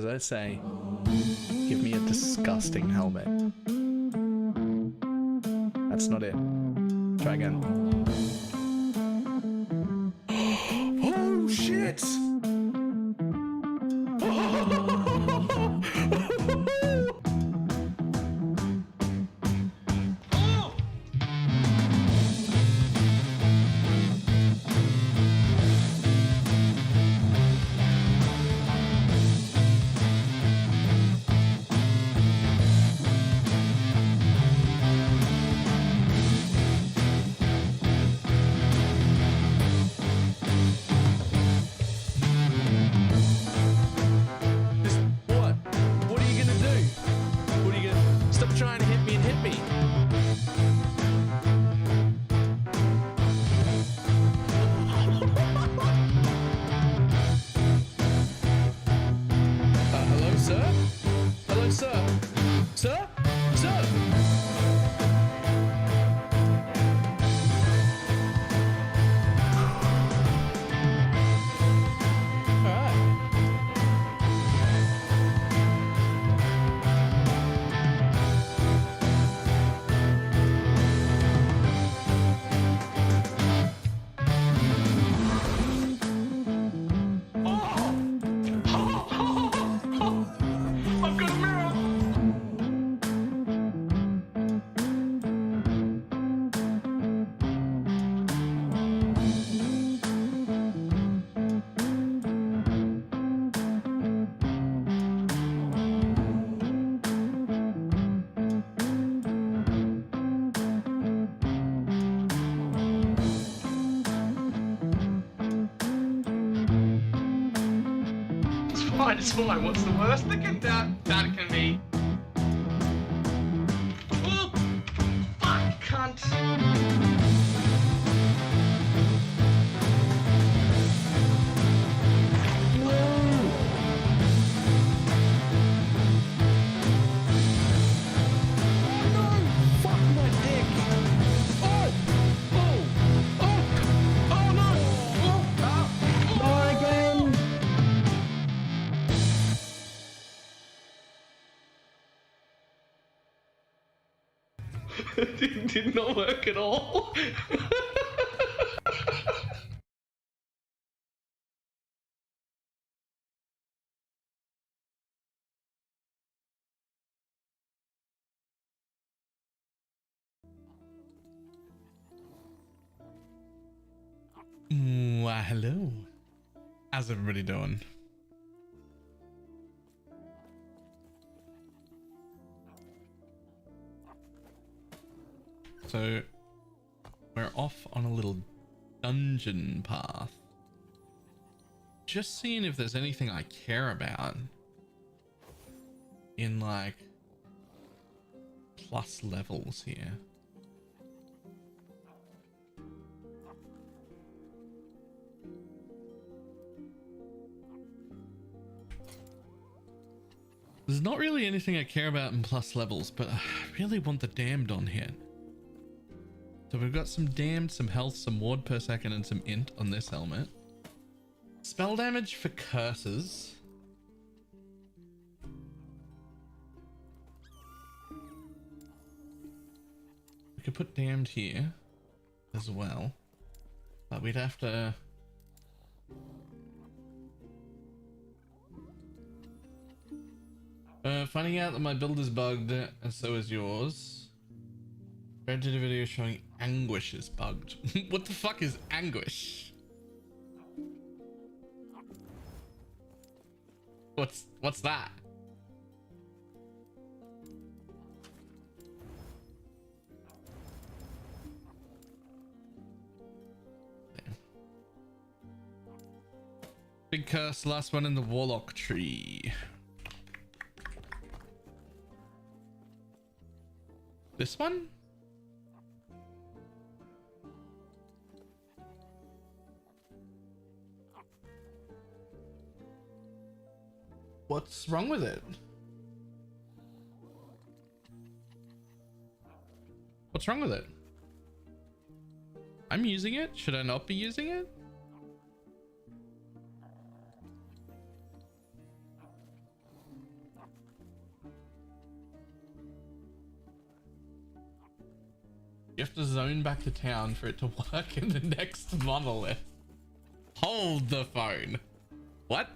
as I say, give me a disgusting helmet. That's not it. Try again. Oh shit! Trying to hit me and hit me. Hello, sir? Hello, sir? Sir? Sir? It's fine. What's the worst that can be? Oh, fuck, cunt. It did not work at all. Why, hello. How's everybody doing? So, we're off on a little dungeon path. Just seeing if there's anything I care about in like plus levels here. There's not really anything I care about in plus levels, but I really want the damned on here. So we've got some damned, some health, some ward per second, and some int on this helmet. Spell damage for curses. We could put damned here as well, but we'd have to... finding out that my build is bugged, and so is yours. I did a video showing anguish is bugged. What the fuck is anguish? What's that? Damn. Big curse, last one in the Warlock tree. This one? What's wrong with it? What's wrong with it? I'm using it. Should I not be using it? You have to zone back to town for it to work in the next monolith. Hold the phone. What?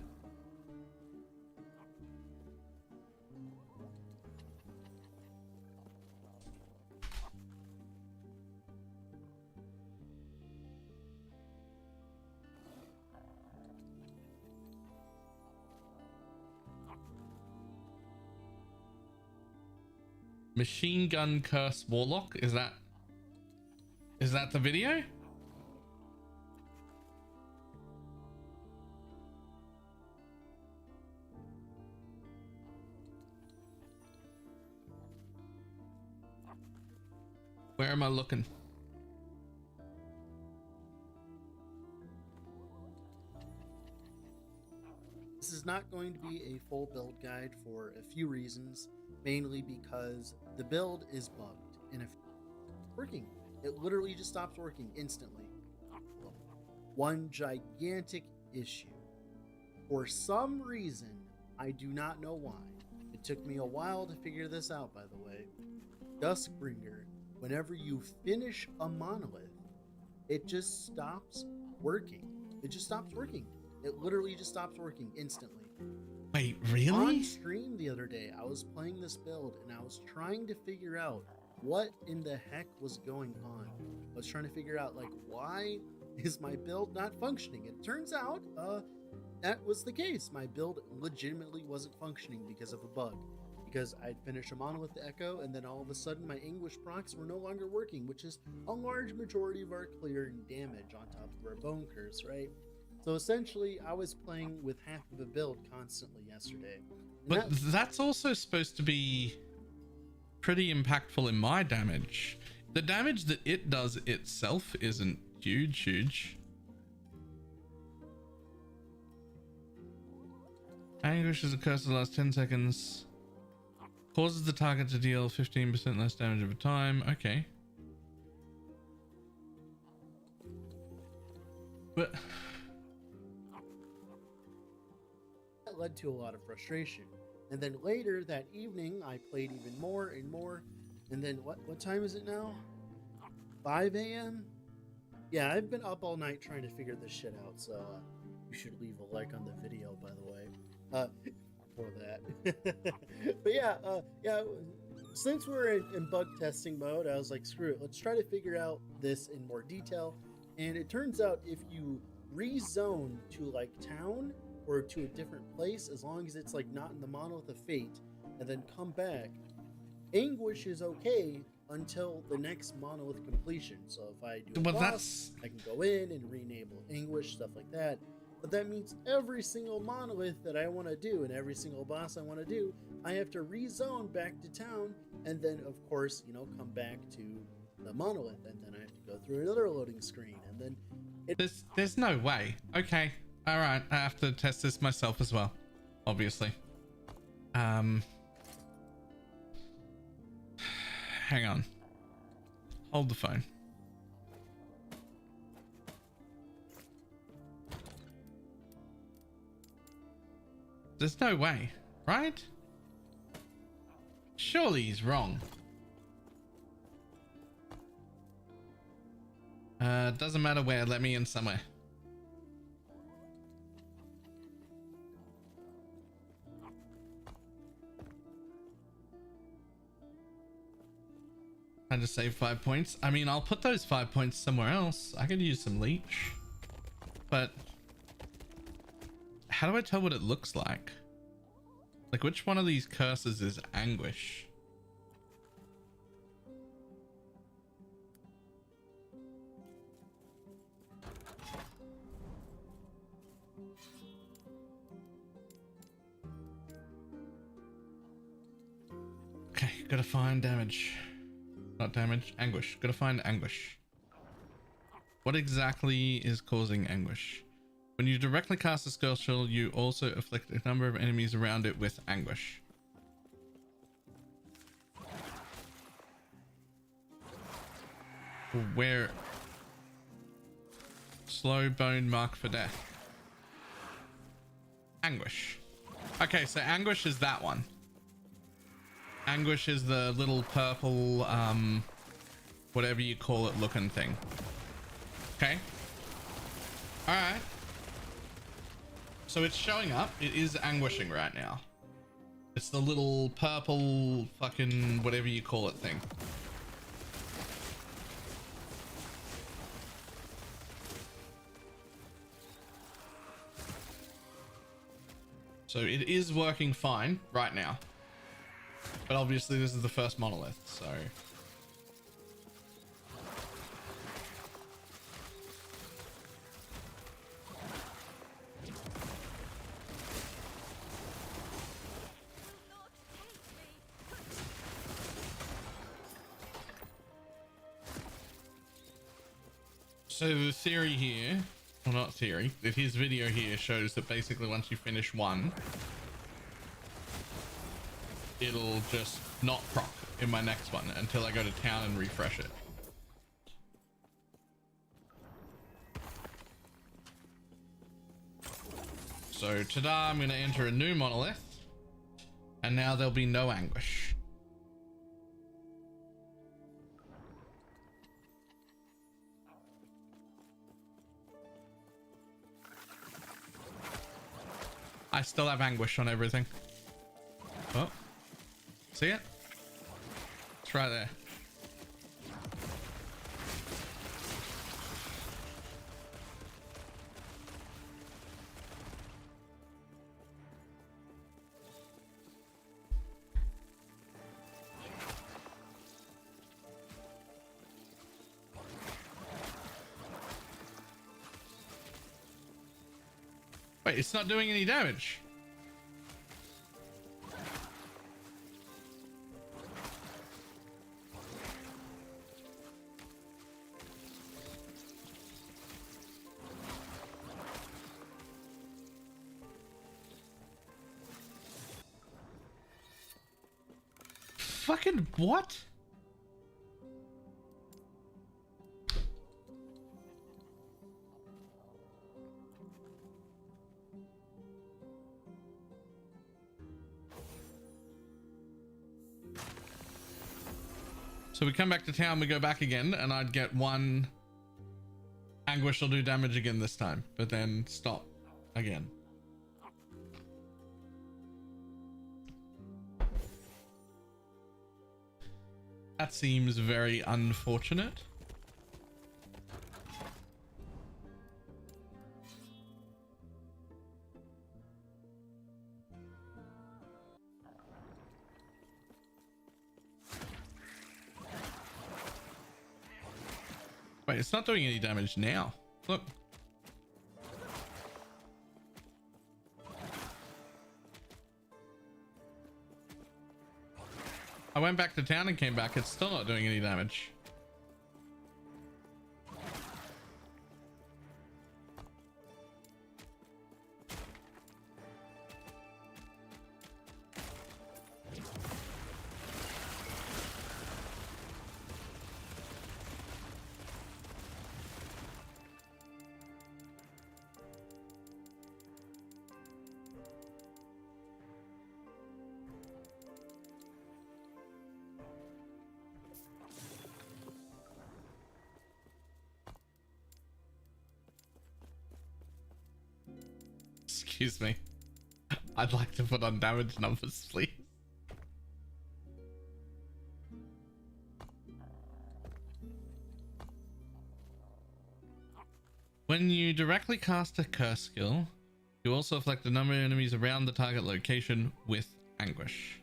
Machine gun curse Warlock? Is that the video? Where am I looking? This is not going to be a full build guide for a few reasons, mainly because the build is bugged and if it's working, it literally just stops working instantly. One gigantic issue. For some reason, I do not know why. It took me a while to figure this out, by the way. Duskbringer, whenever you finish a monolith, it just stops working. It just stops working. It literally just stops working instantly. Wait, really? On stream the other day, I was playing this build and I was trying to figure out what in the heck was going on. I was trying to figure out, like, why is my build not functioning? It turns out that was the case. My build legitimately wasn't functioning because of a bug. Because I'd finished a monolith to echo, and then all of a sudden my Anguish procs were no longer working, which is a large majority of our clear and damage on top of our bone curse, right? So essentially, I was playing with half of a build constantly yesterday. But that's also supposed to be pretty impactful in my damage. The damage that it does itself isn't huge. Anguish is a curse that lasts 10 seconds. Causes the target to deal 15% less damage over time. Okay. But that led to a lot of frustration. And then later that evening, I played even more and more. And then what time is it now? 5 a.m.? Yeah, I've been up all night trying to figure this shit out. So you should leave a like on the video, by the way. For that. But yeah, since we're in bug testing mode, I was like, screw it, let's try to figure out this in more detail. And it turns out if you rezone to like town or to a different place, as long as it's like not in the Monolith of Fate, and then come back, Anguish is okay until the next monolith completion. So if I do a boss, I can go in and re-enable Anguish, stuff like that. But that means every single monolith that I want to do and every single boss I want to do, I have to rezone back to town, and then of course, you know, come back to the monolith, and then I have to go through another loading screen, and then there's no way. Okay, all right, I have to test this myself as well, obviously. Hang on, hold the phone. There's no way, right? Surely he's wrong. Doesn't matter where, let me in somewhere. I just saved 5 points. I mean, I'll put those 5 points somewhere else. I could use some leech. But how do I tell what it looks like? Like, which one of these curses is Anguish? Okay, gotta find damage. Not damage, Anguish. Gotta find Anguish. What exactly is causing Anguish? When you directly cast a spell shield, you also afflict a number of enemies around it with Anguish. Where? Slow bone mark for death. Anguish. Okay, so Anguish is that one. Anguish is the little purple whatever you call it looking thing. Okay. All right. So it's showing up. It is anguishing right now. It's the little purple fucking whatever you call it thing. So it is working fine right now. But obviously this is the first monolith, so... So the theory here, well not theory, that his video here shows that basically once you finish one, it'll just not proc in my next one until I go to town and refresh it. So ta-da, I'm going to enter a new monolith, and now there'll be no anguish. I still have anguish on everything. Oh, see it? It's right there. Wait, it's not doing any damage. Fucking what? So we come back to town, we go back again, and I'd get one anguish will do damage again this time, but then stop again. That seems very unfortunate. Wait, it's not doing any damage now. Look. I went back to town and came back. It's still not doing any damage. Excuse me. I'd like to put on damage numbers, please. When you directly cast a curse skill, you also afflict a number of enemies around the target location with anguish.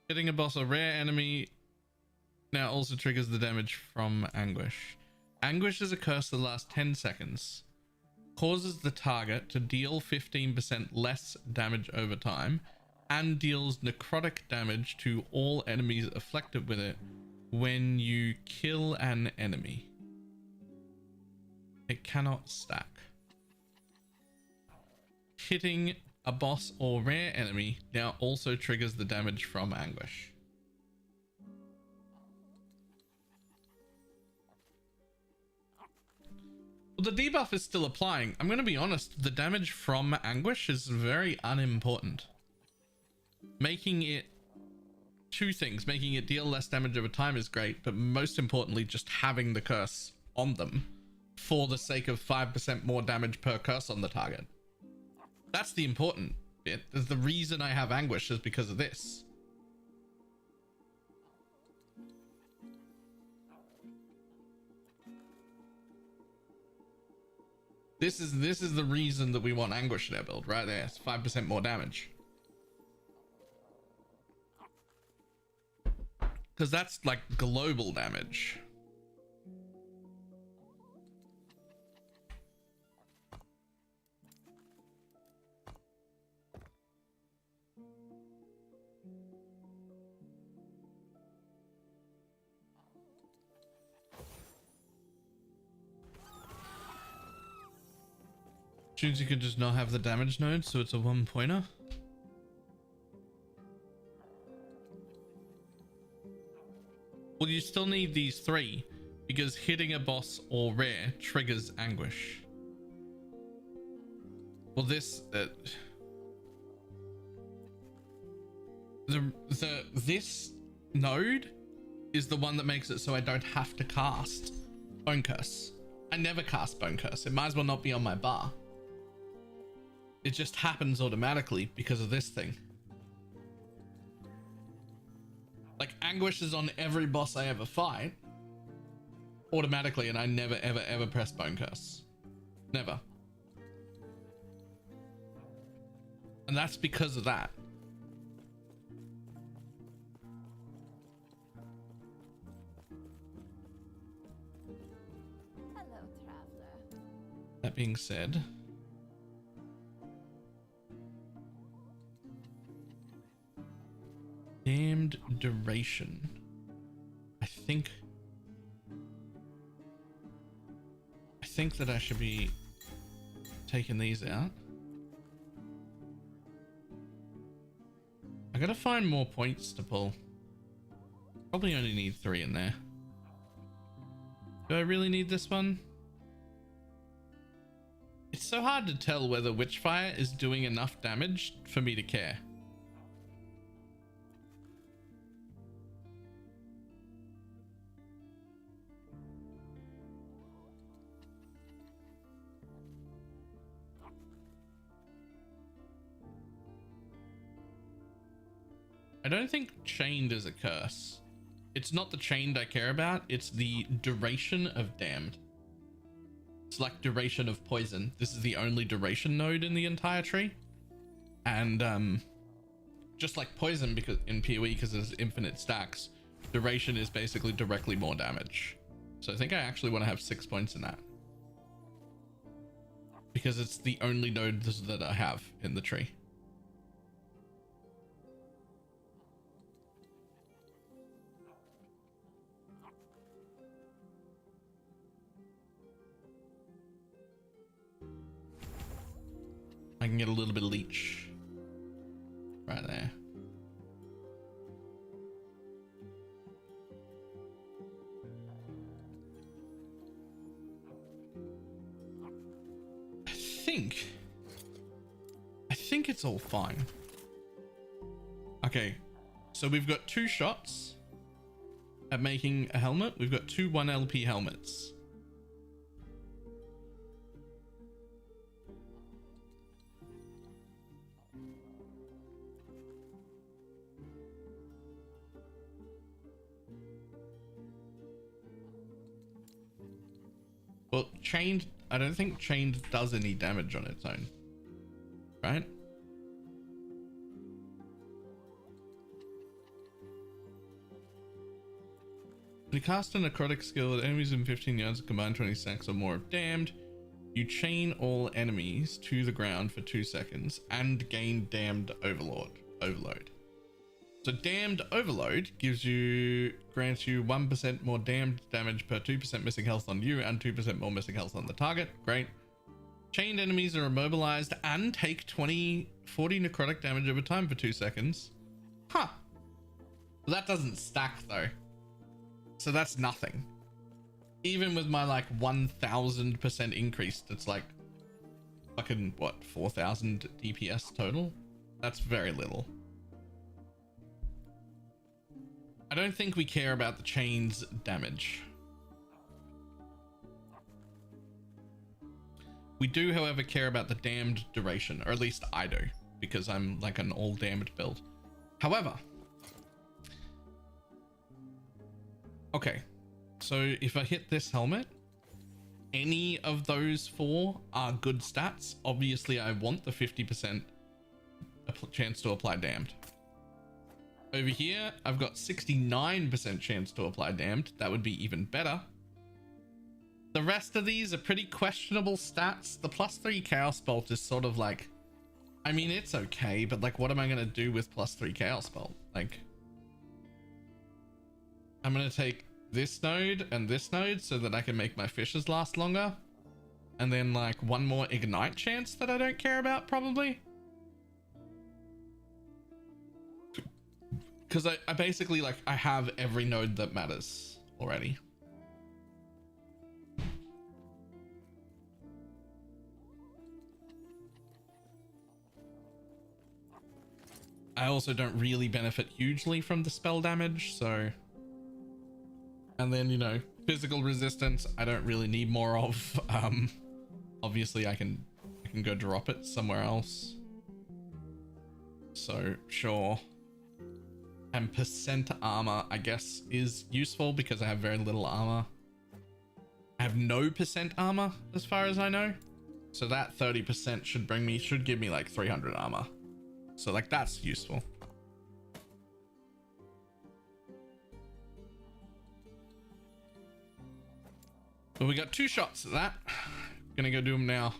Hitting a boss or rare enemy now also triggers the damage from anguish. Anguish is a curse that lasts 10 seconds, causes the target to deal 15% less damage over time, and deals necrotic damage to all enemies afflicted with it when you kill an enemy. It cannot stack. Hitting a boss or rare enemy now also triggers the damage from anguish. Well, the debuff is still applying. I'm going to be honest, the damage from anguish is very unimportant. Making it two things. Making it deal less damage over time is great, but most importantly, just having the curse on them for the sake of 5% more damage per curse on the target. That's the important bit. The reason I have Anguish is because of this. This is the reason that we want Anguish in our build, right there. It's 5% more damage. Because that's like global damage. You could just not have the damage node, so it's a 1-pointer. Well, you still need these 3 because hitting a boss or rare triggers Anguish. Well, this this node is the one that makes it so I don't have to cast Bone Curse. I never cast Bone Curse. It might as well not be on my bar. It just happens automatically because of this thing. Like, Anguish is on every boss I ever fight automatically, and I never ever press Bone Curse. Never. And that's because of that. Hello, traveler. That being said, damned duration. I think that I should be taking these out. I gotta find more points to pull. Probably only need 3 in there. Do I really need this one? It's so hard to tell whether Witchfire is doing enough damage for me to care. I don't think chained is a curse. It's not the chained I care about. It's the duration of damned. It's like duration of poison. This is the only duration node in the entire tree. And just like poison, because in PoE, because there's infinite stacks, duration is basically directly more damage. So I think I actually want to have 6 points in that, because it's the only node that I have in the tree. I can get a little bit of leech right there. I think it's all fine. Okay, so we've got 2 shots at making a helmet. We've got 2 1 LP helmets. Well, chained, I don't think chained does any damage on its own, right? When you cast a necrotic skill at enemies in 15 yards combined 20 stacks or more of damned, you chain all enemies to the ground for 2 seconds and gain damned overload. So damned overload grants you 1% more damned damage per 2% missing health on you and 2% more missing health on the target. Great. Chained enemies are immobilized and take 40 necrotic damage over time for 2 seconds. Huh. Well, that doesn't stack though. So that's nothing. Even with my like 1000% increase, it's like fucking what, 4000 DPS total? That's very little. I don't think we care about the chain's damage. We do, however, care about the damned duration, or at least I do, because I'm like an all damned build. However, okay, so if I hit this helmet, any of those 4 are good stats. Obviously, I want the 50% chance to apply damned. Over here, I've got 69% chance to apply damned. That would be even better. The rest of these are pretty questionable stats. The +3 Chaos Bolt is sort of like, I mean, it's okay, but like, what am I going to do with +3 Chaos Bolt? Like, I'm going to take this node and this node so that I can make my fishes last longer. And then like 1 more ignite chance that I don't care about, probably. Because I basically, like, I have every node that matters already. I also don't really benefit hugely from the spell damage, so... And then, you know, physical resistance, I don't really need more of. Obviously, I can go drop it somewhere else. So, sure. And percent armor, I guess, is useful because I have very little armor. I have no percent armor, as far as I know. So that 30% should give me like 300 armor. So like, that's useful. But we got 2 shots at that. Gonna go do them now.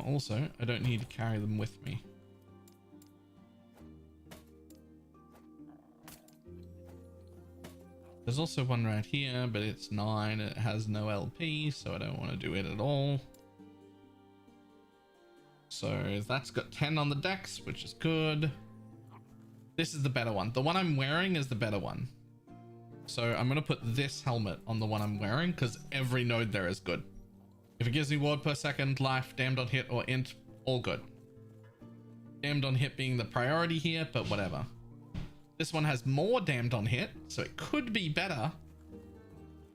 Also, I don't need to carry them with me. There's also one right here, but it's 9 and it has no LP, so I don't want to do it at all. So that's got 10 on the dex, which is good. This is the better one. The one I'm wearing is the better one. So I'm going to put this helmet on the one I'm wearing because every node there is good. If it gives me ward per second, life, damned on hit, or int, all good. Damned on hit being the priority here, but whatever. This one has more damned on hit, so it could be better.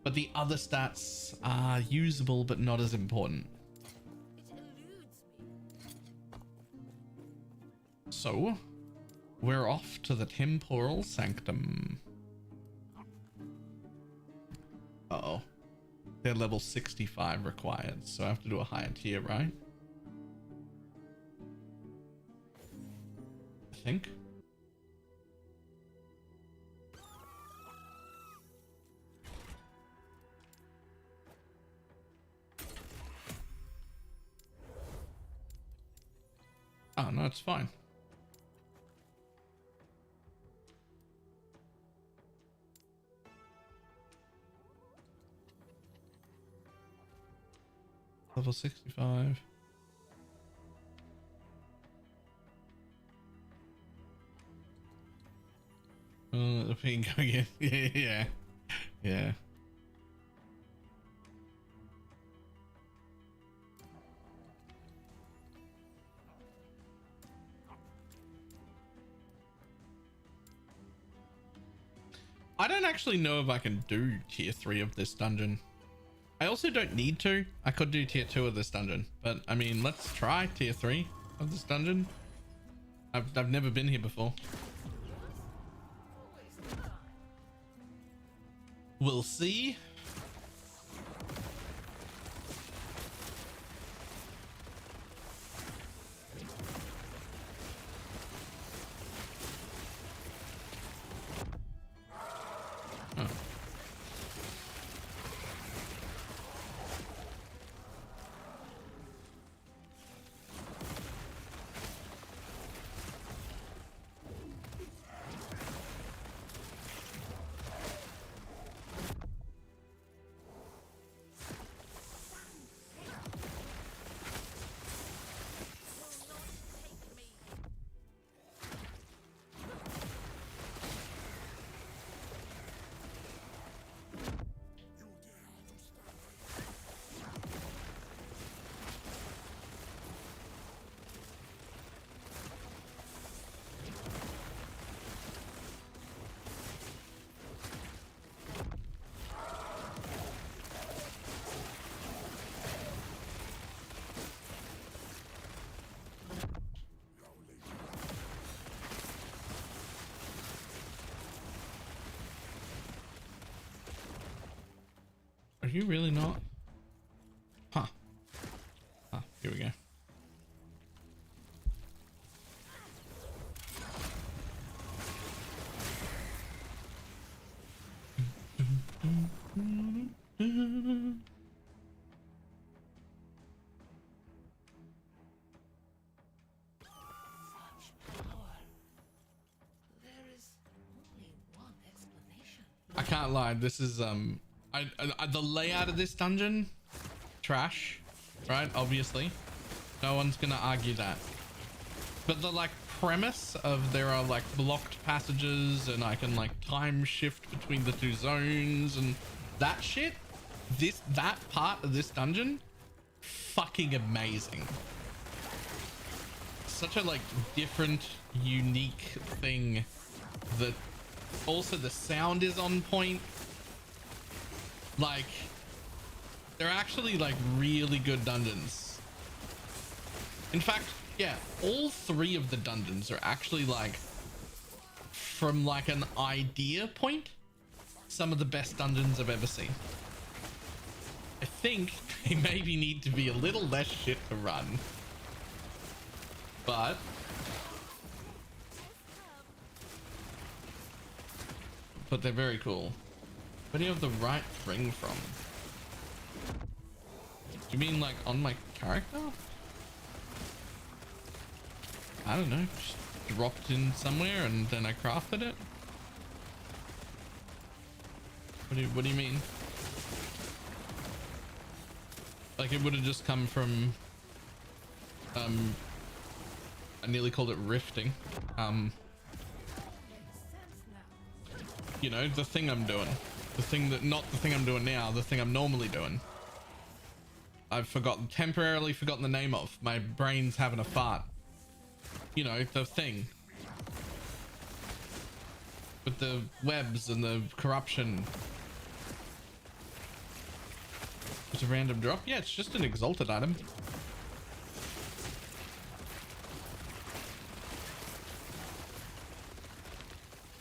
But the other stats are usable, but not as important. So, we're off to the Temporal Sanctum. Uh-oh. They're level 65 required, so I have to do a higher tier, right? I think. Oh, no, it's fine. Level 65. The ping going in. Yeah. I don't actually know if I can do tier 3 of this dungeon. I also don't need to. I could do tier 2 of this dungeon, but I mean, let's try tier 3 of this dungeon. I've never been here before. We'll see. Oh. you really not? Huh. Ah, here we go. I can't lie, this is the layout of this dungeon, trash, right? Obviously, no one's gonna argue that. But the like premise of there are like blocked passages and I can like time shift between the two zones and that shit, that part of this dungeon, fucking amazing. Such a like different, unique thing that also the sound is on point. Like, they're actually like really good dungeons. In fact, yeah, all three of the dungeons are actually like, from like an idea point, some of the best dungeons I've ever seen. I think they maybe need to be a little less shit to run, but they're very cool. Where do you have the right ring from? Do you mean like on my character? I don't know, just dropped in somewhere and then I crafted it? What do you mean? Like it would have just come from I nearly called it rifting. You know, the thing I'm doing. The thing that, not the thing I'm doing now, the thing I'm normally doing. I've temporarily forgotten the name of. My brain's having a fart. You know, the thing. With the webs and the corruption. It's a random drop? Yeah, it's just an exalted item.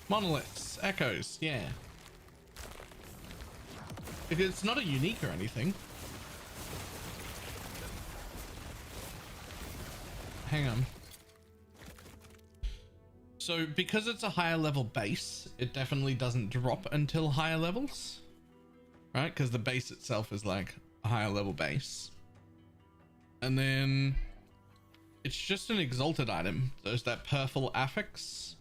Monoliths, echoes, yeah. It's not a unique or anything. Hang on. So because it's a higher level base, it definitely doesn't drop until higher levels, right? Because the base itself is like a higher level base. And then it's just an exalted item. There's that purple affix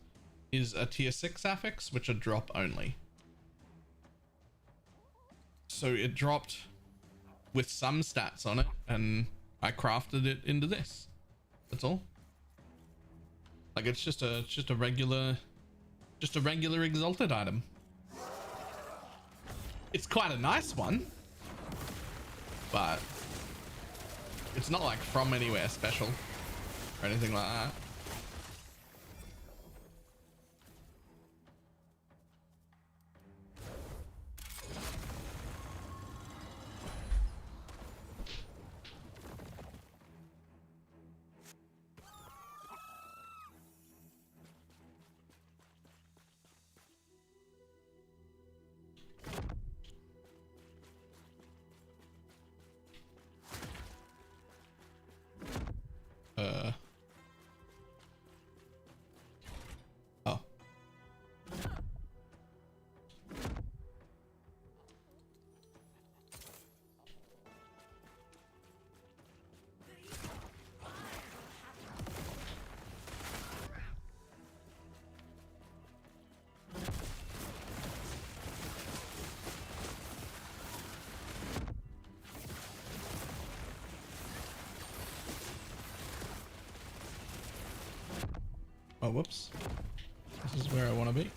is a tier 6 affix, which are drop only. So it dropped with some stats on it and I crafted it into this. That's all. Like it's just a regular exalted item. It's quite a nice one, but it's not like from anywhere special or anything like that. Oh. Oh, whoops. This is where I want to be.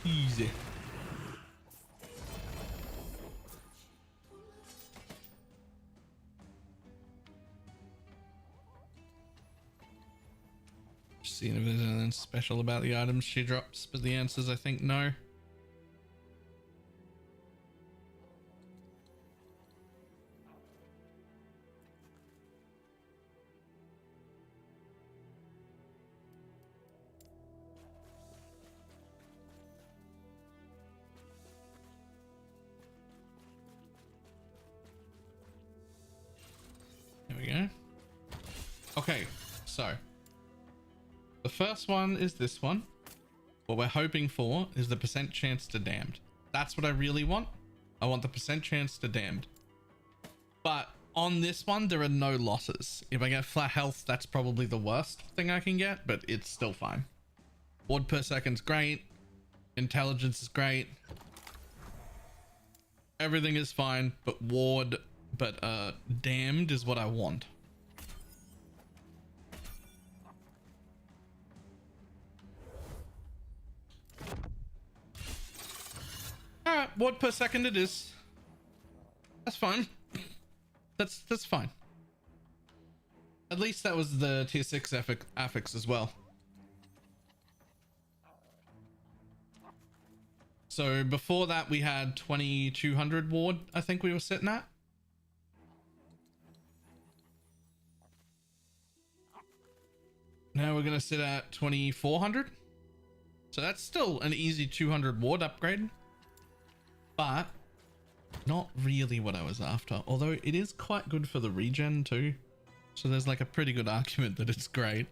Easy. Just seeing if there's anything special about the items she drops, but the answer is I think no. There we go. Okay, so the first one is this one. What we're hoping for is the percent chance to damned. That's what I really want. I want the percent chance to damned. But on this one, there are no losses. If I get flat health, that's probably the worst thing I can get, but it's still fine. Ward per second's great. Intelligence is great. Everything is fine, but damned is what I want. Alright, ward per second it is. That's fine. That's fine. At least that was the tier 6 affix as well. So before that we had 2200 ward, I think we were sitting at. Now we're gonna sit at 2400. So that's still an easy 200 ward upgrade. But not really what I was after, although it is quite good for the regen too. So there's like a pretty good argument that it's great.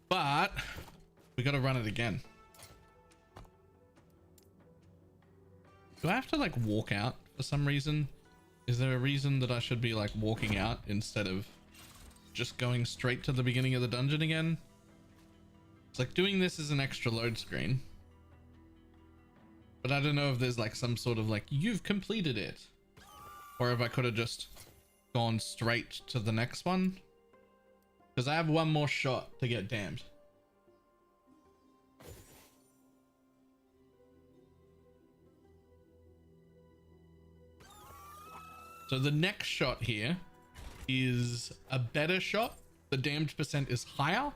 But we got to run it again. Do I have to like walk out for some reason? Is there a reason that I should be like walking out instead of just going straight to the beginning of the dungeon again? It's like doing this as an extra load screen. But I don't know if there's like some sort of like, you've completed it. Or if I could have just gone straight to the next one. Because I have one more shot to get damned. So the next shot here is a better shot. The damned percent is higher.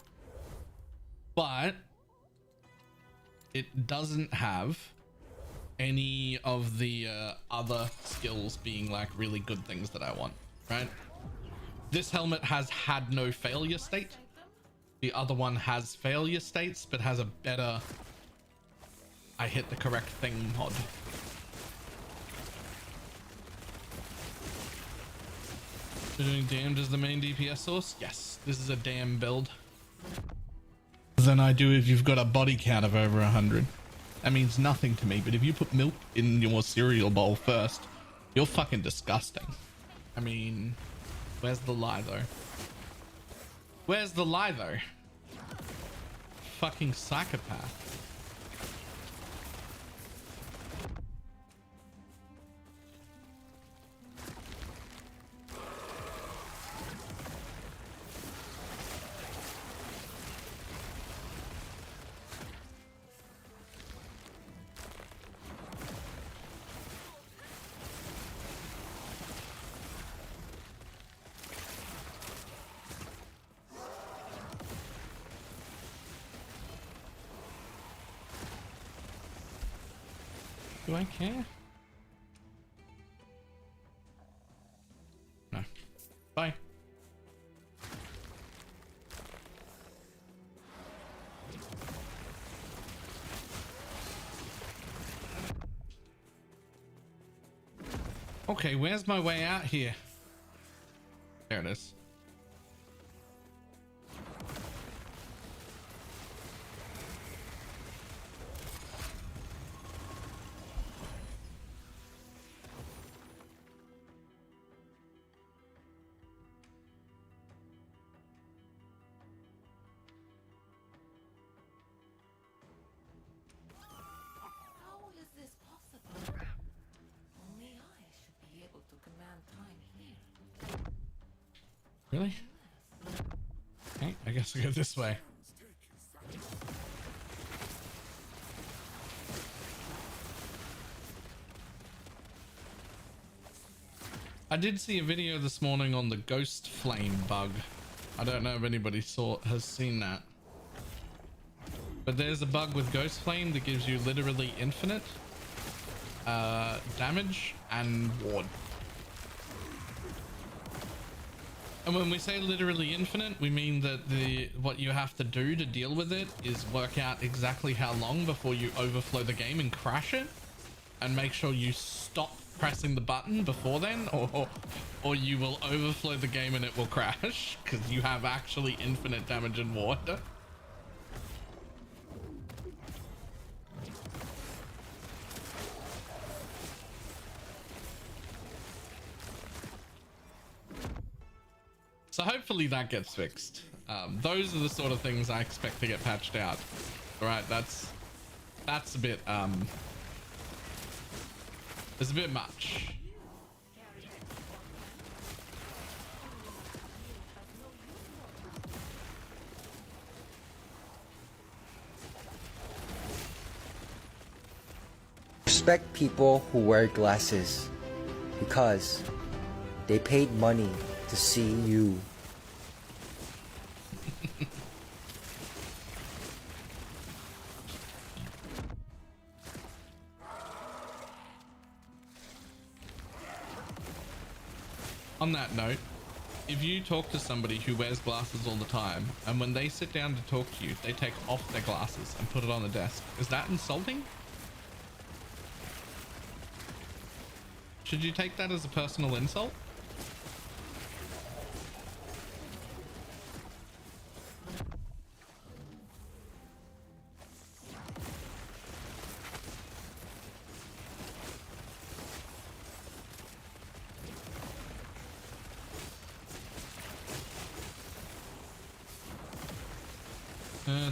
But it doesn't have any of the other skills being like really good things that I want, right? This helmet has had no failure state. The other one has failure states, but has a better I hit the correct thing mod. We're doing damned as the main DPS source? Yes, this is a damn build. Than I do if you've got a body count of over 100. That means nothing to me, but if you put milk in your cereal bowl first, you're fucking disgusting. I mean, where's the lie though? Where's the lie though? Fucking psychopath. Do I care? No. Bye. Okay, where's my way out here? There it is. Really? Okay, I guess I'll go this way. I did see a video this morning on the ghost flame bug. I don't know if anybody has seen that. But there's a bug with ghost flame that gives you literally infinite damage and ward. And when we say literally infinite, we mean that what you have to do to deal with it is work out exactly how long before you overflow the game and crash it, and make sure you stop pressing the button before then, or you will overflow the game and it will crash because you have actually infinite damage and ward. So hopefully that gets fixed. Those are the sort of things I expect to get patched out. All right, that's a bit it's a bit much. Respect people who wear glasses because they paid money to see you. On that note, if you talk to somebody who wears glasses all the time, and when they sit down to talk to you, they take off their glasses and put it on the desk, is that insulting? Should you take that as a personal insult?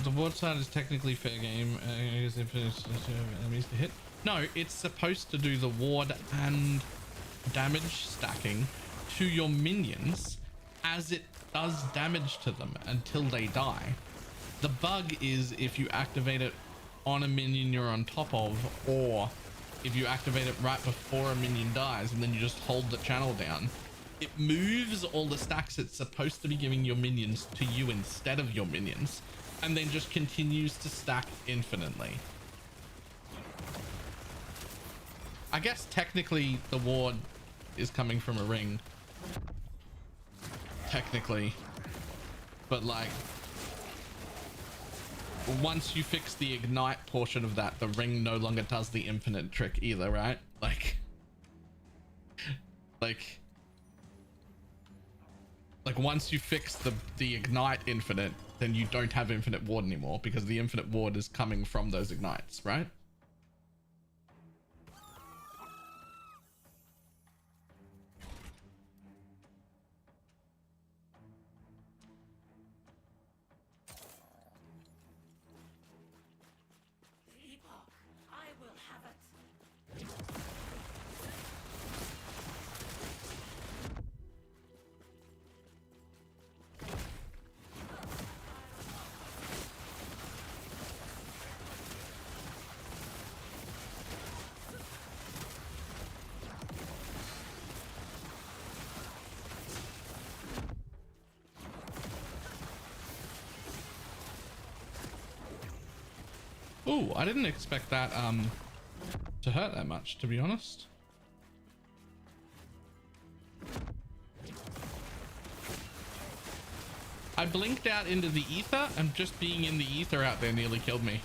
The ward side is technically fair game. If it's enemies to hit. No, it's supposed to do the ward and damage stacking to your minions as it does damage to them until they die. The bug is if you activate it on a minion you're on top of, or if you activate it right before a minion dies and then you just hold the channel down, it moves all the stacks it's supposed to be giving your minions to you instead of your minions, and then just continues to stack infinitely. I guess technically the ward is coming from a ring. Technically. But like, once you fix the ignite portion of that, the ring no longer does the infinite trick either, right? Like once you fix the ignite infinite, then you don't have infinite ward anymore because the infinite ward is coming from those ignites, right? Oh, I didn't expect that to hurt that much, to be honest. I blinked out into the ether, and just being in the ether out there nearly killed me.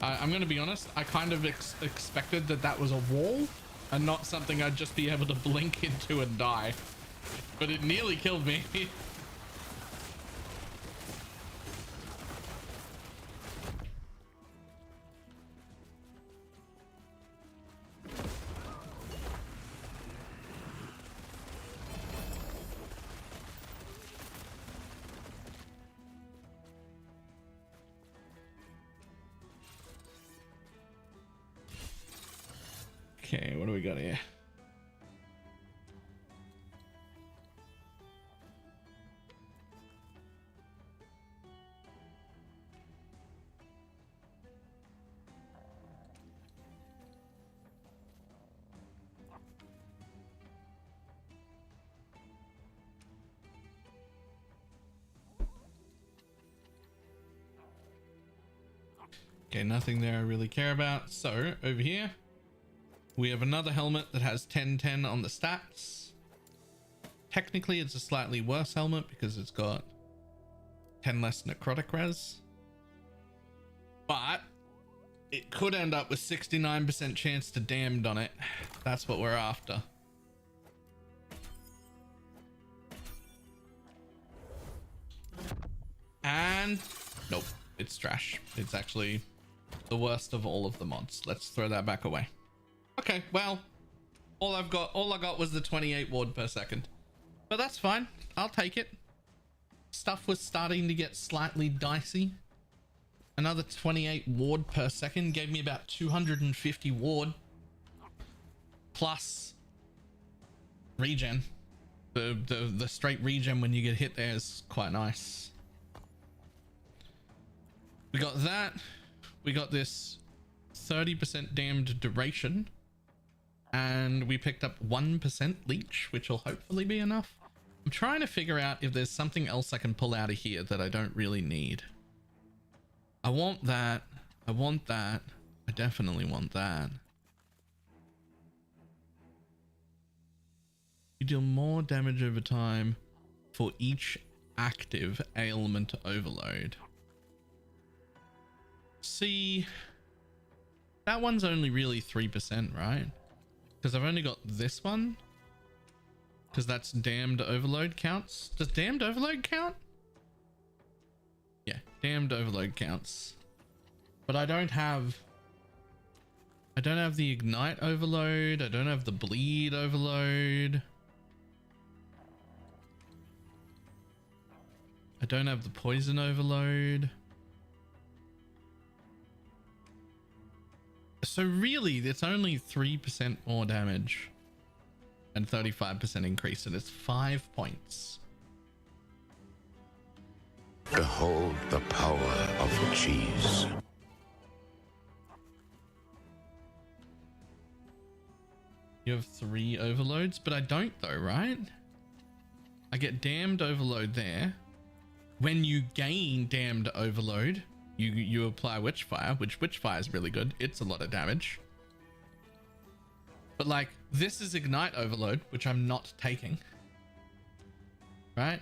I'm gonna be honest, I kind of expected that was a wall and not something I'd just be able to blink into and die, but it nearly killed me. Okay, what do we got here? Okay, nothing there I really care about. So over here, we have another helmet that has 10/10 on the stats. Technically, it's a slightly worse helmet because it's got 10 less necrotic res. But it could end up with 69% chance to damned on it. That's what we're after. And nope, it's trash. It's actually the worst of all of the mods. Let's throw that back away. Okay, well, all I got was the 28 ward per second, but that's fine. I'll take it. Stuff was starting to get slightly dicey. Another 28 ward per second gave me about 250 ward plus regen. The straight regen when you get hit there is quite nice. We got that. We got this 30% damned duration, and we picked up 1% leech, which will hopefully be enough. I'm trying to figure out if there's something else I can pull out of here that I don't really need. I want that. I want that. I definitely want that. You deal more damage over time for each active ailment overload. See, that one's only really 3%, right? Because I've only got this one. Because that's damned overload counts. Does damned overload count? Yeah, damned overload counts. But I don't have the ignite overload. I don't have the bleed overload. I don't have the poison overload. So really, it's only 3% more damage and 35% increase, and it's 5 points. Behold the power of cheese. You have 3 overloads, but I don't though, right? I get damned overload there. When you gain damned overload, you apply witchfire, which witchfire is really good. It's a lot of damage. But like, this is ignite overload, which I'm not taking. Right?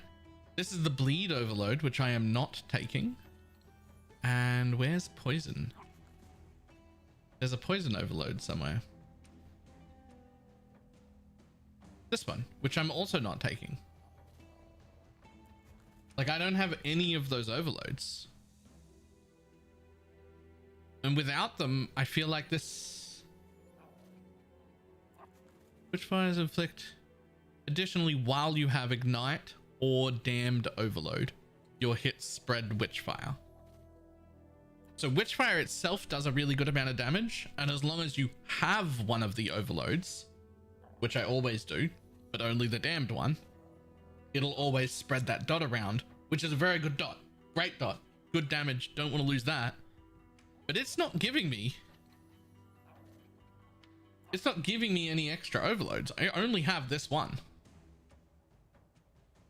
This is the bleed overload, which I am not taking. And where's poison? There's a poison overload somewhere. This one, which I'm also not taking. Like, I don't have any of those overloads. And without them, I feel like this... Witchfires inflict... Additionally, while you have ignite or damned overload, your hits spread witchfire. So witchfire itself does a really good amount of damage, and as long as you have one of the overloads, which I always do, but only the damned one, it'll always spread that dot around, which is a very good dot. Great dot. Good damage. Don't want to lose that. But it's not giving me... It's not giving me any extra overloads. I only have this one.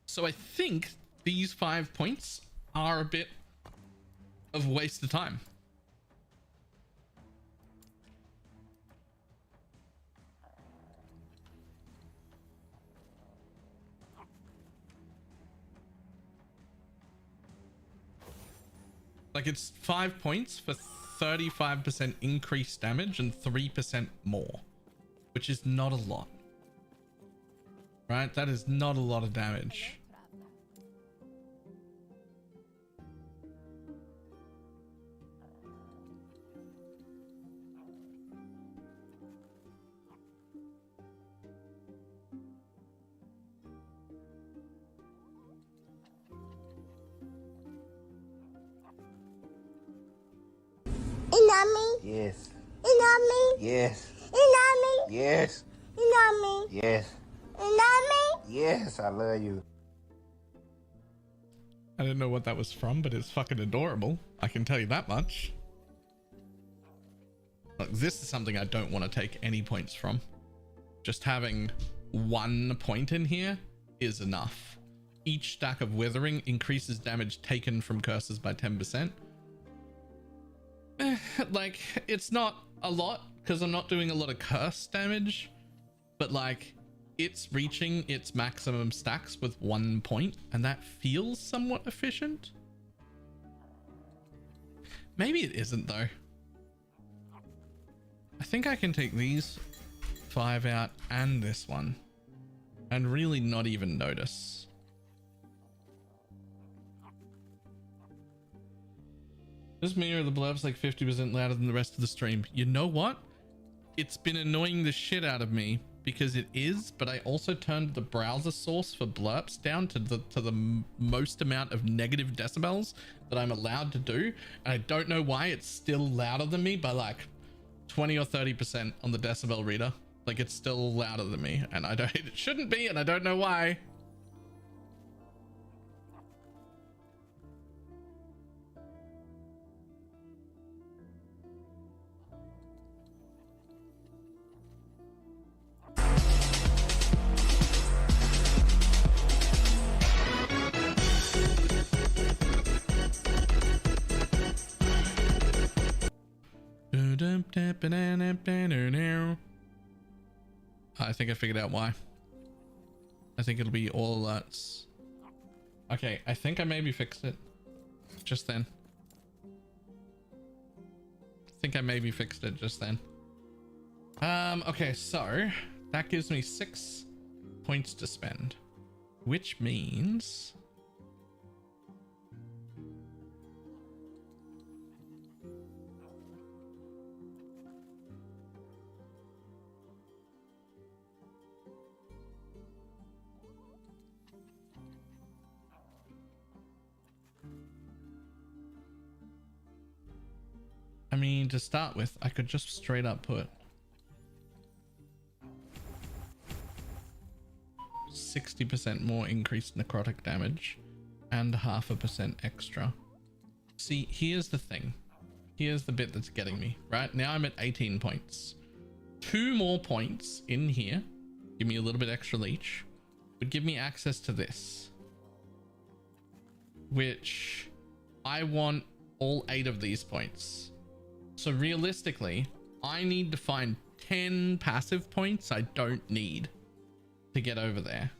So I think these 5 points are a bit of a waste of time. Like, it's 5 points for 35% increased damage and 3% more, which is not a lot. Right? That is not a lot of damage. Yes. Yes. Yes. Yes. Yes, I love you. I don't know what that was from, but it's fucking adorable. I can tell you that much. Look, this is something I don't want to take any points from. Just having 1 point in here is enough. Each stack of withering increases damage taken from curses by 10%. like, it's not a lot because I'm not doing a lot of curse damage, but like, it's reaching its maximum stacks with 1 point, and that feels somewhat efficient. Maybe it isn't though. I think I can take these 5 out and this one and really not even notice. This me or the blurp's like 50% louder than the rest of the stream. You know what? It's been annoying the shit out of me because it is, but I also turned the browser source for blurps down to the most amount of negative decibels that I'm allowed to do. And I don't know why it's still louder than me by like 20 or 30% on the decibel reader. Like, it's still louder than me, and it shouldn't be, and I don't know why. I think I figured out why. I think it'll be all alerts. Okay, I think I maybe fixed it just then. I think I maybe fixed it just then. Okay, so that gives me 6 points to spend, which means to start with, I could just straight up put 60% more increased necrotic damage and 0.5% extra. See, here's the thing. Here's the bit that's getting me. Right now I'm at 18 points. 2 more points in here, give me a little bit extra leech, would give me access to this, which I want all 8 of these points. So realistically, I need to find 10 passive points I don't need to get over there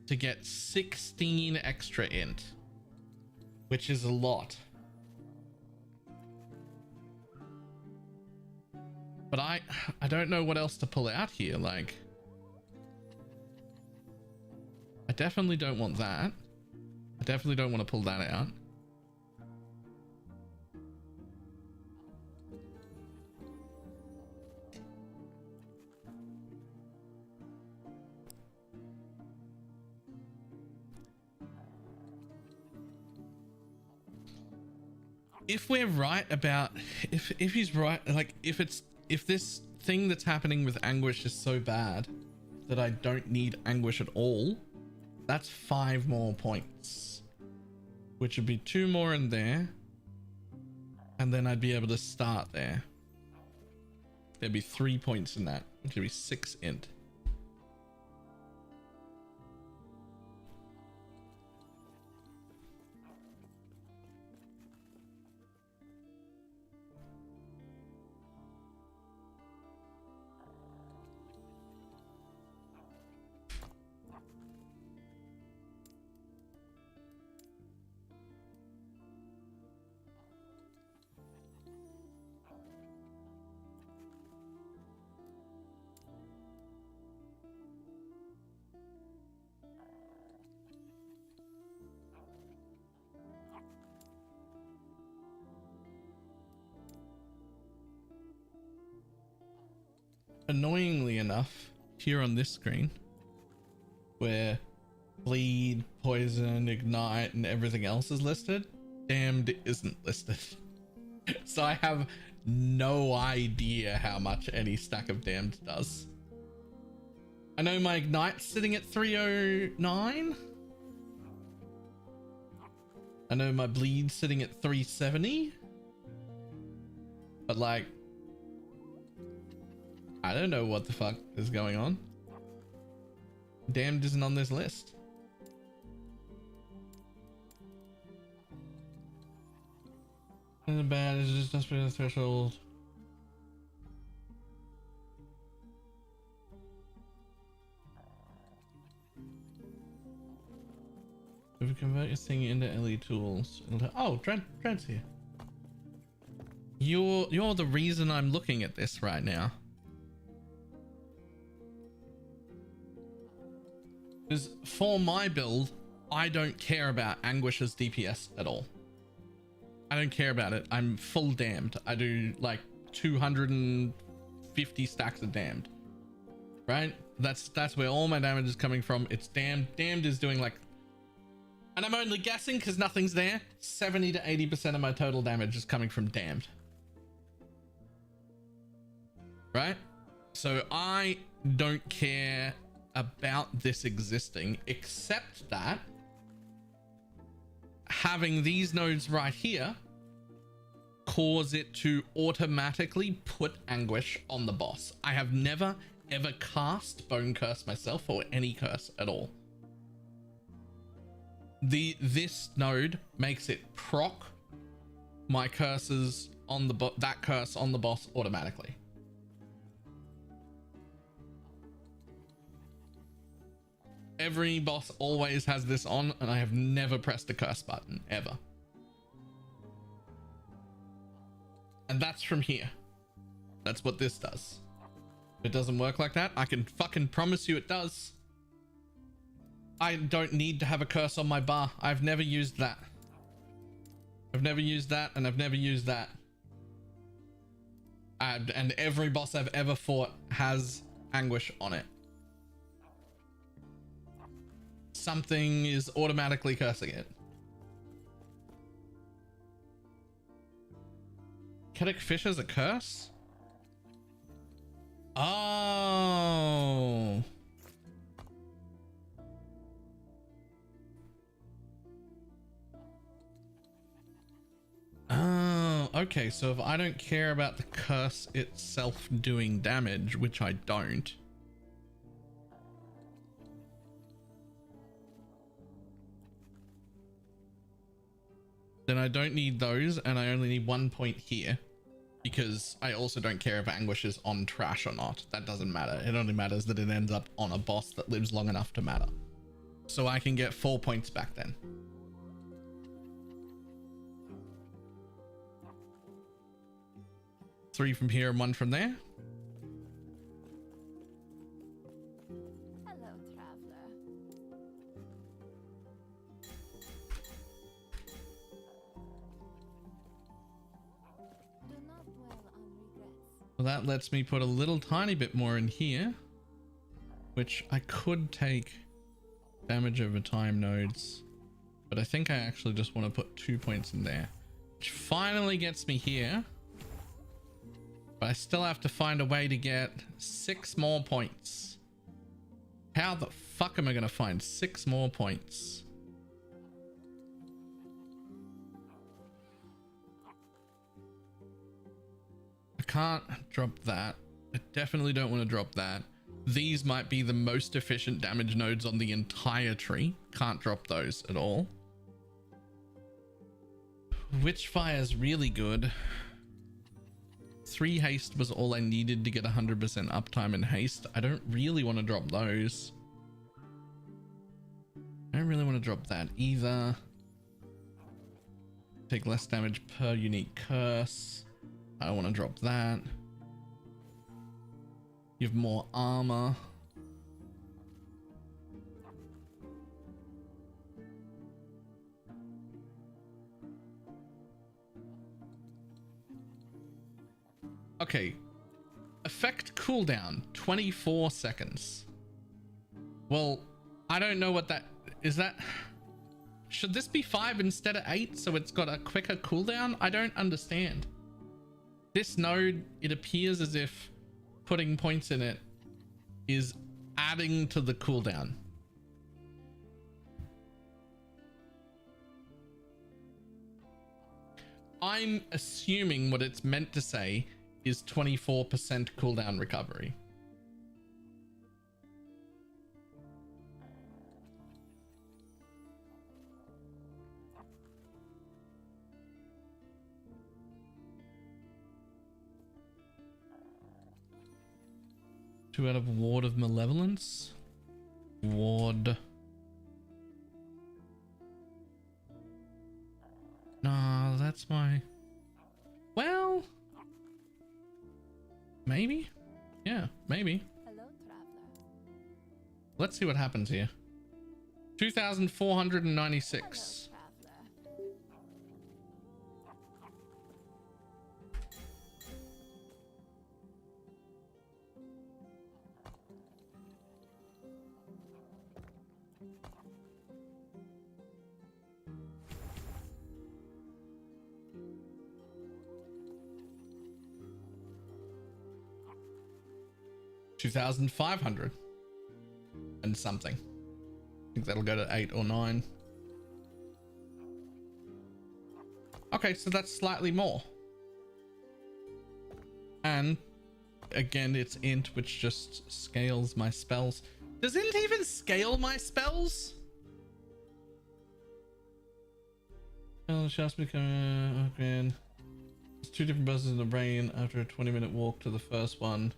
to get 16 extra int, which is a lot. But I don't know what else to pull out here. Like, I definitely don't want that. I definitely don't want to pull that out. If we're right about, if he's right, like if this thing that's happening with anguish is so bad that I don't need anguish at all, that's 5 more points, which would be 2 more in there, and then I'd be able to start there. There'd be 3 points in that, which would be 6 int. Annoyingly enough, here on this screen, where bleed, poison, ignite, and everything else is listed, damned isn't listed. So I have no idea how much any stack of damned does. I know my ignite's sitting at 309. I know my bleed's sitting at 370. But like, I don't know what the fuck is going on. Damned isn't on this list. Isn't bad, it's just below the threshold. If you convert your thing into LE tools, oh, Dread's here. You're the reason I'm looking at this right now. Because for my build, I don't care about Anguish's DPS at all. I don't care about it. I'm full damned. I do like 250 stacks of damned. Right? That's where all my damage is coming from. It's damned. Damned is doing like, and I'm only guessing because nothing's there, 70 to 80% of my total damage is coming from damned. Right? So I don't care about this existing, except that having these nodes right here cause it to automatically put Anguish on the boss. I have never ever cast Bone Curse myself or any curse at all. This node makes it proc my curses on the that curse on the boss automatically. Every boss always has this on, and I have never pressed a curse button ever. And that's from here. That's what this does. If it doesn't work like that, I can fucking promise you it does. I don't need to have a curse on my bar. I've never used that. I've never used that, and I've never used that. And every boss I've ever fought has Anguish on it. Something is automatically cursing it. Kedic Fish is a curse? Oh. Oh, okay. So if I don't care about the curse itself doing damage, which I don't, then I don't need those, and I only need 1 point here, because I also don't care if Anguish is on trash or not. That doesn't matter. It only matters that it ends up on a boss that lives long enough to matter. So I can get 4 points back then. Three from here and 1 from there. Hello, traveler. Do not dwell on regrets. Well, that lets me put a little tiny bit more in here, which I could take damage over time nodes, but I think I actually just want to put 2 points in there, which finally gets me here. But I still have to find a way to get 6 more points. How the fuck am I going to find 6 more points? I can't drop that. I definitely don't want to drop that. These might be the most efficient damage nodes on the entire tree. Can't drop those at all. Witchfire is really good. 3 haste was all I needed to get 100% uptime in haste. I don't really want to drop those. I don't really want to drop that either. Take less damage per unique curse. I don't want to drop that. You have more armor. Okay, effect cooldown 24 seconds. Well, I don't know what that is. That should this be 5 instead of 8 so it's got a quicker cooldown? I don't understand. This node, it appears as if putting points in it is adding to the cooldown. I'm assuming what it's meant to say is 24% cooldown recovery. 2 out of Ward of Malevolence. Ward. No, that's my... Well... Maybe? Yeah, maybe. Hello, traveler. Let's see what happens here. 2,496. Hello, traveler. 2,500 and something. I think that'll go to 8 or 9. Okay, so that's slightly more. And again, it's int, which just scales my spells. Does int even scale my spells? Oh, shots become okay. There's 2 different buzzes in the brain after a 20-minute walk to the first one.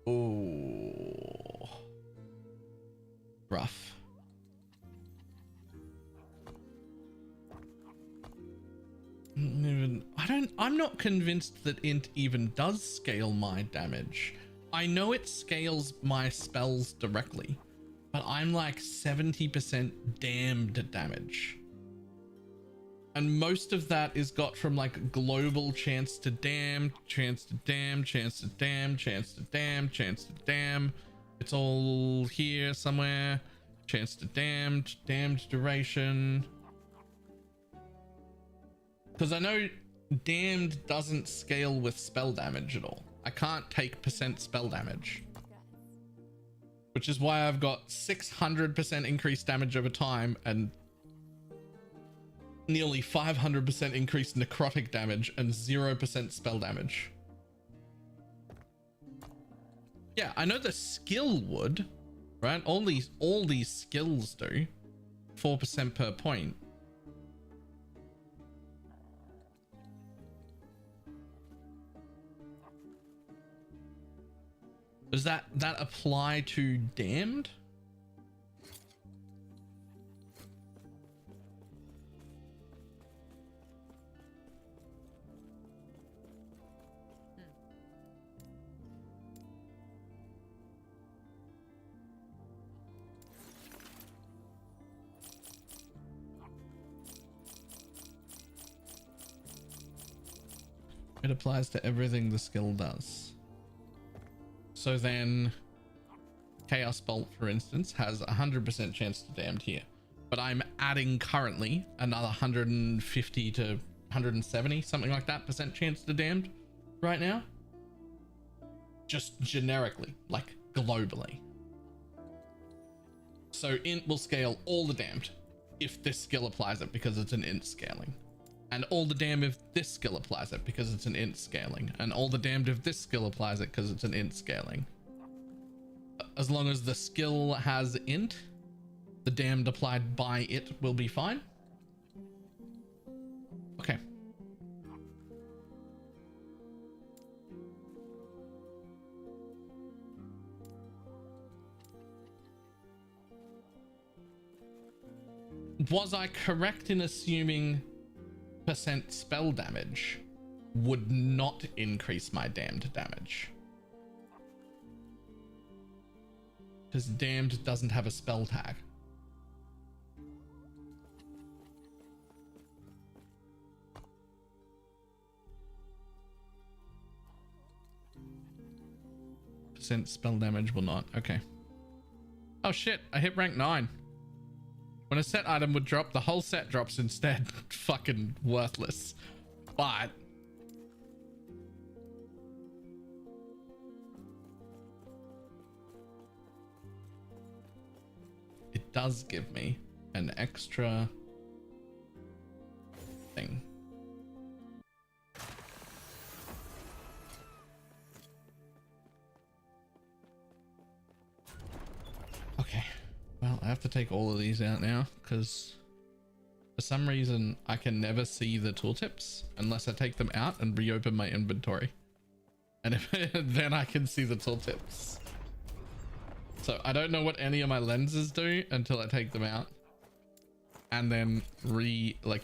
Oh, rough. I'm not convinced that int even does scale my damage. I know it scales my spells directly, but I'm like 70% damned damage. And most of that is got from like global chance to damn, chance to damn, chance to damn, chance to damn, chance to damn. It's all here somewhere. Chance to damned, damned duration. Because I know damned doesn't scale with spell damage at all. I can't take percent spell damage. Which is why I've got 600% increased damage over time and nearly 500% increased necrotic damage and 0% spell damage. Yeah, I know the skill would, right? All these skills do 4% per point. Does that apply to damned? It applies to everything the skill does. So then Chaos Bolt, for instance, has 100% chance to damned here, but I'm adding currently another 150 to 170, something like that, percent chance to damned right now. Just generically, like globally. So int will scale all the damned if this skill applies it because it's an int scaling. And all the damned if this skill applies it because it's an int scaling. And all the damned if this skill applies it because it's an int scaling. As long as the skill has int, the damned applied by it will be fine. Okay. Was I correct in assuming percent spell damage would not increase my damned damage? Because damned doesn't have a spell tag. Percent spell damage will not. Okay. Oh shit, I hit rank 9. When a set item would drop, the whole set drops instead. Fucking worthless. But it does give me an extra thing. Okay. Well, I have to take all of these out now because for some reason I can never see the tooltips unless I take them out and reopen my inventory. And then I can see the tooltips. So I don't know what any of my lenses do until I take them out. And then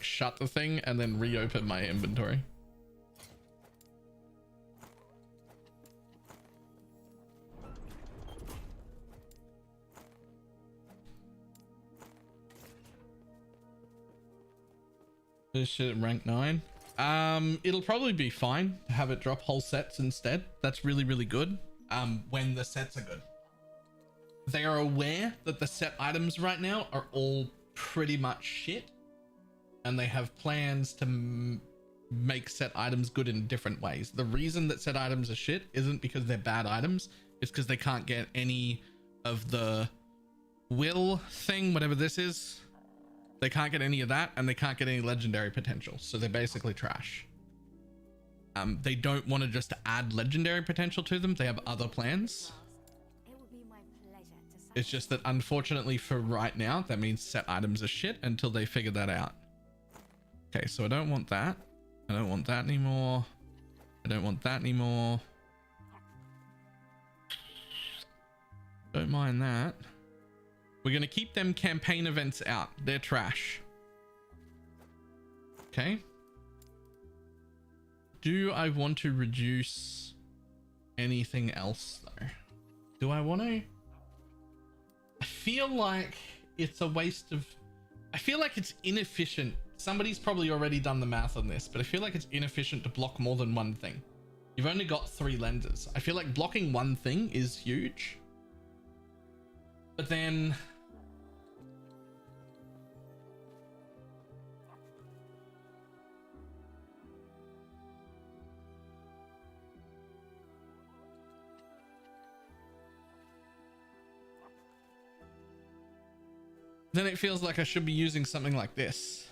shut the thing and then reopen my inventory. This shit at rank 9. It'll probably be fine to have it drop whole sets instead. That's really, really good. When the sets are good. They are aware that the set items right now are all pretty much shit. And they have plans to make set items good in different ways. The reason that set items are shit isn't because they're bad items. It's because they can't get any of the will thing, whatever this is. They can't get any of that, and they can't get any legendary potential. So they're basically trash. They don't want to just add legendary potential to them. They have other plans. It's just that unfortunately for right now, that means set items are shit until they figure that out. Okay, so I don't want that. I don't want that anymore. I don't want that anymore. Don't mind that. We're going to keep them campaign events out. They're trash. Okay. Do I want to reduce anything else though? Do I want to? I feel like it's a waste of... I feel like it's inefficient. Somebody's probably already done the math on this, but I feel like it's inefficient to block more than one thing. You've only got 3 lenses. I feel like blocking one thing is huge. But then... then it feels like I should be using something like this,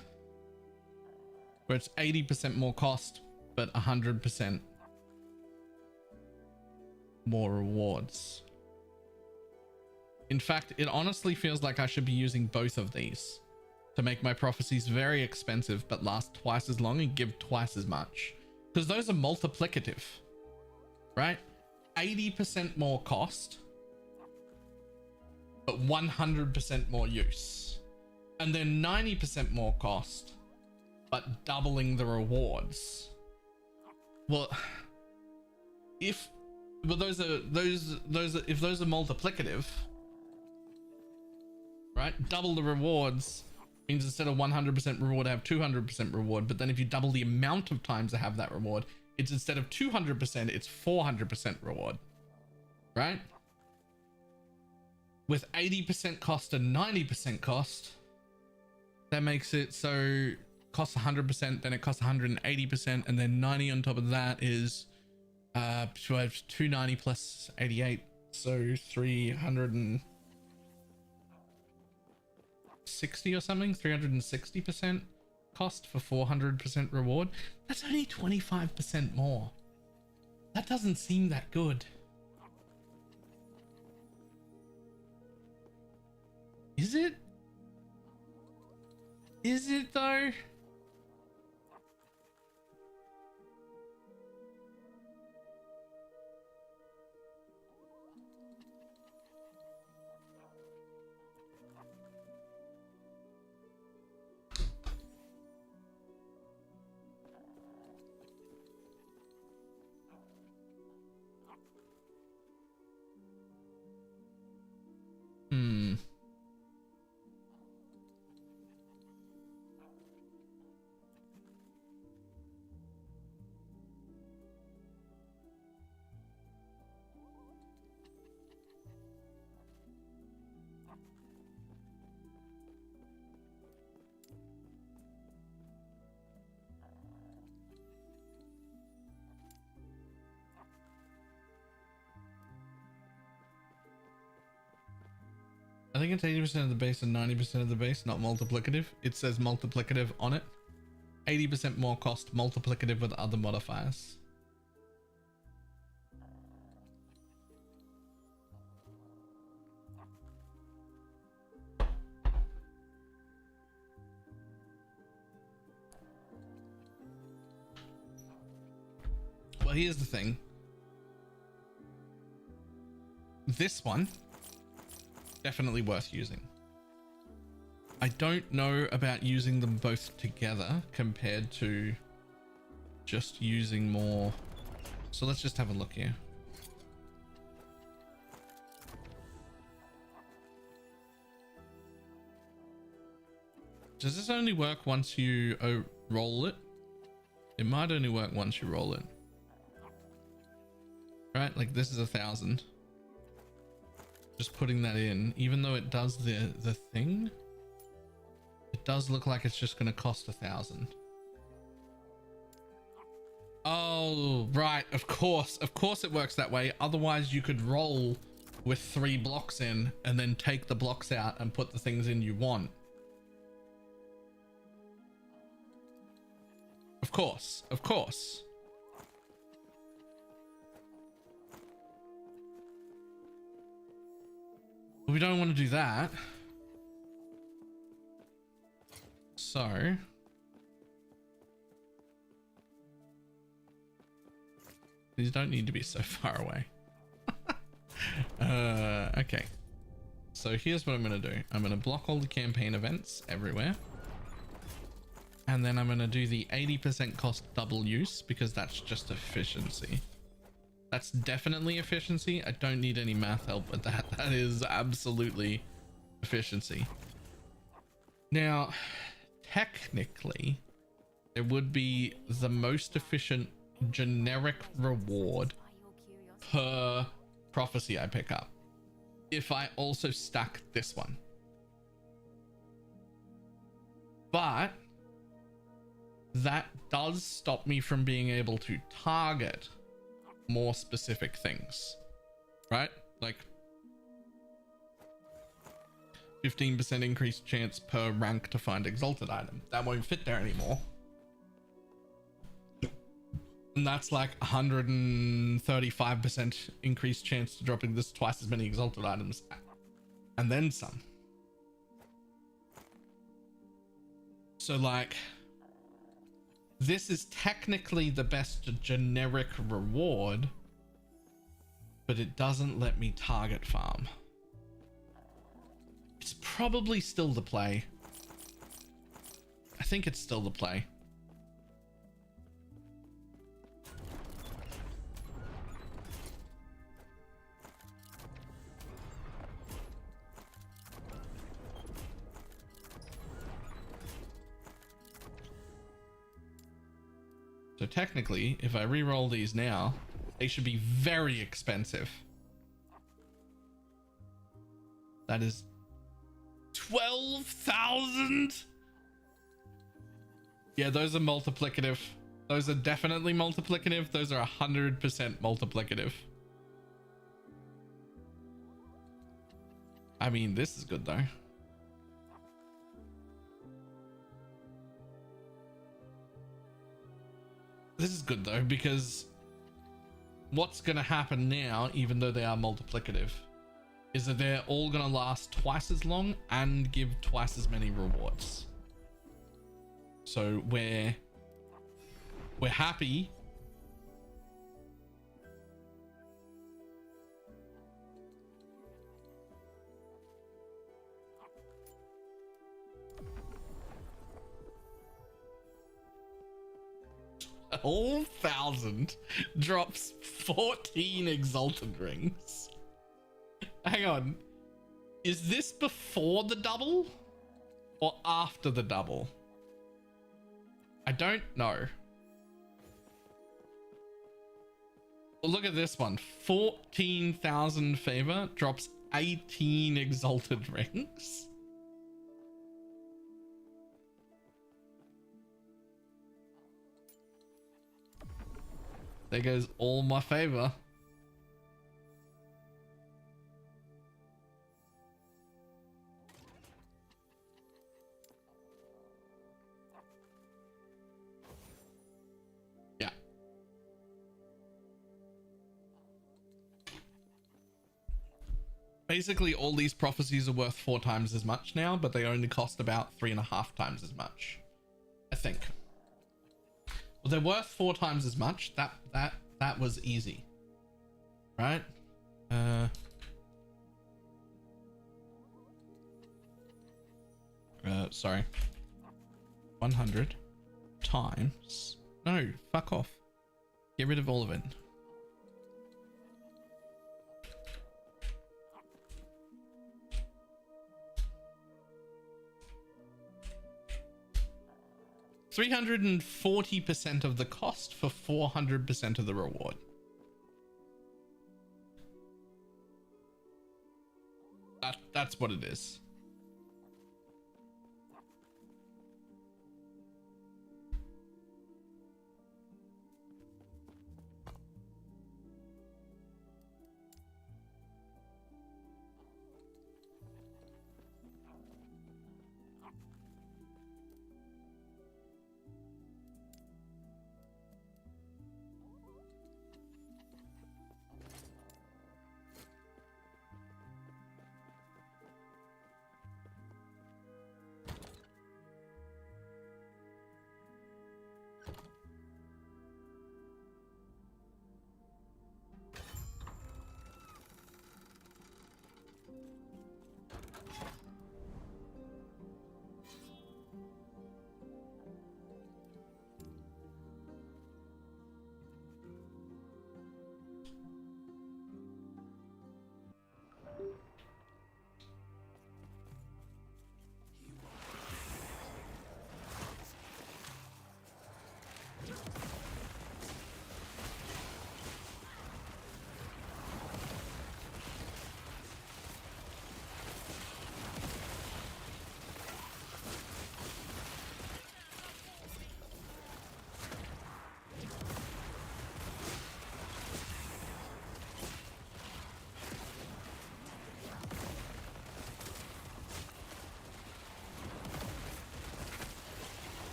where it's 80% more cost, but 100% more rewards. In fact, it honestly feels like I should be using both of these to make my prophecies very expensive, but last twice as long and give twice as much. Because those are multiplicative, right? 80% more cost, but 100% more use. And then 90% more cost, but doubling the rewards. Well, if those are multiplicative, right? Double the rewards means instead of 100% reward, I have 200% reward. But then if you double the amount of times I have that reward, it's instead of 200%, it's 400% reward, right? With 80% cost and 90% cost, that makes it so costs 100%, then it costs 180%, and then 90 on top of that is 290 plus 88, so 360 or something, 360% cost for 400% reward. That's only 25% more. That doesn't seem that good. Is it? Is it though? I think it's 80% of the base and 90% of the base, not multiplicative. It says multiplicative on it. 80% more cost, multiplicative with other modifiers. Well, here's the thing. this one, definitely worth using. I don't know about using them both together compared to just using more. So let's just have a look here. Does this only work once you roll it? It might only work once you roll it. Right, like this is 1,000. Just putting that in, even though it does the thing, it does look like it's just going to cost 1,000. Oh, right. Of course it works that way. Otherwise you could roll with 3 blocks in and then take the blocks out and put the things in you want. Of course. We don't want to do that. So these don't need to be so far away. Okay. So here's what I'm going to do. I'm going to block all the campaign events everywhere. And then I'm going to do the 80% cost double use because that's just efficiency. That's definitely efficiency. I don't need any math help with that. That is absolutely efficiency. Now, technically, it would be the most efficient generic reward per prophecy I pick up if I also stack this one. But that does stop me from being able to target more specific things, right? Like 15% increased chance per rank to find exalted item. That won't fit there anymore. And that's like 135% increased chance to dropping this twice as many exalted items and then some. So like, this is technically the best generic reward, but it doesn't let me target farm. It's probably still the play. I think it's still the play. So technically, if I re-roll these now, they should be very expensive. That is 12,000. Yeah, those are multiplicative. Those are definitely multiplicative. Those are 100% multiplicative. I mean, this is good though. This is good though, because what's going to happen now, even though they are multiplicative, is that they're all going to last twice as long and give twice as many rewards. So we're happy. All 1,000 drops 14 exalted rings. Hang on. Is this before the double or after the double? I don't know. Well, look at this one. 14,000 favor drops 18 exalted rings. There goes all my favor. Yeah. Basically, all these prophecies are worth 4 times as much now, but they only cost about 3.5 times as much, I think. Well, they're worth 4 times as much. That was easy, right? sorry. 100 times. No, fuck off. Get rid of all of it. $340% of the cost for 400% of the reward. That's what it is.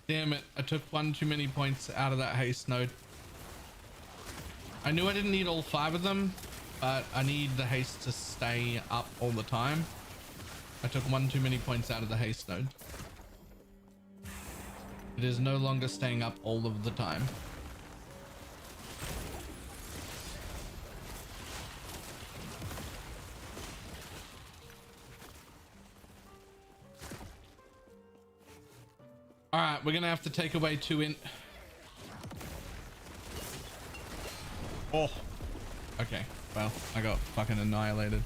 Damn it, I took one too many points out of that haste node. I knew I didn't need all 5 of them, but I need the haste to stay up all the time. I took one too many points out of the haste node. It is no longer staying up all of the time. All right, we're gonna have to take away 2 int. Oh, okay. Well, I got fucking annihilated.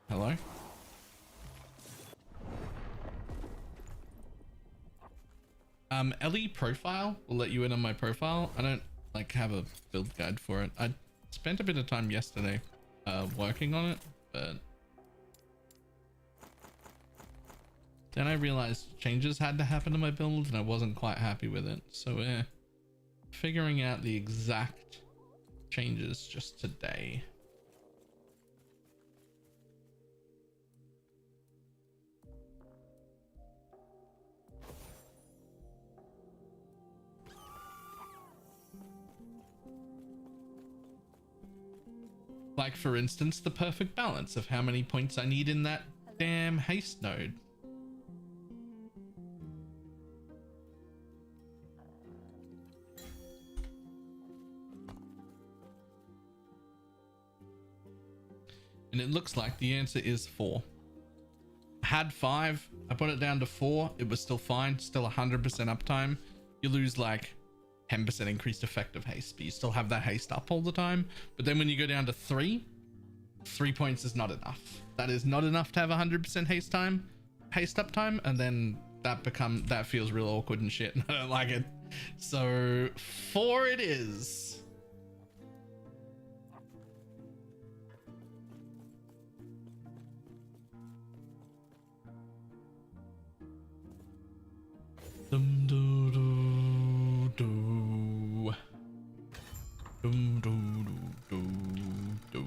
Hello? Ellie profile will let you in on my profile. I don't like have a build guide for it. I spent a bit of time yesterday working on it, but then I realized changes had to happen to my build and I wasn't quite happy with it. So figuring out the exact changes just today. Like for instance, the perfect balance of how many points I need in that damn haste node. And it looks like the answer is 4. I had 5, I put it down to 4, it was still fine, still 100% uptime. You lose like 10% increased effective haste, but you still have that haste up all the time. But then when you go down to 3 points is not enough. That is not enough to have 100% haste uptime, and then that feels real awkward and shit, and I don't like it. So 4 it is. Dum doo doo doo. Dum doo doo doo doo.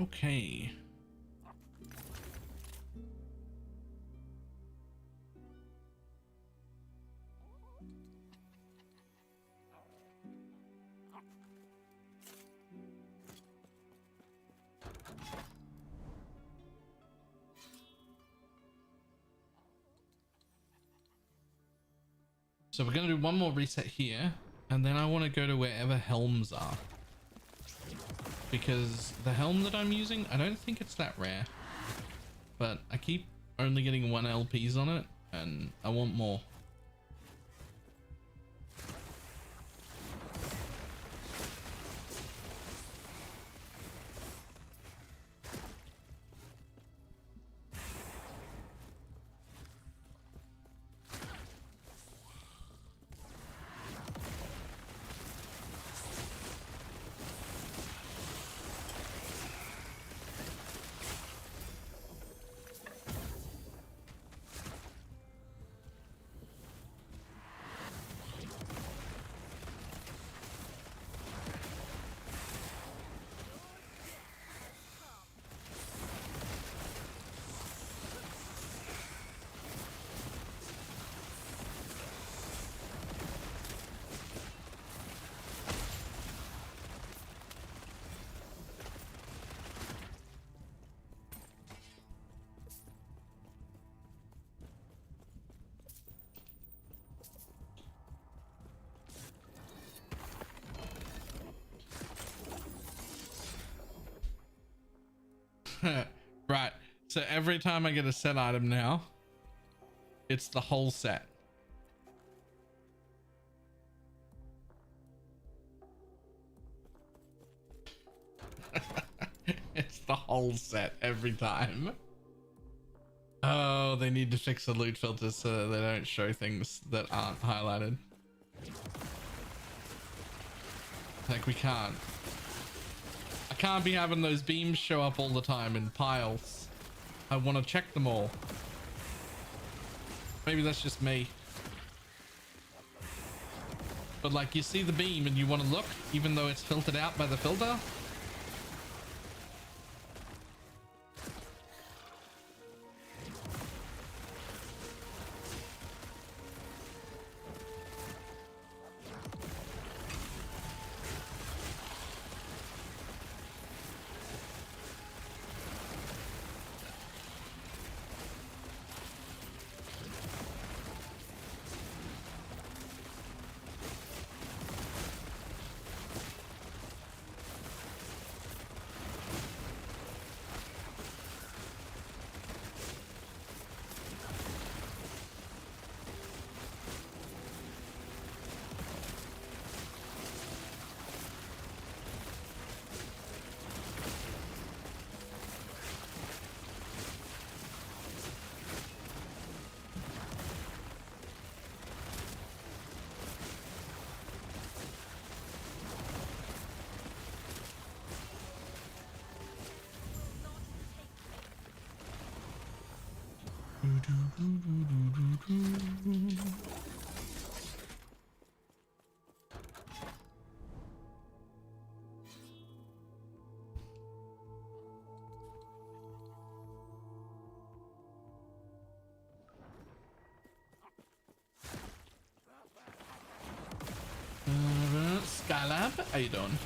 Okay. So we're going to do one more reset here, and then I want to go to wherever helms are. Because the helm that I'm using, I don't think it's that rare. But I keep only getting 1 LPs on it, and I want more. Right, so every time I get a set item now, it's the whole set. It's the whole set every time. Oh, they need to fix the loot filters so that they don't show things that aren't highlighted. Like, we can't. I can't be having those beams show up all the time in piles. I want to check them all. Maybe that's just me. But like, you see the beam and you want to look, even though it's filtered out by the filter. Skylab, how you doing?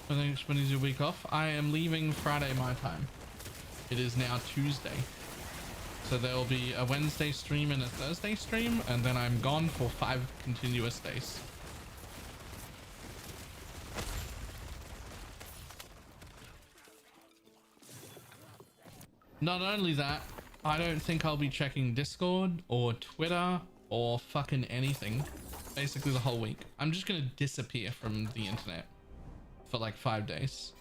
Thanks. When is your week off? I am leaving Friday my time. It is now Tuesday. So there will be a Wednesday stream and a Thursday stream, and then I'm gone for 5 continuous days. Not only that, I don't think I'll be checking Discord or Twitter or fucking anything. Basically the whole week. I'm just gonna disappear from the internet for like 5 days.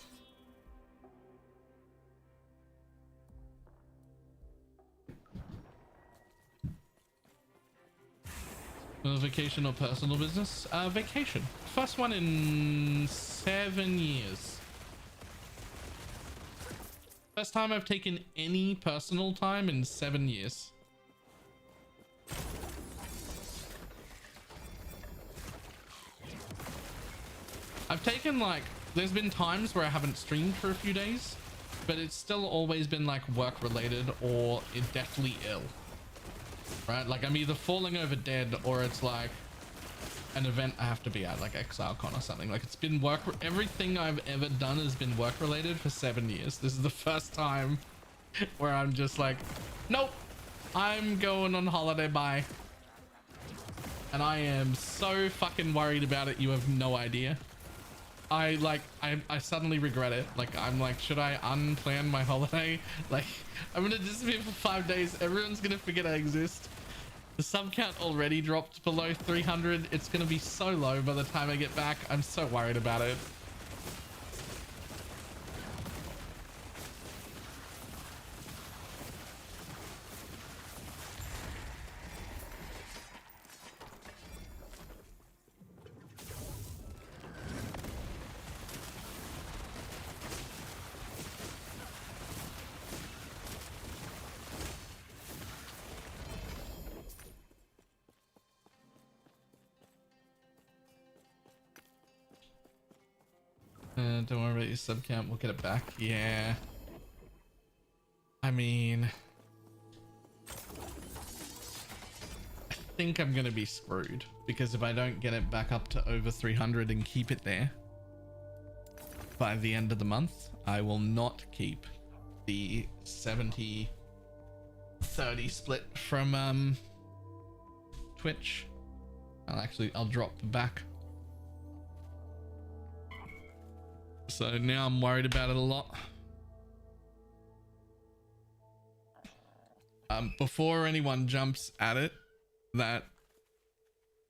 Vacation or personal business? Vacation. First one in 7 years. First time I've taken any personal time in 7 years. I've taken like, there's been times where I haven't streamed for a few days, but it's still always been like work related or deathly ill, right? Like I'm either falling over dead or it's like an event I have to be at, like ExileCon or something. Like it's been work, everything I've ever done has been work related for 7 years. This is the first time where I'm just like, nope, I'm going on holiday, bye. And I am so fucking worried about it, you have no idea. I suddenly regret it. Like I'm like, should I unplan my holiday? Like I'm gonna disappear for 5 days, everyone's gonna forget I exist. The sub count already dropped below 300. It's gonna be so low by the time I get back. I'm so worried about it. Don't worry about your sub count, we'll get it back. Yeah. I mean, I think I'm gonna be screwed because if I don't get it back up to over 300 and keep it there by the end of the month, I will not keep the 70-30 split from Twitch. I'll drop back. So now I'm worried about it a lot. Before anyone jumps at it, that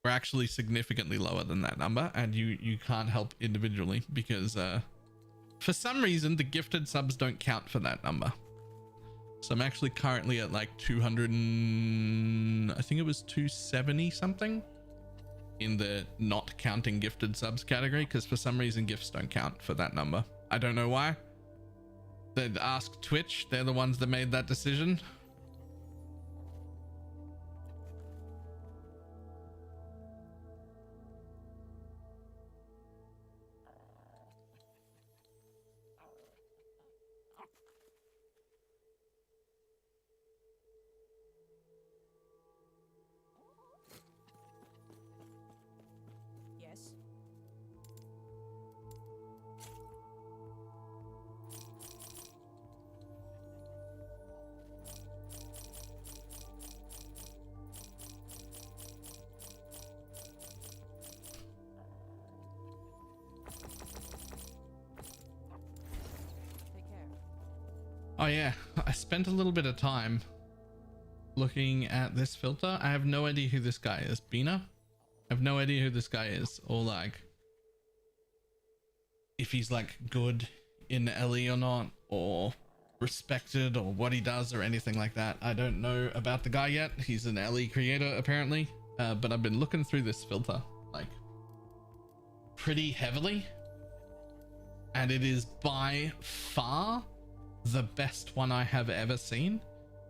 we're actually significantly lower than that number, and you can't help individually because for some reason the gifted subs don't count for that number. So I'm actually currently at like 200 and I think it was 270 something in the not counting gifted subs category, because for some reason gifts don't count for that number. I don't know why. They'd ask Twitch, they're the ones that made that decision. Oh yeah, I spent a little bit of time looking at this filter. I have no idea who this guy is. Bina? I have no idea who this guy is, or like if he's like good in LE or not, or respected, or what he does or anything like that. I don't know about the guy yet. He's an LE creator apparently, but I've been looking through this filter like pretty heavily, and it is by far the best one I have ever seen.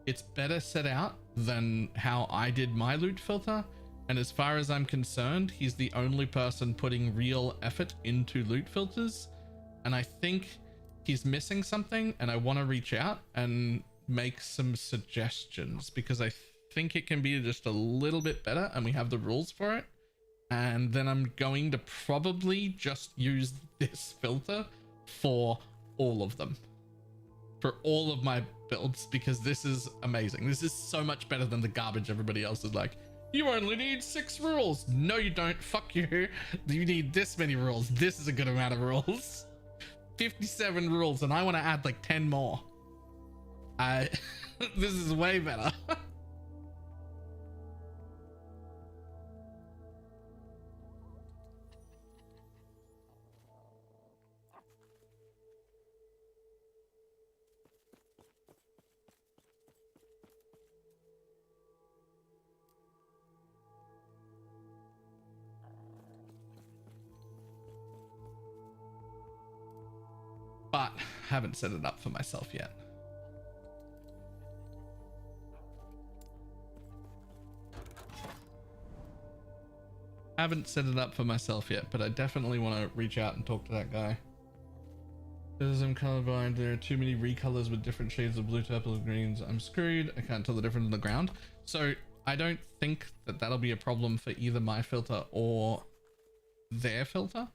It's better set out than how I did my loot filter, and as far as I'm concerned, he's the only person putting real effort into loot filters, and I think he's missing something, and I want to reach out and make some suggestions because I think it can be just a little bit better, and we have the rules for it. And then I'm going to probably just use this filter for all of them, for all of my builds, because this is amazing. This is so much better than the garbage everybody else is like, you only need 6 rules. No, you don't. Fuck you. You need this many rules. This is a good amount of rules. 57 rules, and I want to add like 10 more. This is way better. but haven't set it up for myself yet. Haven't set it up for myself yet, but I definitely want to reach out and talk to that guy. Because I'm colorblind, there are too many recolors with different shades of blue, purple, and greens. I'm screwed. I can't tell the difference on the ground. So I don't think that that'll be a problem for either my filter or their filter.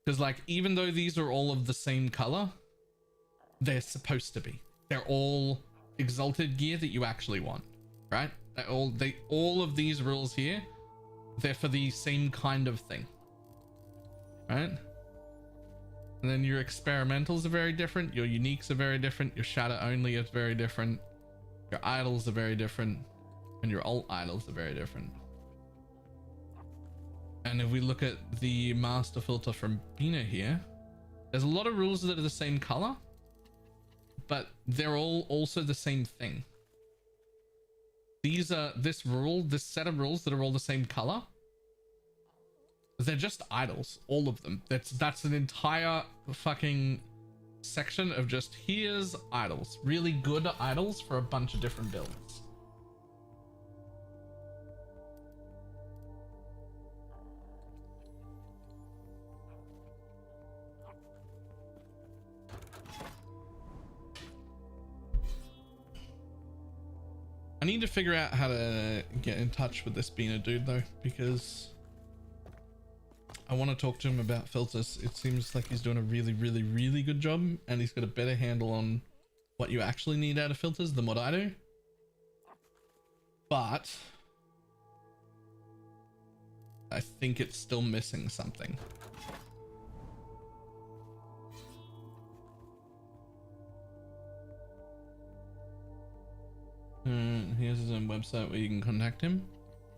Because like, even though these are all of the same color, they're supposed to be. They're all exalted gear that you actually want, right? All of these rules here, they're for the same kind of thing, right? And then your experimentals are very different, your uniques are very different, your shadow only is very different, your idols are very different, and your alt idols are very different. And if we look at the master filter from Bina here, there's a lot of rules that are the same color, but they're all also the same thing. These are this set of rules that are all the same color. They're just idols, all of them. That's an entire fucking section of just here's idols, really good idols for a bunch of different builds. I need to figure out how to get in touch with this Bina dude though, because I want to talk to him about filters. It seems like he's doing a really, really, really good job, and he's got a better handle on what you actually need out of filters than what I do. But I think it's still missing something. Here's his own website where you can contact him.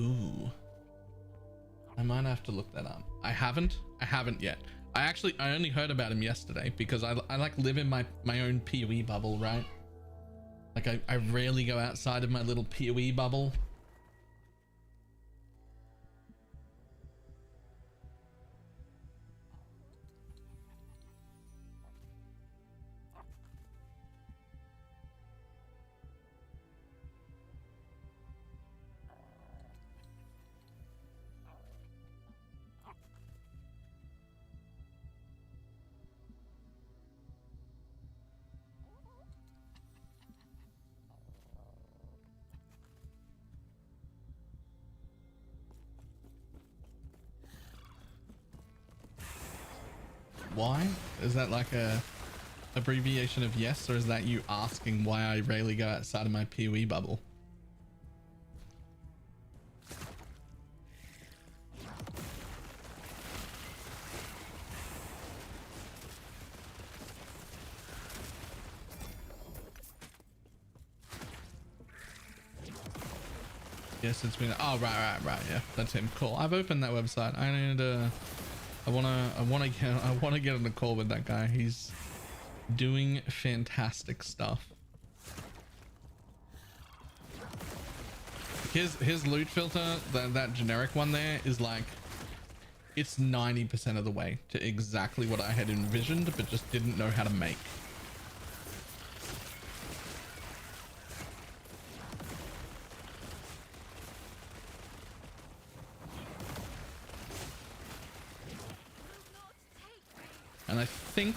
Ooh. I might have to look that up. I haven't yet. I only heard about him yesterday because I like live in my own PoE bubble, right? Like I rarely go outside of my little PoE bubble. Why? Is that like a abbreviation of yes, or is that you asking why I rarely go outside of my PoE bubble? Yes, it's been. Oh, right. Yeah, that's him. Cool. I've opened that website. I need to. I want to get on the call with that guy. He's doing fantastic stuff. His loot filter, that generic one there, is like, it's 90% of the way to exactly what I had envisioned, but just didn't know how to make. And I think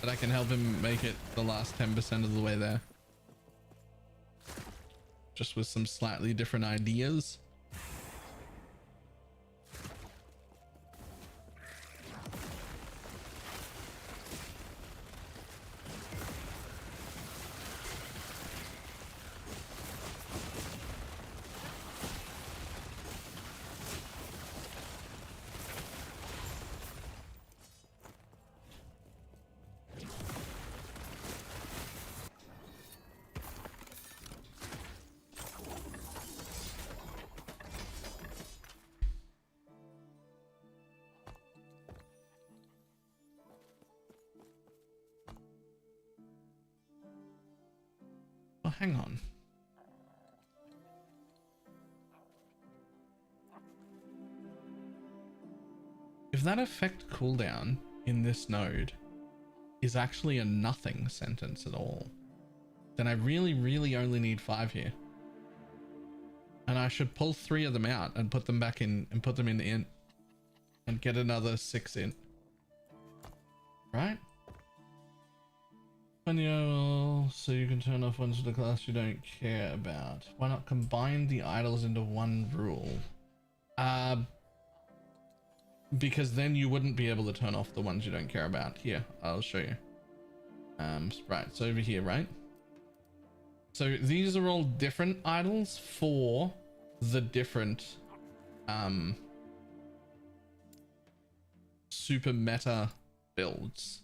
that I can help him make it the last 10% of the way there. Just with some slightly different ideas. Hang on. If that effect cooldown in this node is actually a nothing sentence at all, then I really only need 5 here. And I should pull 3 of them out and put them back in and put them in the int and get another 6 int. Right? So you can turn off ones of the class you don't care about. Why not combine the idols into one rule? Because then you wouldn't be able to turn off the ones you don't care about. Here, I'll show you. Right, so over here, right? So these are all different idols for the different super meta builds,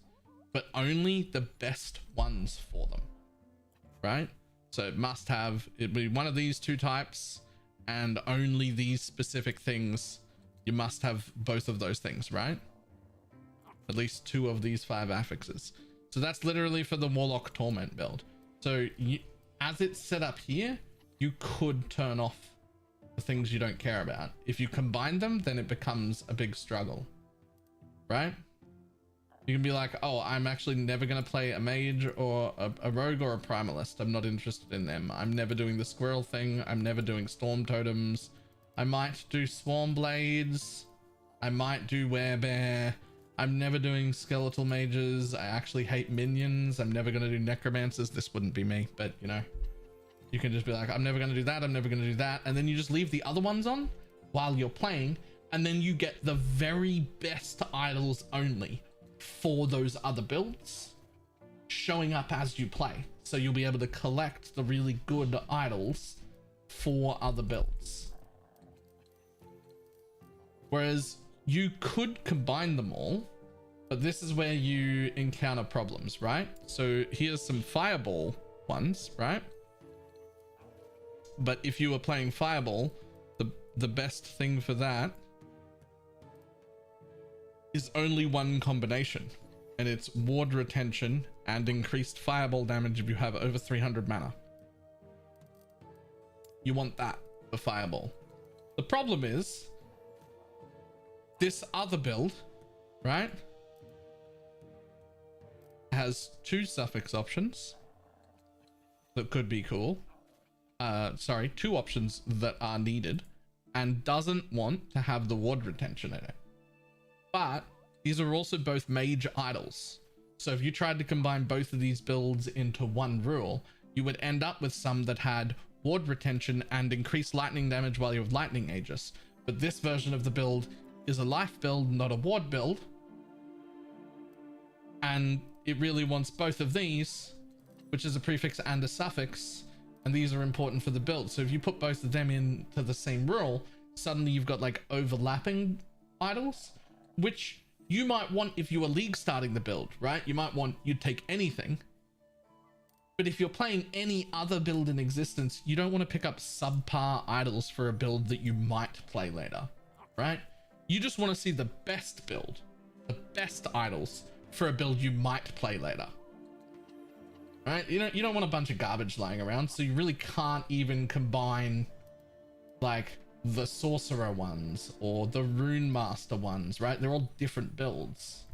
but only the best ones for them, right? So it must have, it'd be one of these 2 types and only these specific things. You must have both of those things, right? At least 2 of these 5 affixes. So that's literally for the Warlock Torment build. So as it's set up here, you could turn off the things you don't care about. If you combine them, then it becomes a big struggle, right? You can be like, oh, I'm actually never going to play a mage or a rogue or a primalist. I'm not interested in them. I'm never doing the squirrel thing. I'm never doing storm totems. I might do swarm blades. I might do werebear. I'm never doing skeletal mages. I actually hate minions. I'm never going to do necromancers. This wouldn't be me, but you know, you can just be like, I'm never going to do that. I'm never going to do that. And then you just leave the other ones on while you're playing. And then you get the very best idols only for those other builds showing up as you play. So you'll be able to collect the really good idols for other builds. Whereas you could combine them all, but this is where you encounter problems, right? So here's some fireball ones, right? But if you were playing fireball, the best thing for that is only one combination, and it's ward retention and increased fireball damage if you have over 300 mana. You want that for fireball. The problem is this other build, right, has 2 suffix options that could be cool. 2 options that are needed, and doesn't want to have the ward retention in it. But these are also both mage idols. So if you tried to combine both of these builds into one rule, you would end up with some that had ward retention and increased lightning damage while you have lightning aegis. But this version of the build is a life build, not a ward build. And it really wants both of these, which is a prefix and a suffix. And these are important for the build. So if you put both of them into the same rule, suddenly you've got like overlapping idols, which you might want if you were league starting the build, right? You might want, you'd take anything. But if you're playing any other build in existence, you don't want to pick up subpar idols for a build that you might play later, right? You just want to see the best build, the best idols for a build you might play later. Right? You don't want a bunch of garbage lying around, so you really can't even combine like the sorcerer ones or the rune master ones, right? They're all different builds.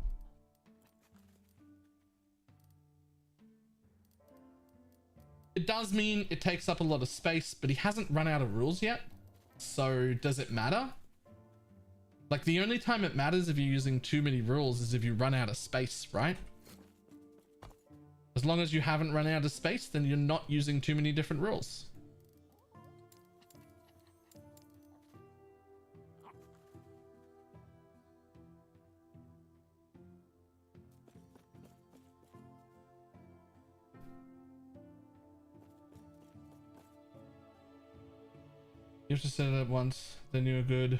It does mean it takes up a lot of space, but he hasn't run out of rules yet. So does it matter? Like the only time it matters if you're using too many rules is if you run out of space, right? As long as you haven't run out of space, then you're not using too many different rules. You have to set it up once, then you're good,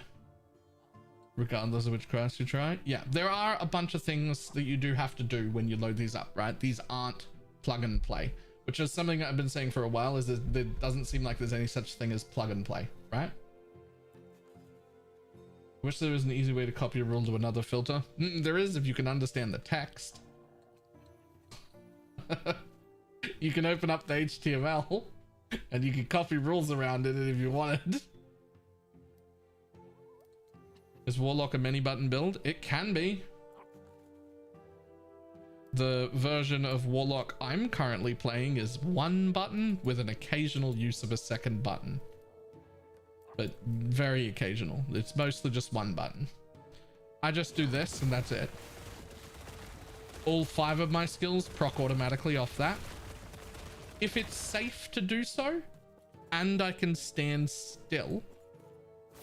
regardless of which class you try. Yeah, there are a bunch of things that you do have to do when you load these up, right? These aren't plug and play, which is something I've been saying for a while, is that there doesn't seem like there's any such thing as plug and play, right? I wish there was an easy way to copy a rule to another filter. There is, if you can understand the text. You can open up the HTML and you can copy rules around it if you wanted. Is Warlock a many button build? It can be. The version of Warlock I'm currently playing is one button with an occasional use of a second button. But very occasional. It's mostly just one button. I just do this and that's it. All 5 of my skills proc automatically off that. If it's safe to do so, and I can stand still,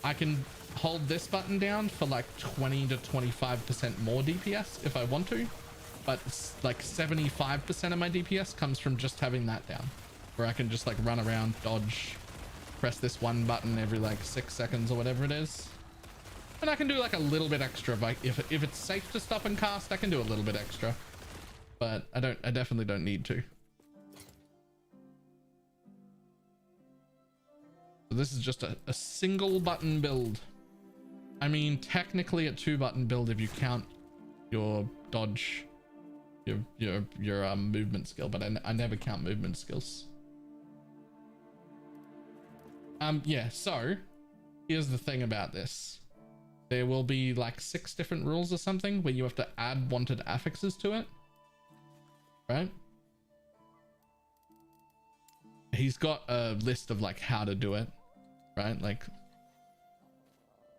I can hold this button down for like 20 to 25% more DPS if I want to. But like 75% of my DPS comes from just having that down, where I can just like run around, dodge, press this one button every like 6 seconds or whatever it is. And I can do like a little bit extra. If it's safe to stop and cast, I can do a little bit extra, but I definitely don't need to. So this is just a single button build. I mean, technically a 2-button build if you count your dodge, your movement skill, but I never count movement skills. Yeah, so here's the thing about this. There will be like 6 different rules or something where you have to add wanted affixes to it, right? He's got a list of like how to do it, right? Like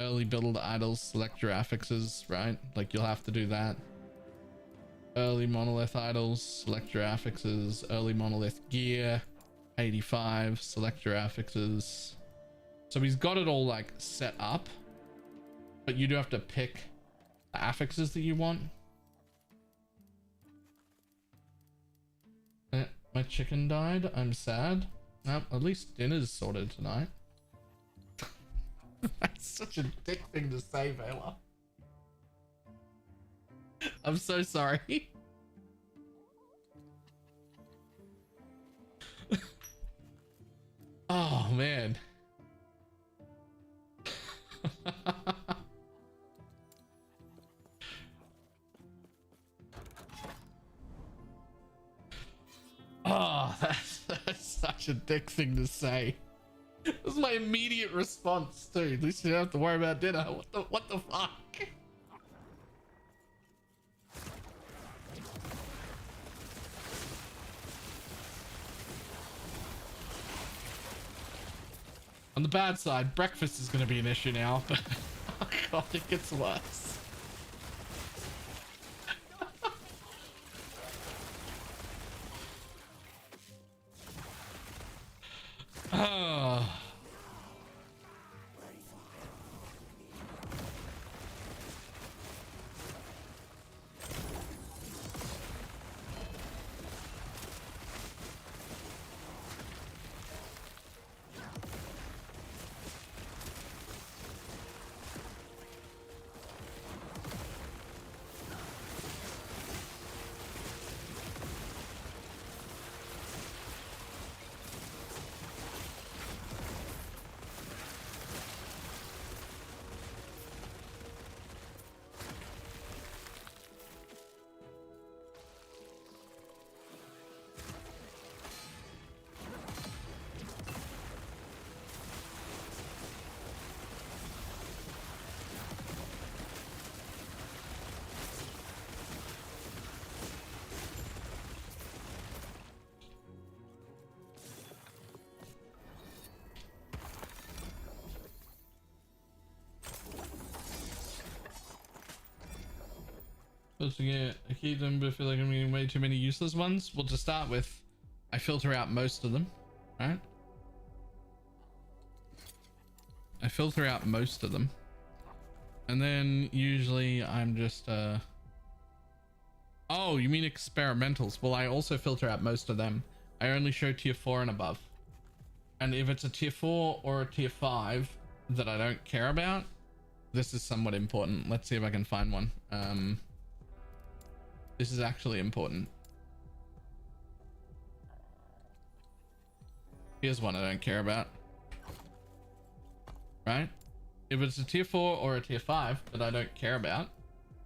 early build idols, select your affixes, right? Like you'll have to do that. Early monolith idols, select your affixes. Early monolith gear, 85, select your affixes. So he's got it all like set up, but you do have to pick the affixes that you want. My chicken died. I'm sad. Nope, at least dinner's sorted tonight. That's such a dick thing to say, Vela. I'm so sorry. Oh, man. Oh, that's such a dick thing to say. That was my immediate response too. At least you don't have to worry about dinner. What the fuck? On the bad side, breakfast is going to be an issue now, but oh god, it gets worse. Oh. Supposed to get I keep them, but I feel like I'm getting way too many useless ones. Well, to start with, I filter out most of them, right? I filter out most of them, and then usually I'm just oh, you mean experimentals? Well, I also filter out most of them. I only show tier 4 and above, and if it's a tier 4 or a tier 5 that I don't care about, this is somewhat important. Let's see if I can find one. This is actually important. Here's one I don't care about. Right? If it's a tier 4 or a tier 5 that I don't care about,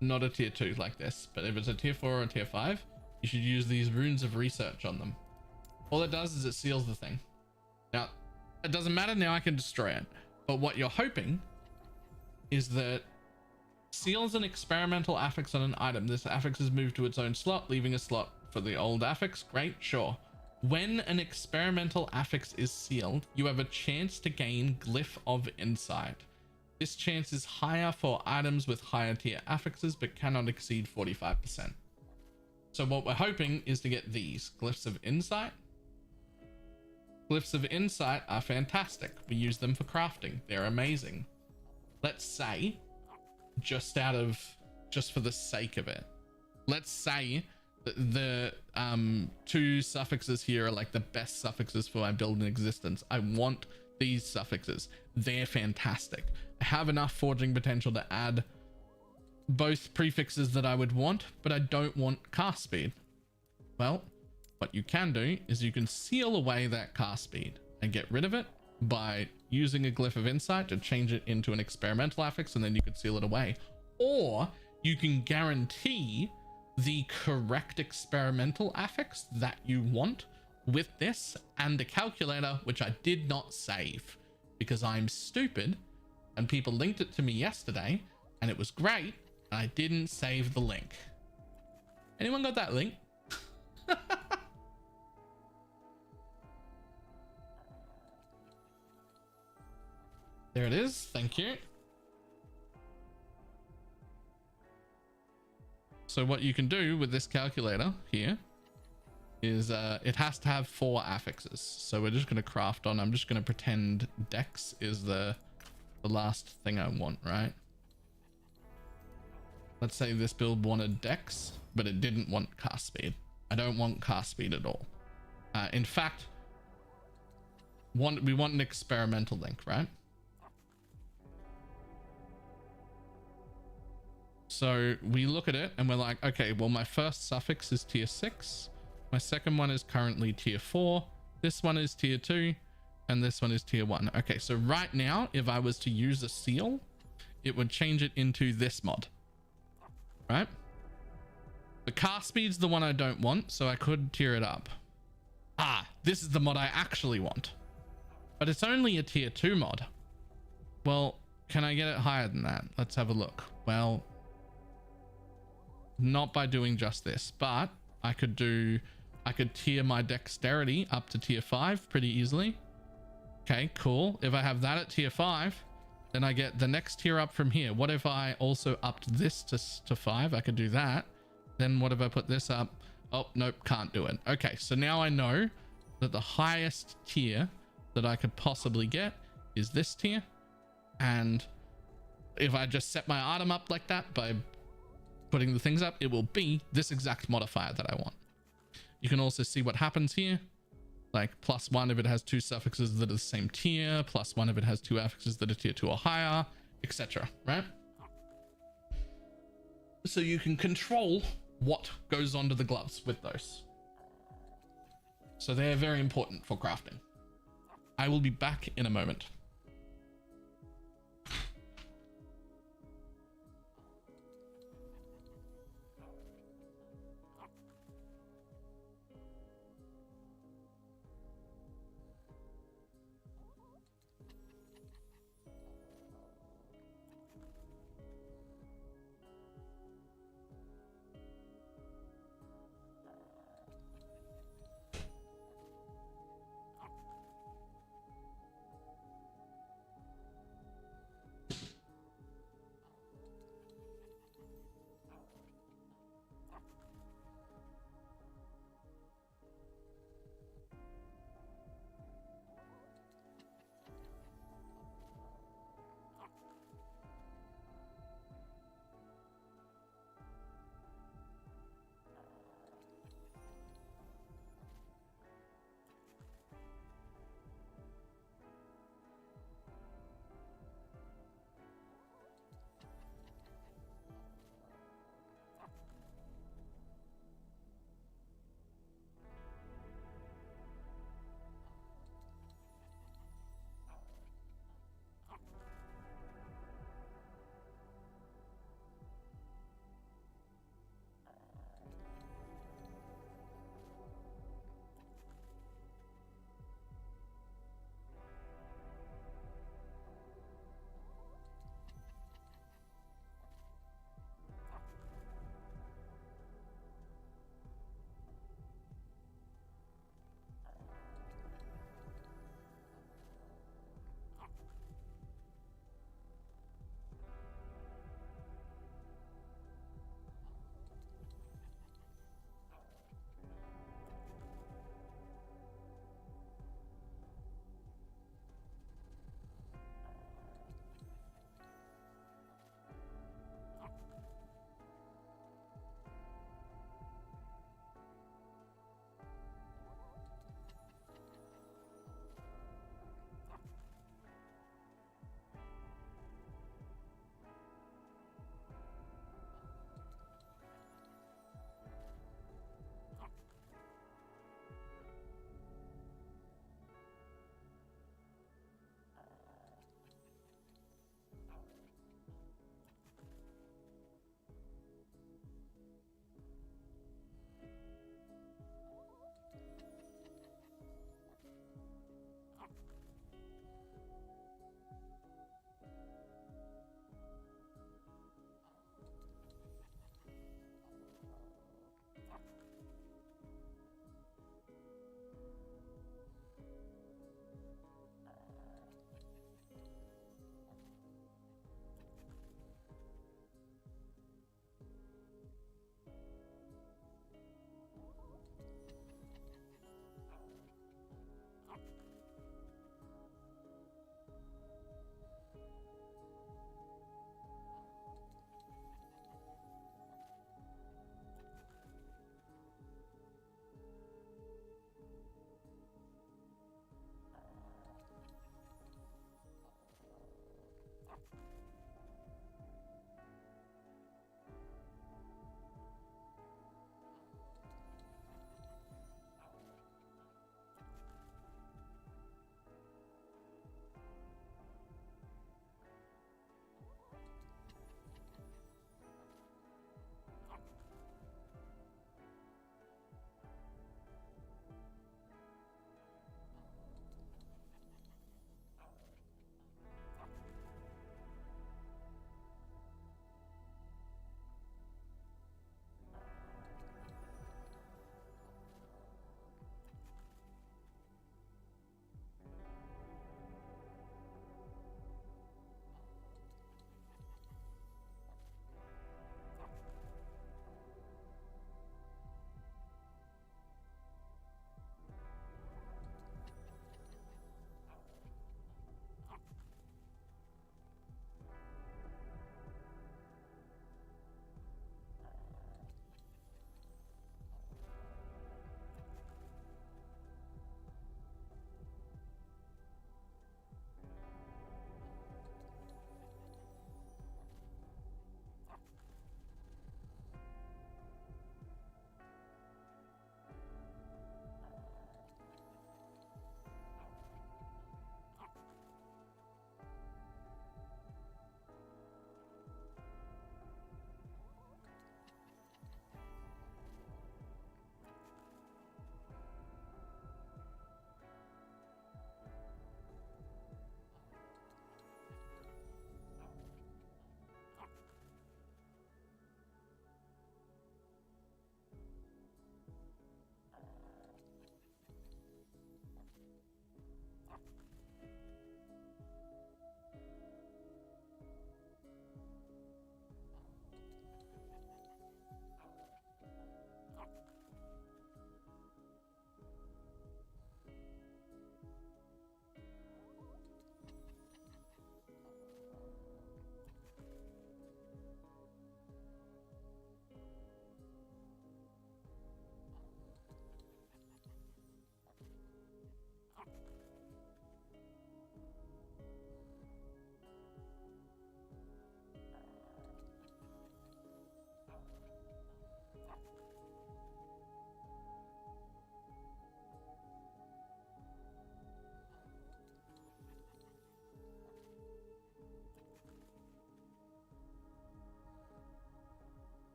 not a tier 2 like this, but if it's a tier 4 or a tier 5, you should use these runes of research on them. All it does is it seals the thing. Now, it doesn't matter now, I can destroy it. But what you're hoping is that Seals an experimental affix on an item. This affix is moved to its own slot, leaving a slot for the old affix. Great, sure. When an experimental affix is sealed, you have a chance to gain Glyph of Insight. This chance is higher for items with higher tier affixes, but cannot exceed 45%. So what we're hoping is to get these Glyphs of Insight. Glyphs of Insight are fantastic. We use them for crafting. They're amazing. Let's say, just for the sake of it, let's say that the two suffixes here are like the best suffixes for my build in existence. I want these suffixes. They're fantastic. I have enough forging potential to add both prefixes that I would want, but I don't want cast speed. Well, what you can do is you can seal away that cast speed and get rid of it by using a Glyph of Insight to change it into an experimental affix, and then you could seal it away. Or you can guarantee the correct experimental affix that you want with this and a calculator, which I did not save because I'm stupid and people linked it to me yesterday and it was great and I didn't save the link. Anyone got that link? There it is. Thank you. So what you can do with this calculator here is it has to have 4 affixes. So we're just going to craft on. I'm just going to pretend Dex is the last thing I want, right? Let's say this build wanted Dex, but it didn't want cast speed. I don't want cast speed at all. In fact, we want an experimental link, right? So we look at it and we're like, okay, well, my first suffix is tier 6. My second one is currently tier 4. This one is tier 2. And this one is tier 1. Okay, so right now, if I was to use a seal, it would change it into this mod. Right? The cast speed's the one I don't want, so I could tier it up. Ah, this is the mod I actually want. But it's only a tier 2 mod. Well, can I get it higher than that? Let's have a look. Well, not by doing just this, but I could tier my dexterity up to tier 5 pretty easily. Okay, cool. If I have that at tier 5, then I get the next tier up from here. What if I also upped this to 5? I could do that. Then what if I put this up? Oh, nope, can't do it. Okay, so now I know that the highest tier that I could possibly get is this tier. And if I just set my item up like that by putting the things up, it will be this exact modifier that I want. You can also see what happens here, like +1 if it has 2 suffixes that are the same tier, +1 if it has 2 affixes that are tier 2 or higher, etc. Right? So you can control what goes onto the gloves with those. So they're very important for crafting. I will be back in a moment.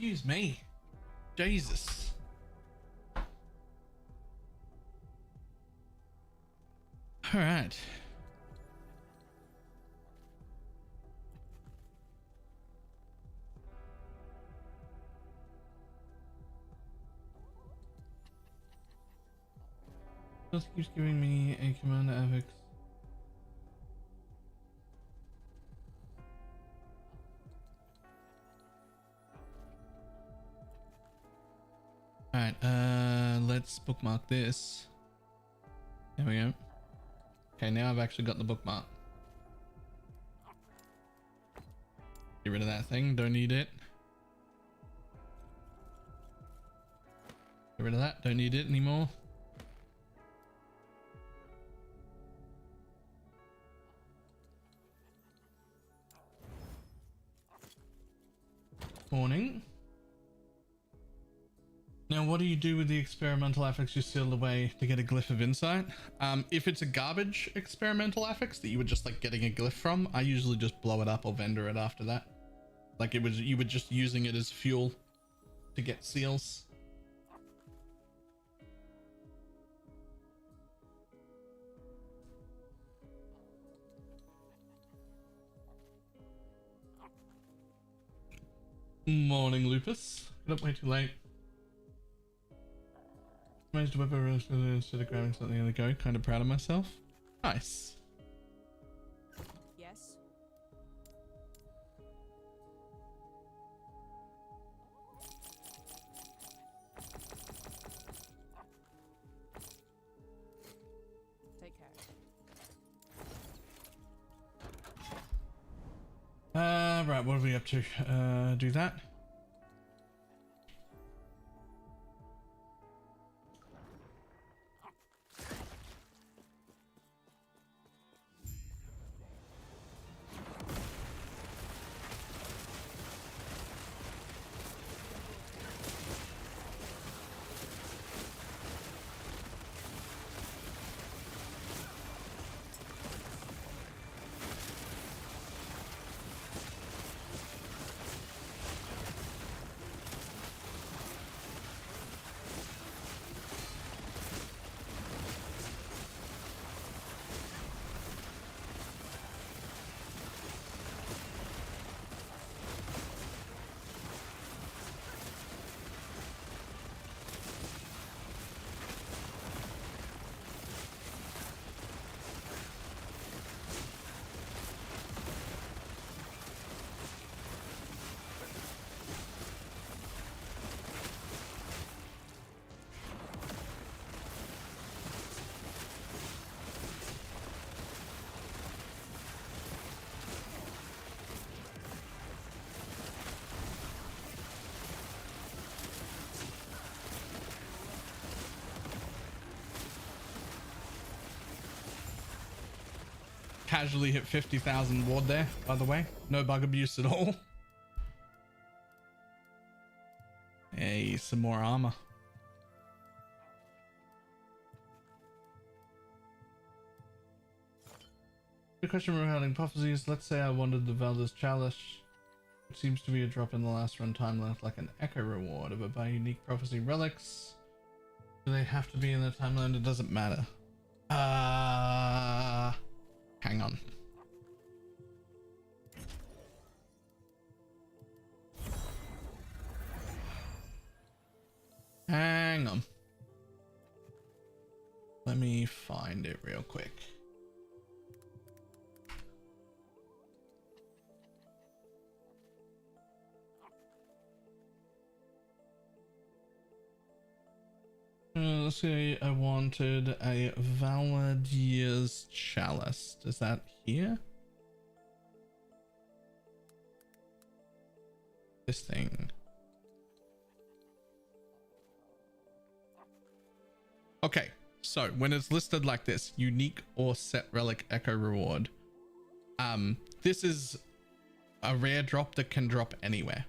Excuse me. Jesus. All right. Just keeps giving me a commander affix. Alright, let's bookmark this. There we go. Okay, now I've actually got the bookmark. Get rid of that thing, don't need it. Get rid of that, don't need it anymore. Morning. Now, what do you do with the experimental affix you sealed away to get a glyph of insight? If it's a garbage experimental affix that you were just like getting a glyph from, I usually just blow it up or vendor it after that. Like you were just using it as fuel to get seals. Morning, Lupus. Get up way too late. Managed to whip over instead of grabbing something on the go. Kind of proud of myself. Nice. Yes. Take care. Right, what are we up to? Do that. Casually hit 50,000 ward there, by the way. No bug abuse at all. Hey, some more armor. The question regarding prophecies. Let's say I wanted the Velda's Chalice. It seems to be a drop in the last run time left, like an echo reward of a buy unique prophecy relics. Do they have to be in the timeline? It doesn't matter. Hang on. Hang on. Let me find it real quick. Let's see, I wanted a Valadia's Chalice. Is that here? This thing. Okay, so when it's listed like this, unique or set relic echo reward, this is a rare drop that can drop anywhere.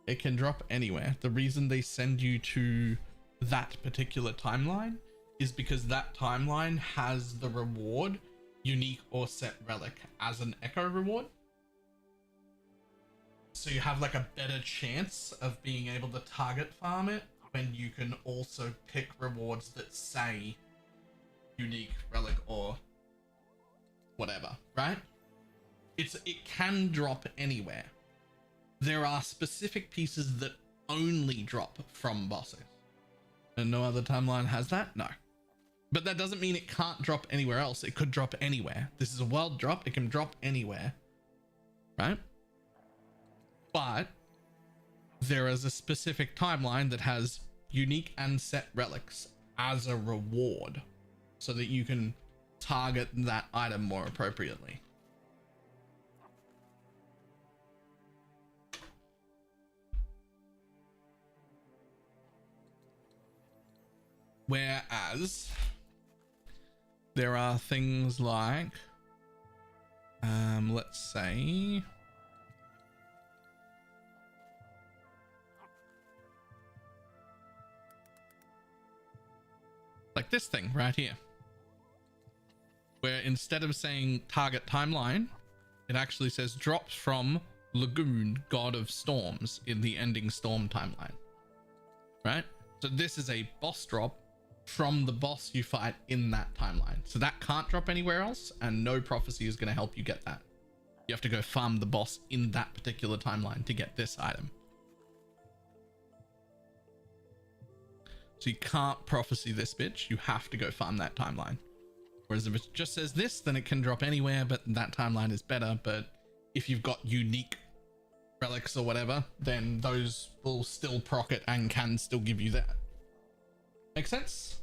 It can drop anywhere. The reason they send you to that particular timeline is because that timeline has the reward unique or set relic as an echo reward. So you have like a better chance of being able to target farm it when you can also pick rewards that say unique relic or whatever, right? It can drop anywhere. There are specific pieces that only drop from bosses. And no other timeline has that? No. But that doesn't mean it can't drop anywhere else. It could drop anywhere. This is a world drop. It can drop anywhere. Right? But there is a specific timeline that has unique and set relics as a reward so that you can target that item more appropriately. Whereas there are things like, let's say, like this thing right here, where instead of saying target timeline, it actually says drops from Lagoon, God of Storms, in the ending storm timeline, right? So this is a boss drop from the boss you fight in that timeline. So that can't drop anywhere else, and no prophecy is going to help you get that. You have to go farm the boss in that particular timeline to get this item. So you can't prophecy this bitch. You have to go farm that timeline. Whereas if it just says this, then it can drop anywhere, but that timeline is better. But if you've got unique relics or whatever, then those will still proc it and can still give you that. Make sense?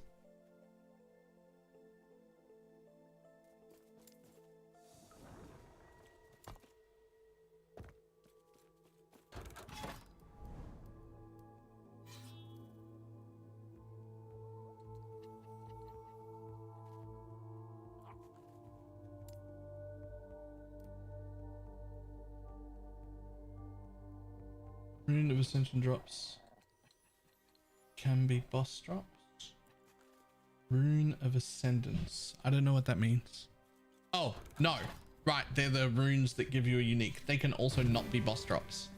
Rune of Ascension drops can be boss drops. Rune of Ascendance. I don't know what that means. Oh, no. Right, they're the runes that give you a unique. They can also not be boss drops.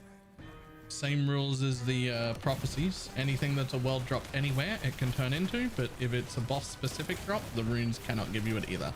Same rules as the prophecies. Anything that's a world drop anywhere, it can turn into, but if it's a boss specific drop, the runes cannot give you it either.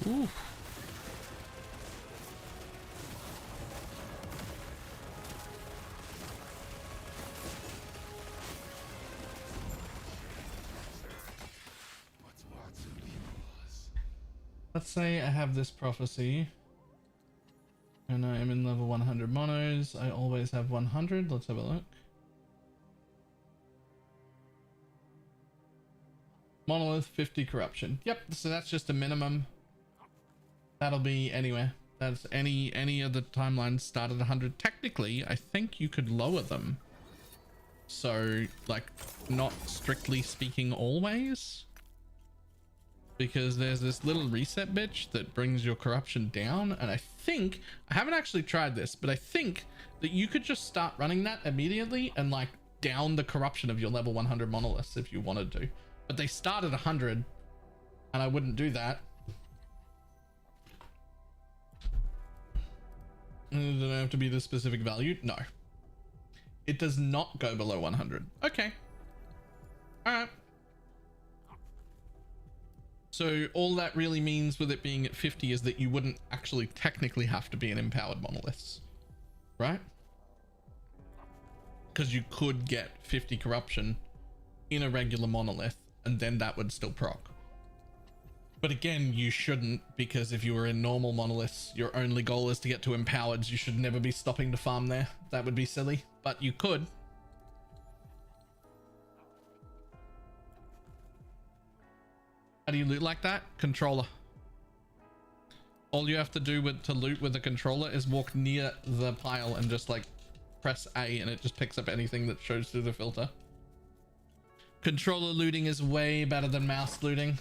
Oof. Let's say I have this prophecy and I am in level 100 monos. I always have 100. Let's have a look. Monolith 50 corruption. Yep, so that's just a minimum. That'll be anywhere. That's any of the timelines start at 100. Technically, I think you could lower them. So, like, not strictly speaking always. Because there's this little reset bitch that brings your corruption down. And I think, I haven't actually tried this, but I think that you could just start running that immediately and like down the corruption of your level 100 monoliths if you wanted to. But they start at 100 and I wouldn't do that. Does it have to be the specific value? No. It does not go below 100. Okay. Alright. So all that really means with it being at 50 is that you wouldn't actually technically have to be an empowered monolith. Right? Because you could get 50 corruption in a regular monolith and then that would still proc. But again, you shouldn't, because if you were in normal monoliths, your only goal is to get to empowered. You should never be stopping to farm there. That would be silly, but you could. How do you loot like that? Controller. All you have to do to loot with the controller is walk near the pile and just like press A and it just picks up anything that shows through the filter. Controller looting is way better than mouse looting.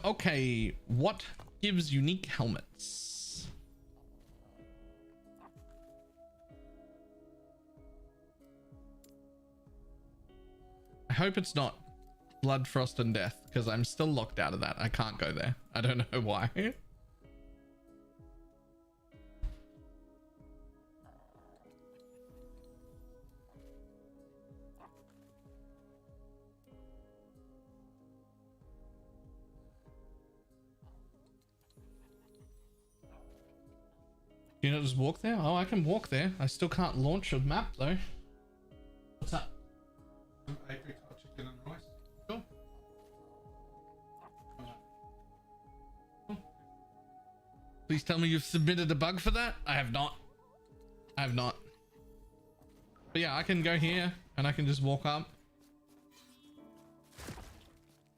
Okay, what gives unique helmets? I hope it's not Blood, Frost, and Death, because I'm still locked out of that. I can't go there. I don't know why. You know, just walk there? Oh, I can walk there. I still can't launch a map though. What's up? Chicken and rice. Sure. Please tell me you've submitted a bug for that. I have not. I have not. But yeah, I can go here and I can just walk up.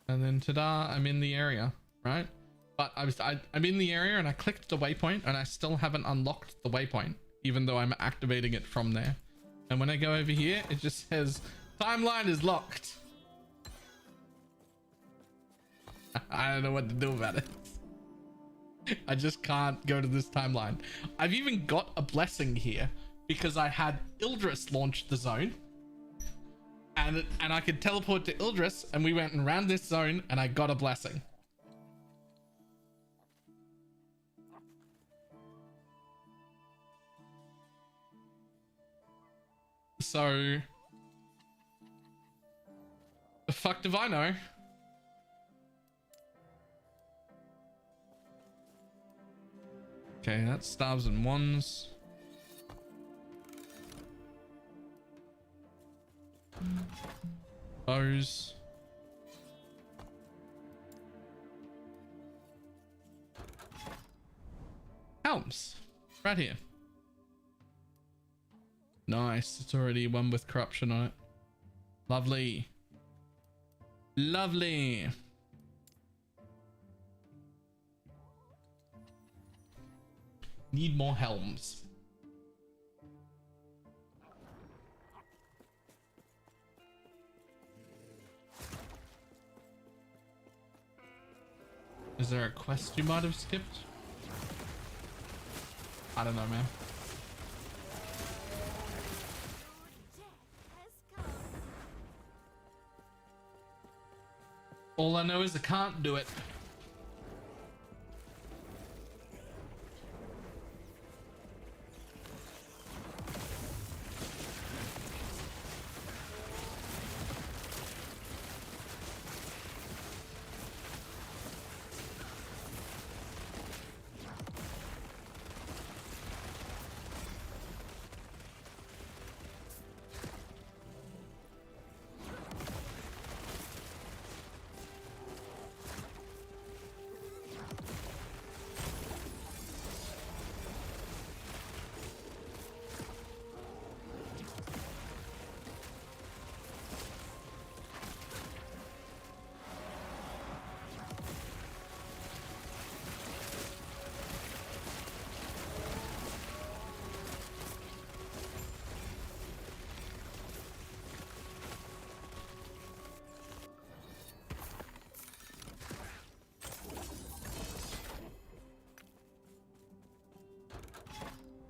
And then ta-da, I'm in the area, right? But I'm in the area and I clicked the waypoint and I still haven't unlocked the waypoint, even though I'm activating it from there. And when I go over here, it just says timeline is locked. I don't know what to do about it. I just can't go to this timeline. I've even got a blessing here because I had Ildris launch the zone. And I could teleport to Ildris and we went and ran this zone and I got a blessing. So the fuck do I know? Okay, that's stars and ones. Bows. Helms. Right here. Nice. It's already one with corruption on it. Lovely. Lovely. Need more helms. Is there a quest you might have skipped? I don't know, man. All I know is I can't do it.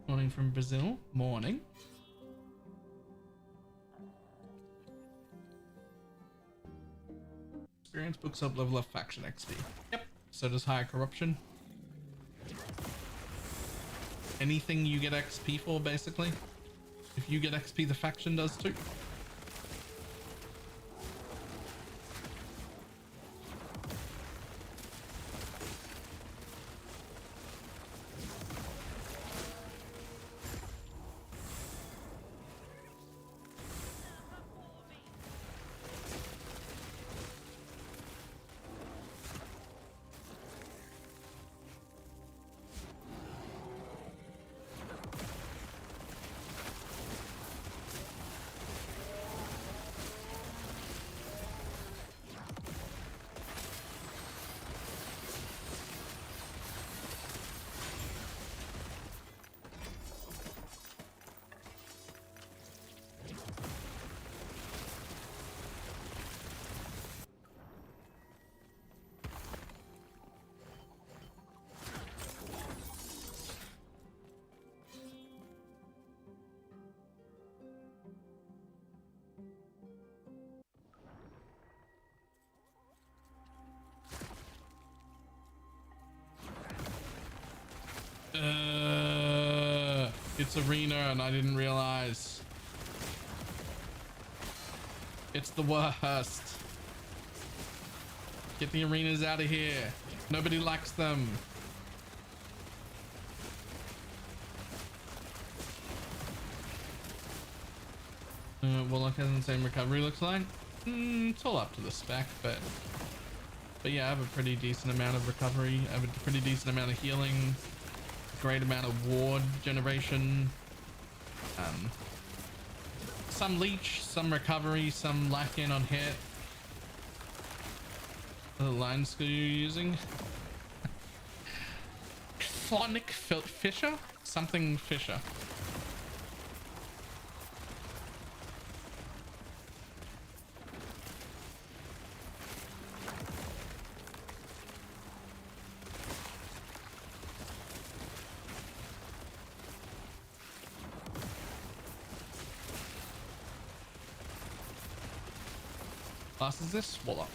Morning from Brazil. Morning. Experience books up level of faction XP. Yep. So does higher corruption. Anything you get XP for, basically. If you get XP, the faction does too. boss arena and I didn't realize. It's the worst. Get the arenas out of here. Nobody likes them. Warlock has the same recovery looks like. It's all up to the spec, but yeah, I have a pretty decent amount of recovery. I have a pretty decent amount of healing. Great amount of ward generation. Some leech, some recovery, some lack in on hit. The line skill you're using? Phonic Fisher? Something Fisher. Class is this? Warlock.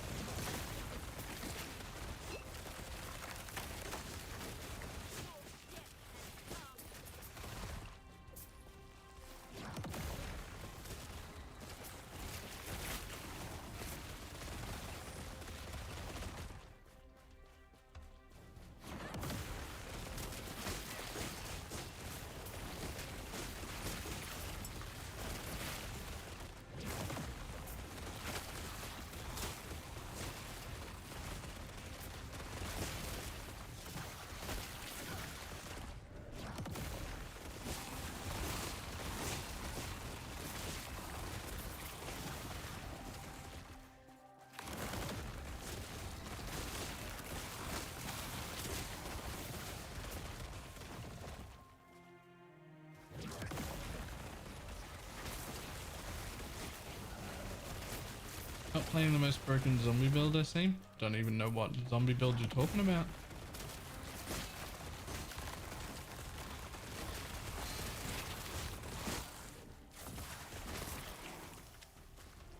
Not playing the most broken zombie build I see. Don't even know what zombie build you're talking about.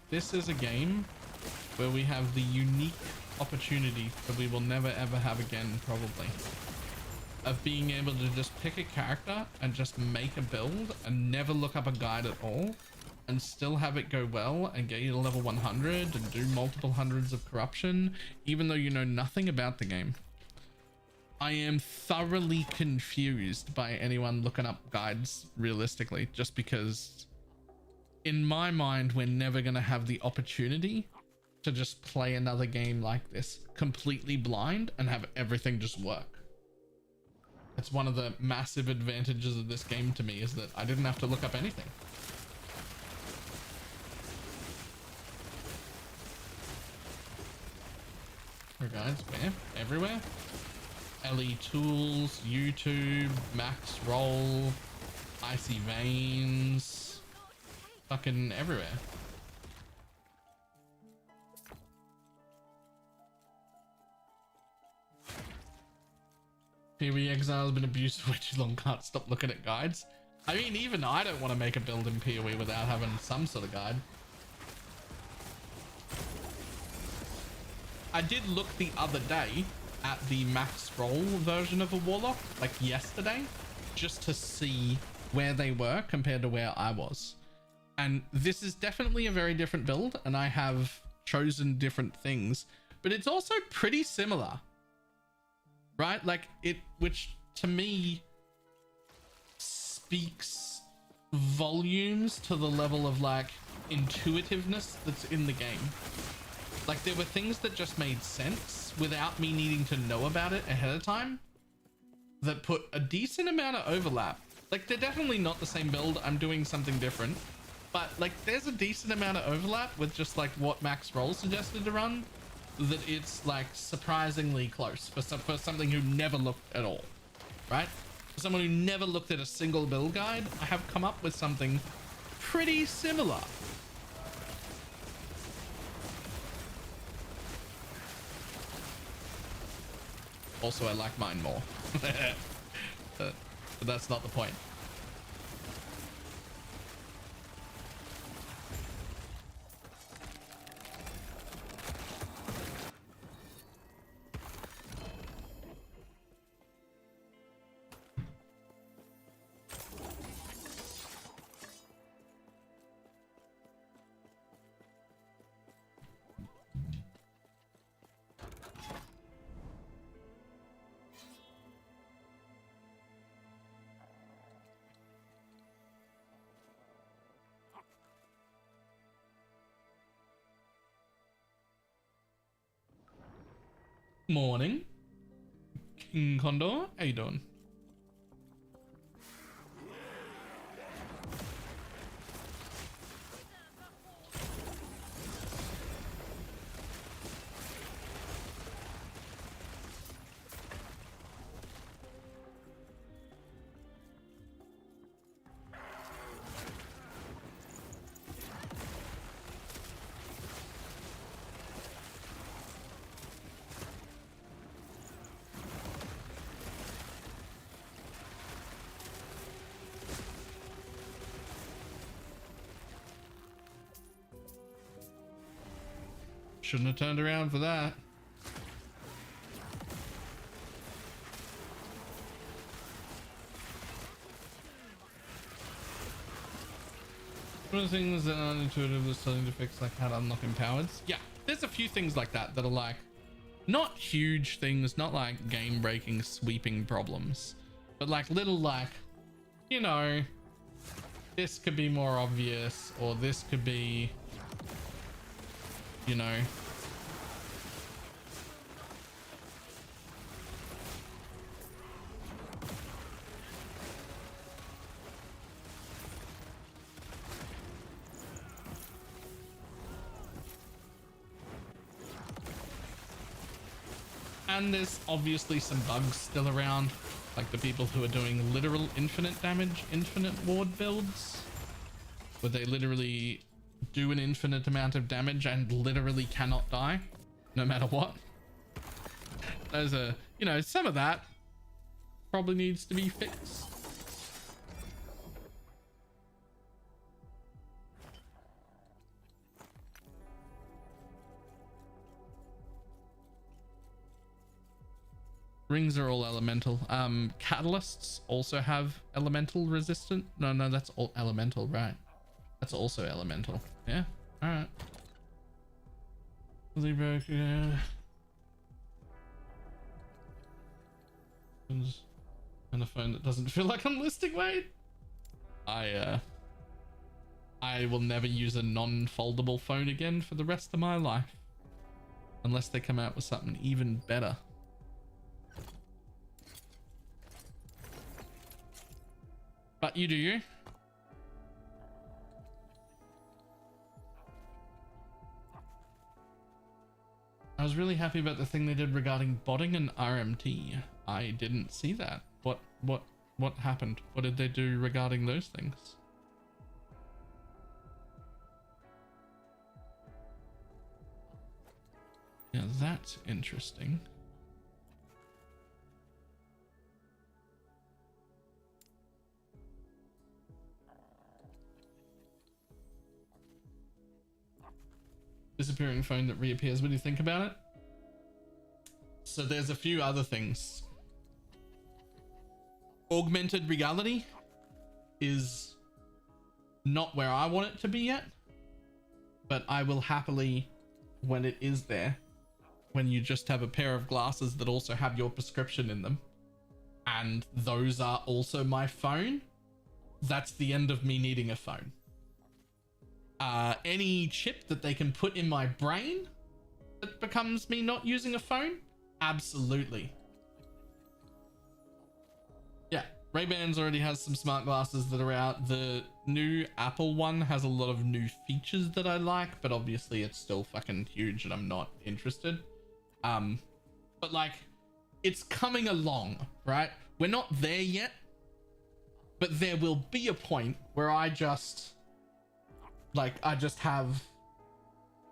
This is a game where we have the unique opportunity that we will never ever have again, probably, of being able to just pick a character and just make a build and never look up a guide at all, and still have it go well and get you to level 100 and do multiple hundreds of corruption, even though you know nothing about the game. I am thoroughly confused by anyone looking up guides realistically, just because in my mind, we're never going to have the opportunity to just play another game like this completely blind and have everything just work. It's one of the massive advantages of this game to me, is that I didn't have to look up anything. Her guides, where? Everywhere? LE Tools, YouTube, Max Roll, Icy Veins, fucking everywhere. PoE Exile has been abused for way too long, can't stop looking at guides. I mean, even I don't want to make a build in PoE without having some sort of guide. I did look the other day at the max roll version of a Warlock, like yesterday, just to see where they were compared to where I was. And this is definitely a very different build, and I have chosen different things, but it's also pretty similar, right? Like which to me speaks volumes to the level of like intuitiveness that's in the game. Like, there were things that just made sense without me needing to know about it ahead of time that put a decent amount of overlap. Like, they're definitely not the same build. I'm doing something different, but like there's a decent amount of overlap with just like what Max Roll suggested to run, that it's like surprisingly close for something who never looked at all, right? For someone who never looked at a single build guide, I have come up with something pretty similar. Also, I like mine more. But that's not the point. Morning. King Condor, how you doing? Shouldn't have turned around for that. One of the things that aren't intuitive is starting to fix, like how to unlock empowered. Yeah, there's a few things like that that are like not huge things, not like game breaking sweeping problems, but like little, like, you know, this could be more obvious, or this could be, you know, and there's obviously some bugs still around, like the people who are doing literal infinite damage, infinite ward builds, where they literally do an infinite amount of damage and literally cannot die no matter what. There's a, you know, some of that probably needs to be fixed. Rings are all elemental. Catalysts also have elemental resistant. No, that's all elemental, right? That's also elemental. Yeah. All right. Libra, yeah. And a phone that doesn't feel like I'm listing weight. I will never use a non-foldable phone again for the rest of my life, unless they come out with something even better. But you do you. I was really happy about the thing they did regarding botting and RMT. I didn't see that. What happened? What did they do regarding those things? Yeah, that's interesting. Disappearing phone that reappears when you think about it. So there's a few other things. Augmented reality is not where I want it to be yet, but I will happily, when it is there, when you just have a pair of glasses that also have your prescription in them, and those are also my phone, that's the end of me needing a phone. Any chip that they can put in my brain that becomes me not using a phone, absolutely. Yeah, Ray-Bans already has some smart glasses that are out. The new Apple one has a lot of new features that I like, but obviously it's still fucking huge and I'm not interested. But like, it's coming along, right? We're not there yet, but there will be a point where I just have,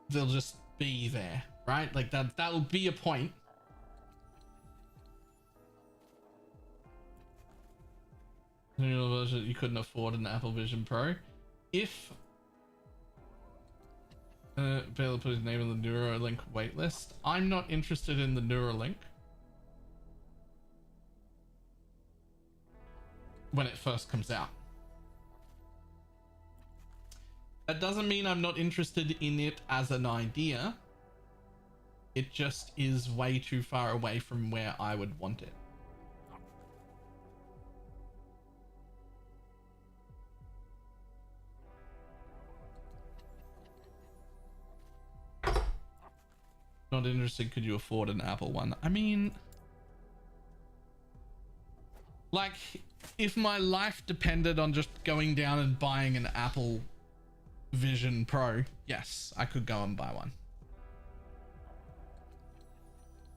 they'll just be there, right? Like that'll be a point. You couldn't afford an Apple Vision Pro. If Baylor put his name on the Neuralink waitlist, I'm not interested in the Neuralink when it first comes out. That doesn't mean I'm not interested in it as an idea. It just is way too far away from where I would want it. Not interested. Could you afford an Apple one? I mean, like, if my life depended on just going down and buying an Apple Vision Pro, yes, I could go and buy one.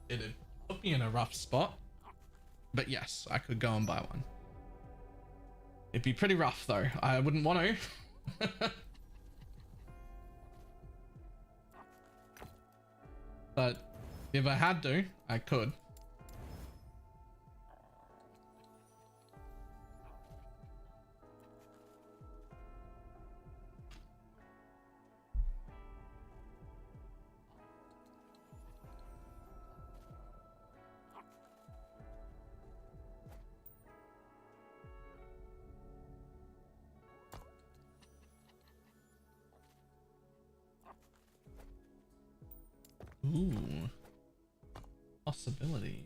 It'd put me in a rough spot, but yes, I could go and buy one. It'd be pretty rough though. I wouldn't want to. But if I had to, I could. Ooh, possibility.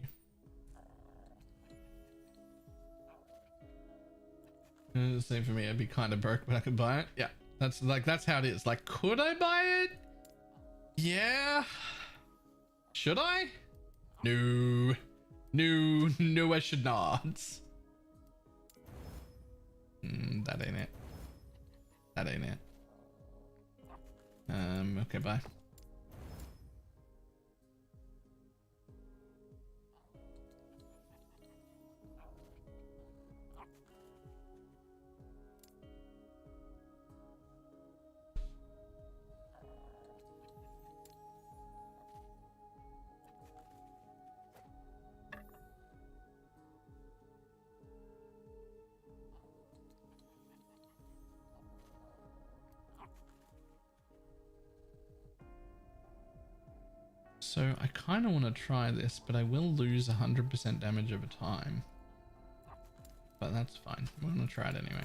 Same for me. I'd be kind of broke, but I could buy it. Yeah, that's how it is. Like, could I buy it? Yeah. Should I? No, I should not. That ain't it. That ain't it. Okay, bye. So I kind of want to try this, but I will lose 100% damage over time. But that's fine. I'm going to try it anyway.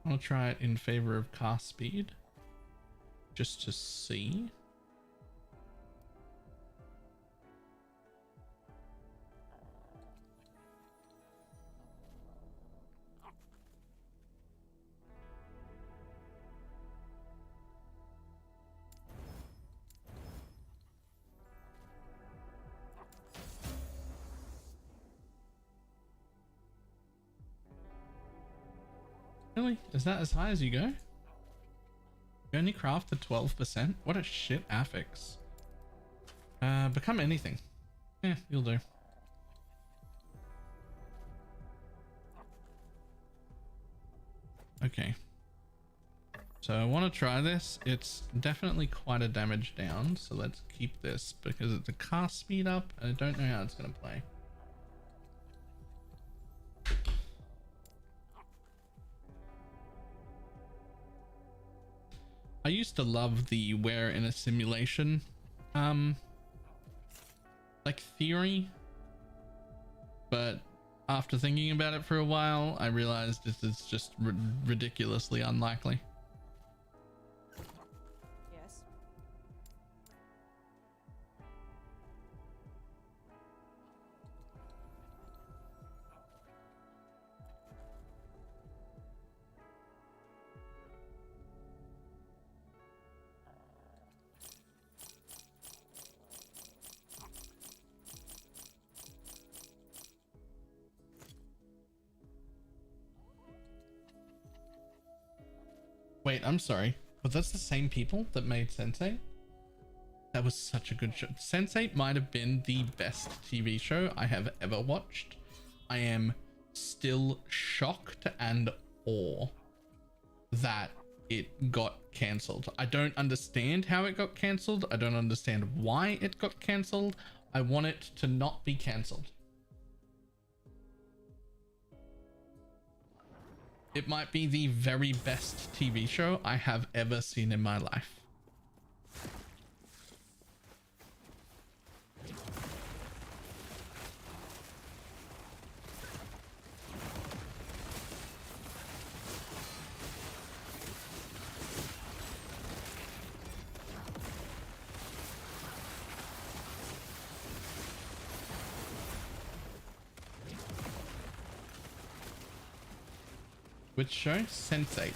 I want to try it in favor of cast speed, just to see. Really? Is that as high as you go? You only craft the 12%? What a shit affix. Become anything. Yeah, you'll do. Okay. So I want to try this. It's definitely quite a damage down, so let's keep this because it's a cast speed up. I don't know how it's going to play. I used to love the we're in a simulation like theory, but after thinking about it for a while I realized this is just ridiculously unlikely. Yes. Wait, I'm sorry, but that's the same people that made Sense8? That was such a good show. Sense8 might have been the best TV show I have ever watched. I am still shocked and awe that it got cancelled. I don't understand how it got cancelled. I don't understand why it got cancelled. I want it to not be cancelled. It might be the very best TV show I have ever seen in my life. Which show? Sense8.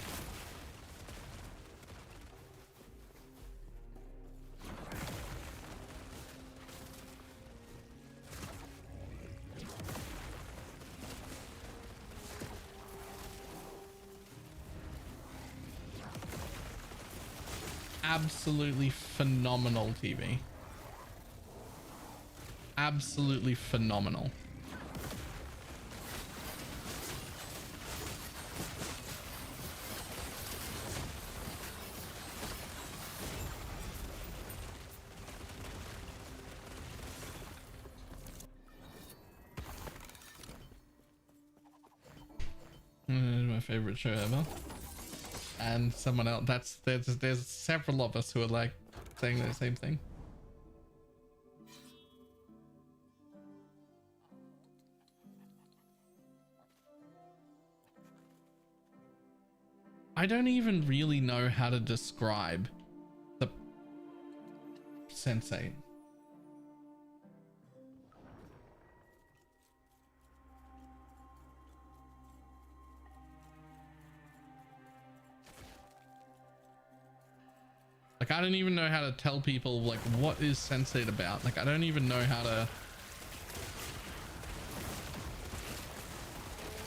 absolutely phenomenal TV. Absolutely phenomenal. My favorite show ever. And someone else, there's several of us who are like saying the same thing. I don't even really know how to describe the Sensei. Like, I don't even know how to tell people, like, what is Sensei about? Like, I don't even know how to...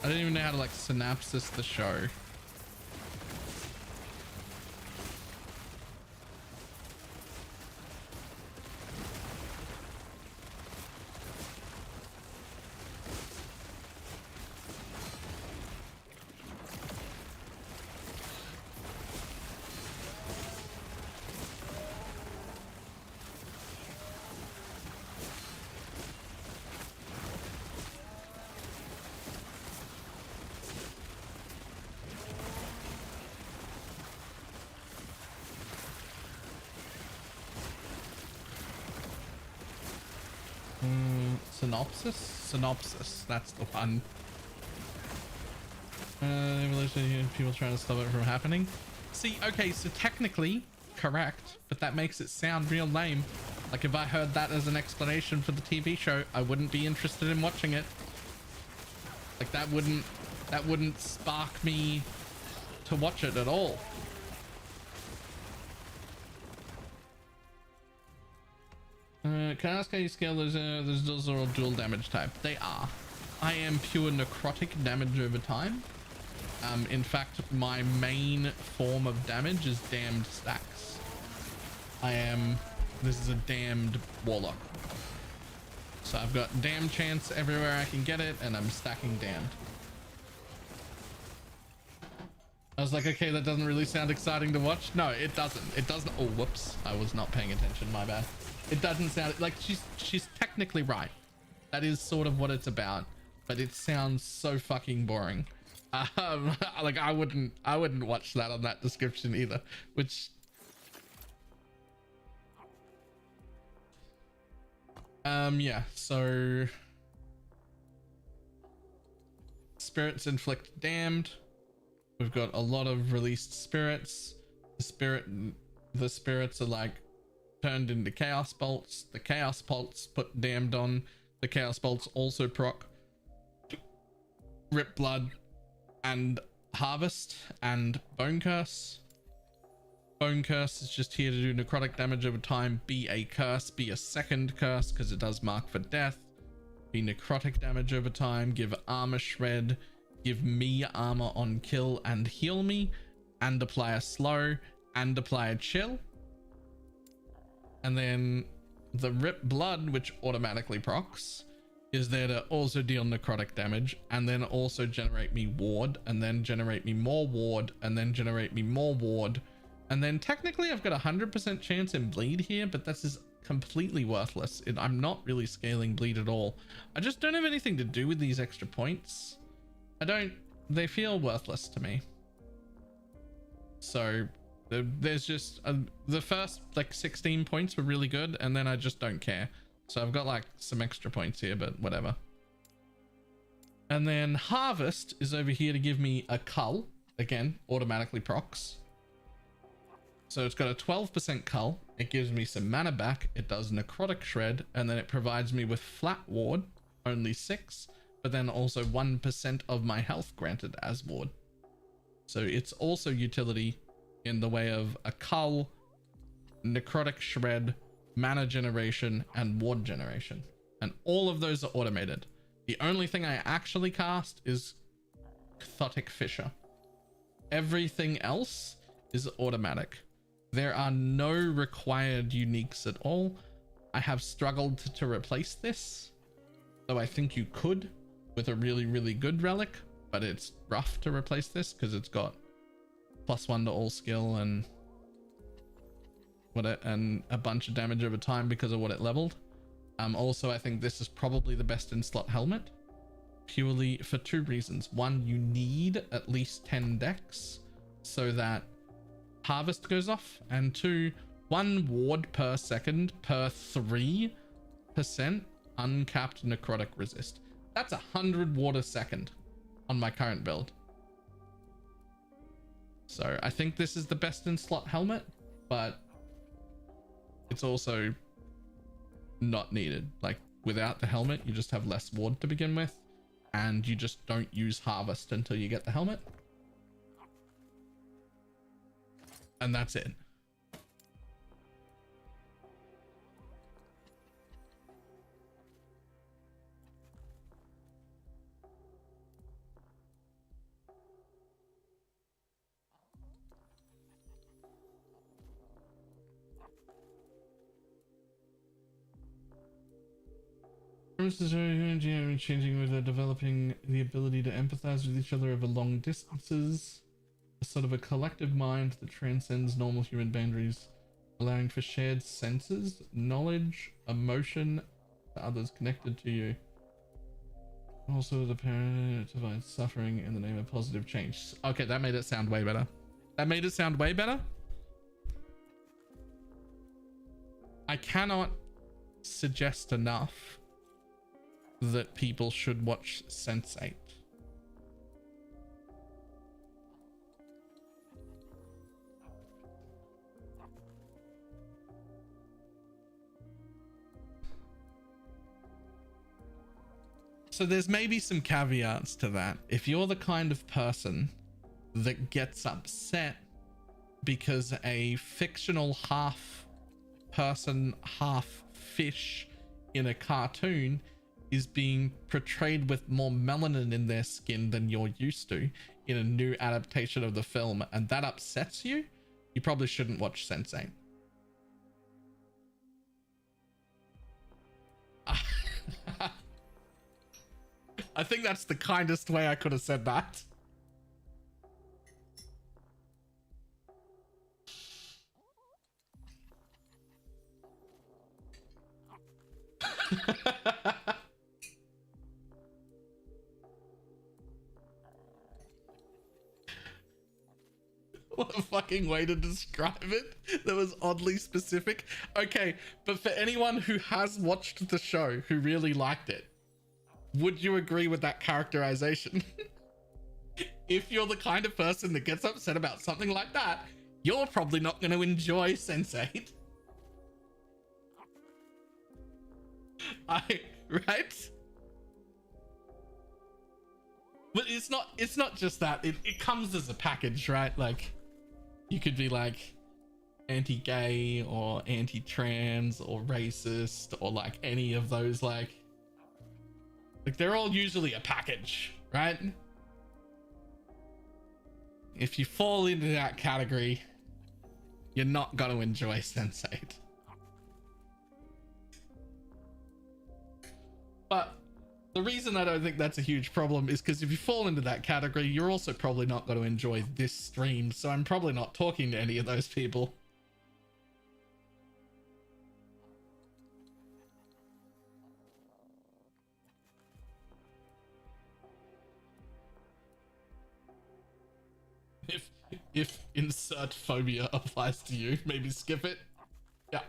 I don't even know how to, like, synopsis the show. Synopsis, that's the one. Evolution, people trying to stop it from happening. See, okay, so technically correct, but that makes it sound real lame. Like, if I heard that as an explanation for the TV show, I wouldn't be interested in watching it. Like, that wouldn't spark me to watch it at all. Can I ask how you scale those those are all dual damage type? They are. I am pure necrotic damage over time. In fact, my main form of damage is damned stacks. This is a damned warlock. So I've got damn chance everywhere I can get it, and I'm stacking damned. I was like, okay, that doesn't really sound exciting to watch. No, it doesn't. It doesn't. Oh, whoops. I was not paying attention. My bad. It doesn't sound like she's technically right. That is sort of what it's about, but it sounds so fucking boring. Like I wouldn't watch that on that description either, which yeah, so spirits inflict damned. We've got a lot of released spirits. The spirits are like turned into chaos bolts. The chaos bolts put damned on. The chaos bolts also proc rip blood and harvest and bone curse. Bone curse is just here to do necrotic damage over time. Be a curse, be a second curse because it does mark for death. Be necrotic damage over time. Give armor shred. Give me armor on kill and heal me, and apply a slow and apply a chill. And then the rip blood, which automatically procs, is there to also deal necrotic damage and then also generate me ward, and then generate me more ward, and then generate me more ward. And then technically I've got 100% chance in bleed here, but this is completely worthless. I'm not really scaling bleed at all. I just don't have anything to do with these extra points. They feel worthless to me. So there's just the first like 16 points were really good, and then I just don't care. So I've got like some extra points here, but whatever. And then harvest is over here to give me a cull, again automatically procs. So it's got a 12% cull. It gives me some mana back. It does necrotic shred, and then it provides me with flat ward, only 6, but then also 1% of my health granted as ward. So it's also utility in the way of a cull, necrotic shred, mana generation, and ward generation. And all of those are automated. The only thing I actually cast is Cathotic Fissure. Everything else is automatic. There are no required uniques at all. I have struggled to replace this, though I think you could with a really, really good relic, but it's rough to replace this because it's got +1 to all skill and and a bunch of damage over time because of what it leveled. Also, I think this is probably the best in slot helmet, purely for 2 reasons. One, you need at least 10 decks so that harvest goes off, and 2, 1 ward per second per 3% uncapped necrotic resist. That's 100 ward a second on my current build. So I think this is the best in slot helmet, but it's also not needed. Like, without the helmet, you just have less ward to begin with, and you just don't use harvest until you get the helmet. And that's it. Changing with developing the ability to empathize with each other over long distances, a sort of a collective mind that transcends normal human boundaries, allowing for shared senses, knowledge, emotion to others connected to you. Also, the parent divides suffering in the name of positive change. Okay, that made it sound way better. That made it sound way better. I cannot suggest enough that people should watch Sense8. So there's maybe some caveats to that. If you're the kind of person that gets upset because a fictional half person, half fish in a cartoon is being portrayed with more melanin in their skin than you're used to in a new adaptation of the film, and that upsets you, you probably shouldn't watch Sense8. I think that's the kindest way I could have said that. What a fucking way to describe it. That was oddly specific. Okay, but for anyone who has watched the show, who really liked it, would you agree with that characterization? If you're the kind of person that gets upset about something like that, you're probably not going to enjoy Sense8. Right? But it's not just that. It comes as a package, right? Like, you could be like anti-gay or anti-trans or racist or like any of those, like they're all usually a package, right? If you fall into that category, you're not going to enjoy Sense8. But the reason I don't think that's a huge problem is because if you fall into that category, you're also probably not going to enjoy this stream. So I'm probably not talking to any of those people. If insert phobia applies to you, maybe skip it. Yeah.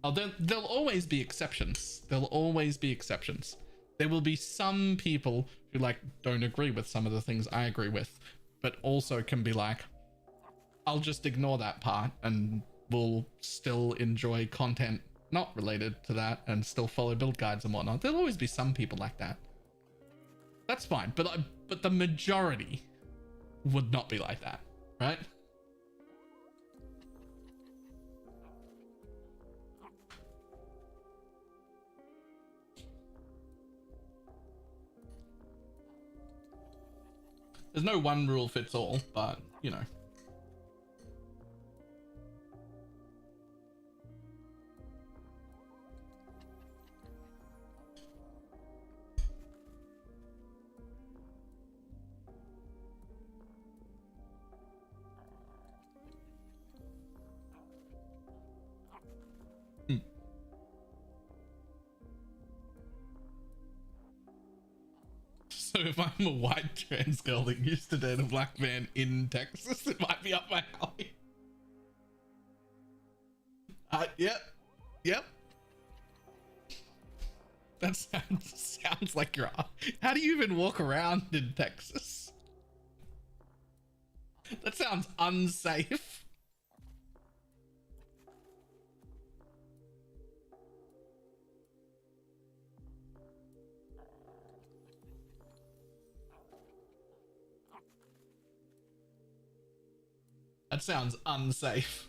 Oh, there'll always be exceptions. There'll always be exceptions. There will be some people who like don't agree with some of the things I agree with, but also can be like, I'll just ignore that part and will still enjoy content not related to that and still follow build guides and whatnot. There'll always be some people like that. That's fine, but the majority would not be like that, right? There's no one rule fits all, but you know. So if I'm a white trans girl that used to date a black man in Texas, it might be up my alley. Yep. That sounds like you're. How do you even walk around in Texas? That sounds unsafe. That sounds unsafe.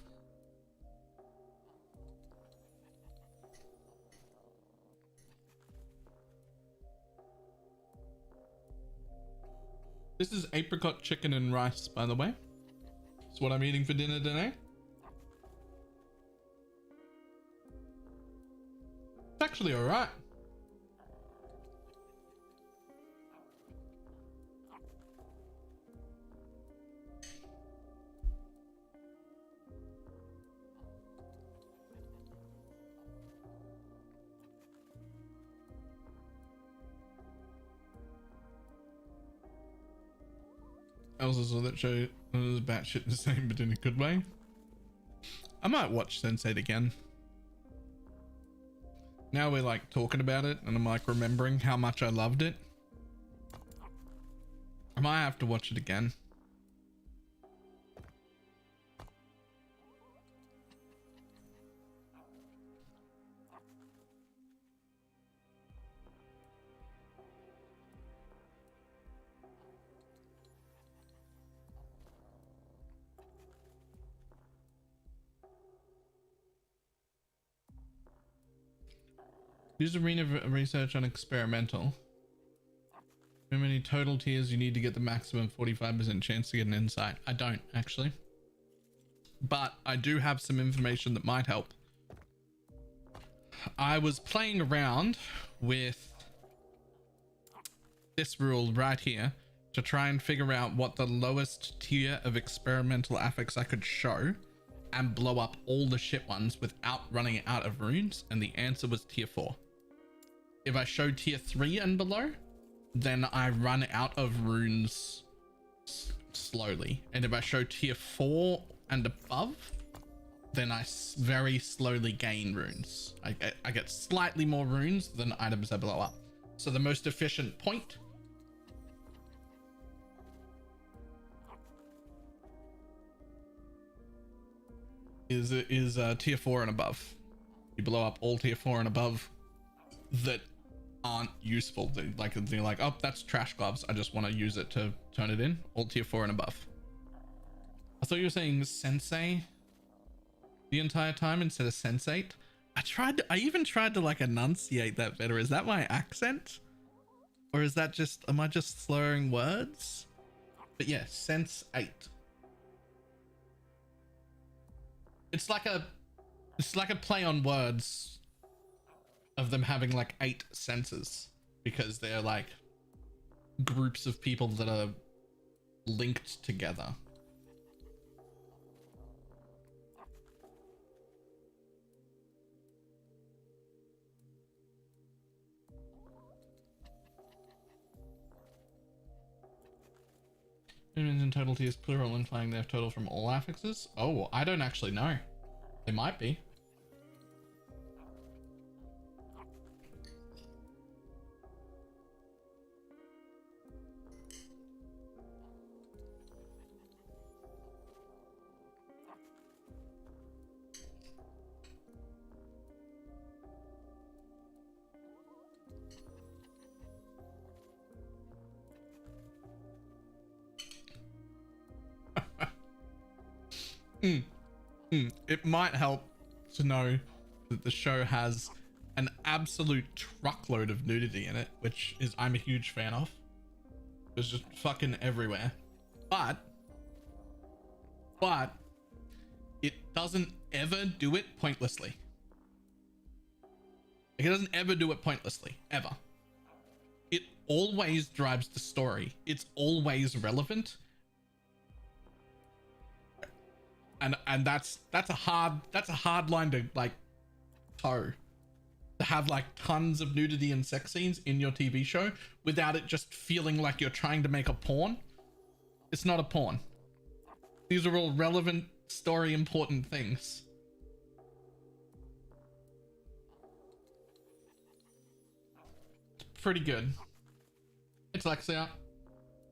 This is apricot chicken and rice, by the way. It's what I'm eating for dinner today. It's actually all right. I also saw that show. It was batshit the same, but in a good way. I might watch Sense8 again. Now we're like talking about it, and I'm like remembering how much I loved it. I might have to watch it again. Use arena research on experimental. How many total tiers you need to get the maximum 45% chance to get an insight? I don't actually, but I do have some information that might help. I was playing around with this rule right here to try and figure out what the lowest tier of experimental affix I could show and blow up all the shit ones without running out of runes, and the answer was tier 4. If I show tier 3 and below, then I run out of runes slowly. And if I show tier 4 and above, then I very slowly gain runes. I get slightly more runes than items I blow up. So the most efficient point is tier 4 and above. You blow up all tier 4 and above that aren't useful. They're like, oh, that's trash gloves, I just want to use it to turn it in. All tier 4 and above. I thought you were saying sensei the entire time instead of Sense8. I even tried to like enunciate that better. Is that my accent, or is that just, am I just slurring words? But yeah, Sense8. It's like a play on words of them having like 8 senses, because they're like groups of people that are linked together. Humans in total tiers plural, implying they have total from all affixes. Oh, I don't actually know. They might be. It might help to know that the show has an absolute truckload of nudity in it, which is I'm a huge fan of. It was just fucking everywhere. But it doesn't ever do it pointlessly. Like, it doesn't ever do it pointlessly, ever. It always drives the story. It's always relevant. And that's a hard line to like toe. To have like tons of nudity and sex scenes in your TV show without it just feeling like you're trying to make a porn. It's not a porn. These are all relevant, story important things. Pretty good. It's Lexia.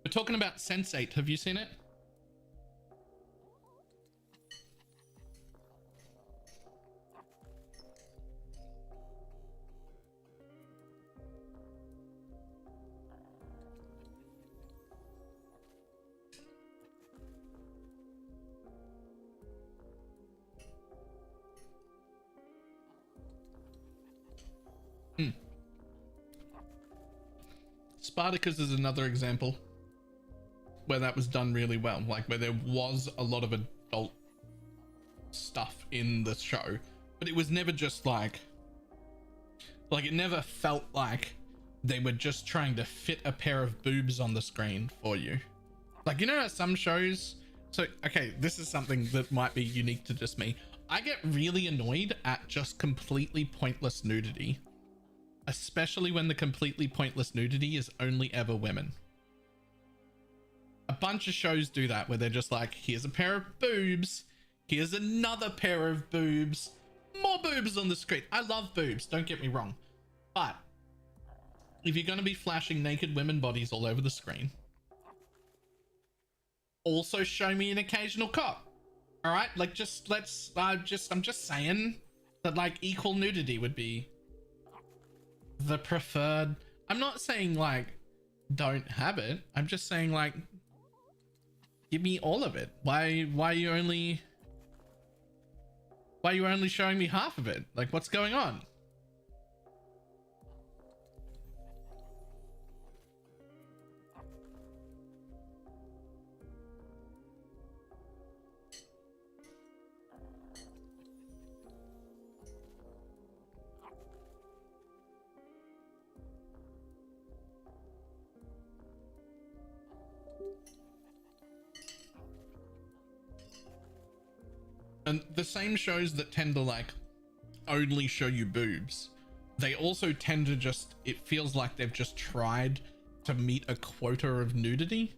We're talking about Sense8. Have you seen it? Spartacus is another example where that was done really well, like where there was a lot of adult stuff in the show, but it was never just like it never felt like they were just trying to fit a pair of boobs on the screen for you. Like, you know how some shows, so okay, this is something that might be unique to just me. I get really annoyed at just completely pointless nudity. Especially when the completely pointless nudity is only ever women. A bunch of shows do that where they're just like, here's a pair of boobs, here's another pair of boobs, more boobs on the screen. I love boobs, don't get me wrong. But if you're going to be flashing naked women bodies all over the screen, also show me an occasional cock. All right, like I'm just saying that like equal nudity would be the preferred. I'm not saying like don't have it. I'm just saying like give me all of it. Why are you only showing me half of it? Like, what's going on? And the same shows that tend to like only show you boobs, they also tend to just, it feels like they've just tried to meet a quota of nudity.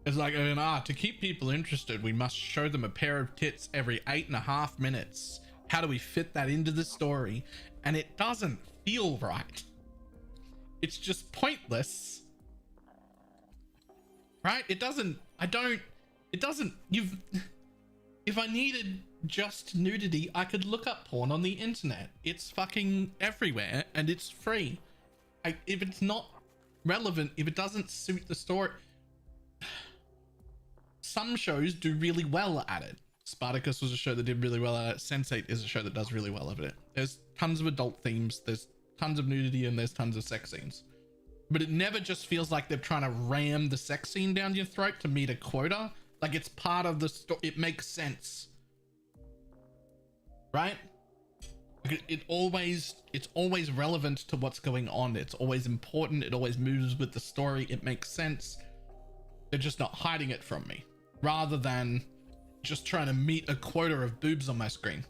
It's like, to keep people interested, we must show them a pair of tits every 8.5 minutes. How do we fit that into the story? And it doesn't feel right. It's just pointless. Right? If I needed just nudity, I could look up porn on the internet. It's fucking everywhere and it's free. If it's not relevant, if it doesn't suit the story, some shows do really well at it. Spartacus was a show that did really well at it. Sense8 is a show that does really well at it. There's tons of adult themes, there's tons of nudity, and there's tons of sex scenes. But it never just feels like they're trying to ram the sex scene down your throat to meet a quota. Like, it's part of the story. It makes sense, right? Like it's always relevant to what's going on. It's always important. It always moves with the story. It makes sense. They're just not hiding it from me, rather than just trying to meet a quota of boobs on my screen.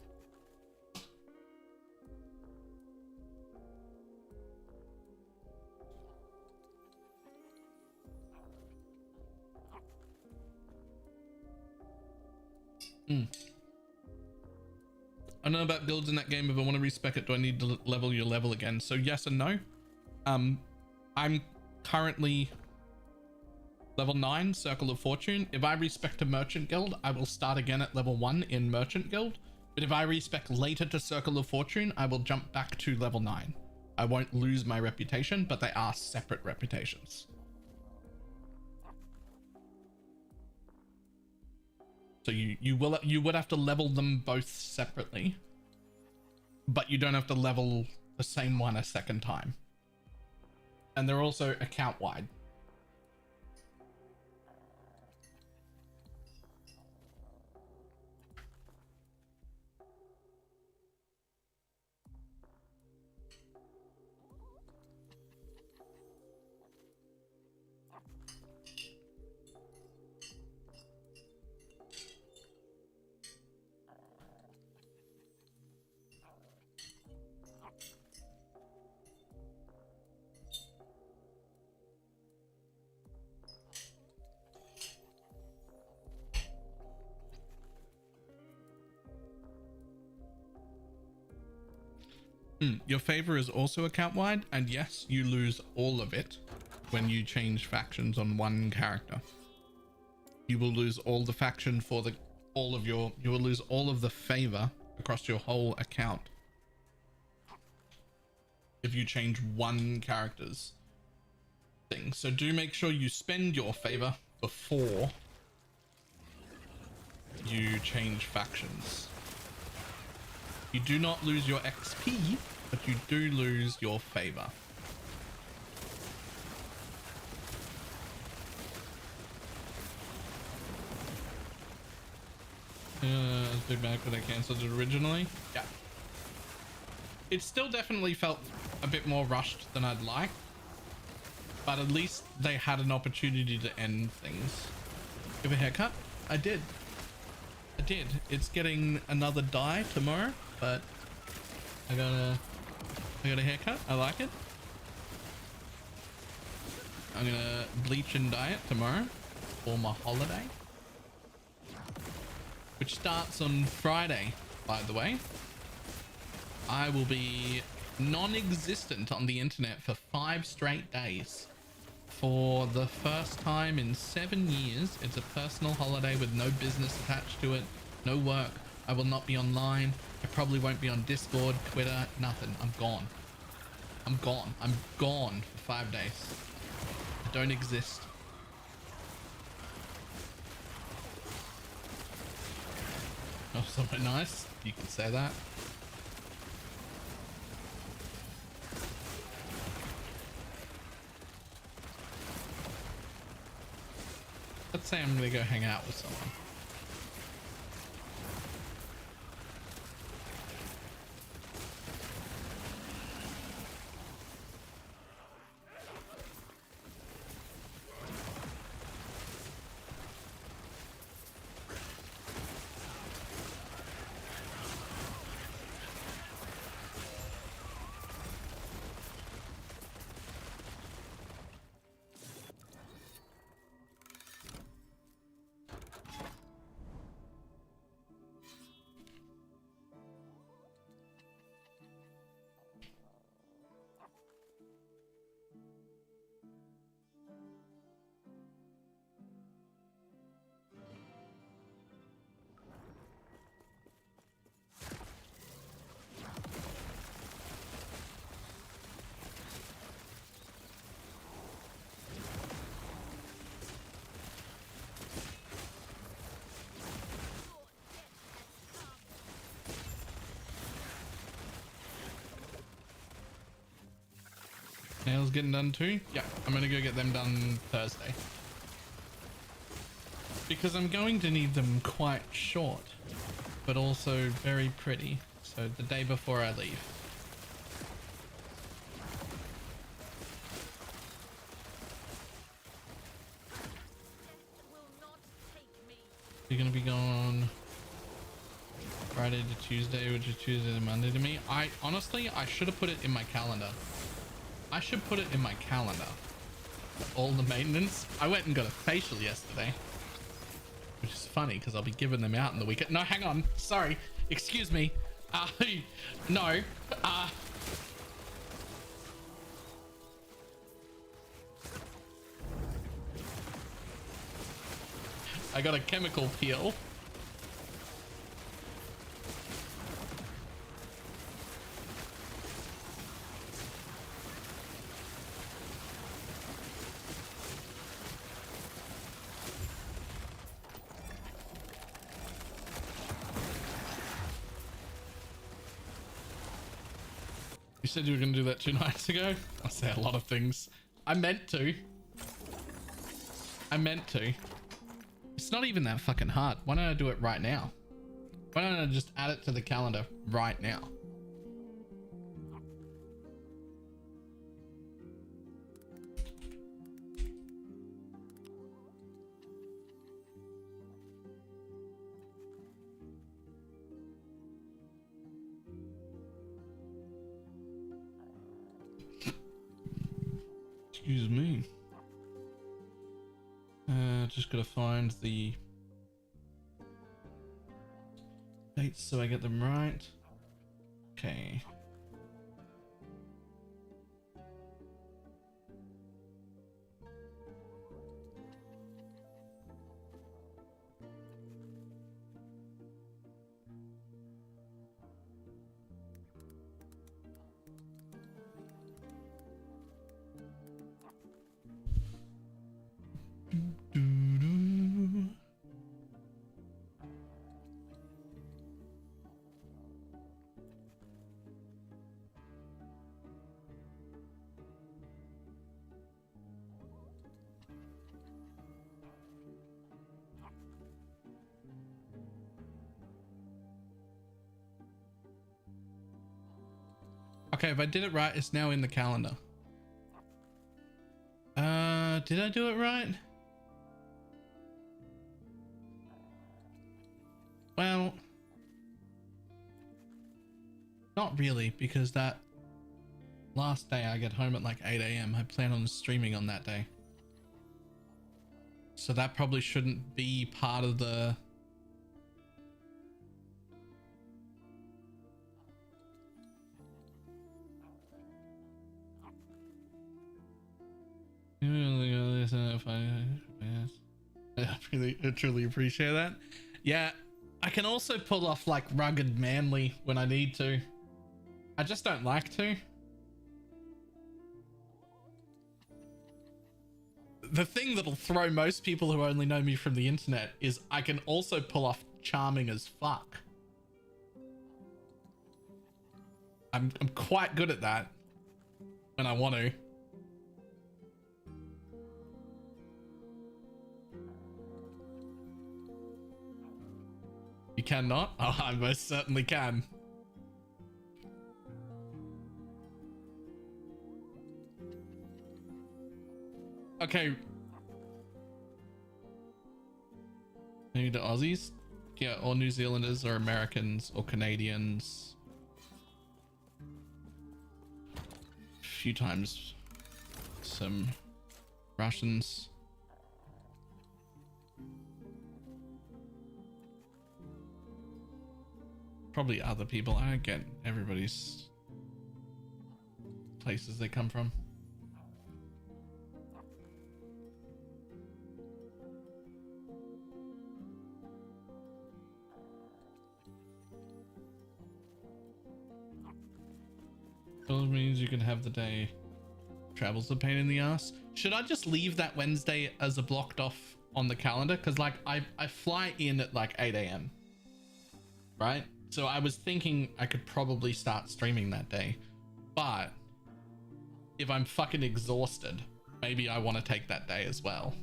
I know about builds in that game. If I want to respec it, do I need to level your level again? So yes and no. I'm currently level 9, Circle of Fortune. If I respec to Merchant Guild, I will start again at level 1 in Merchant Guild. But if I respec later to Circle of Fortune, I will jump back to level 9. I won't lose my reputation, but they are separate reputations. So you would have to level them both separately, but you don't have to level the same one a second time. And they're also account wide. Your favor is also account wide, and yes, you lose all of it when you change factions on one character. You will lose all the faction for the you will lose all of the favor across your whole account if you change one character's thing. So do make sure you spend your favor before you change factions. You do not lose your XP, but you do lose your favor. Big Mac, but I cancelled it originally. Yeah. It still definitely felt a bit more rushed than I'd like, but at least they had an opportunity to end things. Give a haircut? I did. I did. It's getting another dye tomorrow, but I got a haircut. I like it. I'm gonna bleach and dye it tomorrow for my holiday, which starts on Friday, by the way. I will be non-existent on the internet for 5 straight days. For the first time in 7 years, it's a personal holiday with no business attached to it, no work. I will not be online. I probably won't be on Discord, Twitter, nothing. I'm gone. I'm gone. I'm gone for 5 days. I don't exist. Oh, somewhere nice. You can say that. Let's say I'm gonna go hang out with someone. Nails getting done too? Yeah, I'm gonna go get them done Thursday. Because I'm going to need them quite short, but also very pretty. So the day before I leave. You're gonna be gone Friday to Tuesday, which is Tuesday to Monday to me. I should have put it in my calendar. I should put it in my calendar. All the maintenance. I went and got a facial yesterday, which is funny because I'll be giving them out in the weekend. No, hang on. Sorry. Excuse me. No. I got a chemical peel. You said you were going to do that 2 nights ago? I say a lot of things. I meant to. It's not even that fucking hard. Why don't I do it right now? Why don't I just add it to the calendar right now? Excuse me. Just gotta find the dates so I get them right. Okay. Okay, if I did it right, it's now in the calendar. Did I do it right? Well, not really, because that last day I get home at like 8 a.m. I plan on streaming on that day. So that probably shouldn't be part of the... I truly appreciate that. Yeah, I can also pull off like rugged manly when I need to. I just don't like to. The thing that'll throw most people who only know me from the internet is I can also pull off charming as fuck. I'm quite good at that when I want to. You cannot? Oh, I most certainly can. Okay. Maybe the Aussies? Yeah, or New Zealanders or Americans or Canadians. A few times. Some Russians. Probably other people. I don't get everybody's places they come from. Well, it means you can have the day. Travel's a pain in the ass. Should I just leave that Wednesday as a blocked off on the calendar? Because like I fly in at like 8 a.m. Right? So I was thinking I could probably start streaming that day, but if I'm fucking exhausted, maybe I want to take that day as well.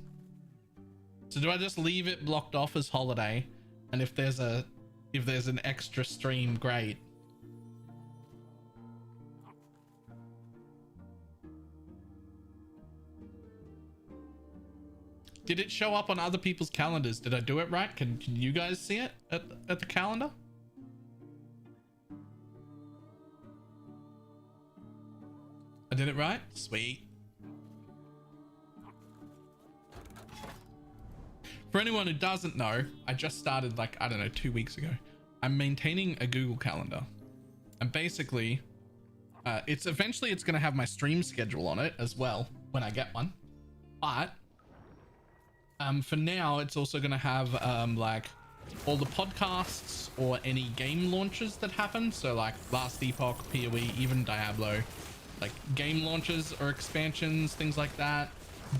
So do I just leave it blocked off as holiday? And if there's an extra stream, great. Did it show up on other people's calendars? Did I do it right? Can you guys see it at the calendar? I did it right? Sweet. For anyone who doesn't know, I just started like, I don't know, 2 weeks ago. I'm maintaining a Google Calendar. And basically, it's eventually going to have my stream schedule on it as well when I get one. But for now, it's also going to have like all the podcasts or any game launches that happen. So like Last Epoch, PoE, even Diablo. Like game launches or expansions, things like that,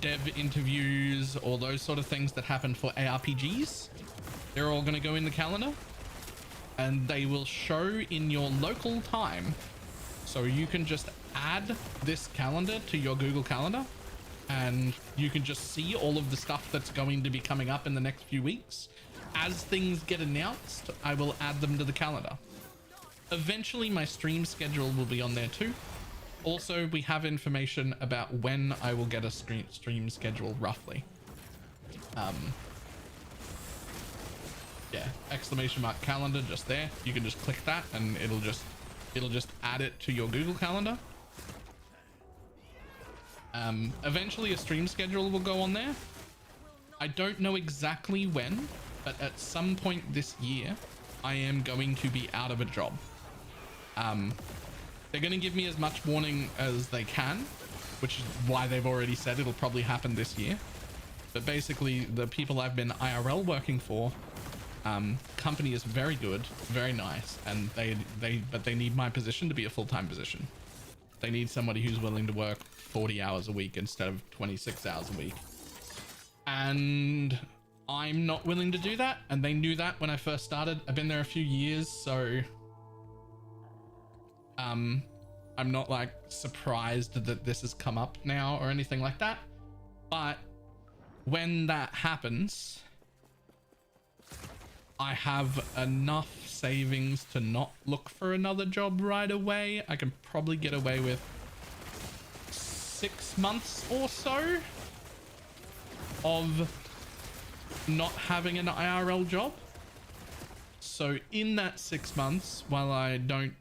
dev interviews, all those sort of things that happen for ARPGs. They're all going to go in the calendar and they will show in your local time. So you can just add this calendar to your Google Calendar and you can just see all of the stuff that's going to be coming up in the next few weeks. As things get announced, I will add them to the calendar. Eventually my stream schedule will be on there too. Also, we have information about when I will get a stream schedule roughly. Yeah, exclamation mark calendar just there. You can just click that and it'll just add it to your Google Calendar. Eventually a stream schedule will go on there. I don't know exactly when, but at some point this year, I am going to be out of a job. They're going to give me as much warning as they can, which is why they've already said it'll probably happen this year. But basically, the people I've been IRL working for, company is very good, very nice, and but they need my position to be a full-time position. They need somebody who's willing to work 40 hours a week instead of 26 hours a week. And I'm not willing to do that, and they knew that when I first started. I've been there a few years, so I'm not like surprised that this has come up now or anything like that. But when that happens, I have enough savings to not look for another job right away. I can probably get away with 6 months or so of not having an IRL job. So in that 6 months, while I don't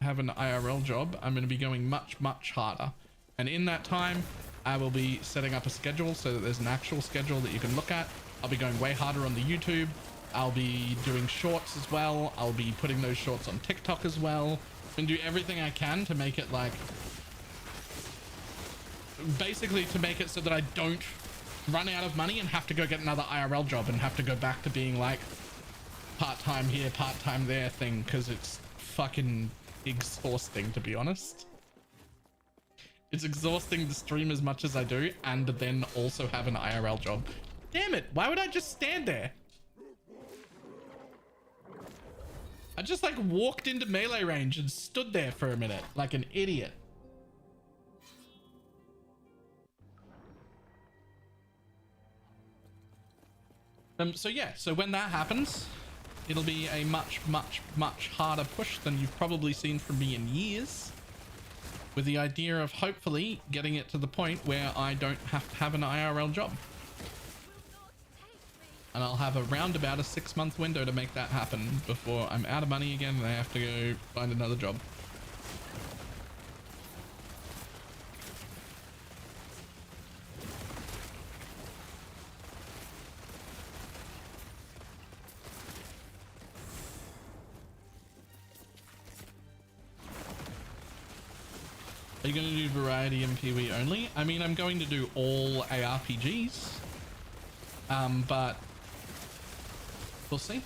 have an IRL job, I'm going to be going much harder. And in that time, I will be setting up a schedule so that there's an actual schedule that you can look at. I'll be going way harder on the YouTube. I'll be doing shorts as well. I'll be putting those shorts on TikTok as well, and do everything I can to make it like, basically to make it so that I don't run out of money and have to go get another IRL job and have to go back to being like part-time here, part-time there thing, because it's fucking exhausting, to be honest. It's exhausting to stream as much as I do and then also have an IRL job. Damn it, why would I just stand there? I just like walked into melee range and stood there for a minute like an idiot. So yeah, so when that happens, it'll be a much harder push than you've probably seen from me in years, with the idea of hopefully getting it to the point where I don't have to have an IRL job. And I'll have around about a 6-month window to make that happen before I'm out of money again and I have to go find another job. Are you going to do variety and PvE only? I mean, I'm going to do all ARPGs, but we'll see.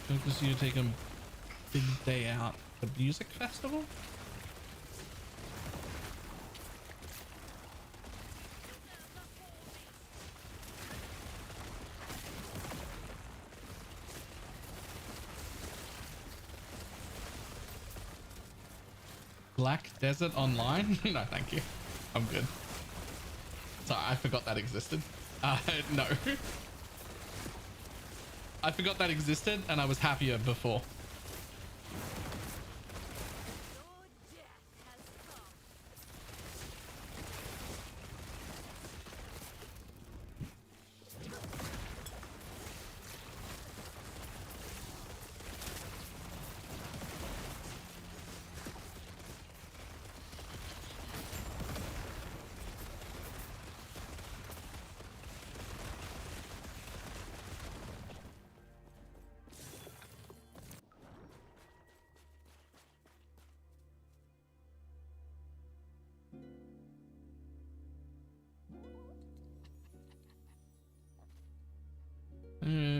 Focus you to take a big day out. The music festival? Black Desert Online? No, thank you. I'm good. Sorry, I forgot that existed. No. I forgot that existed and I was happier before.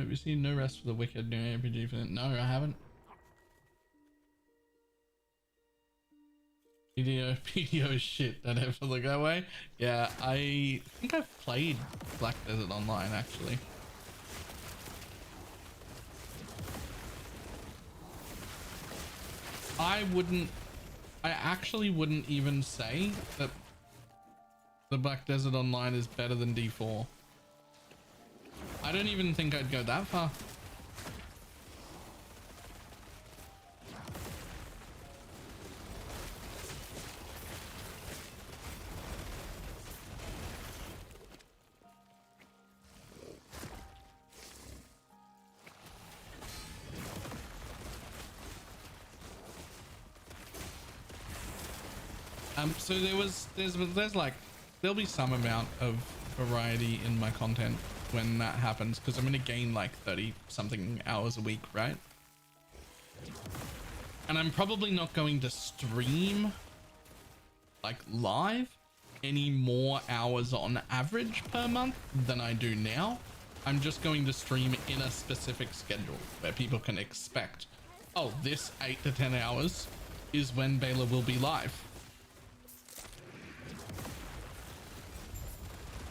Received no rest for the wicked new RPG for that. No, I haven't. PDO is shit. Don't ever look that way. Yeah, I think I've played Black Desert Online actually. I actually wouldn't even say that the Black Desert Online is better than D4. I don't even think I'd go that far. So there's like, there'll be some amount of variety in my content when that happens, because I'm going to gain like 30 something hours a week, right? And I'm probably not going to stream like live any more hours on average per month than I do now. I'm just going to stream in a specific schedule where people can expect, oh, this 8 to 10 hours is when Baylor will be live.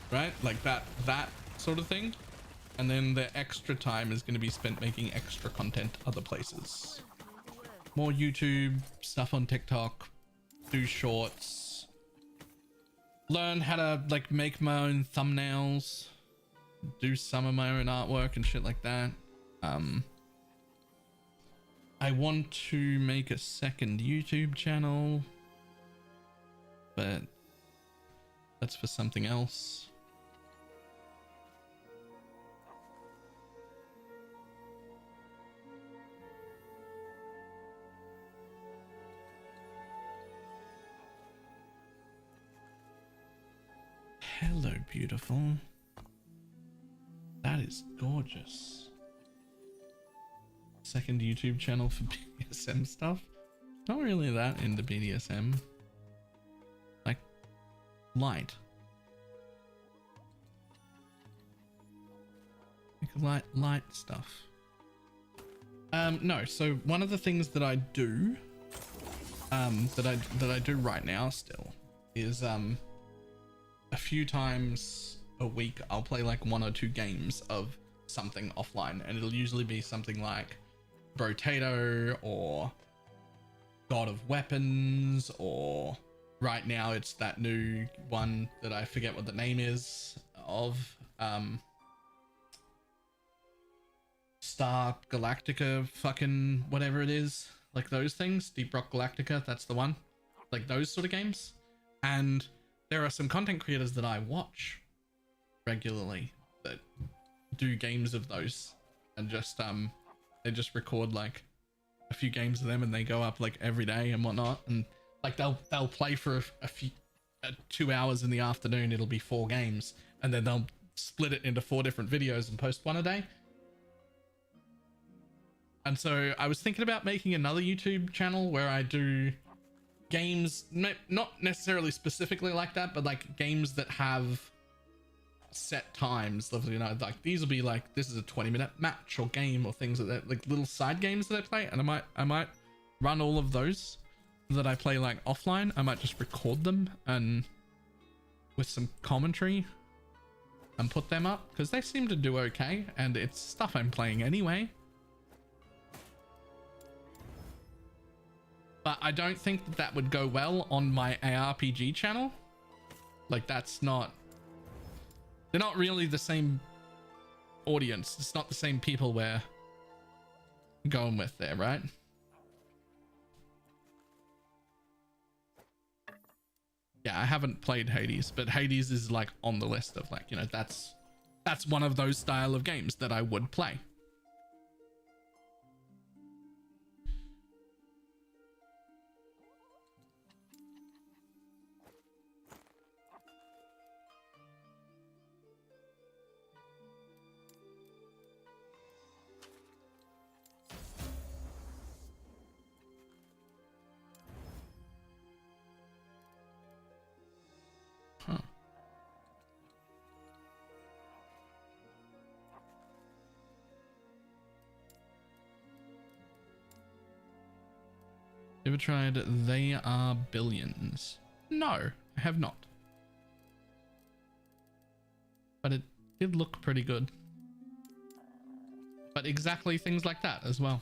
Right? Like that sort of thing. And then the extra time is going to be spent making extra content other places. More YouTube stuff on TikTok, do shorts, learn how to like make my own thumbnails, do some of my own artwork and shit like that. I want to make a second YouTube channel, but that's for something else. Hello, beautiful. That is gorgeous. Second YouTube channel for BDSM stuff. Not really that into BDSM. Like, light. Like light stuff. No, so one of the things that I do, that I do right now still is, a few times a week I'll play like 1 or 2 games of something offline, and it'll usually be something like Brotato or God of Weapons, or right now it's that new one that I forget what the name is of, Star Galactica, fucking whatever it is, like those things. Deep Rock Galactica, that's the one. Like those sort of games. And there are some content creators that I watch regularly that do games of those, and just they just record like a few games of them, and they go up like every day and whatnot, and like they'll play for a few 2 hours in the afternoon. It'll be 4 games, and then they'll split it into 4 different videos and post one a day. And so I was thinking about making another YouTube channel where I do games, not necessarily specifically like that, but like games that have set times, you know, like these will be like, this is a 20-minute match or game or things like that, like little side games that I play. And I might run all of those that I play like offline. I might just record them and with some commentary and put them up, because they seem to do okay, and it's stuff I'm playing anyway. But I don't think that would go well on my ARPG channel. Like, that's not... They're not really the same audience. It's not the same people we're going with there, right? Yeah, I haven't played Hades, but Hades is like on the list of like, you know, that's one of those style of games that I would play. Huh. Ever tried They Are Billions? No, I have not. But it did look pretty good. But exactly things like that as well.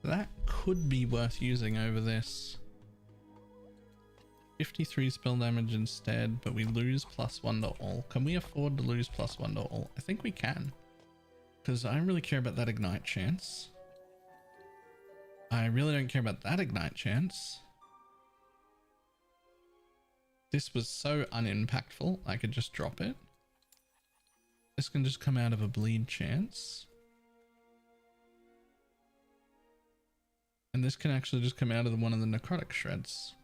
That could be worth using over this. 53 spell damage instead, but we lose +1 to all. Can we afford to lose +1 to all? I think we can. because I really care about that ignite chance. I really don't care about that ignite chance. This was so unimpactful, I could just drop it. This can just come out of a bleed chance. And this can actually just come out of one of the necrotic shreds.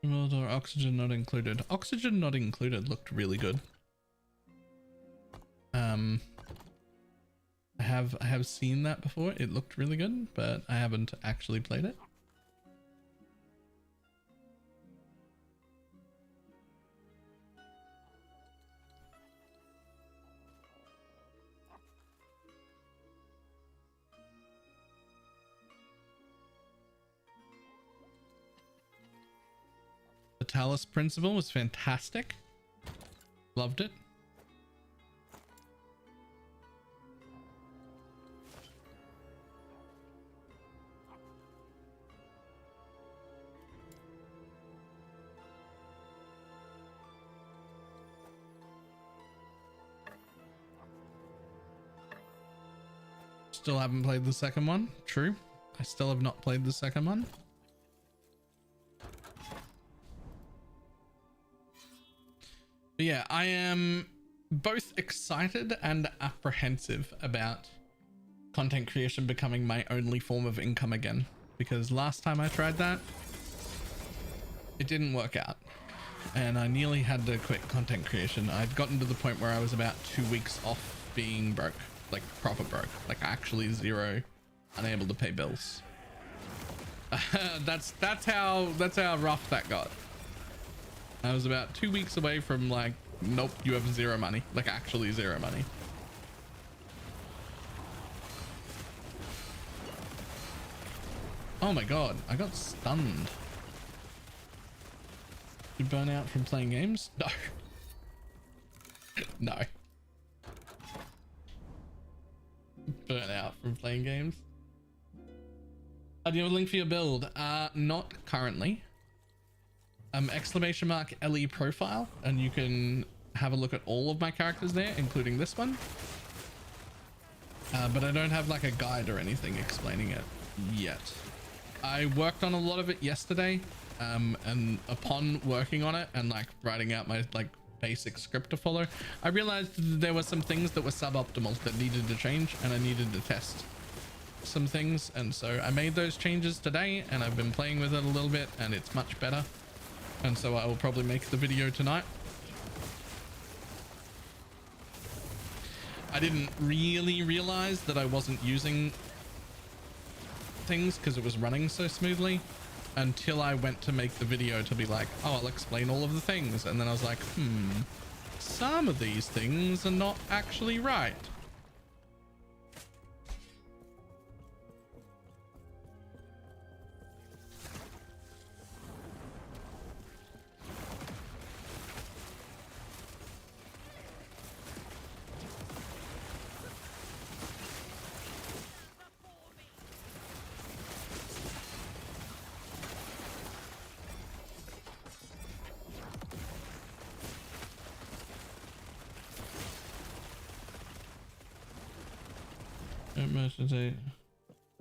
Or oxygen not included. Oxygen not included looked really good. I have seen that before. It looked really good, but I haven't actually played it. The Talus Principle was fantastic. Loved it. Still haven't played the second one. True. I still have not played the second one. But yeah, I am both excited and apprehensive about content creation becoming my only form of income again. Because last time I tried that, it didn't work out. And I nearly had to quit content creation. I'd gotten to the point where I was about 2 weeks off being broke. Like proper broke. Like actually zero, unable to pay bills. That's how rough that got. I was about 2 weeks away from like, nope, you have zero money. Like actually zero money. Oh my god, I got stunned. You burn out from playing games? No. No. Burn out from playing games. Do you have a link for your build? Not currently. Exclamation mark LE profile, and you can have a look at all of my characters there, including this one. But I don't have like a guide or anything explaining it yet. I worked on a lot of it yesterday, and upon working on it and like writing out my like basic script to follow, I realized there were some things that were suboptimal that needed to change, and I needed to test some things, and so I made those changes today, and I've been playing with it a little bit, and it's much better. And so I will probably make the video tonight. I didn't really realize that I wasn't using things because it was running so smoothly until I went to make the video to be like, oh, I'll explain all of the things. And then I was like, some of these things are not actually right.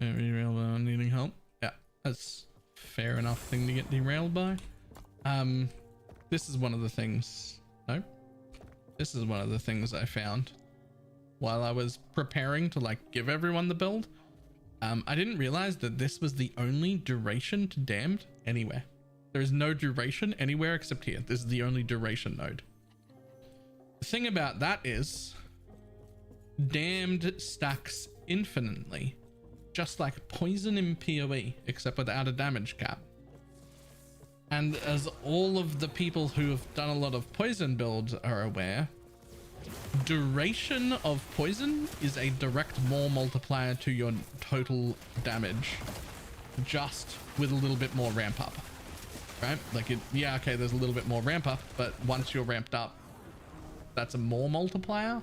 Derailed by needing help. Yeah, that's fair enough thing to get derailed by. This is one of the things. No, this is one of the things I found while I was preparing to like give everyone the build. I didn't realize that this was the only duration to damned anywhere. There is no duration anywhere except here. This is the only duration node. The thing about that is damned stacks infinitely, just like poison in PoE, except without a damage cap. And as all of the people who have done a lot of poison builds are aware, duration of poison is a direct more multiplier to your total damage, just with a little bit more ramp up, right? Like it, yeah, okay, there's a little bit more ramp up, but once you're ramped up, that's a more multiplier.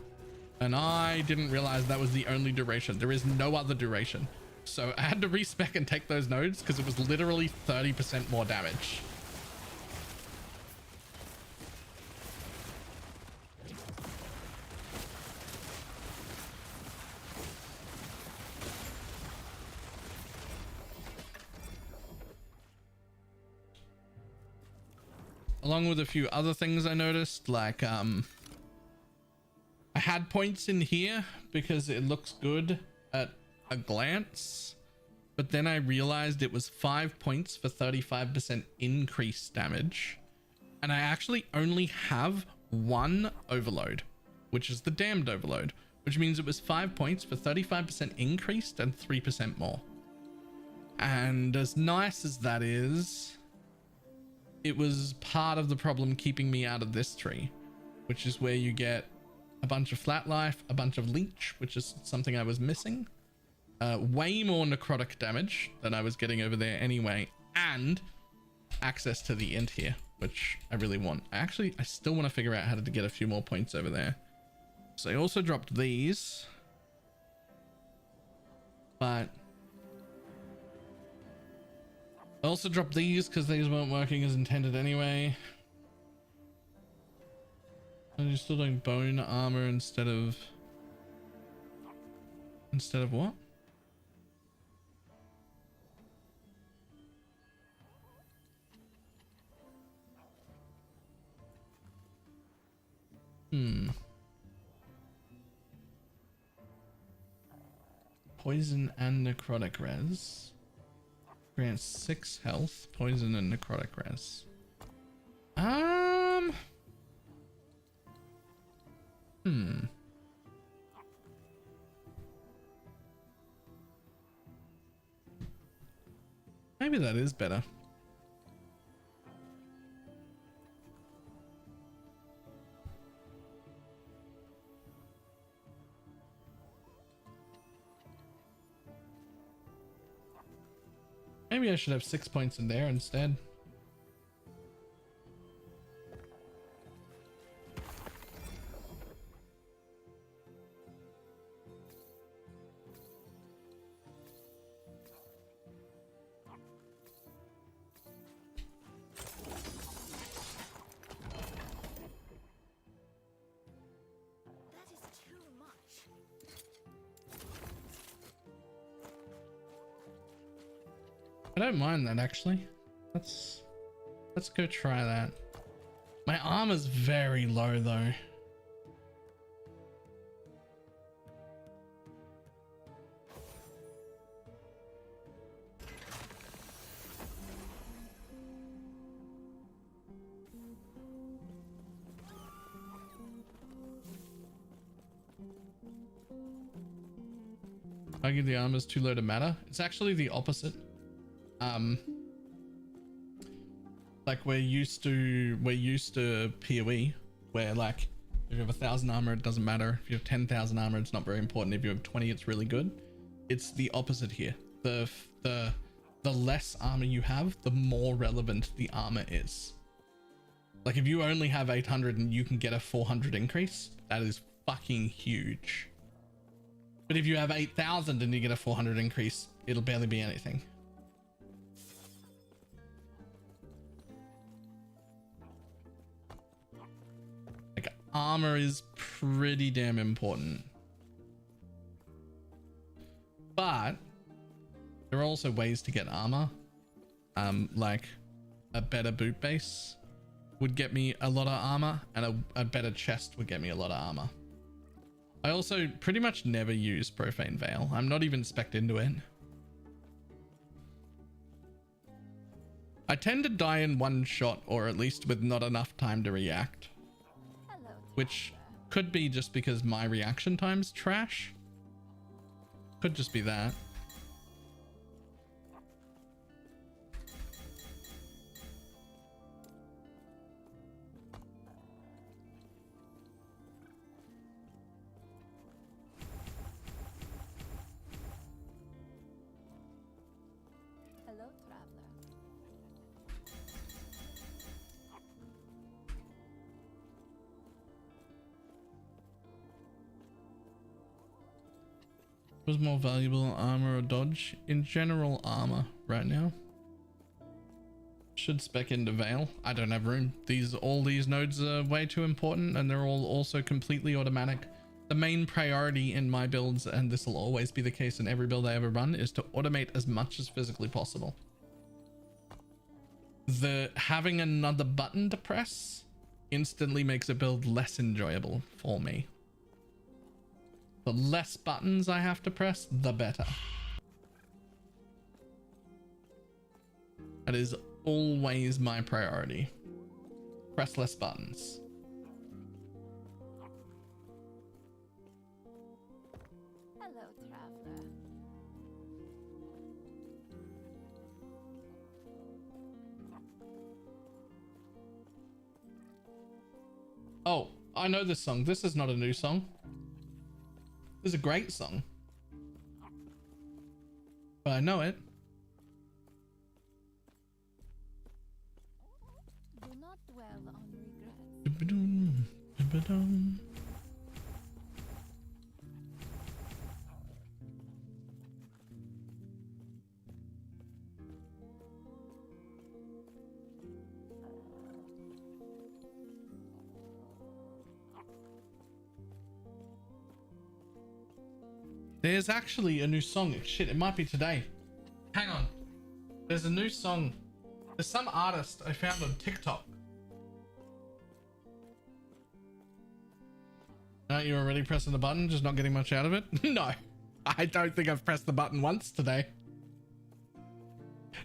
And I didn't realize that was the only duration. There is no other duration. So I had to respec and take those nodes because it was literally 30% more damage. along with a few other things I noticed, like I had points in here because it looks good at a glance, but then I realized it was 5 points for 35% increased damage, and I actually only have one overload, which is the damned overload, which means it was 5 points for 35% increased and 3% more. And as nice as that is, it was part of the problem keeping me out of this tree, which is where you get a bunch of flat life, a bunch of leech, which is something I was missing, way more necrotic damage than I was getting over there anyway, and access to the int here, which I really want. I still want to figure out how to get a few more points over there. So I also dropped these, but I also dropped these because these weren't working as intended anyway. And you're still doing bone armor instead of what? Poison and necrotic res. Grants 6 health, poison and necrotic res. Maybe that is better. Maybe I should have 6 points in there instead. I don't mind that actually. Let's go try that. My armor's very low though. Argue the armor's too low to matter. It's actually the opposite. Like we're used to PoE, where like if you have 1,000 armor it doesn't matter, if you have 10,000 armor it's not very important, if you have 20 it's really good. It's the opposite here. The less armor you have, the more relevant the armor is. Like if you only have 800 and you can get a 400 increase, that is fucking huge. But if you have 8,000 and you get a 400 increase, it'll barely be anything. Armor is pretty damn important, but there are also ways to get armor. Like a better boot base would get me a lot of armor, and a better chest would get me a lot of armor. I also pretty much never use Profane Veil. I'm not even spec'd into it. I tend to die in one shot, or at least with not enough time to react. Which could be just because my reaction time's trash. Could just be that. Hello, traveler. Was more valuable, armor or dodge? In general, armor right now. Should spec into Veil. I don't have room. All these nodes are way too important, and they're all also completely automatic. The main priority in my builds, and this will always be the case in every build I ever run, is to automate as much as physically possible. the having another button to press instantly makes a build less enjoyable for me. The less buttons I have to press, the better. That is always my priority. Press less buttons. Hello, traveler. Oh, I know this song. This is not a new song. This is a great song. But I know it. Do not dwell on regrets. Dum-ba-dum, dum-ba-dum. There's actually a new song. Shit, it might be today. Hang on. There's a new song. There's some artist I found on TikTok. Aren't you already pressing the button, just not getting much out of it? No, I don't think I've pressed the button once today.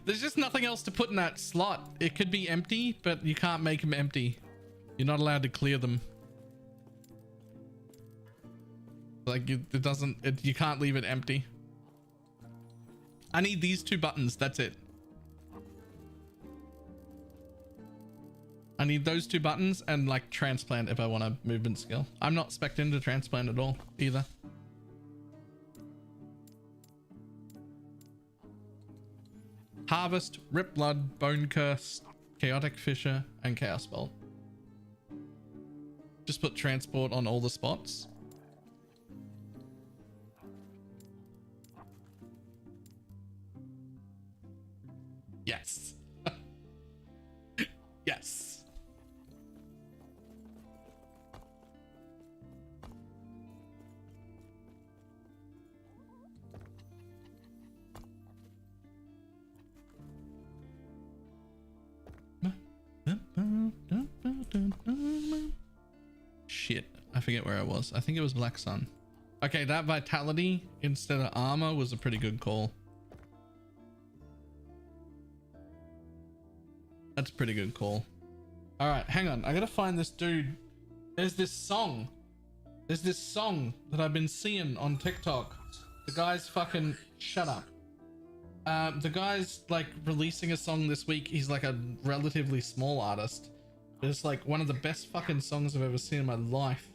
There's just nothing else to put in that slot. It could be empty, but you can't make them empty. You're not allowed to clear them. Like it doesn't, you can't leave it empty. I need these two buttons. That's it. I need those two buttons and like transplant if I want a movement skill. I'm not spec'd into transplant at all either. Harvest, Rip Blood, Bone Curse, Chaotic Fissure, and Chaos Bolt. Just put transport on all the spots. Yes. Yes. Shit, I forget where I was. I think it was Black Sun. Okay, that vitality instead of armor was a pretty good call. That's a pretty good call. All right, hang on. I gotta find this dude. There's this song that I've been seeing on TikTok. The guy's fucking, shut up. The guy's like releasing a song this week. He's like a relatively small artist, but it's like one of the best fucking songs I've ever seen in my life.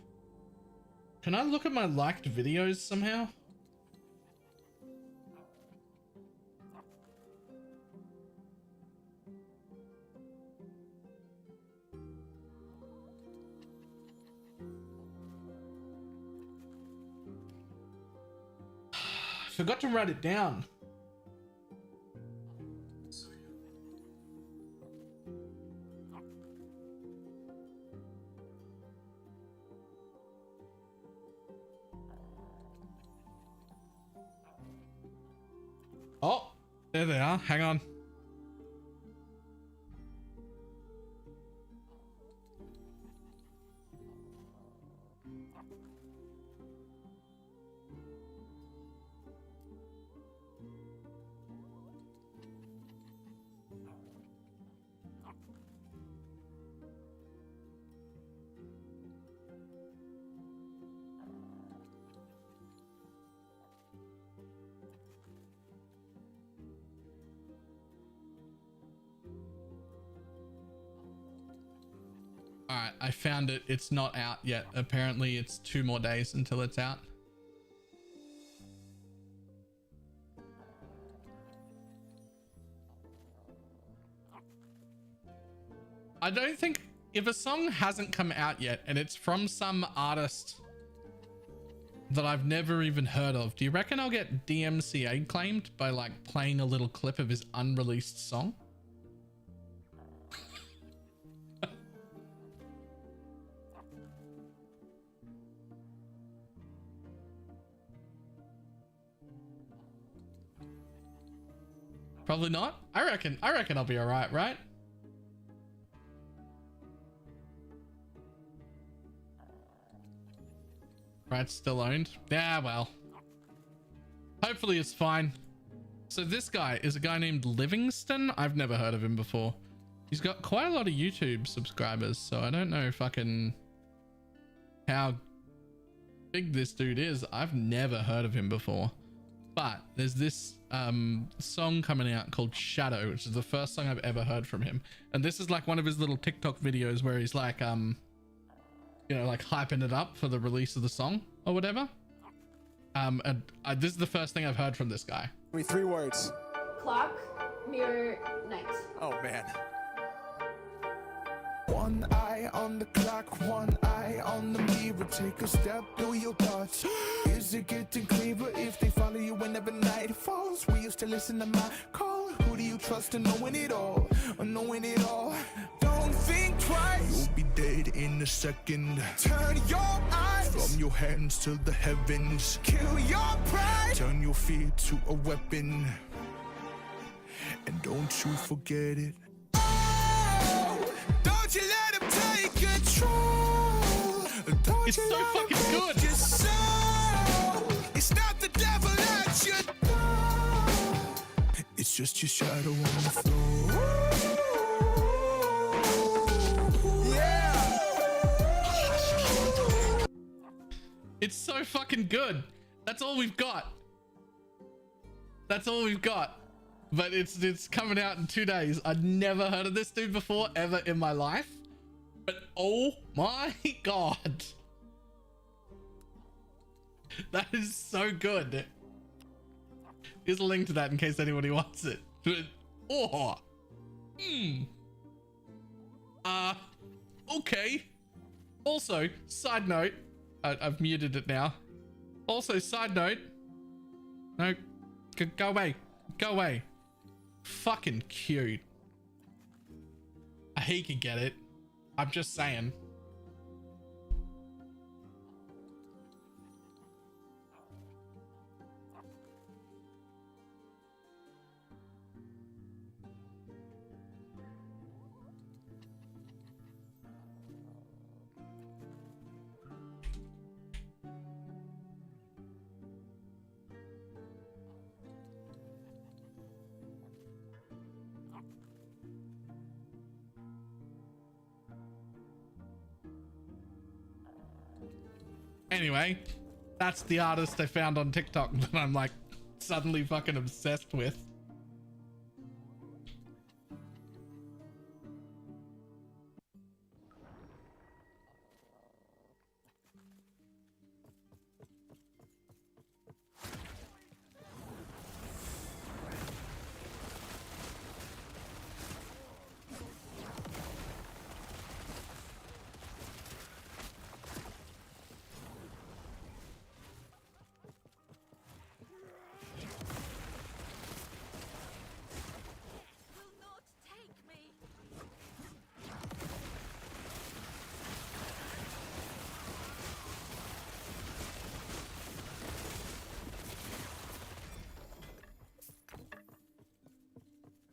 Can I look at my liked videos somehow? Forgot to write it down. Oh, there they are. Hang on. All right, I found it. It's not out yet. Apparently it's 2 more days until it's out. I don't think, if a song hasn't come out yet and it's from some artist that I've never even heard of, do you reckon I'll get DMCA claimed by like playing a little clip of his unreleased song? Probably not. I reckon I'll be all right, right? Rights still owned. Yeah, well. Hopefully it's fine. So this guy is a guy named Livingston. I've never heard of him before. He's got quite a lot of YouTube subscribers, so I don't know fucking how big this dude is. I've never heard of him before. But there's this song coming out called Shadow, which is the first song I've ever heard from him. And this is like one of his little TikTok videos where he's like, you know, like hyping it up for the release of the song or whatever. This is the first thing I've heard from this guy. Give me 3 words. Clock, mirror, night. Oh man. One eye on the clock, one eye on the mirror. Take a step through your thoughts. Is it getting clearer if they follow you whenever night falls? We used to listen to my call. Who do you trust in knowing it all? Or knowing it all? Don't think twice. You'll be dead in a second. Turn your eyes from your hands to the heavens. Kill your pride. Turn your fear to a weapon. And don't you forget it. Don't you let him take control. Don't it's so fucking good. It's not the devil at your door. It's just your shadow on the floor. Yeah. It's so fucking good. That's all we've got. That's all we've got. But it's coming out in 2 days. I'd never heard of this dude before ever in my life. But oh my god. That is so good. Here's a link to that in case anybody wants it. Oh. Okay. Also, side note. I've muted it now. Also, side note. No. Go away. Go away. Fucking cute. He can get it. I'm just saying. Anyway, that's the artist I found on TikTok that I'm like suddenly fucking obsessed with.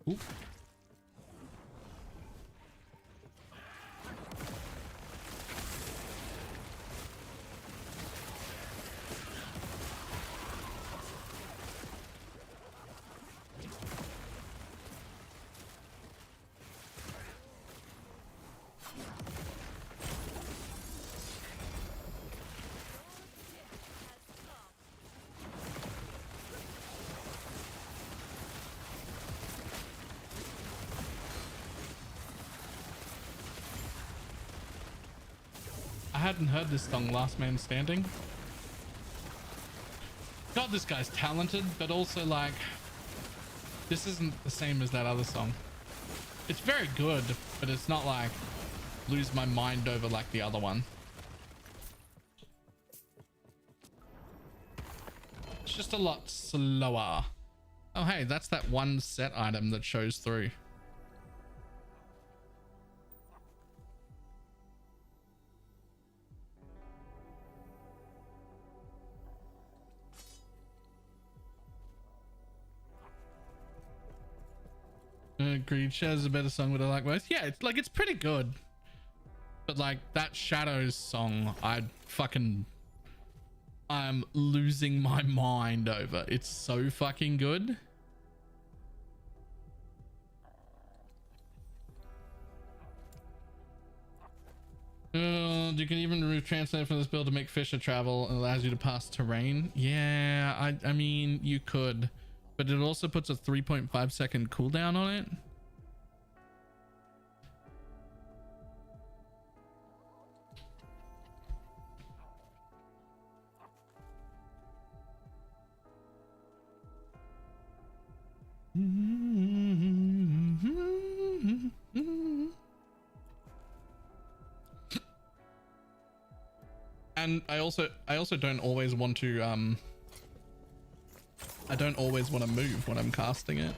Oop. I hadn't heard this song, Last Man Standing. God, this guy's talented, but also like, this isn't the same as that other song. It's very good, but it's not like lose my mind over like the other one. It's just a lot slower. Oh, hey, that's that one set item that shows through. Agreed. Shadow's a better song, but I like both. Yeah, it's like, it's pretty good. But like that Shadows song, I'd fucking I'm losing my mind over. It's so fucking good. You can even remove translate from this build to make Fisher travel and allows you to pass terrain. Yeah, I mean, you could, but it also puts a 3.5 second cooldown on it. And I also don't always want to I don't always want to move when I'm casting it.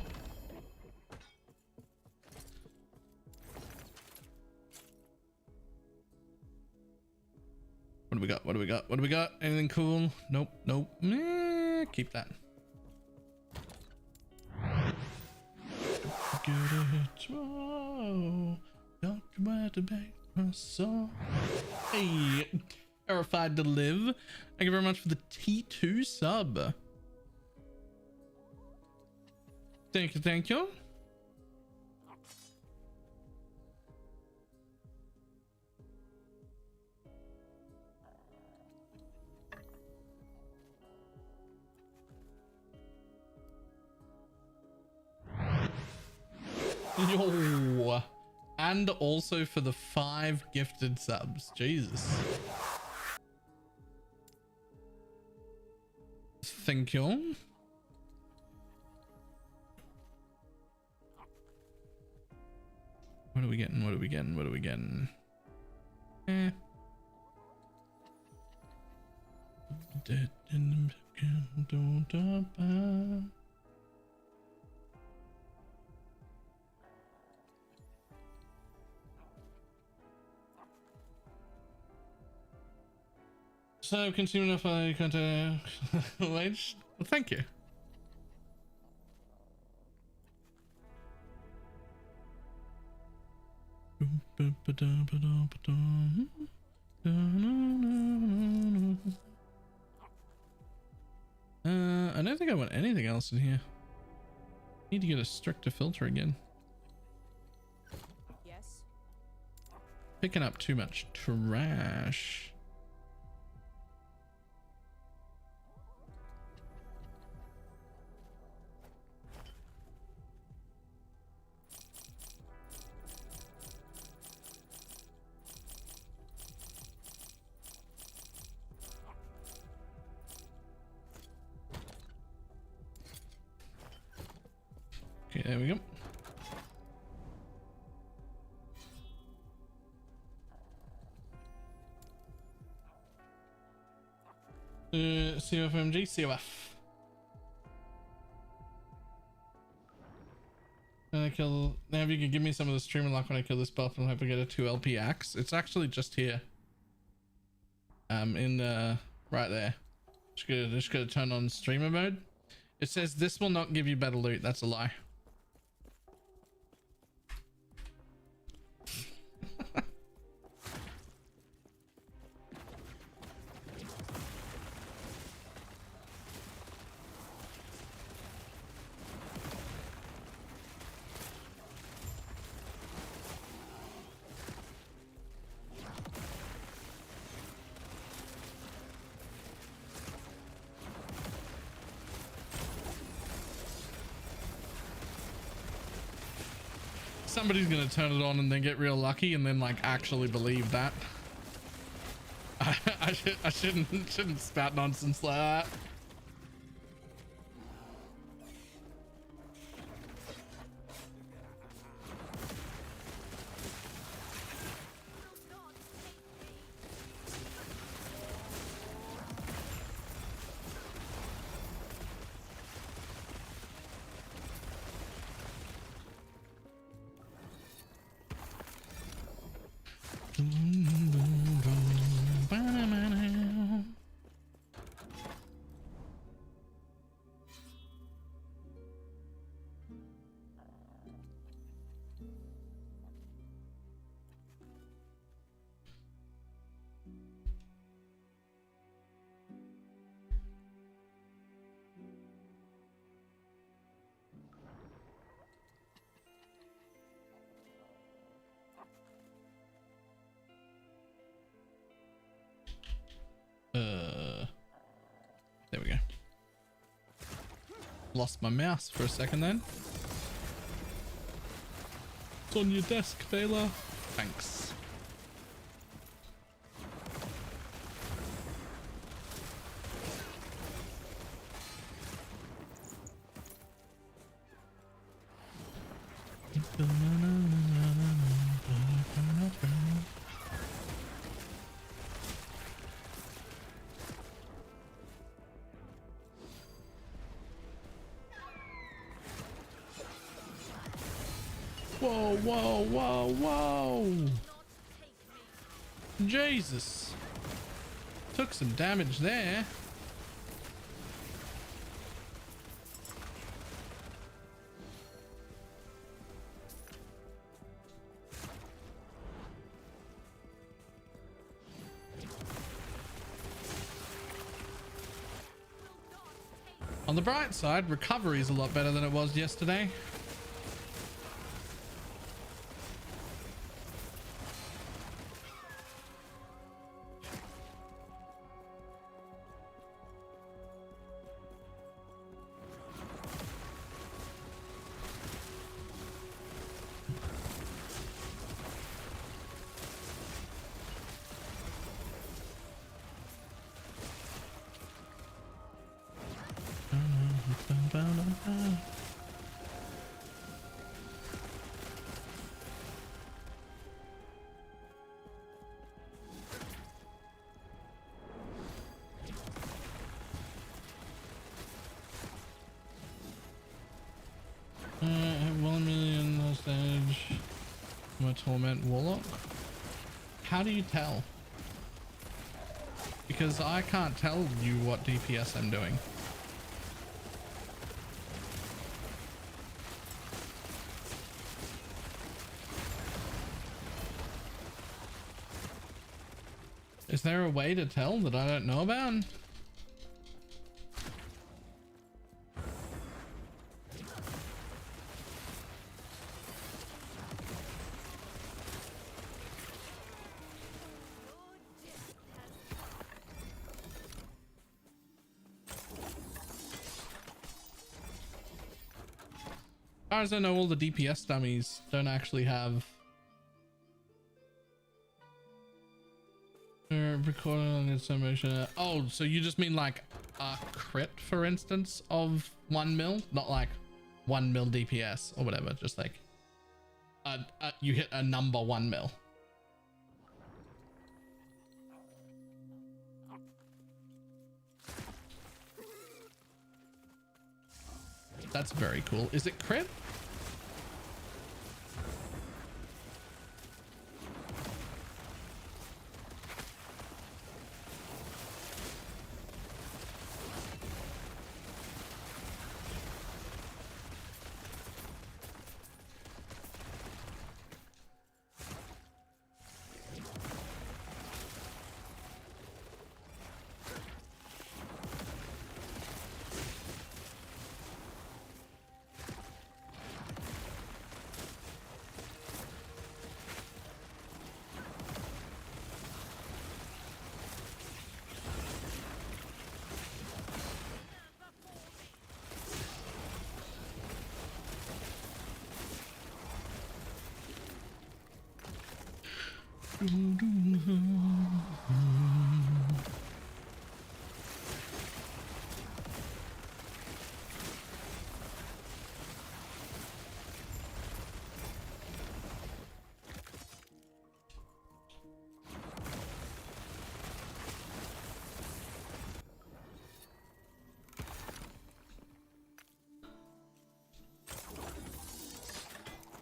What do we got? What do we got? What do we got? Anything cool? Nope, nope. Keep that. Hey, terrified to live. Thank you very much for the T2 sub. Thank you, thank you. Yo, and also for the 5 gifted subs. Jesus. Thank you. What are we getting? What are we getting? What are we getting? Dead in the So consume enough content. Wage. Well, thank you. I don't think I want anything else in here. Need to get a stricter filter again. Yes. Picking up too much trash. Okay, there we go. COFMG, COF. And I kill. Now, if you could give me some of the stream unlock when I kill this buff, and hope I get a 2 LP axe. It's actually just here. Right there. Just gotta turn on streamer mode. It says this will not give you better loot. That's a lie. Somebody's gonna turn it on and then get real lucky and then like actually believe that. I shouldn't spout nonsense like that. There we go. Lost my mouse for a second then. It's on your desk, Baylor. Thanks. Whoa, whoa, whoa, whoa. Jesus. Took some damage there. On the bright side, recovery is a lot better than it was yesterday. Have 1 million on stage. My torment Warlock. How do you tell? Because I can't tell you what DPS I'm doing. Is there a way to tell that I don't know about? As far as I know, all the DPS dummies don't actually have recording on its emotion. Oh, so you just mean like a crit, for instance, of 1 mil, not like 1 mil DPS or whatever, just like you hit a number 1 mil. That's very cool. Is it crit?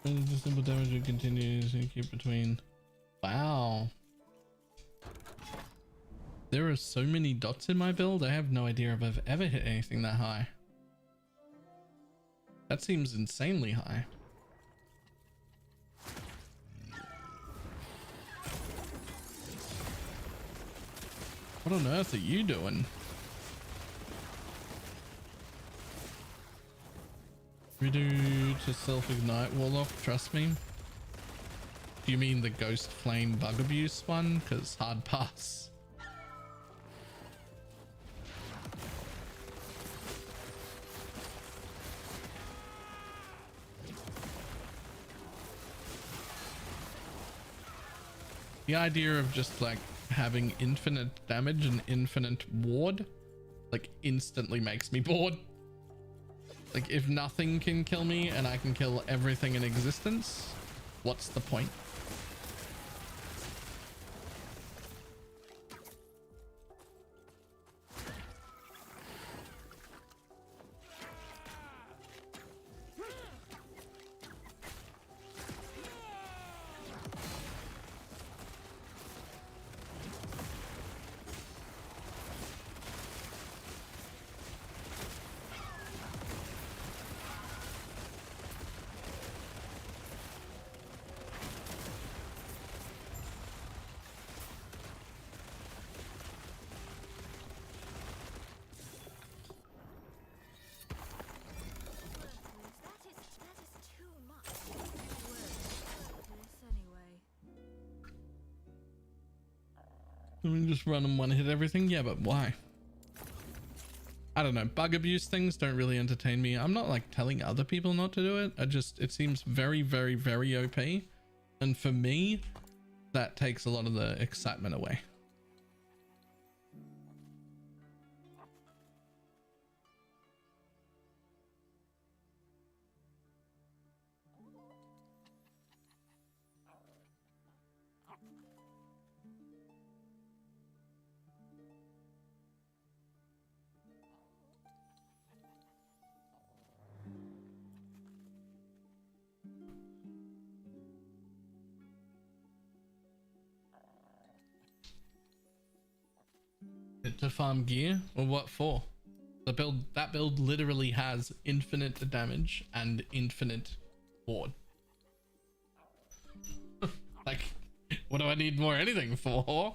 The simple damage will continue to keep between. Wow. There are so many dots in my build. I have no idea if I've ever hit anything that high. That seems insanely high. What on earth are you doing? Redo to self-ignite Warlock, trust me. Do you mean the Ghost Flame Bug Abuse one? Because hard pass. The idea of just like having infinite damage and infinite ward like instantly makes me bored. Like if nothing can kill me and I can kill everything in existence, what's the point? We just run and one hit everything. Yeah, but why? I don't know. Bug abuse things don't really entertain me. I'm not like telling other people not to do it. It seems very, very, very OP. And for me, that takes a lot of the excitement away. To farm gear or what for? That build literally has infinite damage and infinite ward. Like, what do I need more anything for?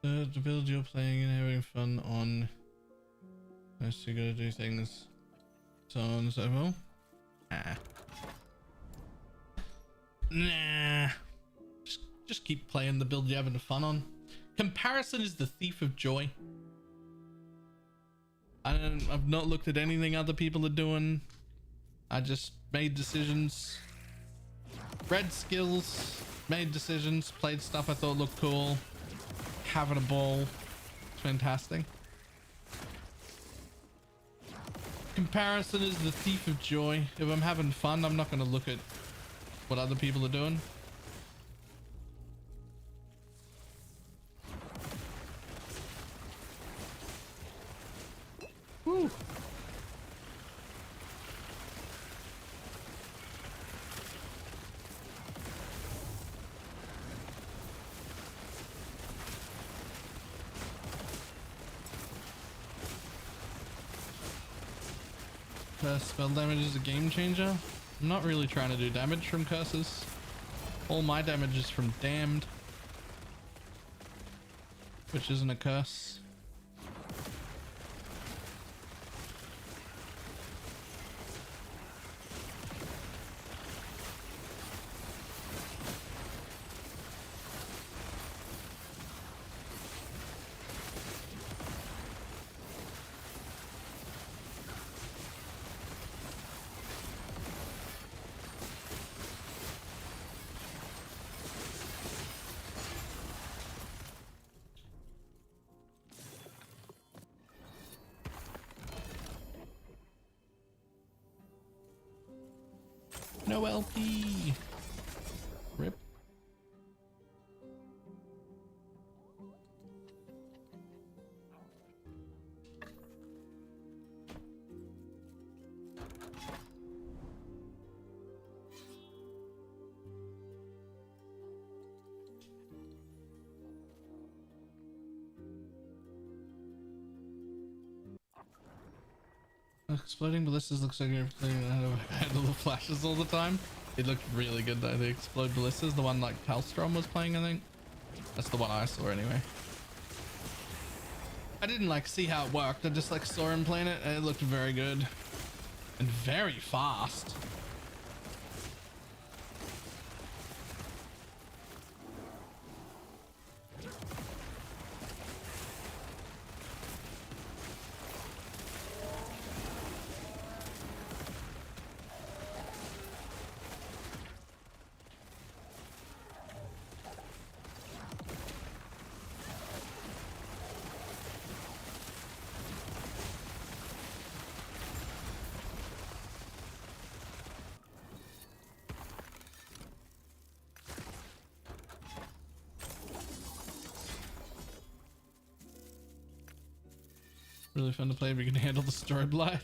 The build you're playing and having fun on. Yes, you gotta do things so on and so forth. Nah. Just keep playing the build you're having fun on. Comparison is the thief of joy. I've not looked at anything other people are doing. I just made decisions, read skills, made decisions, played stuff I thought looked cool, having a ball. It's fantastic. Comparison is the thief of joy. If I'm having fun, I'm not going to look at what other people are doing. Woo. Spell damage is a game changer. I'm not really trying to do damage from curses. All my damage is from damned, which isn't a curse. No LP. Rip. Exploding ballistas looks like you're playing handle the flashes all the time. It looked really good though. The explode ballistas, the one like Palstrom was playing, I think. That's the one I saw anyway. I didn't like see how it worked. I just like saw him playing it and it looked very good and very fast. Really fun to play if you can handle the strobe light.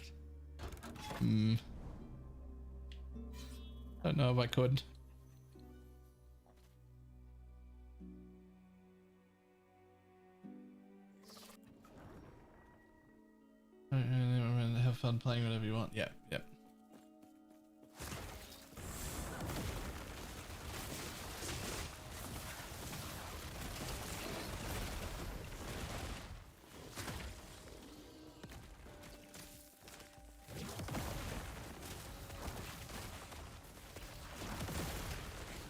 Don't know if I could. Have fun playing whatever you want. Yeah, yep.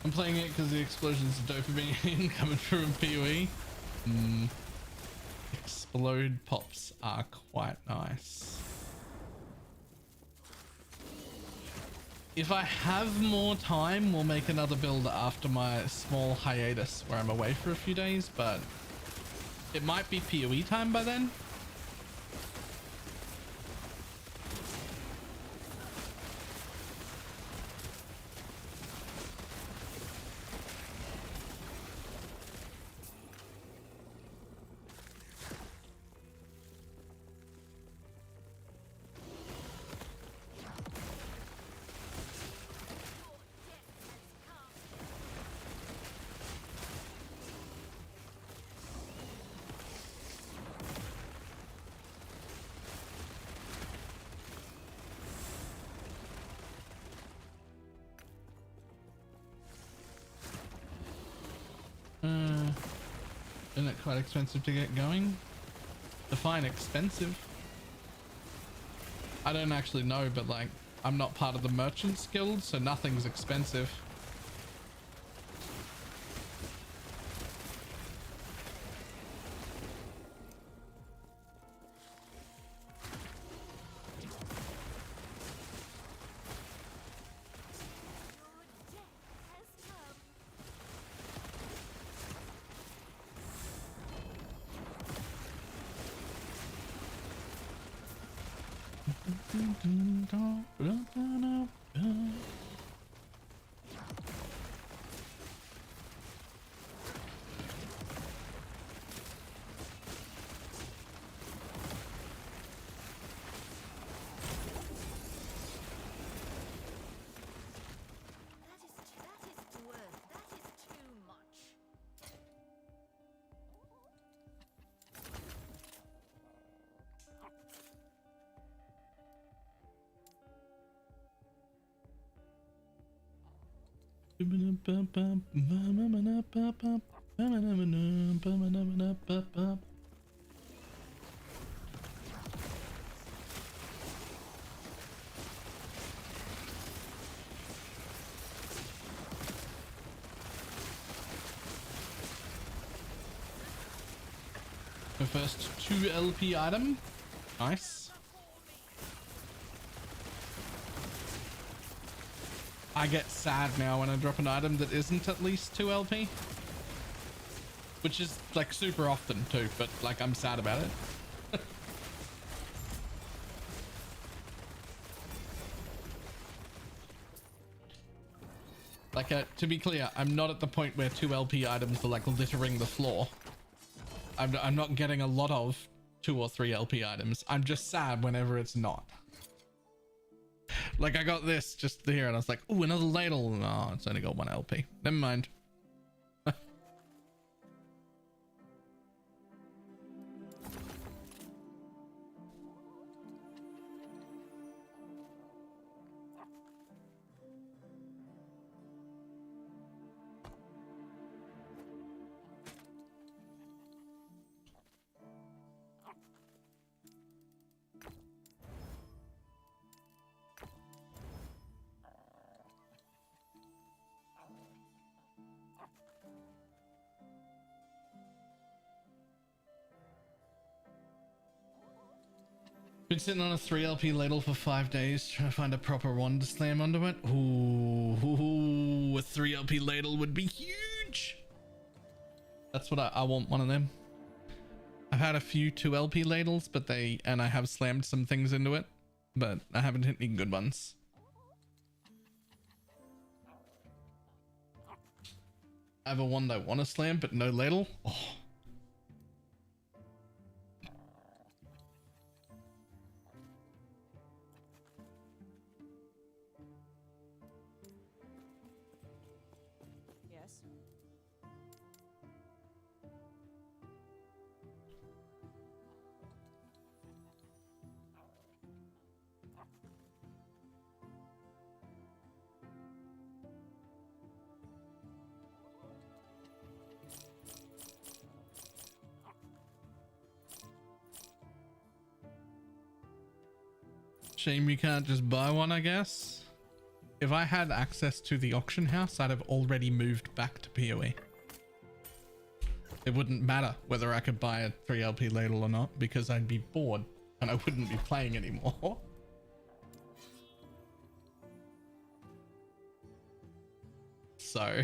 I'm playing it because the explosions of dopamine coming from PoE. Explode pops are quite nice. If I have more time, we'll make another build after my small hiatus where I'm away for a few days, but it might be PoE time by then. Isn't it quite expensive to get going? Define expensive. I don't actually know, but like, I'm not part of the Merchants Guild, so nothing's expensive. The first 2 LP item. Nice. I get sad now when I drop an item that isn't at least 2 LP. Which is like super often too, but like I'm sad about it. Like, to be clear, I'm not at the point where 2 LP items are like littering the floor. I'm not getting a lot of 2 or 3 LP items. I'm just sad whenever it's not. Like I got this just here and I was like, oh, another ladle. No, it's only got 1 LP. Never mind. Been sitting on a 3 LP ladle for 5 days trying to find a proper one to slam onto it. Ooh, a 3 LP ladle would be huge. That's what I want, one of them. I've had a few 2 LP ladles, but I have slammed some things into it, but I haven't hit any good ones. I have a one that I want to slam, but no ladle. Oh. Yes. Shame you can't just buy one, I guess. If I had access to the auction house, I'd have already moved back to PoE. It wouldn't matter whether I could buy a 3 LP ladle or not, because I'd be bored and I wouldn't be playing anymore. So...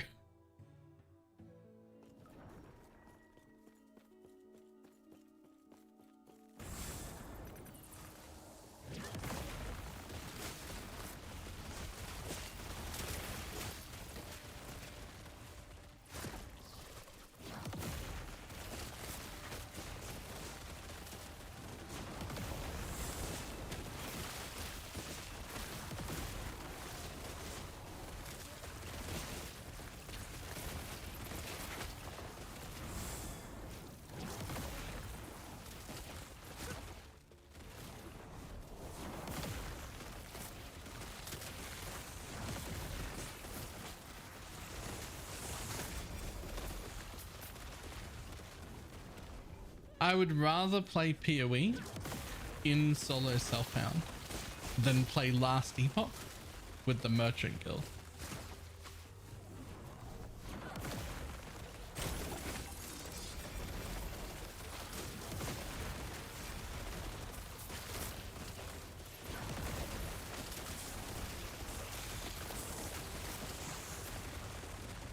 I would rather play PoE in solo self-found than play Last Epoch with the Merchant Guild.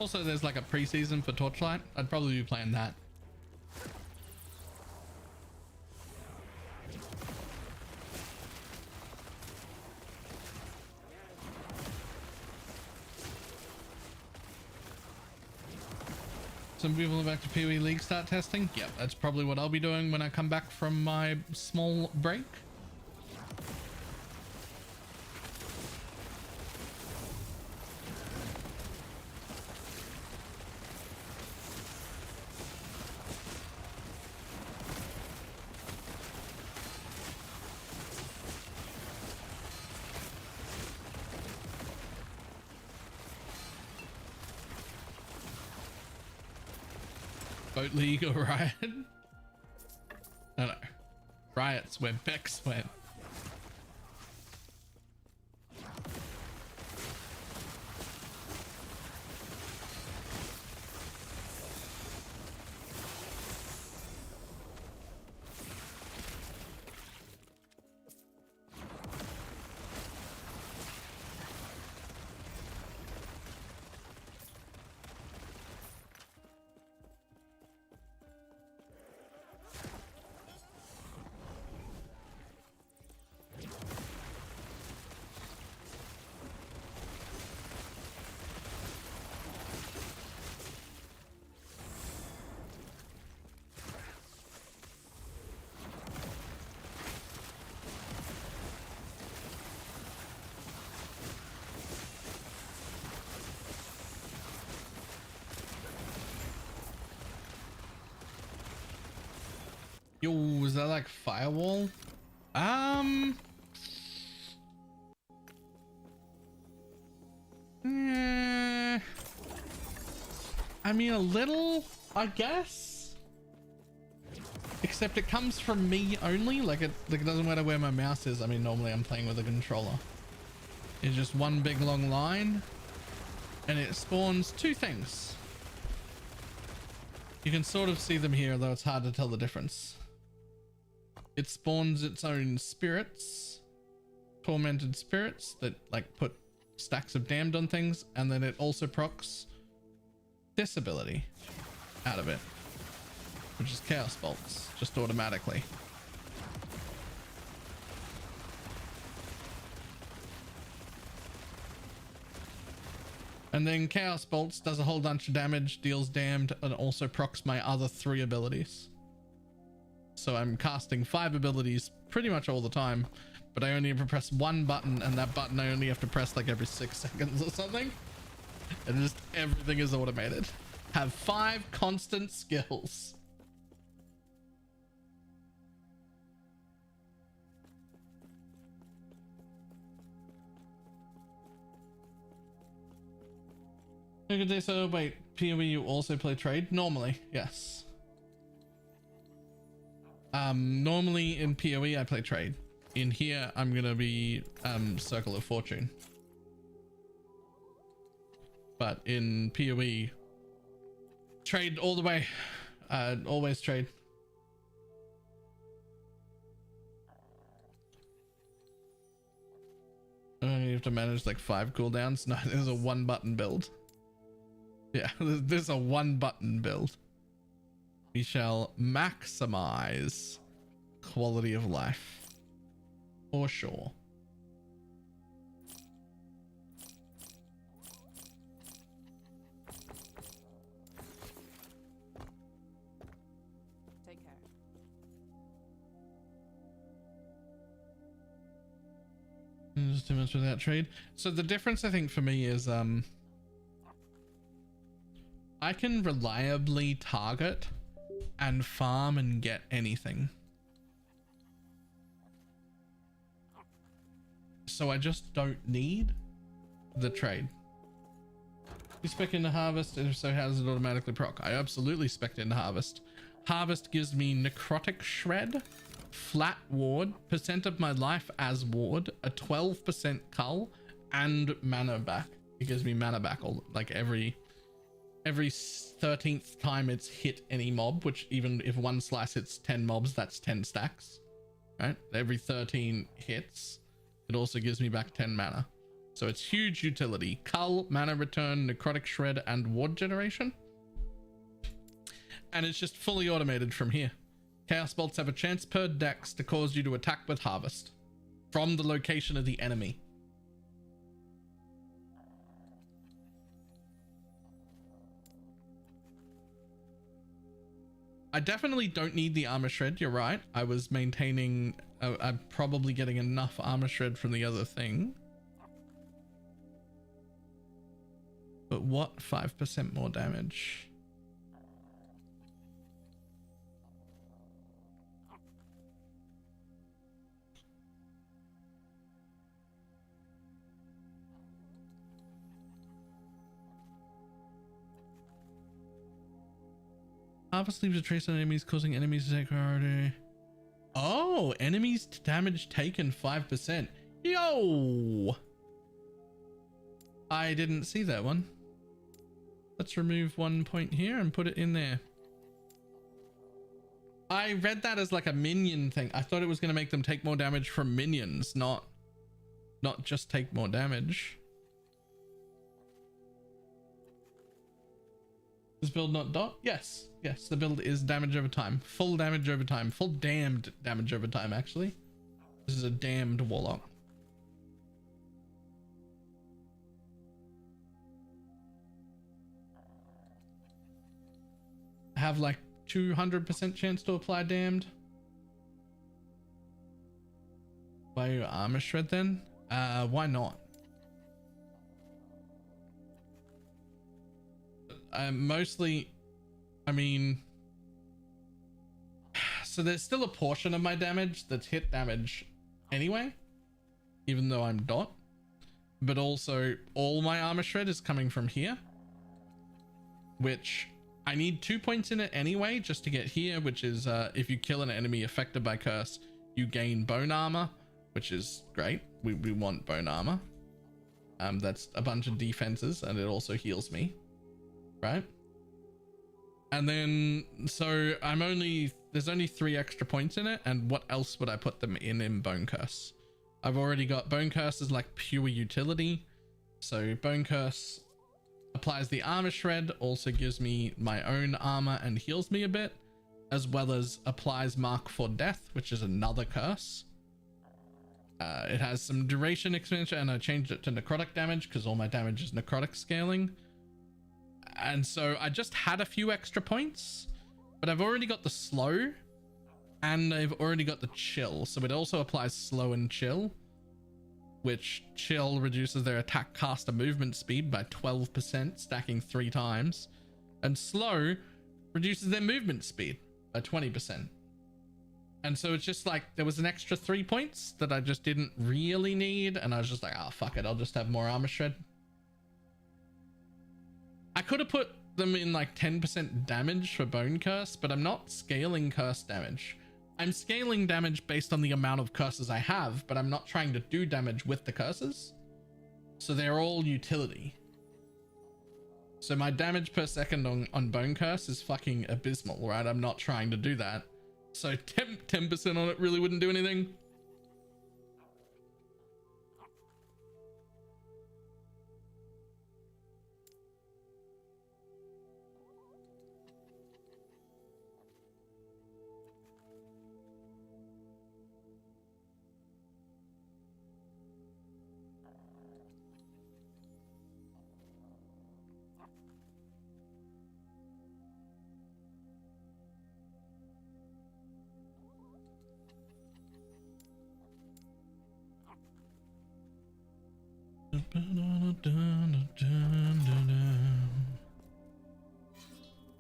Also, there's like a preseason for Torchlight. I'd probably be playing that. Some people are back to PoE League start testing. Yep, that's probably what I'll be doing when I come back from my small break. Boat League or Riot? No, no. Riot's where Bex went. Yo, is that like firewall? I mean, a little, I guess. Except it comes from me only. Like it doesn't matter where my mouse is. I mean, normally I'm playing with a controller. It's just one big long line, and it spawns two things. You can sort of see them here, though it's hard to tell the difference. It spawns its own spirits, tormented spirits that like put stacks of damned on things, and then it also procs this ability out of it, which is chaos bolts, just automatically. And then chaos bolts does a whole bunch of damage, deals damned, and also procs my other 3 abilities. So I'm casting 5 abilities pretty much all the time, but I only have to press one button, and that button I only have to press like every 6 seconds or something. And just everything is automated. Have 5 constant skills. Okay, so wait, PoE you also play trade? Normally, yes. Normally in PoE I play trade. In here I'm gonna be Circle of Fortune. But in PoE, trade all the way. Always trade. You have to manage like 5 cooldowns. No, there's a 1 button build. Yeah, there's a 1 button build. We shall maximize quality of life. For sure. Take care. Just too much without trade. So the difference I think for me is I can reliably target and farm and get anything. So I just don't need the trade. You spec into harvest, and if so, how does it automatically proc? I absolutely spec into harvest. Harvest gives me necrotic shred, flat ward, percent of my life as ward, a 12% cull, and mana back. It gives me mana back all like every 13th time it's hit any mob, which even if one slice hits 10 mobs, that's 10 stacks, right? Every 13 hits, it also gives me back 10 mana. So it's huge utility. Cull, mana return, necrotic shred, and ward generation. And it's just fully automated from here. Chaos bolts have a chance per dex to cause you to attack with harvest from the location of the enemy. I definitely don't need the armor shred. You're right. I was maintaining, I'm probably getting enough armor shred from the other thing. But what 5% more damage? Harvest leaves a trace on enemies, causing enemies to take priority. Oh, enemies damage taken 5%. Yo! I didn't see that one. Let's remove 1 point here and put it in there. I read that as like a minion thing. I thought it was going to make them take more damage from minions, not just take more damage. Is build not dot? Yes. Yes, the build is damage over time. Full damage over time. Full damned damage over time, actually. This is a damned warlock. I have like 200% chance to apply damned. Buy your armor shred then? Why not? Mostly, I mean, so there's still a portion of my damage that's hit damage anyway, even though I'm dot, but also all my armor shred is coming from here, which I need 2 points in it anyway just to get here, which is if you kill an enemy affected by curse, you gain bone armor, which is great. We want bone armor. That's a bunch of defenses, and it also heals me, right? And then so there's only 3 extra points in it, and what else would I put them in Bone Curse? I've already got Bone Curse is like pure utility, so Bone Curse applies the armor shred, also gives me my own armor and heals me a bit, as well as applies Mark for Death, which is another curse. It has some duration expansion, and I changed it to necrotic damage because all my damage is necrotic scaling. And so I just had a few extra points, but I've already got the slow and I've already got the chill. So it also applies slow and chill, which chill reduces their attack caster movement speed by 12%, stacking 3 times, and slow reduces their movement speed by 20%. And so it's just like there was an extra 3 points that I just didn't really need, and I was just like, oh fuck it, I'll just have more armor shred. I could have put them in like 10% damage for Bone Curse, but I'm not scaling curse damage. I'm scaling damage based on the amount of curses I have, but I'm not trying to do damage with the curses. So they're all utility. So my damage per second on Bone Curse is fucking abysmal, right? I'm not trying to do that. So 10% on it really wouldn't do anything.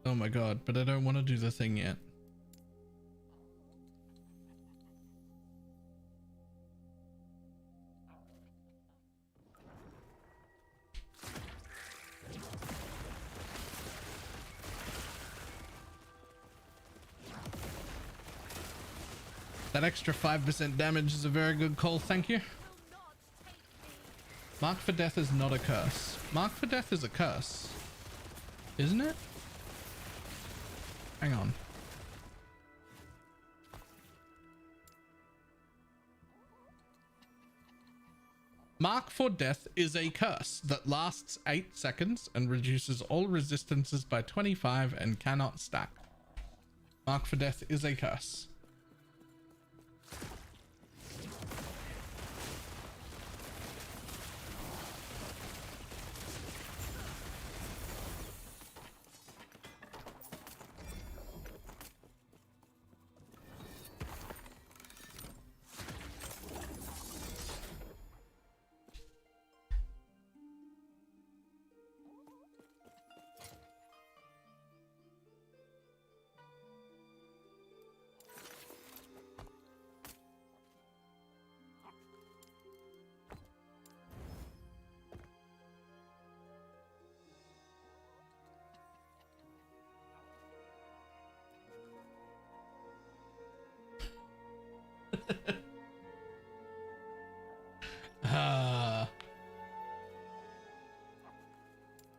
Oh my god, but I don't want to do the thing yet. That extra 5% damage is a very good call, thank you. Mark for Death is not a curse. Mark for Death is a curse, isn't it? Hang on. Mark for Death is a curse that lasts 8 seconds and reduces all resistances by 25 and cannot stack. Mark for Death is a curse.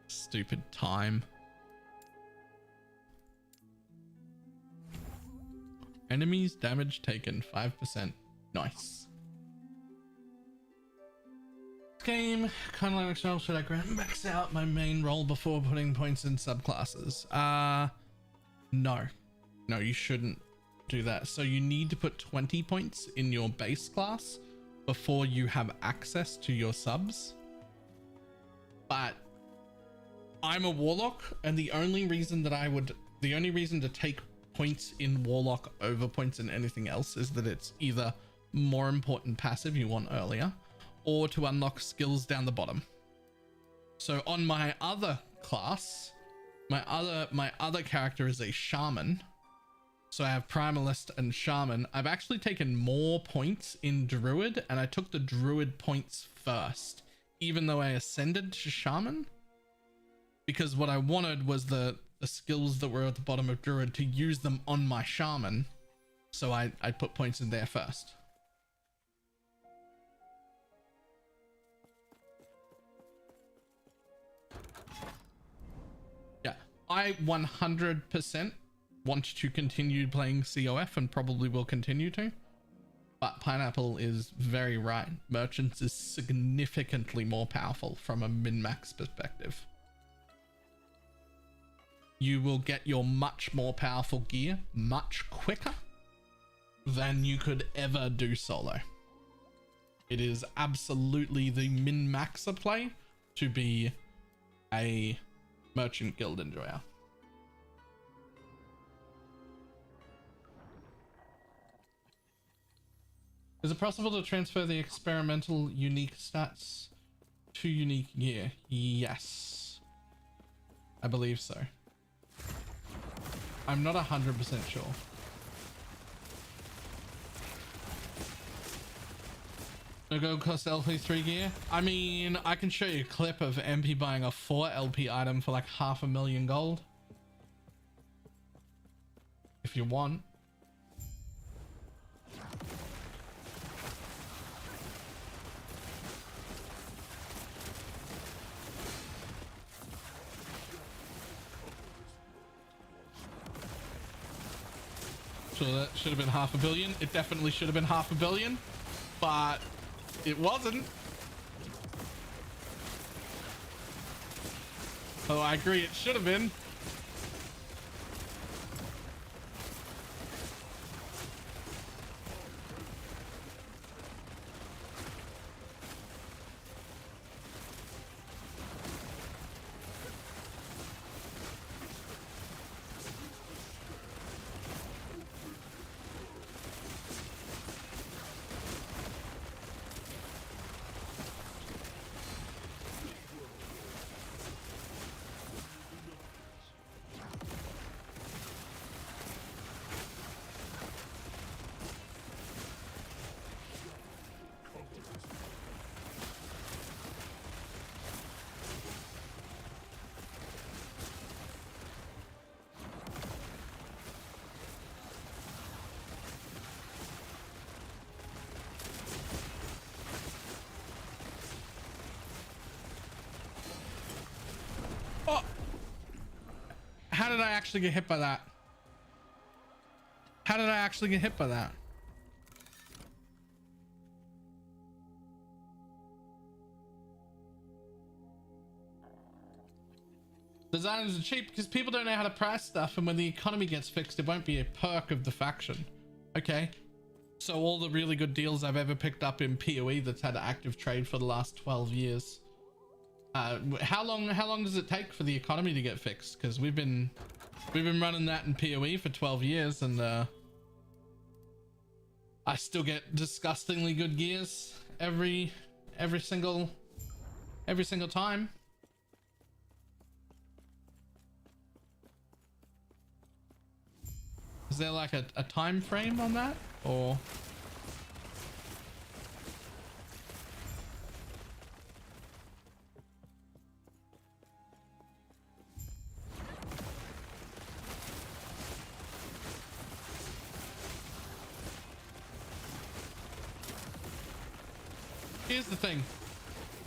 Stupid time. Enemies damage taken 5%. Nice. Game kind of like myself. Should I max out my main role before putting points in subclasses? No, you shouldn't do that. So you need to put 20 points in your base class before you have access to your subs. But I'm a Warlock, and the only reason to take points in Warlock over points in anything else is that it's either more important passive you want earlier, or to unlock skills down the bottom. So on my other class, my other character is a shaman, So I have Primalist and Shaman. I've actually taken more points in Druid, and I took the Druid points first, even though I ascended to Shaman. Because what I wanted was the skills that were at the bottom of Druid to use them on my Shaman. So I put points in there first. Yeah, I 100% want to continue playing COF and probably will continue to. But Pineapple is very right. Merchants is significantly more powerful from a min-max perspective. You will get your much more powerful gear much quicker than you could ever do solo. It is absolutely the min-maxer play to be a merchant guild enjoyer. Is it possible to transfer the experimental unique stats to unique gear? Yes, I believe so. I'm not 100% sure. No gold cost LP3 gear. I mean, I can show you a clip of MP buying a 4 LP item for like 500,000 gold. If you want. So that should have been 500 million. It definitely should have been 500 million, but it wasn't. Oh, I agree, it should have been. How did I actually get hit by that? How did I actually get hit by that? Designers are cheap because people don't know how to price stuff, and when the economy gets fixed, it won't be a perk of the faction. Okay. So all the really good deals I've ever picked up in PoE that's had active trade for the last 12 years. How long does it take for the economy to get fixed? Because we've been running that in PoE for 12 years, and I still get disgustingly good gears every single time. Is there like a time frame on that, or? Here's the thing.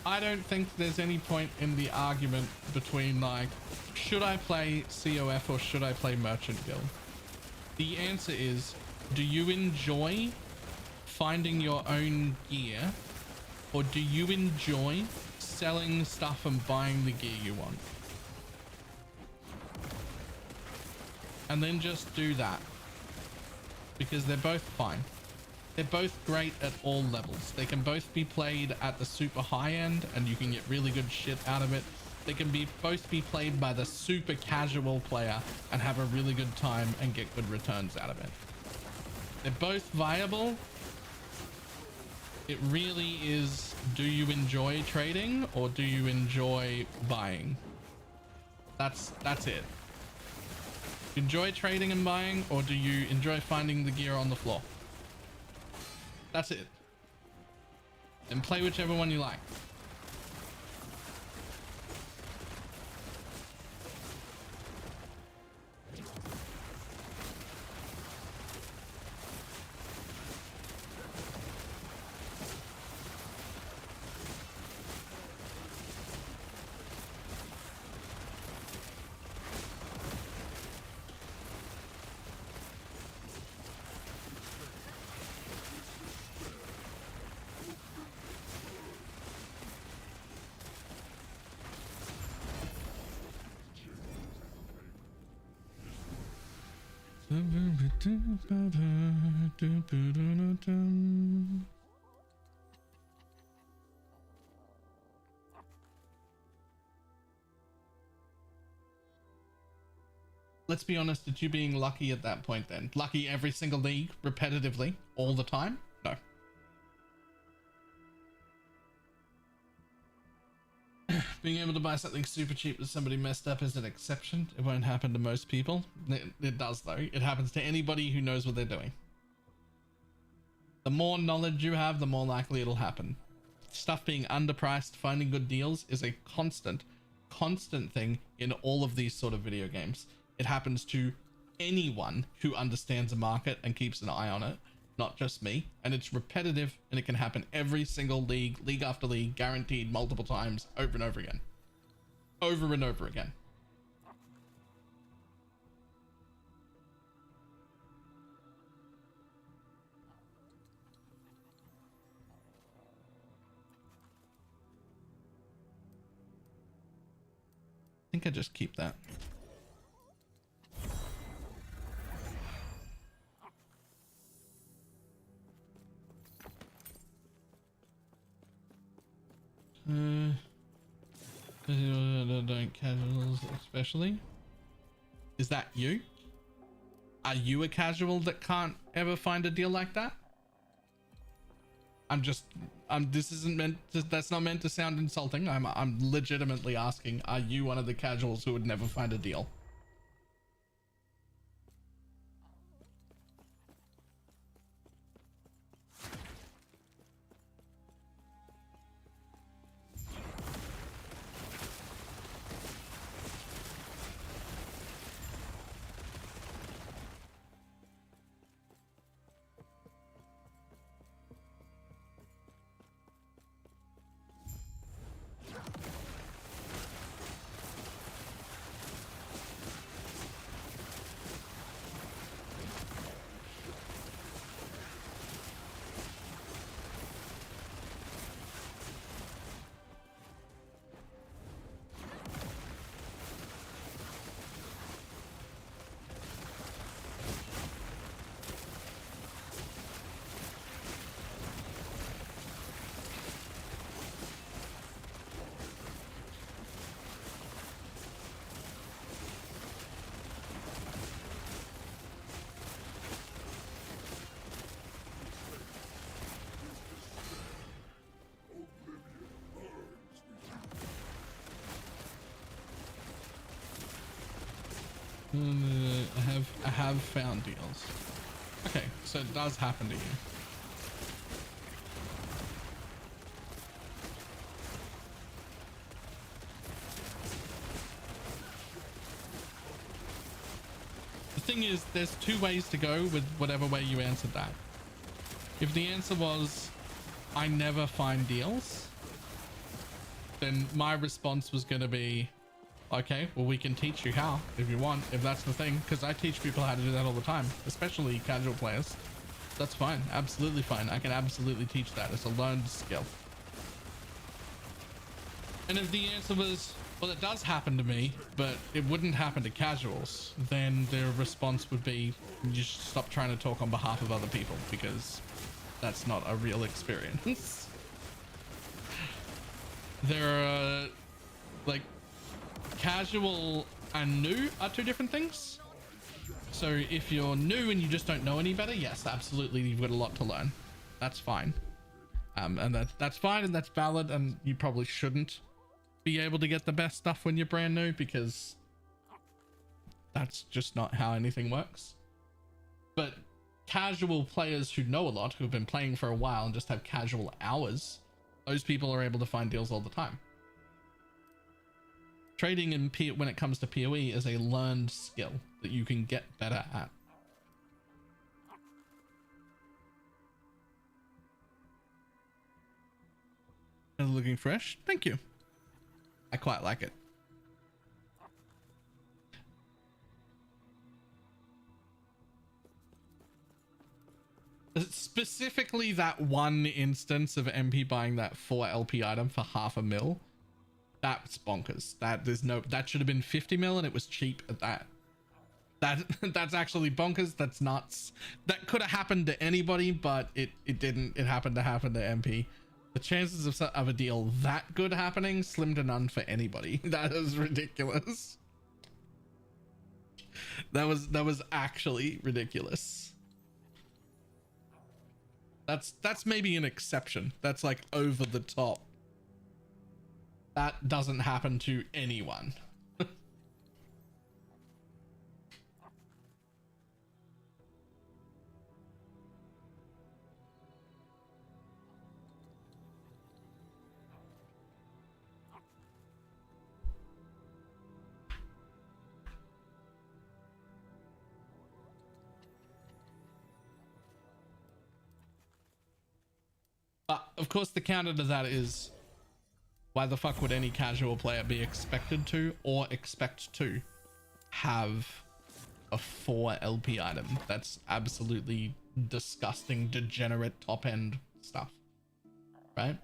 I don't think there's any point in the argument between like, should I play COF or should I play Merchant Guild? The answer is, do you enjoy finding your own gear, or do you enjoy selling stuff and buying the gear you want? And then just do that, because they're both fine. They're both great at all levels. They can both be played at the super high end and you can get really good shit out of it. They can both be played by the super casual player and have a really good time and get good returns out of it. They're both viable. It really is, do you enjoy trading or do you enjoy buying? That's it. Enjoy trading and buying, or do you enjoy finding the gear on the floor? That's it. And play whichever one you like. Let's be honest, it's you being lucky at that point then. Lucky every single league, repetitively, all the time? No. Being able to buy something super cheap that somebody messed up is an exception. It won't happen to most people. It does though. It happens to anybody who knows what they're doing. The more knowledge you have, the more likely it'll happen. Stuff being underpriced, finding good deals is a constant thing in all of these sort of video games. It happens to anyone who understands a market and keeps an eye on it, not just me. And it's repetitive, and it can happen every single league after league, guaranteed multiple times, over and over again. Over and over again. I think I just keep that. Don't casuals especially. Is that you? Are you a casual that can't ever find a deal like that? This isn't meant to, that's not meant to sound insulting. I'm legitimately asking, are you one of the casuals who would never find a deal? I have found deals. Okay, so it does happen to you. The thing is, there's two ways to go with whatever way you answered that. If the answer was, I never find deals, then my response was going to be, okay, well, we can teach you how if you want, if that's the thing, because I teach people how to do that all the time, especially casual players. That's fine, absolutely fine. I can absolutely teach that. It's a learned skill. And if the answer was, well, it does happen to me, but it wouldn't happen to casuals, then their response would be, you should stop trying to talk on behalf of other people, because that's not a real experience. There are, like, casual and new are two different things. So if you're new and you just don't know any better, yes, absolutely, you've got a lot to learn. That's fine. And that's fine, and that's valid, and you probably shouldn't be able to get the best stuff when you're brand new, because that's just not how anything works. But casual players who know a lot, who've been playing for a while and just have casual hours, those people are able to find deals all the time. Trading in when it comes to PoE is a learned skill that you can get better at. Looking fresh. Thank you. I quite like it. Specifically that one instance of MP buying that 4 LP item for $500,000. That's bonkers. That should have been 50 mil and it was cheap at that. That's actually bonkers. That's nuts. That could have happened to anybody, but it didn't. It happened to happen to MP. The chances of a deal that good happening, slim to none for anybody. That is ridiculous. That was actually ridiculous. That's maybe an exception. That's like over the top. That doesn't happen to anyone. But of course the counter to that is, why the fuck would any casual player be expected to or expect to have a 4 LP item? That's absolutely disgusting, degenerate top end stuff, right?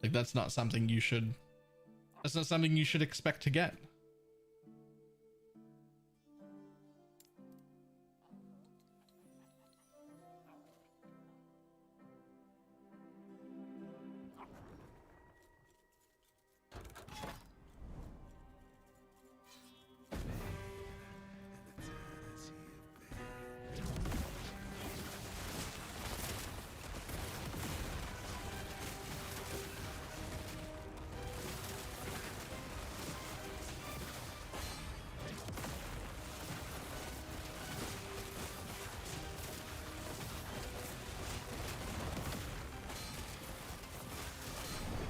Like that's not something you should expect to get.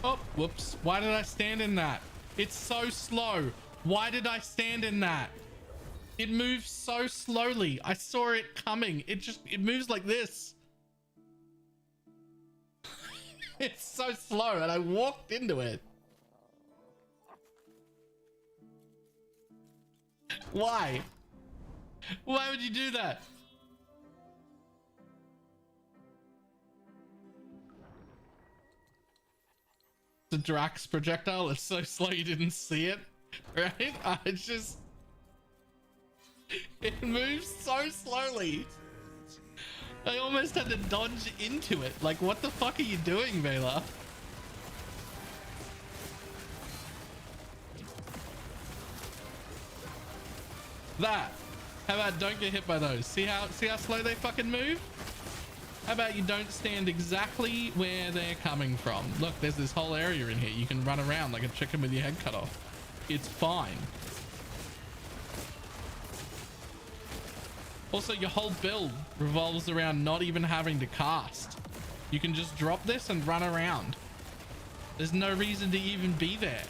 Oh, whoops. Why did I stand in that? It's so slow. Why did I stand in that? It moves so slowly. I saw it coming. It moves like this. It's so slow and I walked into it. Why? Why would you do that? The Drax projectile is so slow you didn't see it, right? It moves so slowly. I almost had to dodge into it. Like, what the fuck are you doing, Vela? That. How about don't get hit by those? See how slow they fucking move? How about you don't stand exactly where they're coming from? Look, there's this whole area in here. You can run around like a chicken with your head cut off. It's fine. Also, your whole build revolves around not even having to cast. You can just drop this and run around. There's no reason to even be there.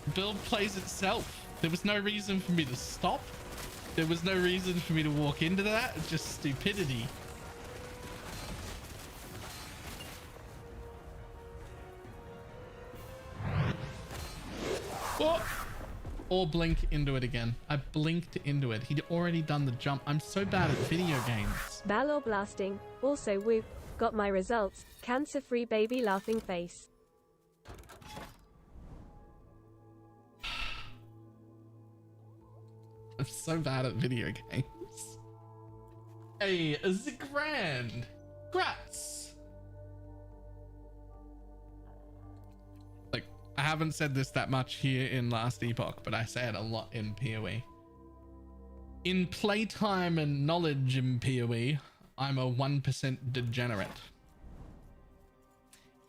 The build plays itself. There was no reason for me to stop. There was no reason for me to walk into that. It's just stupidity. Oh! Or blink into it again. I blinked into it. He'd already done the jump. I'm so bad at video games. Balor blasting. Also whoop. Got my results. Cancer-free baby laughing face. I'm so bad at video games. Hey, Zigrand. Grats. Like, I haven't said this that much here in Last Epoch, but I say it a lot in PoE. In playtime and knowledge in PoE, I'm a 1% degenerate.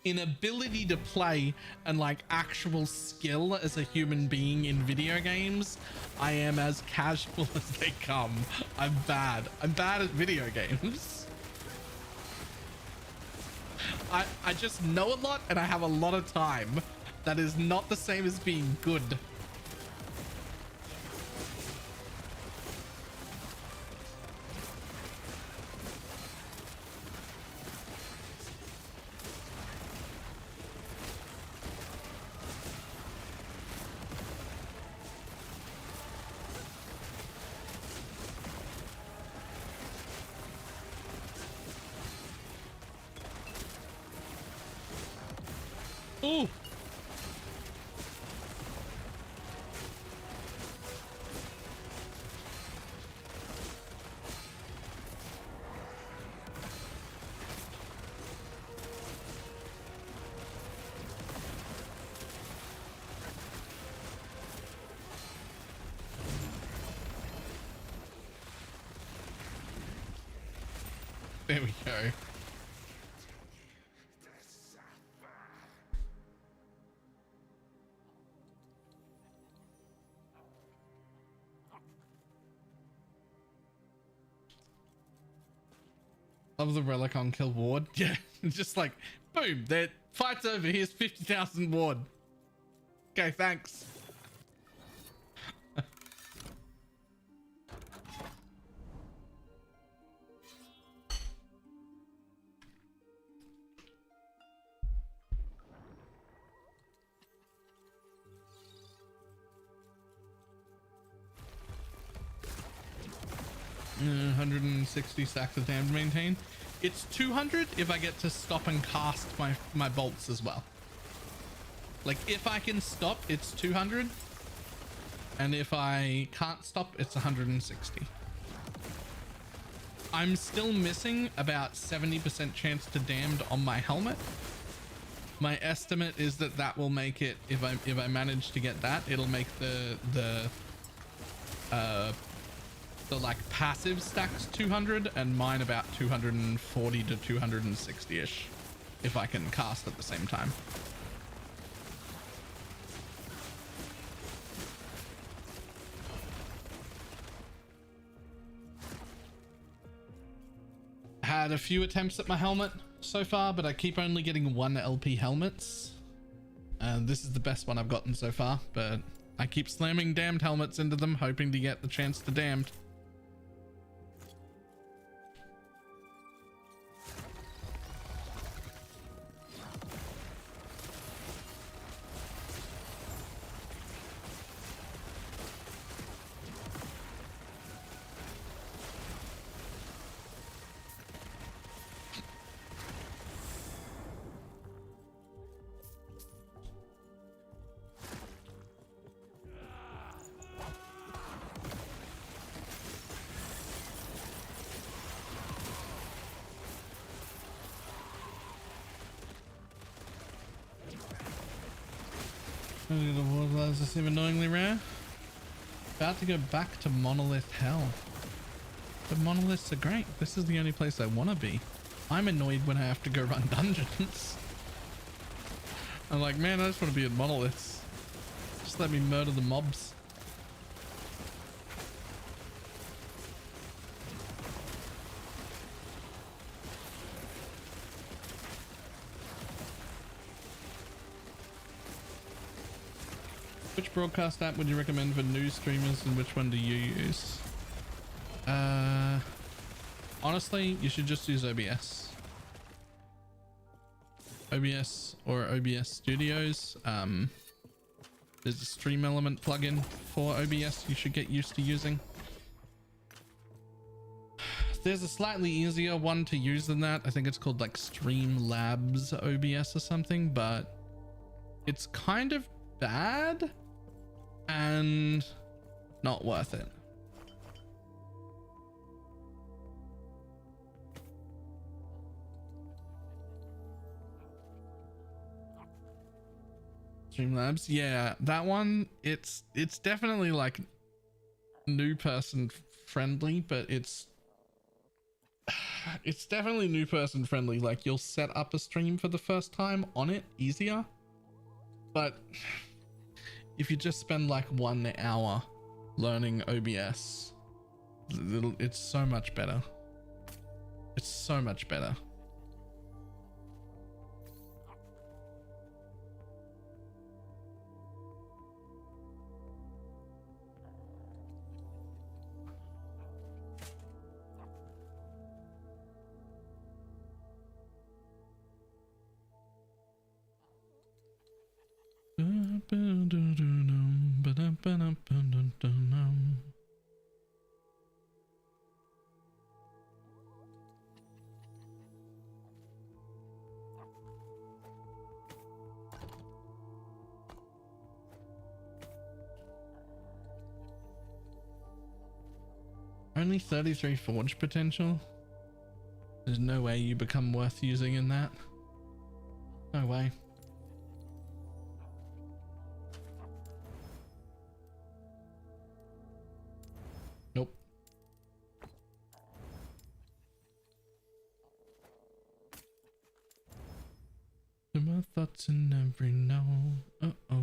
in ability to play and like actual skill as a human being in video games, I am as casual as they come. I'm bad at video games. I just know a lot and I have a lot of time. That is not the same as being good. Ooh. There we go. Love the relic on kill ward. Yeah, just like boom, that fight's over. Here's 50,000 ward. Okay, thanks. Uh, 160 stacks of damage to maintain. It's 200 if I get to stop and cast my bolts as well. Like if I can stop, it's 200, and if I can't stop, it's 160. I'm still missing about 70% chance to damned on my helmet. My estimate is that that will make it, if I manage to get that, it'll make the like passive stacks 200 and mine about 240 to 260 ish if I can cast at the same time. Had a few attempts at my helmet so far, but I keep only getting 1 LP helmets, and this is the best one I've gotten so far, but I keep slamming damned helmets into them hoping to get the chance to damned. The Warlocks seem annoyingly rare. About to go back to Monolith Hell. The monoliths are great. This is the only place I want to be. I'm annoyed when I have to go run dungeons. I'm like, man, I just want to be in monoliths. Just let me murder the mobs. Which broadcast app would you recommend for news streamers, and which one do you use? Honestly, you should just use OBS. OBS or OBS Studios. There's a stream element plugin for OBS you should get used to using. There's a slightly easier one to use than that. I think it's called like Streamlabs OBS or something, but it's kind of bad and not worth it. Streamlabs, yeah, that one, it's definitely like new person friendly, but it's it's definitely new person friendly. Like you'll set up a stream for the first time on it easier, but if you just spend like 1 hour learning OBS, it's so much better. It's so much better. Only 33 forge potential? There's no way you become worth using in that. No way. Nope. To my thoughts in every now. Uh-oh.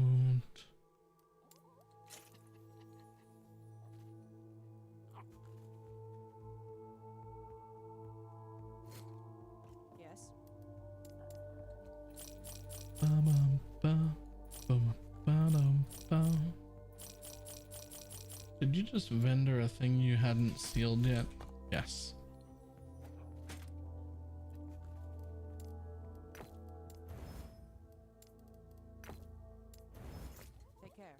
Yes. Did you just vendor a thing you hadn't sealed yet? Yes. Take care.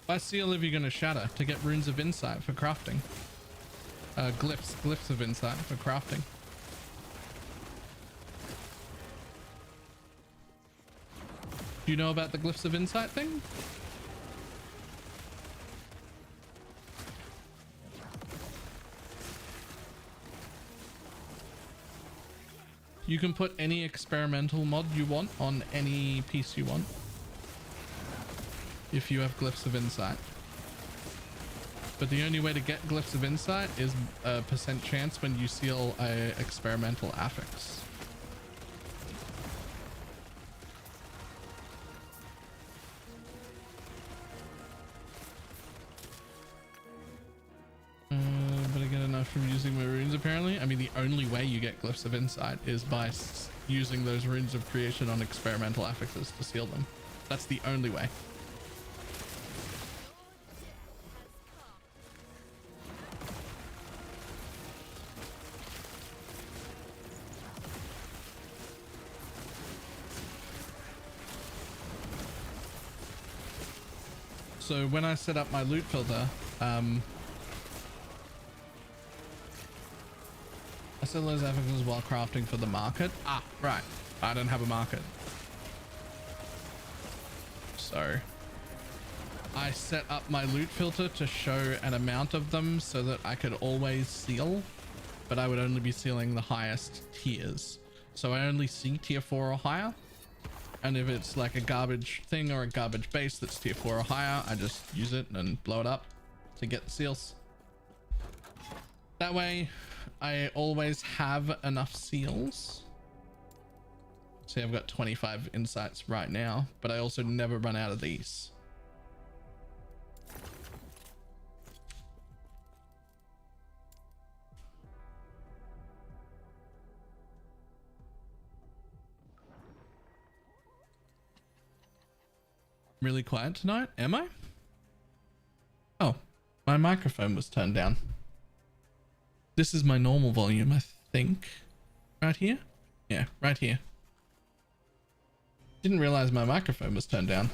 Why seal if you're gonna shatter? To get runes of insight for crafting. Glyphs of insight for crafting. Do you know about the glyphs of insight thing? You can put any experimental mod you want on any piece you want if you have glyphs of insight. But the only way to get glyphs of insight is a % chance when you seal a experimental affix. But I get enough from using my runes apparently. I mean, the only way you get glyphs of insight is by using those runes of creation on experimental affixes to seal them. That's the only way. So when I set up my loot filter, I sell those affixes while crafting for the market. Ah, right. I don't have a market. So I set up my loot filter to show an amount of them so that I could always seal, but I would only be sealing the highest tiers. So I only see tier 4 or higher. And if it's like a garbage thing or a garbage base that's tier 4 or higher, I just use it and blow it up to get the seals. That way I always have enough seals. See, I've got 25 insights right now, but I also never run out of these. Really quiet tonight, am I? Oh, my microphone was turned down. This is my normal volume, I think. Right here? Yeah, right here. Didn't realize my microphone was turned down.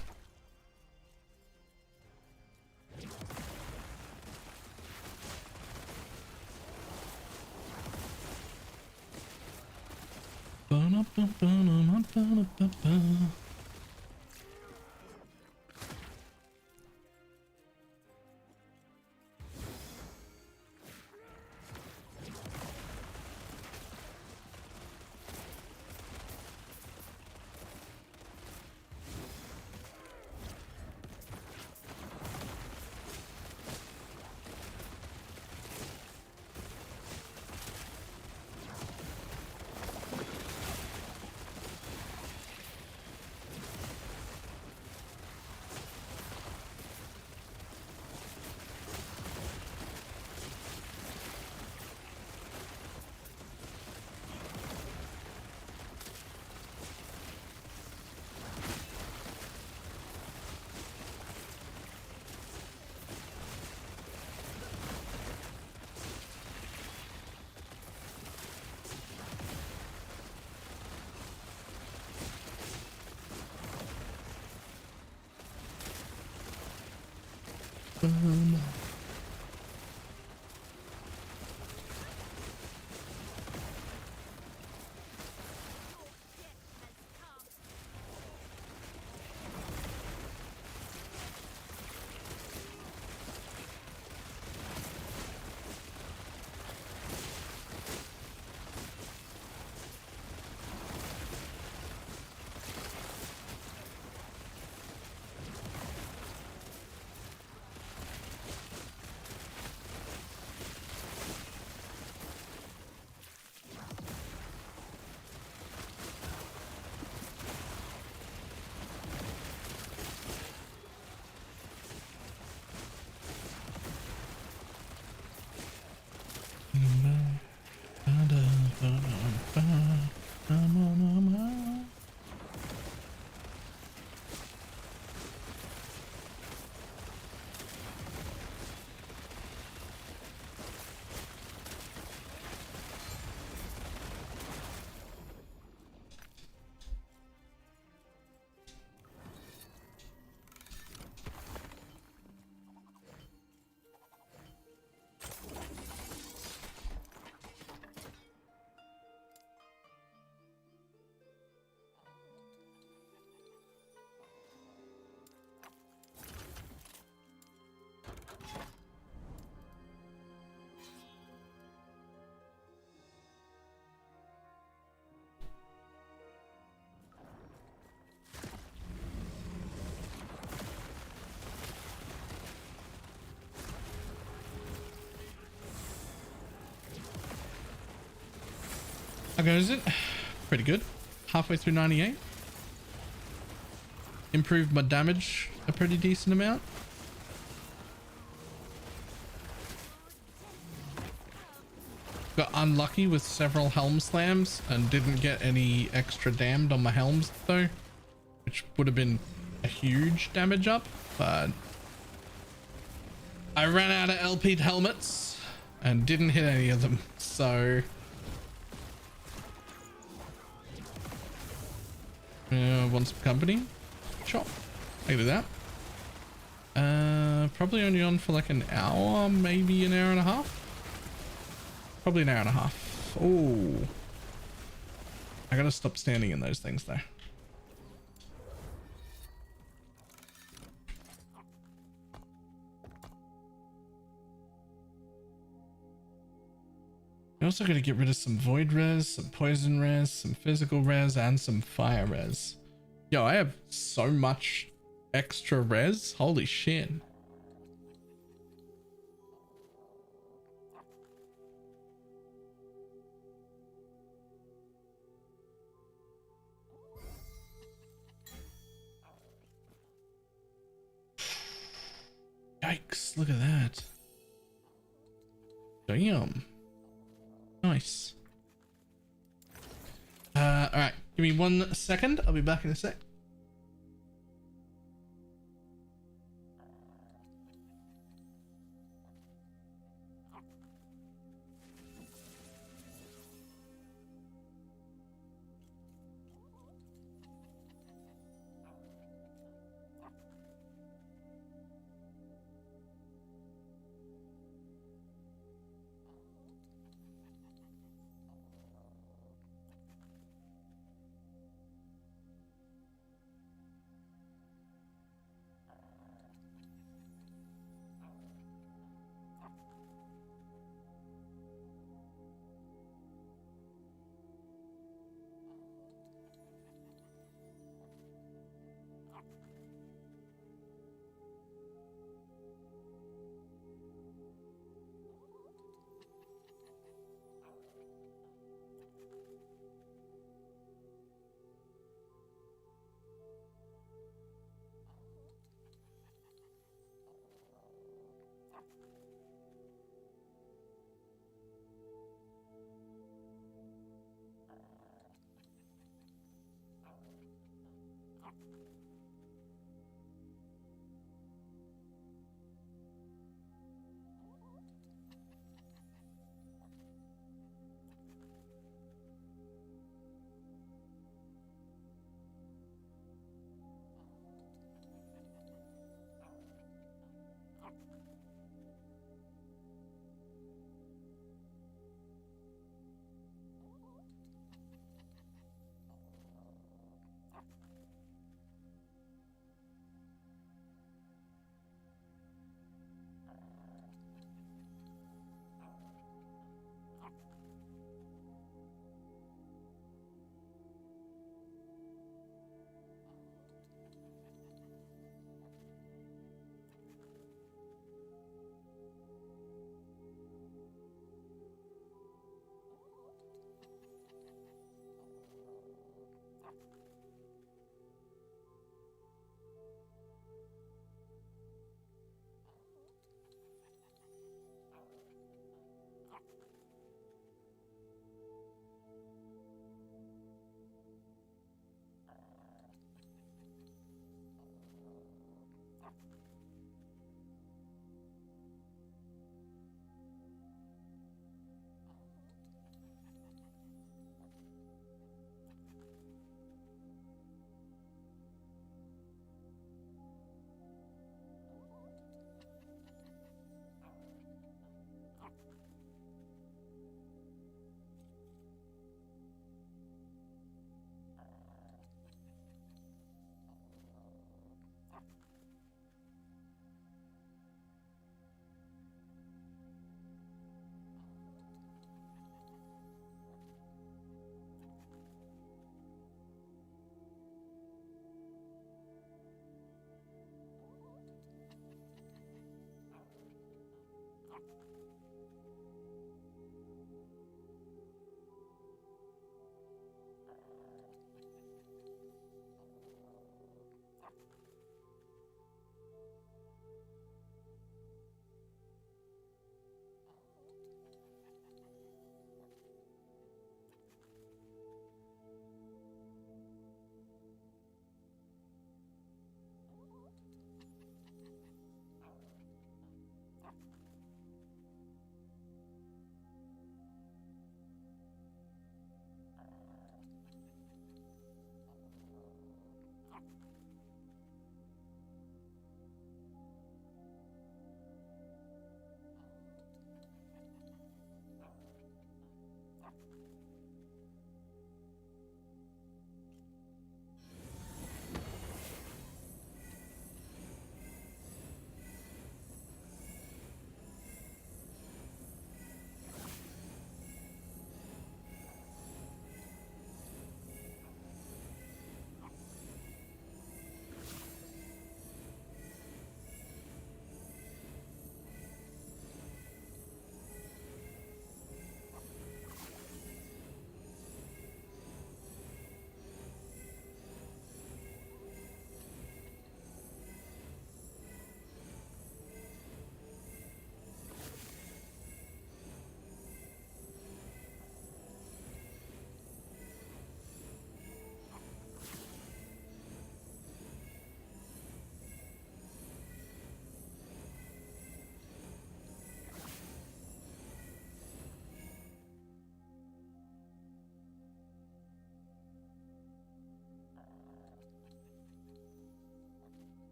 How goes it? Pretty good. Halfway through 98. Improved my damage a pretty decent amount. Got unlucky with several helm slams and didn't get any extra damned on my helms though, which would have been a huge damage up, but I ran out of LP'd helmets and didn't hit any of them, so want some company? Sure, I can do that. Probably only on for like an hour, maybe an hour and a half. Probably an hour and a half. Oh, I gotta stop standing in those things though. I also got to get rid of some void res, some poison res, some physical res, and some fire res. Yo, I have so much extra res. Holy shit. Yikes, look at that. Damn. Nice. All right, give me 1 second. I'll be back in a sec.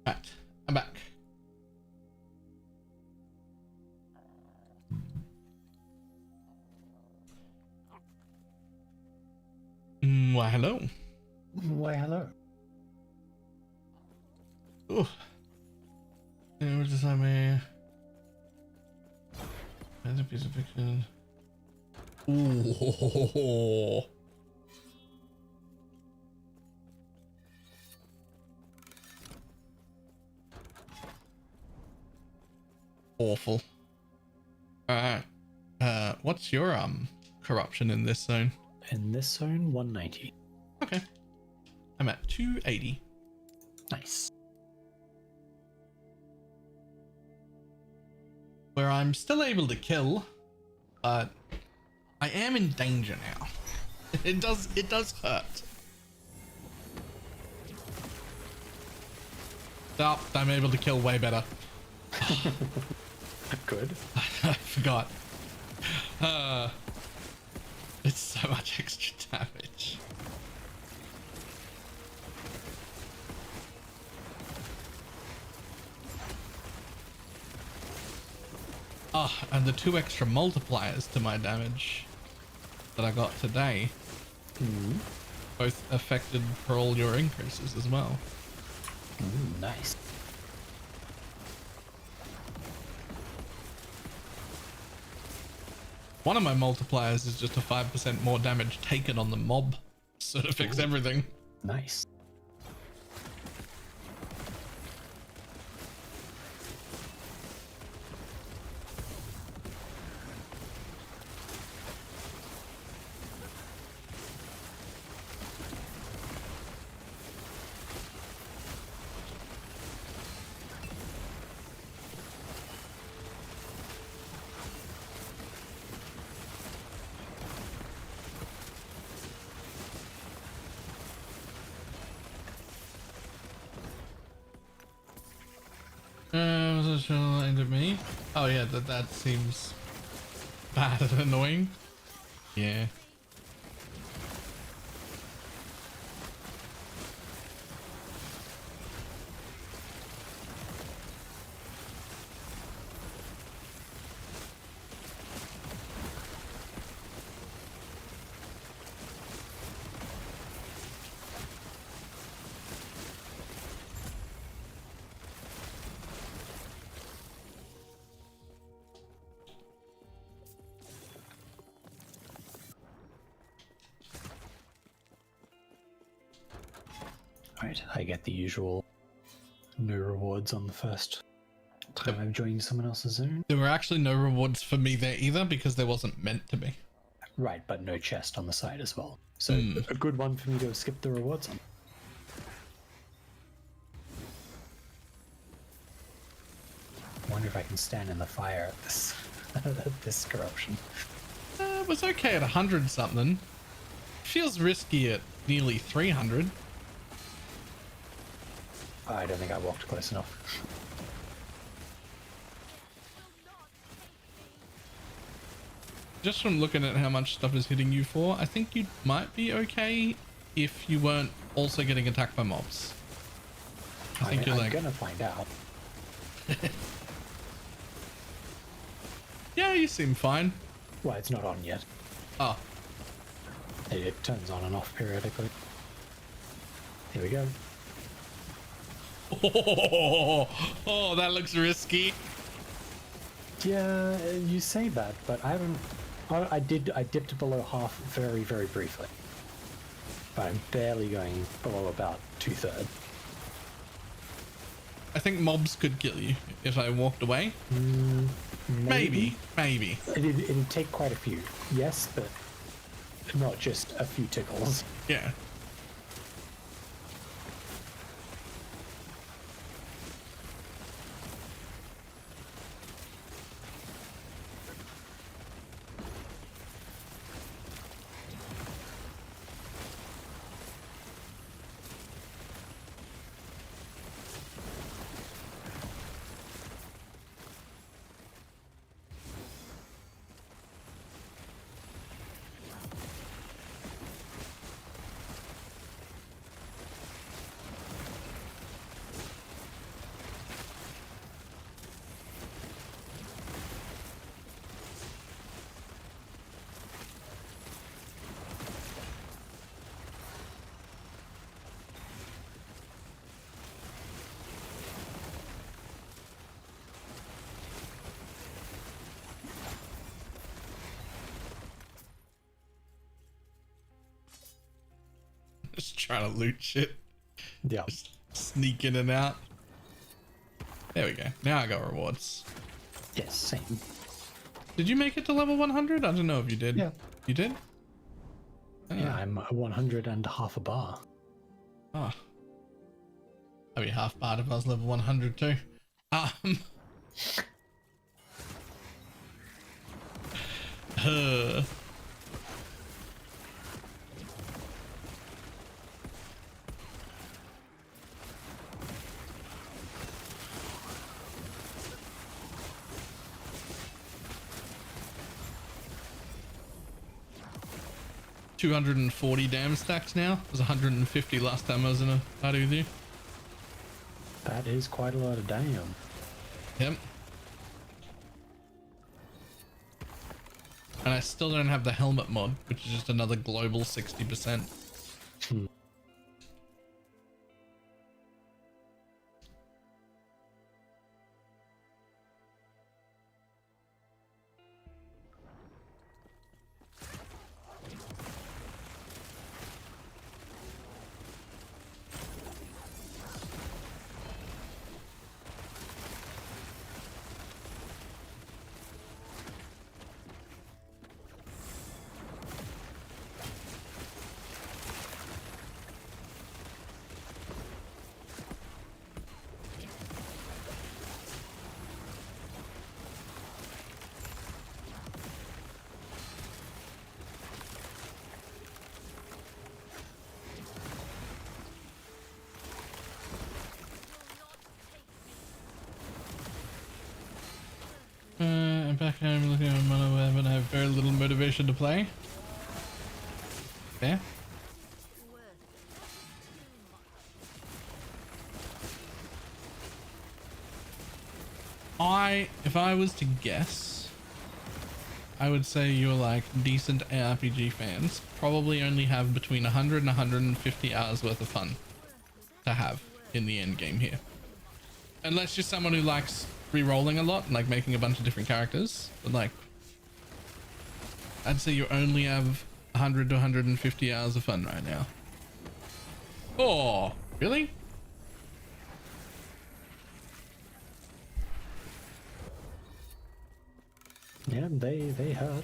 Right, I'm back. Why, hello. Why, hello. Oh. Yeah, what's this time here? That's a piece of fiction. Ooh. Awful. Alright. What's your corruption in this zone? In this zone, 190. Okay. I'm at 280. Nice. Where I'm still able to kill, but I am in danger now. It does hurt. Stop, I'm able to kill way better. Good. I forgot. It's so much extra damage. And the 2 extra multipliers to my damage that I got today both affected for all your increases as well. Ooh, nice. One of my multipliers is just a 5% more damage taken on the mob, so to fix everything. Nice. Was it end of me? Oh yeah, that seems bad and annoying. Yeah. Alright, I get the usual no rewards on the first time I've joined someone else's zone. There were actually no rewards for me there either because there wasn't meant to be. Right, but no chest on the side as well. So a good one for me to skip the rewards on. I wonder if I can stand in the fire at this at this corruption. It was okay at 100 something. Feels risky at nearly 300. I don't think I walked close enough. just from looking at how much stuff is hitting you for, I think you might be okay if you weren't also getting attacked by mobs. I think you're like... I'm gonna find out. Yeah, you seem fine. Well, it's not on yet. Oh. It turns on and off periodically. Here we go. Oh, that looks risky. Yeah, you say that, but I haven't... I dipped below half very, very briefly. But I'm barely going below about 2/3. I think mobs could kill you if I walked away. Maybe. It'd take quite a few. Yes, but not just a few tickles. Yeah. Just trying to loot shit. Yeah. Just sneak in and out. There we go. Now I got rewards. Yes, same. Did you make it to level 100? I don't know if you did. Yeah. You did? Yeah, I'm 100 and half a bar. Oh. I'd be half barred if I was level 100 too. $240 damn stacks now. It was 150 last time I was in a party with you. That is quite a lot of damn. Yep. And I still don't have the helmet mod, which is just another global 60%. I'm back home looking at my web and I have very little motivation to play. Fair. If I was to guess, I would say you're like decent ARPG fans probably only have between 100 and 150 hours worth of fun to have in the end game here. Unless you're someone who likes re-rolling a lot and like making a bunch of different characters, but like I'd say you only have 100 to 150 hours of fun right now. Oh, really? Yeah, they hurt.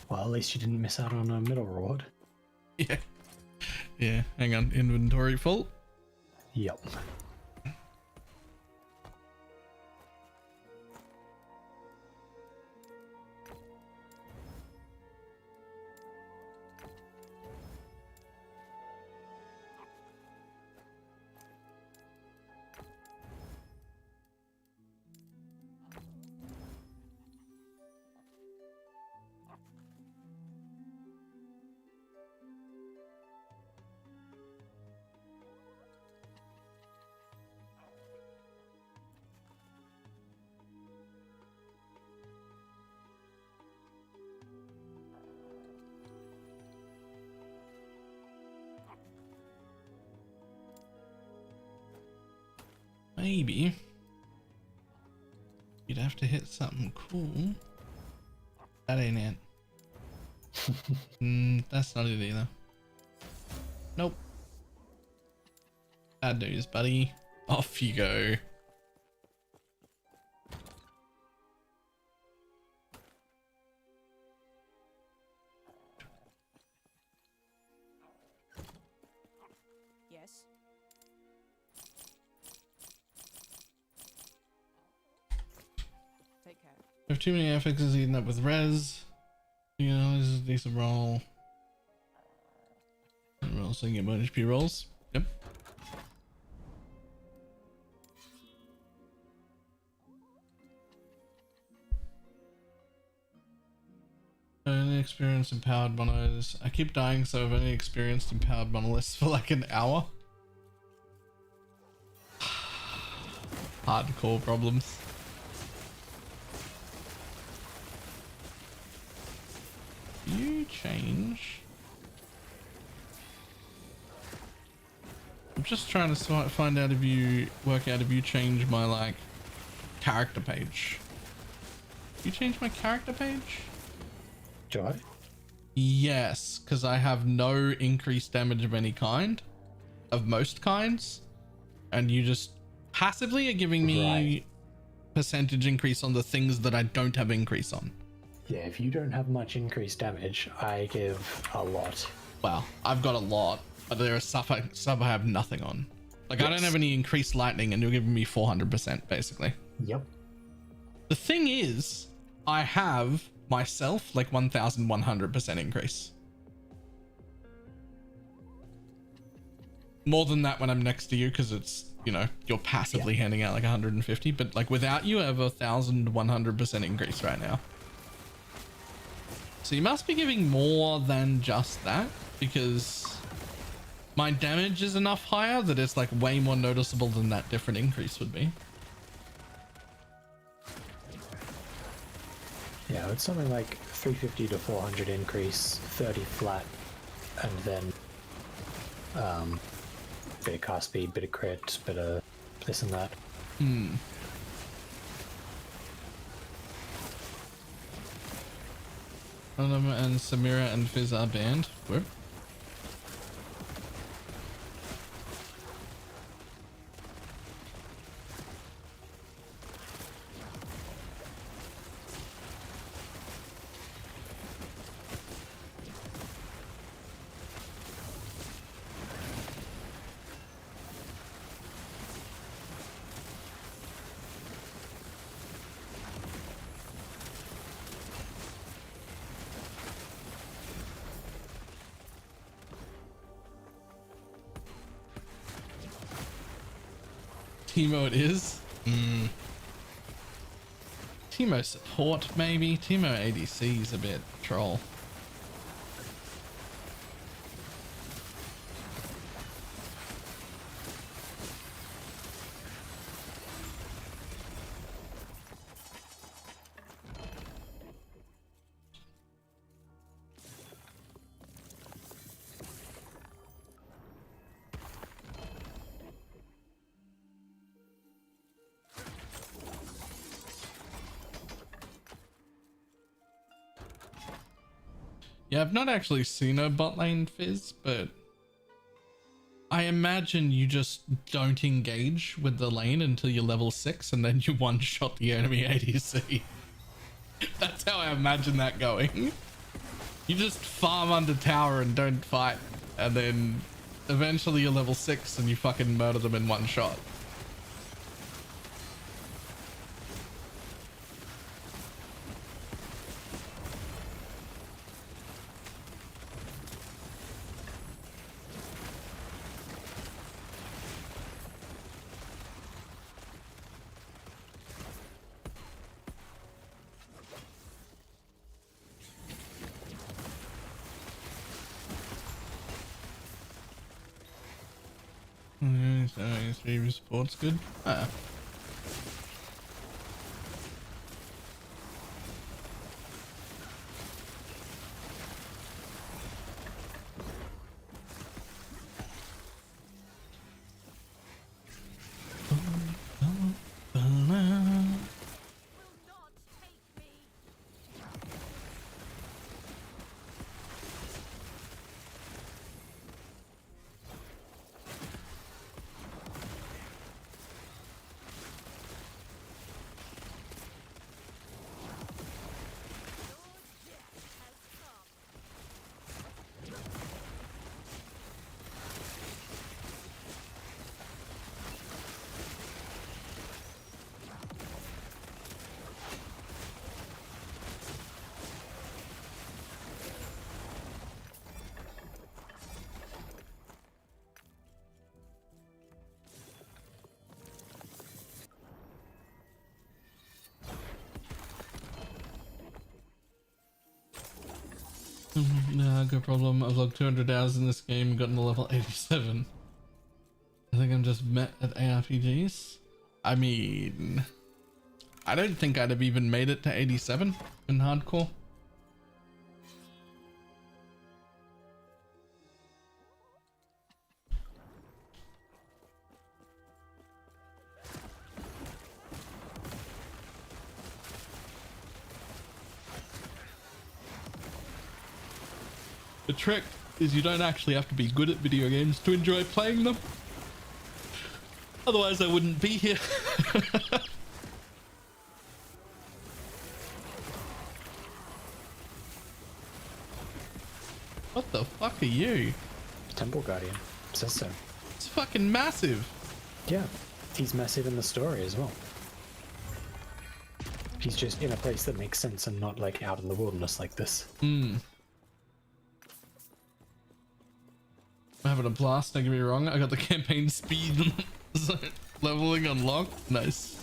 Well, at least you didn't miss out on a middle reward. Yeah. Yeah, hang on. Inventory full? Yep. maybe you'd have to hit something cool. That ain't it. That's not it either. Nope. Bad news, buddy. Off you go. Yes. Take care. We have too many affixes eaten up with res. You know, this is a decent roll. And we're also getting bonus HP rolls. Yep. Only experienced empowered monos. I keep dying, so I've only experienced empowered monoliths for like an hour. Hardcore problems. You change. I'm just trying to find out if you work out if you change my like character page. You change my character page? Do I? Yes, because I have no increased damage of any kind, of most kinds, and you just passively are giving me percentage increase on the things that I don't have increase on. Yeah, if you don't have much increased damage, I give a lot. Well, I've got a lot, but there are stuff I have nothing on. Like, yes. I don't have any increased lightning, and you're giving me 400%, basically. Yep. The thing is, I have myself like 1,100% increase. More than that when I'm next to you, because it's, you know, you're passively handing out like 150, but like without you, I have 1,100% increase right now. So you must be giving more than just that, because my damage is enough higher that it's like way more noticeable than that different increase would be. Yeah, it's something like 350 to 400 increase, 30 flat, and then bit of cast speed, bit of crit, bit of this and that. And Samira and Fizz are banned. Whoop. Teemo it is. Teemo support maybe. Teemo ADC is a bit troll. Yeah, I've not actually seen a bot lane Fizz, but I imagine you just don't engage with the lane until you're level 6 and then you one-shot the enemy ADC. That's how I imagine that going. You just farm under tower and don't fight, and then eventually you're level 6 and you fucking murder them in one shot. So support's good. Nah, good problem. I've logged 200 hours in this game and gotten to level 87. I think I'm just met at ARPGs. I mean, I don't think I'd have even made it to 87 in hardcore. The trick is you don't actually have to be good at video games to enjoy playing them. Otherwise I wouldn't be here. What the fuck are you? Temple Guardian. Says so. It's fucking massive. Yeah, he's massive in the story as well. He's just in a place that makes sense and not like out in the wilderness like this. I'm having a blast, don't get me wrong. I got the campaign speed leveling unlocked. Nice.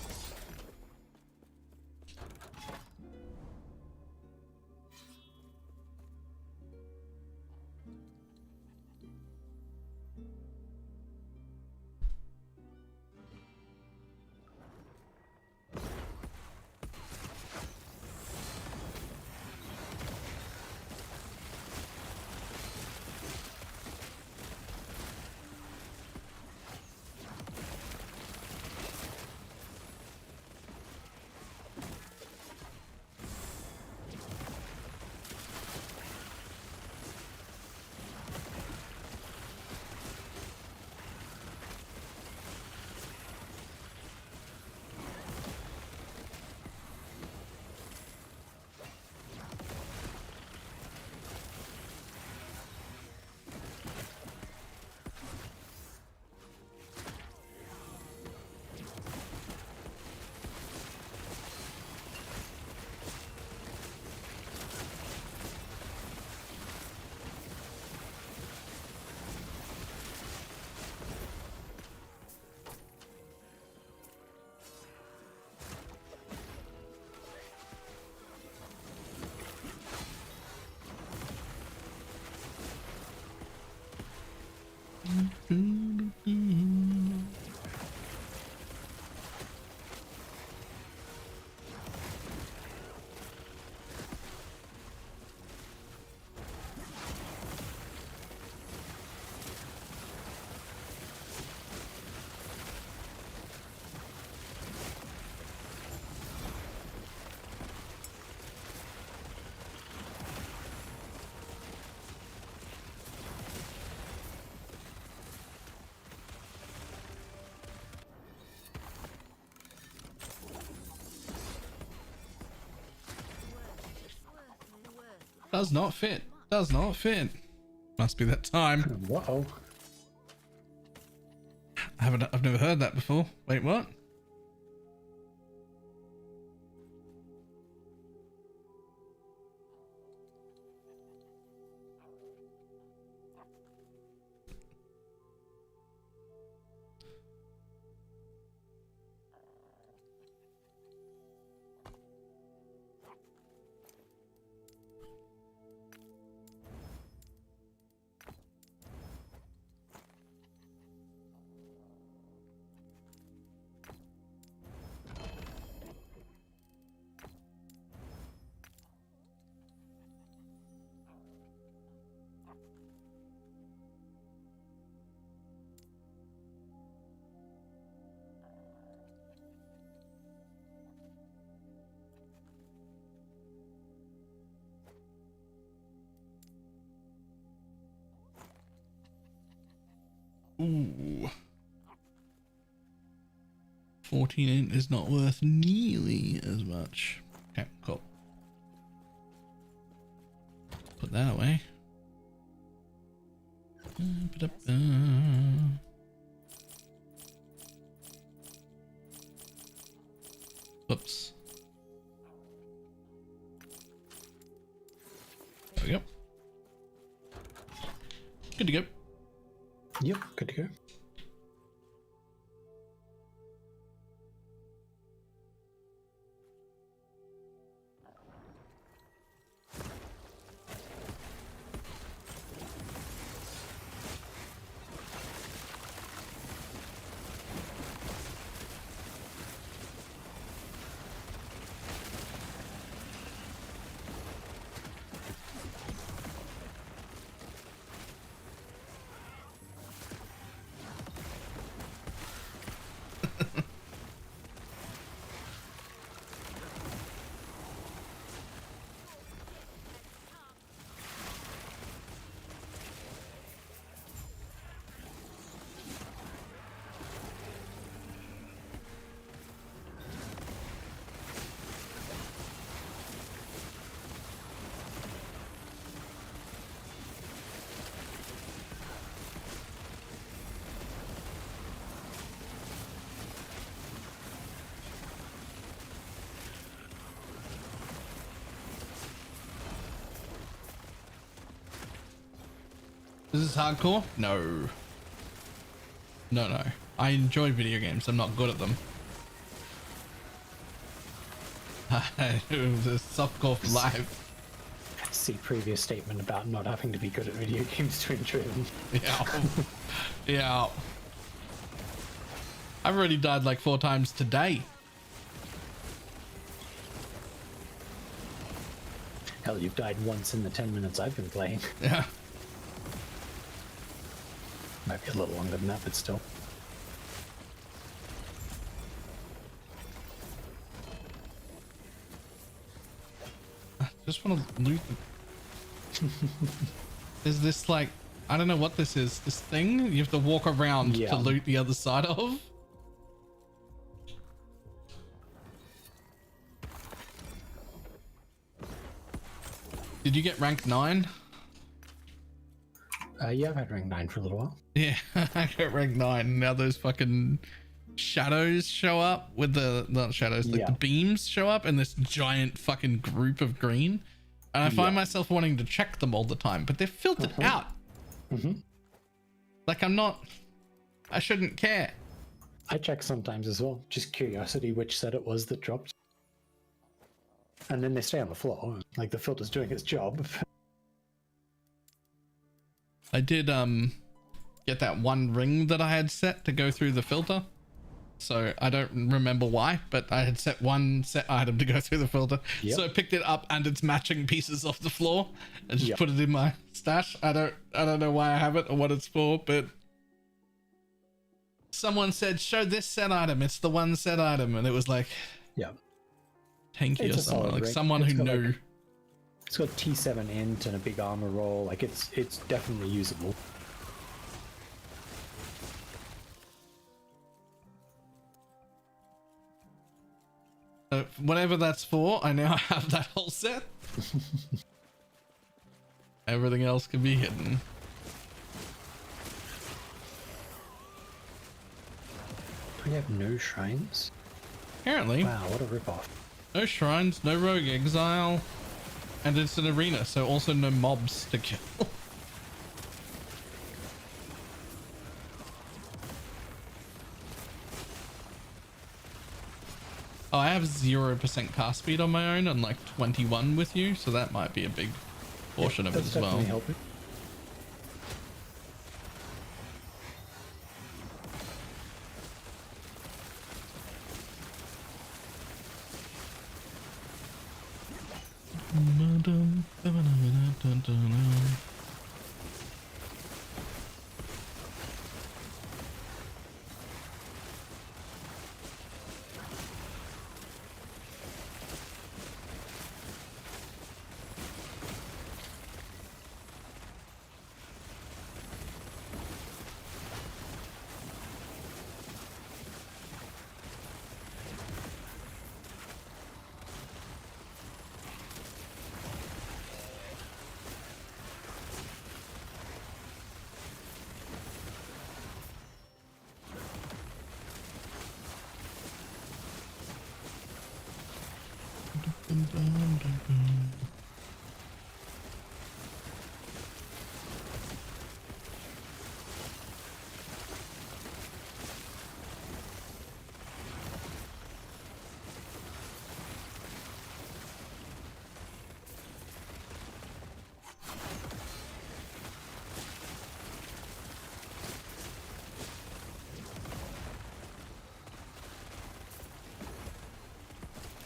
Does not fit. Does not fit. Must be that time. Whoa. I've never heard that before. Wait, what? Ooh. 14 is not worth nearly as much. Okay, cool. Put that away. Whoops. There we go. Good to go. Yep, good to go. Is this hardcore? No. No. I enjoy video games. I'm not good at them. It was a softcore for life. See previous statement about not having to be good at video games to enjoy them. Yeah. Yeah. I've already died like 4 times today. Hell, you've died once in the 10 minutes I've been playing. Yeah. Might be a little longer than that, but still. I just want to loot Is this like, I don't know what this is. This thing you have to walk around to loot the other side of? Did you get rank 9? Yeah, I've had rank 9 for a little while. Yeah, I got rank 9. Now those fucking shadows show up with the, not shadows, like the beams show up in this giant fucking group of green. And I find myself wanting to check them all the time, but they're filtered out. Like I shouldn't care. I check sometimes as well. Just curiosity which set it was that dropped. And then they stay on the floor. Like the filter's doing its job. I did get that one ring that I had set to go through the filter. So I don't remember why, but I had set one set item to go through the filter. So I picked it up and it's matching pieces off the floor and just put it in my stash. I don't know why I have it or what it's for, but someone said, show this set item. It's the one set item. And it was like, Tanky or someone, like someone who knew. Like, it's got T7 int and a big armor roll. Like it's definitely usable. Whatever that's for, I now have that whole set. Everything else can be hidden. We have no shrines? Apparently. Wow, what a ripoff. No shrines, no rogue exile, and it's an arena, so also no mobs to kill. Oh, I have 0% cast speed on my own and like 21 with you, so that might be a big portion of it as well. Helping.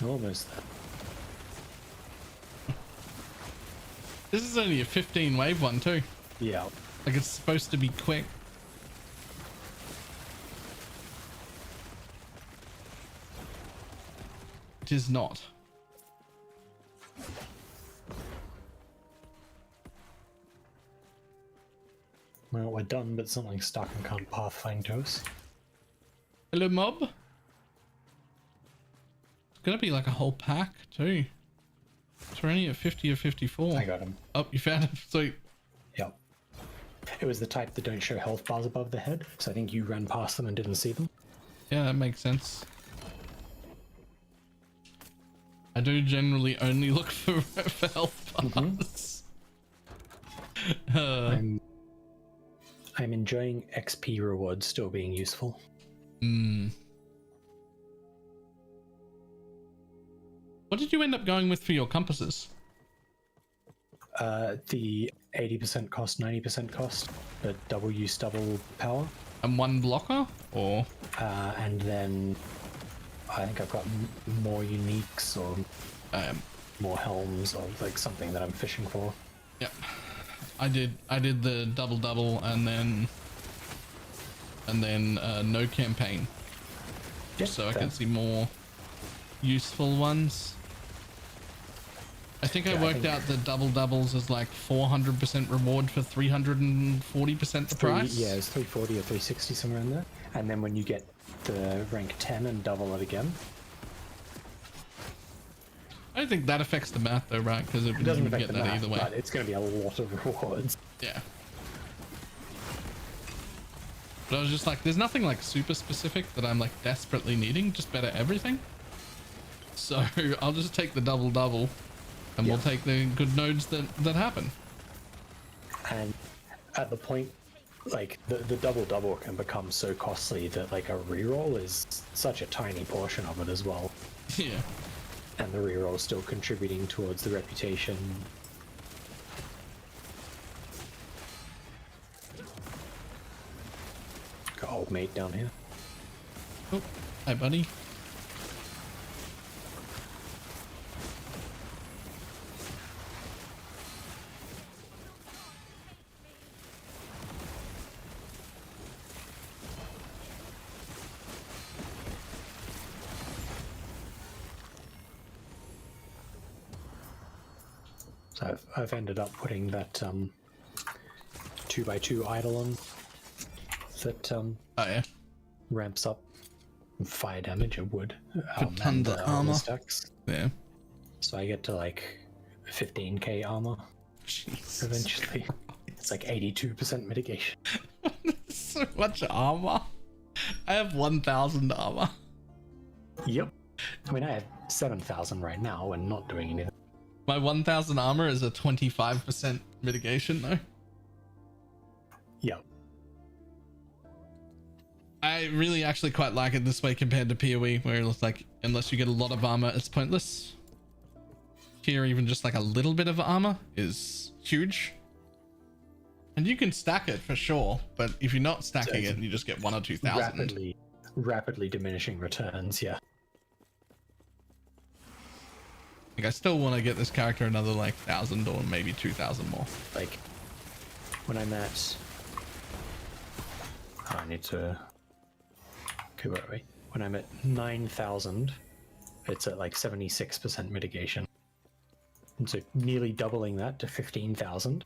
Almost there. This is only a 15 wave one too. Yeah. Like it's supposed to be quick. It is not. Well, we're done, but something's stuck and can't pathfind to us. Hello, mob. It's gonna be like a whole pack too. It's only at 50 or 54. I got him. Oh, you found him. Sweet. Yep. It was the type that don't show health bars above the head, so I think you ran past them and didn't see them. Yeah, that makes sense. I do generally only look for health bars. I'm enjoying XP rewards still being useful. What did you end up going with for your compasses? The 80% cost, 90% cost, the double use, double power. And one blocker, or? And then I think I've got more uniques or more helms or like something that I'm fishing for. Yep. I did the double and then no campaign. Yep, so I can see more useful ones. I think I worked out the doubles as like 400% reward for 340% the price. Yeah, it's 340 or 360 somewhere in there. And then when you get the rank 10 and double it again. I don't think that affects the math though, right? Because it doesn't get affect the that math, either way. but it's going to be a lot of rewards. Yeah. But I was just like, there's nothing like super specific that I'm like desperately needing, just better everything. So I'll just take the double and we'll take the good nodes that happen. And at the point, like the double can become so costly that like a reroll is such a tiny portion of it as well. Yeah. And the reroll is still contributing towards the reputation. Got old mate down here. Oh, hi buddy. So I've ended up putting that 2x2 Eidolon that ramps up fire damage. It would tons of armor stacks. Yeah. So I get to like 15k armor. Jesus eventually. It's like 82% mitigation. So much armor. I have 1,000 armor. Yep. I mean, I have 7,000 right now and not doing anything. My 1,000 armor is a 25% mitigation though. Yep. I really actually quite like it this way compared to PoE, where it's like, unless you get a lot of armor, it's pointless. Here, even just like a little bit of armor is huge. And you can stack it for sure, but if you're not stacking it, you just get 1,000 or 2,000. Rapidly diminishing returns, yeah. Like I still want to get this character another like 1,000 or maybe 2,000 more. Like when I'm at, I need to. Okay, where are we? When I'm at 9,000, it's at like 76% mitigation, and so nearly doubling that to 15,000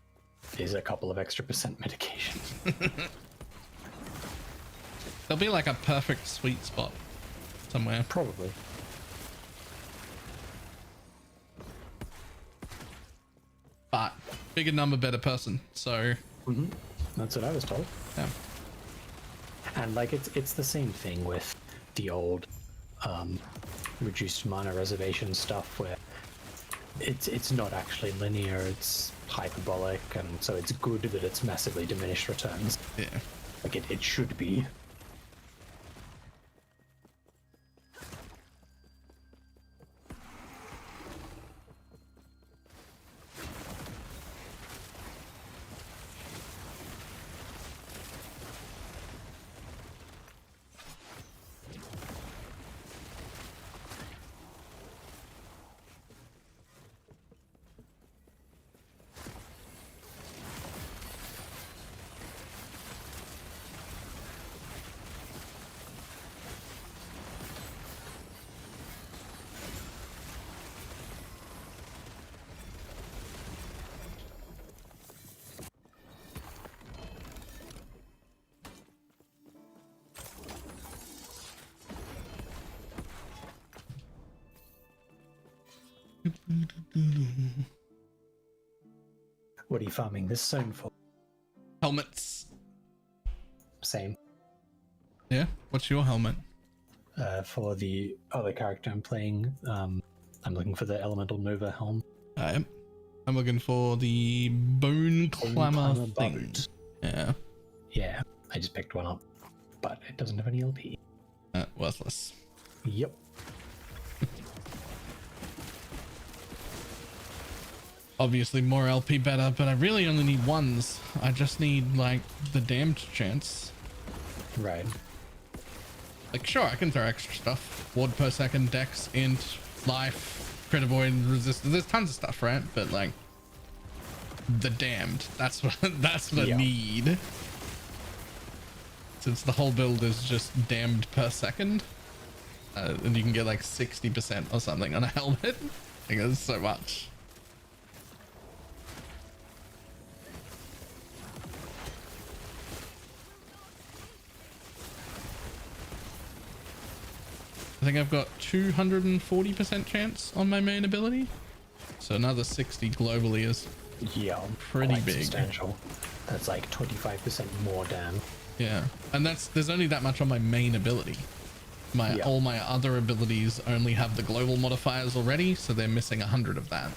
is a couple of extra percent mitigation. There'll be like a perfect sweet spot somewhere. Probably. But bigger number, better person. So that's what I was told. Yeah. And like it's the same thing with the old reduced mana reservation stuff, where it's not actually linear, it's hyperbolic, and so it's good that it's massively diminished returns. Yeah. Like it should be. What are you farming this zone for? Helmets. Same. Yeah. What's your helmet? For the other character I'm playing, I'm looking for the Elemental Mover helm. I'm looking for the Bone Clamor thing. boat. Yeah. Yeah, I just picked one up, but it doesn't have any LP. Worthless. Yep. Obviously more LP better, but I really only need ones. I just need like the damned chance. Right. Like sure, I can throw extra stuff. Ward per second, dex, int, life, crit avoid, resistance. There's tons of stuff, right? But like the damned, that's what I need. Since the whole build is just damned per second. And you can get like 60% or something on a helmet. Like that's so much. I think I've got 240% chance on my main ability. So another 60 globally is pretty big. Substantial. That's like 25% more damn. Yeah. And there's only that much on my main ability. All my other abilities only have the global modifiers already, so they're missing 100 of that.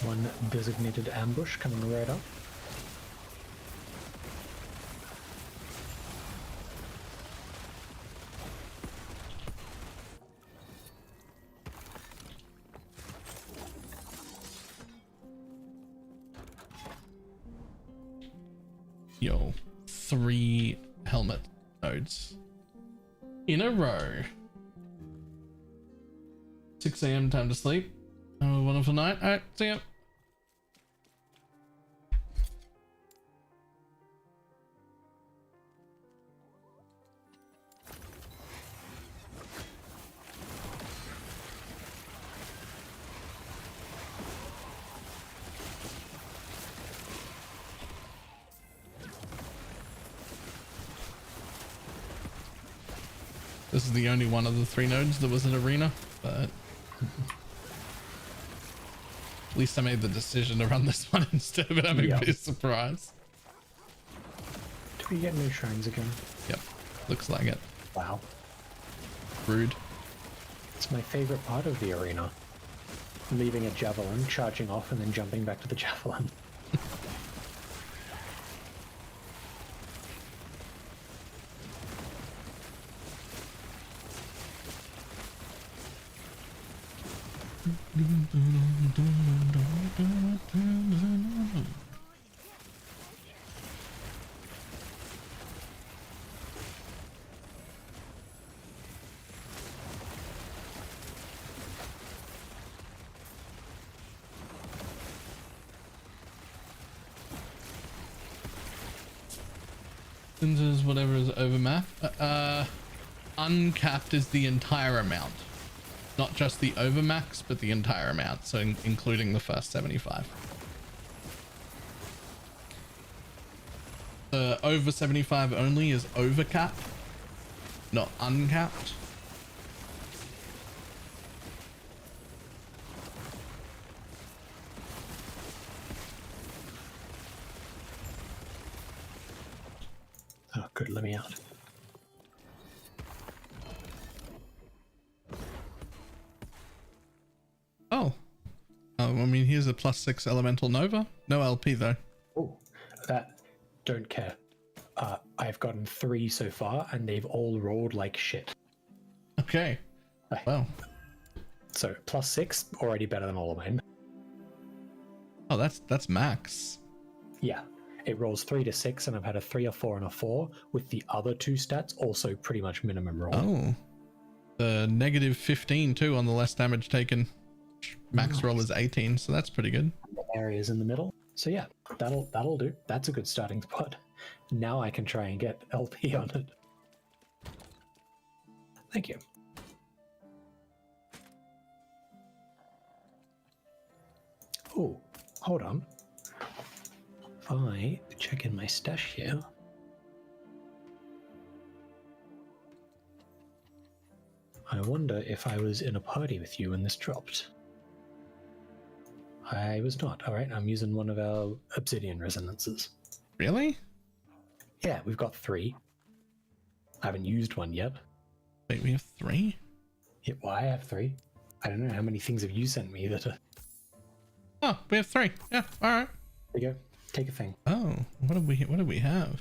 One designated ambush coming right up. Yo, 3 helmet nodes in a row. 6 a.m. time to sleep. Have a wonderful night. All right, see ya. This is the only one of the 3 nodes that was an arena, but at least I made the decision to run this one instead of it having to be a surprise. Do we get new shrines again? Yep, looks like it. Wow. Rude. It's my favorite part of the arena. Leaving a javelin, charging off, and then jumping back to the javelin. Is whatever is over map. Uncapped is the entire amount, not just the overmax, but the entire amount, so including the first 75. The over 75 only is overcap, not uncapped. Oh, good, let me out. Oh. I mean, here's a +6 elemental nova. No LP though. Oh, that don't care. I've gotten 3 so far, and they've all rolled like shit. Okay. Wow. So +6, already better than all of mine. Oh, that's max. Yeah. It rolls 3 to 6, and I've had a 3, a 4, and a 4, with the other 2 stats also pretty much minimum roll. Oh. The -15 too on the less damage taken. Max roll is 18, so that's pretty good. The areas in the middle. So yeah, that'll do. That's a good starting spot. Now I can try and get LP on it. Thank you. Oh, hold on. If I check in my stash here. I wonder if I was in a party with you when this dropped. I was not. Alright, I'm using one of our obsidian resonances. Really? Yeah, we've got 3. I haven't used one yet. Wait, we have 3? Yeah, well, I have 3. I don't know how many things have you sent me that are... Oh, we have 3. Yeah, alright. There you go. Take a thing. Oh, what do we have?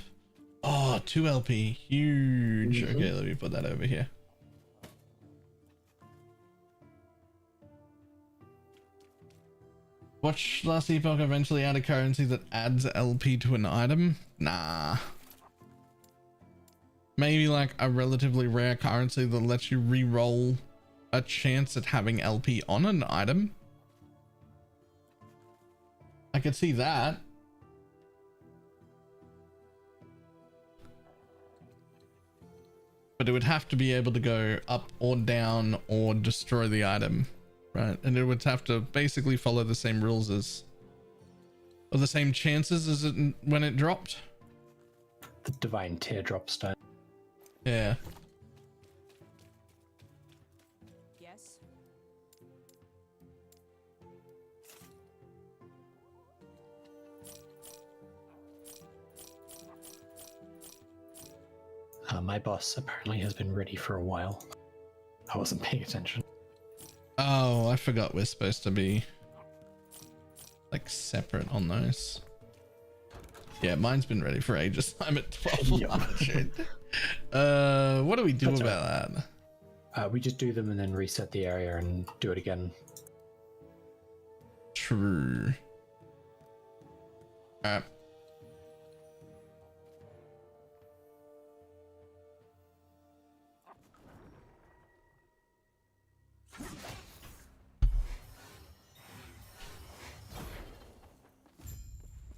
Oh, 2 LP. Huge. Okay, let me put that over here. Watch Last Epoch eventually add a currency that adds LP to an item? Nah. Maybe like a relatively rare currency that lets you re-roll a chance at having LP on an item. I could see that. But it would have to be able to go up or down or destroy the item, right? And it would have to basically follow the same rules as, or the same chances as it when it dropped. The Divine Teardrop Stone. Yeah. Yes. My boss apparently has been ready for a while. I wasn't paying attention. Oh, I forgot we're supposed to be like separate on those. Yeah, mine's been ready for ages. I'm at 1200. What do we do about that? We just do them and then reset the area and do it again. True. Alright.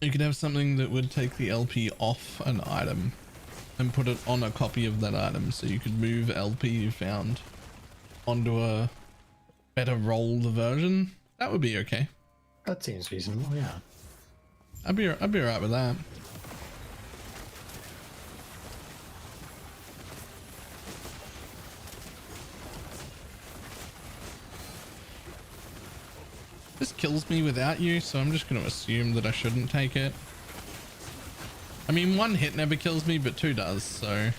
You could have something that would take the LP off an item and put it on a copy of that item, so you could move LP you found onto a better rolled version. That would be okay. That seems reasonable, yeah. I'd be alright with that. This kills me without you, so I'm just going to assume that I shouldn't take it. I mean, 1 hit never kills me, but 2 does, so...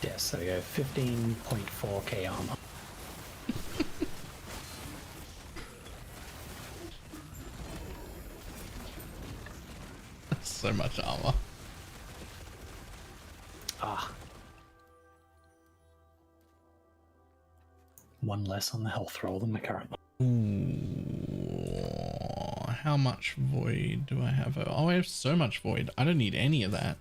Yes, there we go. 15.4k armor. That's so much armor. Ah. 1 less on the health roll than my current one. Ooh, how much void do I have? Oh, I have so much void. I don't need any of that.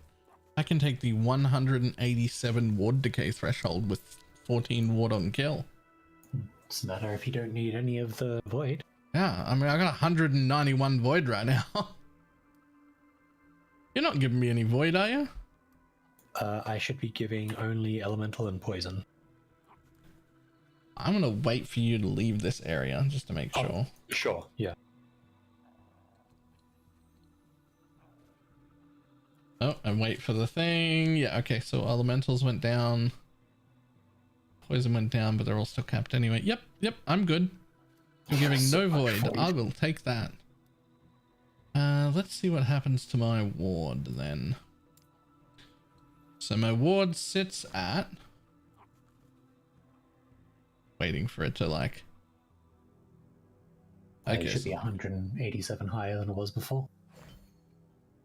I can take the 187 ward decay threshold with 14 ward on kill. Doesn't matter if you don't need any of the void. Yeah, I mean, I got 191 void right now. You're not giving me any void, are you? I should be giving only elemental and poison. I'm gonna wait for you to leave this area just to make sure. Sure, yeah. Oh, and wait for the thing. Yeah, okay, so elementals went down. Poison went down, but they're all still capped anyway. Yep, I'm good. I'm giving no void. I will take that. Let's see what happens to my ward then. So my ward sits at... Waiting for it to like... It should be 187 higher than it was before.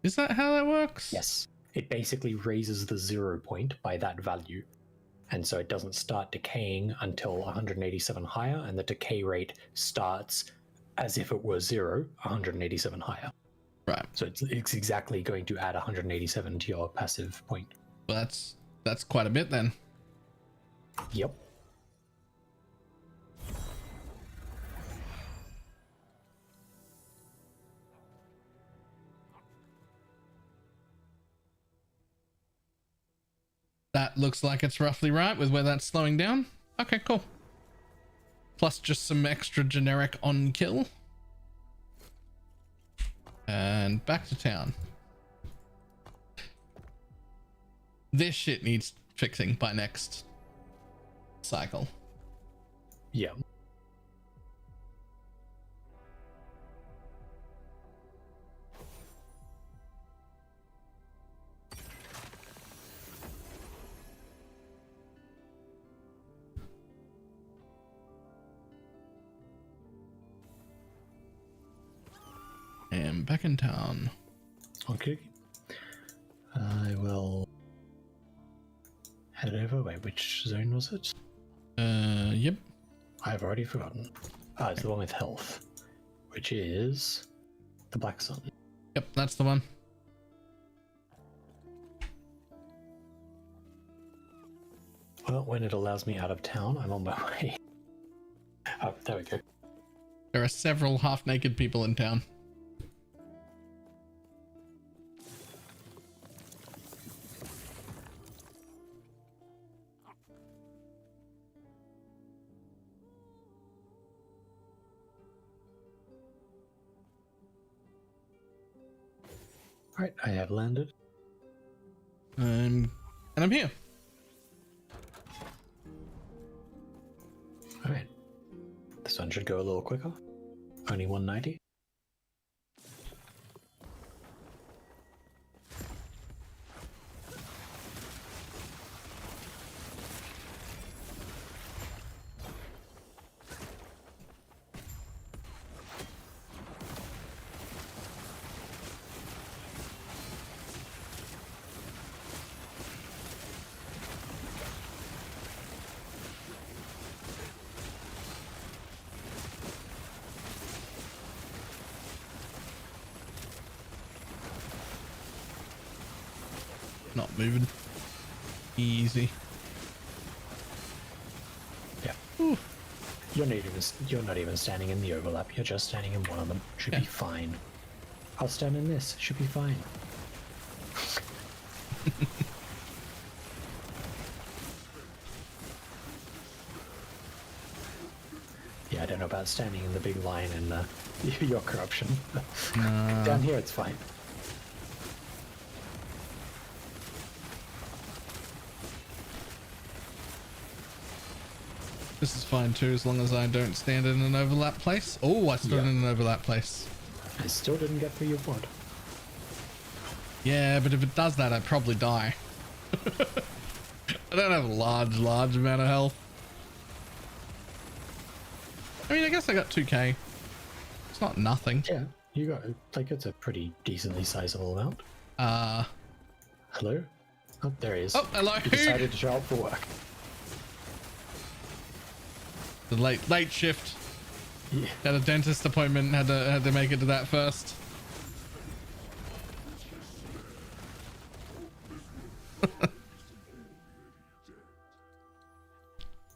Is that how that works? Yes. It basically raises the 0 point by that value. And so it doesn't start decaying until 187 higher, and the decay rate starts as if it were 0, 187 higher. Right. So it's exactly going to add 187 to your passive point. Well, that's quite a bit then. Yep. That looks like it's roughly right with where that's slowing down. Okay, cool. Plus just some extra generic on kill. And back to town. This shit needs fixing by next cycle. Yeah. And back in town. Okay. I will head over. Wait, which zone was it? Yep. I've already forgotten. It's the one with health, which is the Black Sun. Yep, that's the one. Well, when it allows me out of town, I'm on my way. Oh, there we go. There are several half-naked people in town. Alright, I have landed. And I'm here. Alright. This one should go a little quicker. Only 190. Not moving. Easy. Yeah. Ooh. You're not even standing in the overlap. You're just standing in one of them. Should be fine. I'll stand in this. Should be fine. Yeah, I don't know about standing in the big line and your corruption. Down here, it's fine. This is fine too, as long as I don't stand in an overlap place. Oh, I stood in an overlap place. I still didn't get through your pod. Yeah, but if it does that, I'd probably die. I don't have a large amount of health. I mean, I guess I got 2k. It's not nothing. Yeah, you got, like, it's a pretty decently sizable amount. Hello? Oh, there he is. Oh, hello. He decided to show up for work. The late shift. Yeah. Had a dentist appointment. Had to make it to that first.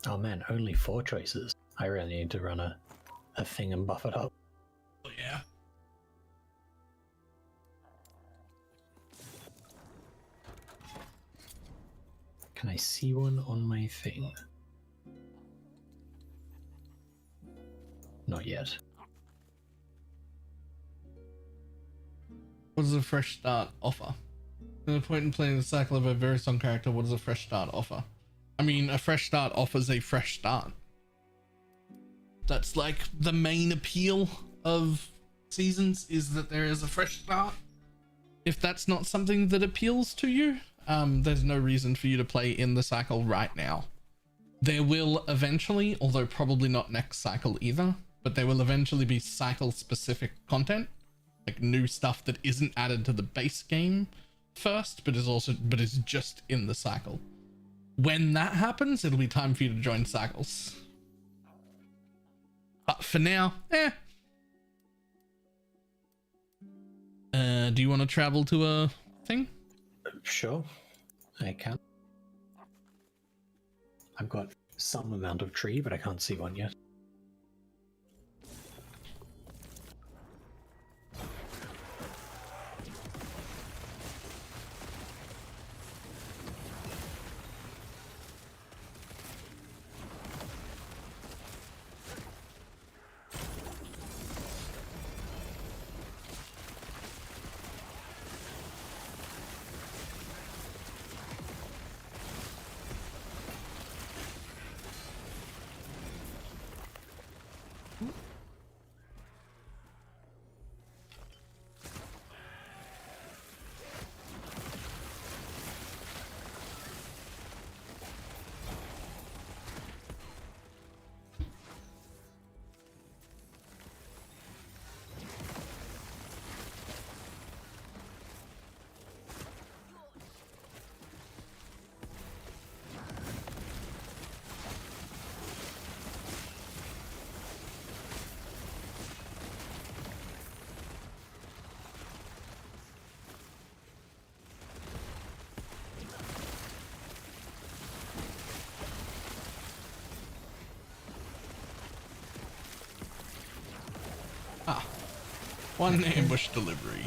Oh man, only 4 choices. I really need to run a thing and buff it up. Oh yeah. Can I see one on my thing? Not yet. What does a fresh start offer? At the point in playing the cycle of a very strong character, what does a fresh start offer? I mean, a fresh start offers a fresh start. That's like the main appeal of seasons, is that there is a fresh start. If that's not something that appeals to you, there's no reason for you to play in the cycle right now. There will eventually, although probably not next cycle either. but there will eventually be cycle specific content, like new stuff that isn't added to the base game first, but is just in the cycle. When that happens, it'll be time for you to join cycles. But for now, do you want to travel to a thing? Sure, I can. I've got some amount of tree, but I can't see one yet. One ambush delivery.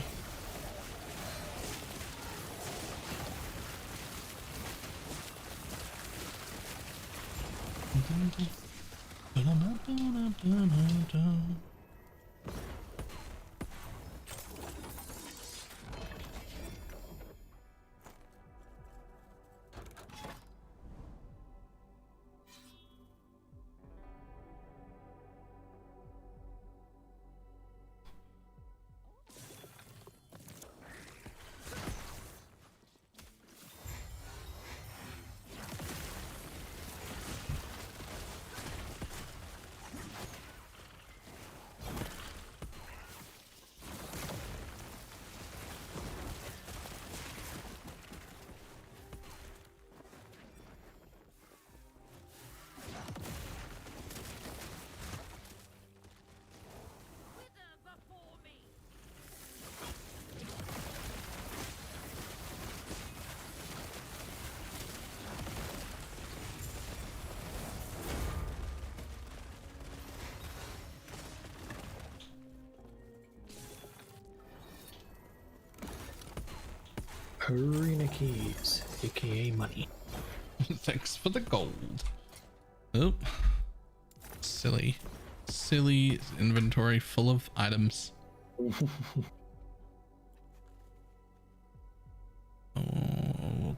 Arena keys, aka money. Thanks for the gold. Oh, silly inventory full of items. We'll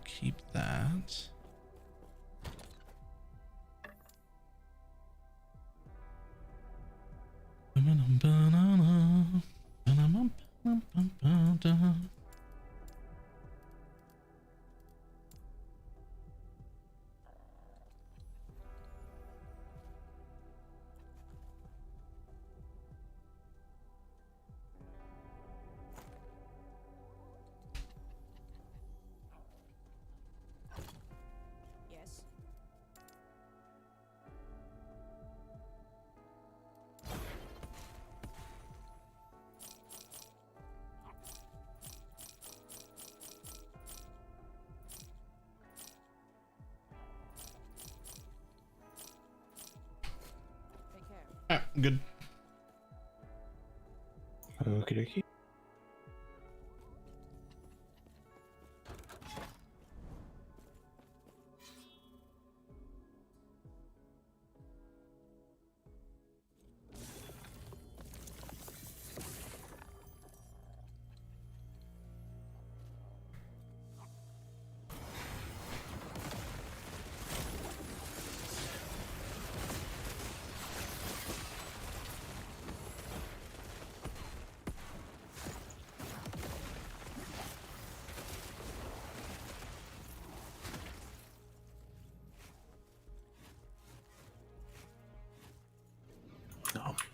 keep that. Yes. Take care. Alright, good. Okie dokie.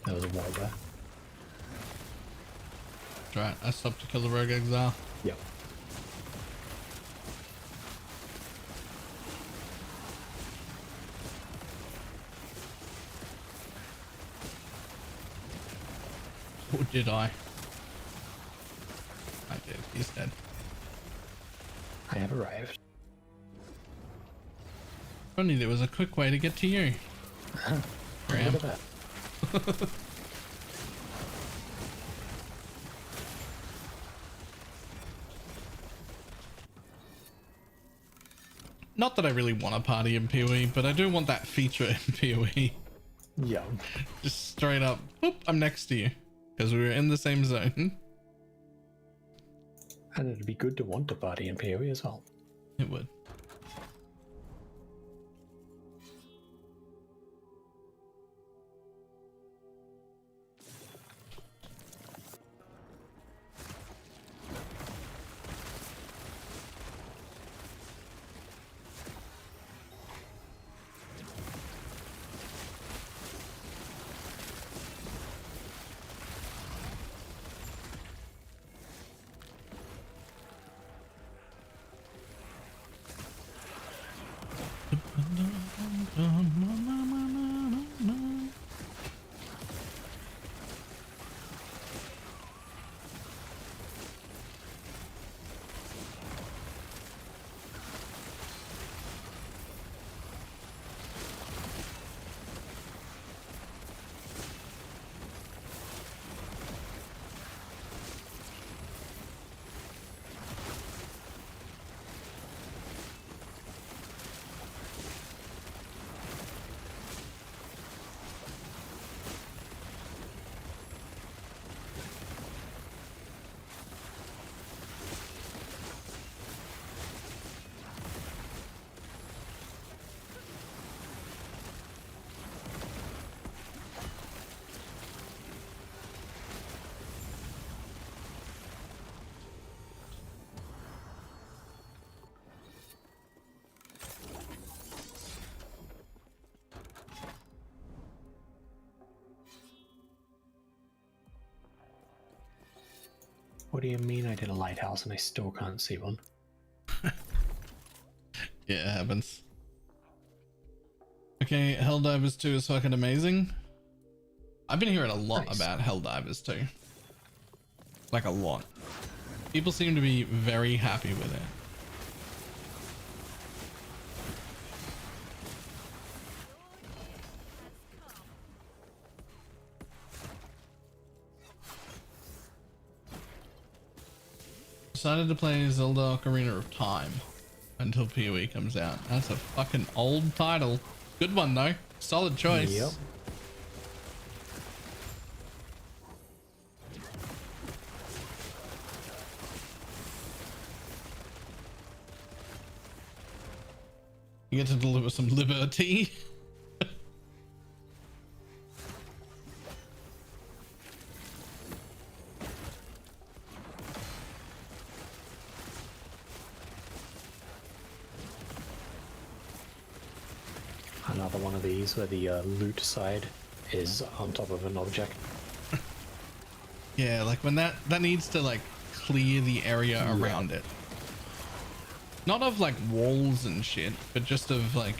There was a wall there. Right, I stopped to kill the rogue exile. Yep. Or did I? I did. He's dead. I have arrived. Funny, there was a quick way to get to you. Graham. Look at that. Not that I really want a party in PoE, but I do want that feature in PoE. Yeah. Just straight up, boop, I'm next to you. Because we were in the same zone. And it'd be good to want a party in PoE as well. It would. What do you mean I did a lighthouse and I still can't see one? Yeah, it happens. Okay, Helldivers 2 is fucking amazing. I've been hearing a lot about Helldivers 2. Like a lot. People seem to be very happy with it. Decided to play Zelda Ocarina of Time until PoE comes out. That's a fucking old title. Good one though. Solid choice. Yep. You get to deliver some liberty. Another one of these where the loot side is on top of an object. Yeah, like when that needs to like clear the area around it. Not of like walls and shit, but just of like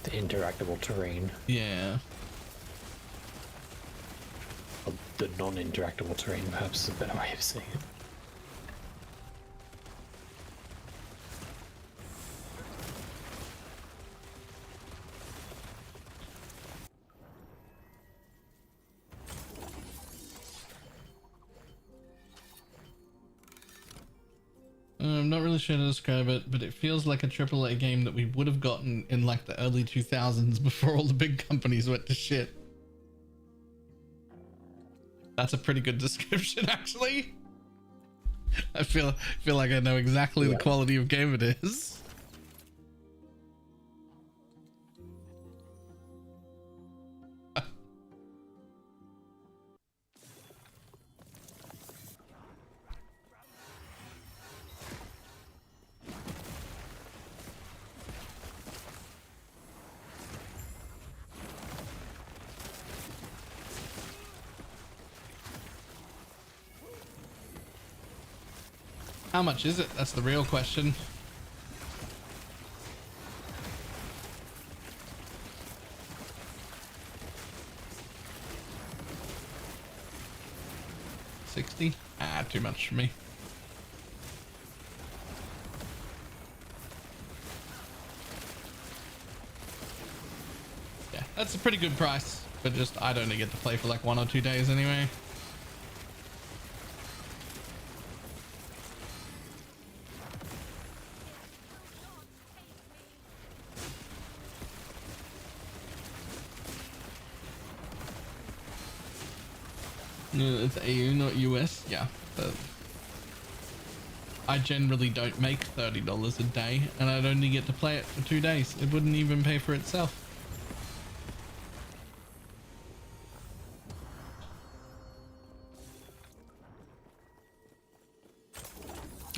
the interactable terrain. Yeah. Or the non-interactable terrain, perhaps is a better way of saying it. I'm not really sure how to describe it, but it feels like a AAA game that we would have gotten in like the early 2000s before all the big companies went to shit. That's a pretty good description, actually. I feel like I know exactly the quality of game it is. How much is it? That's the real question. $60? Ah, too much for me. Yeah, that's a pretty good price, but just I'd only get to play for like 1 or 2 days anyway. It's AU, not US. Yeah, but I generally don't make $30 a day, and I'd only get to play it for 2 days. It wouldn't even pay for itself.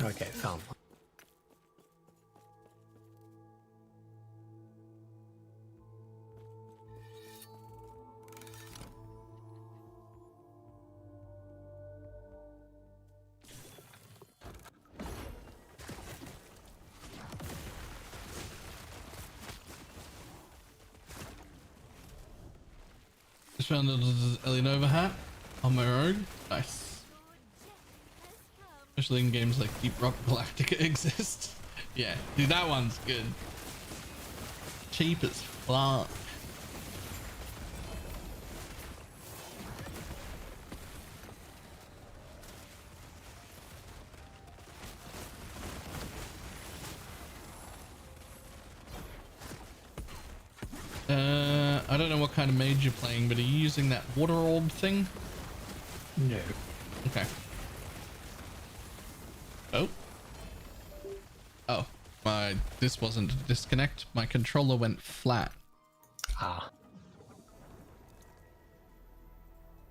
Okay, found one. Just found a Elianova hat on my rogue. Nice. Especially in games like Deep Rock Galactica exist. Yeah, dude, that one's good. Cheap as fuck. I don't know what kind of mage you're playing, but are you using that water orb thing? No. Okay. Oh. Oh. This wasn't a disconnect. My controller went flat. Ah.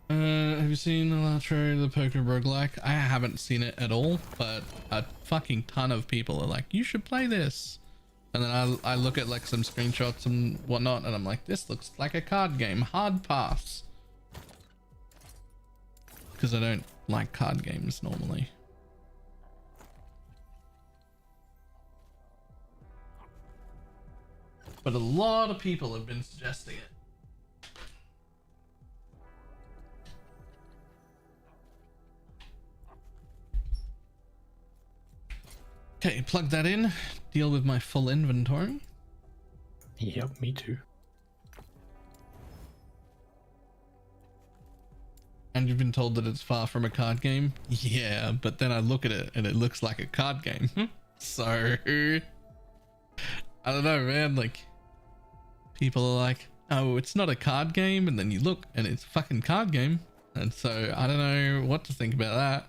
Have you seen Elatro, the poker roguelike? I haven't seen it at all, but a fucking ton of people are like, you should play this. And then I look at like some screenshots and whatnot, and I'm like, this looks like a card game. Hard pass. Because I don't like card games normally. But a lot of people have been suggesting it. Okay, plug that in. Deal with my full inventory. Yep, me too. And you've been told that it's far from a card game? Yeah, but then I look at it and it looks like a card game. So, I don't know, man. Like, people are like, oh, it's not a card game. And then you look and it's a fucking card game. And so, I don't know what to think about that.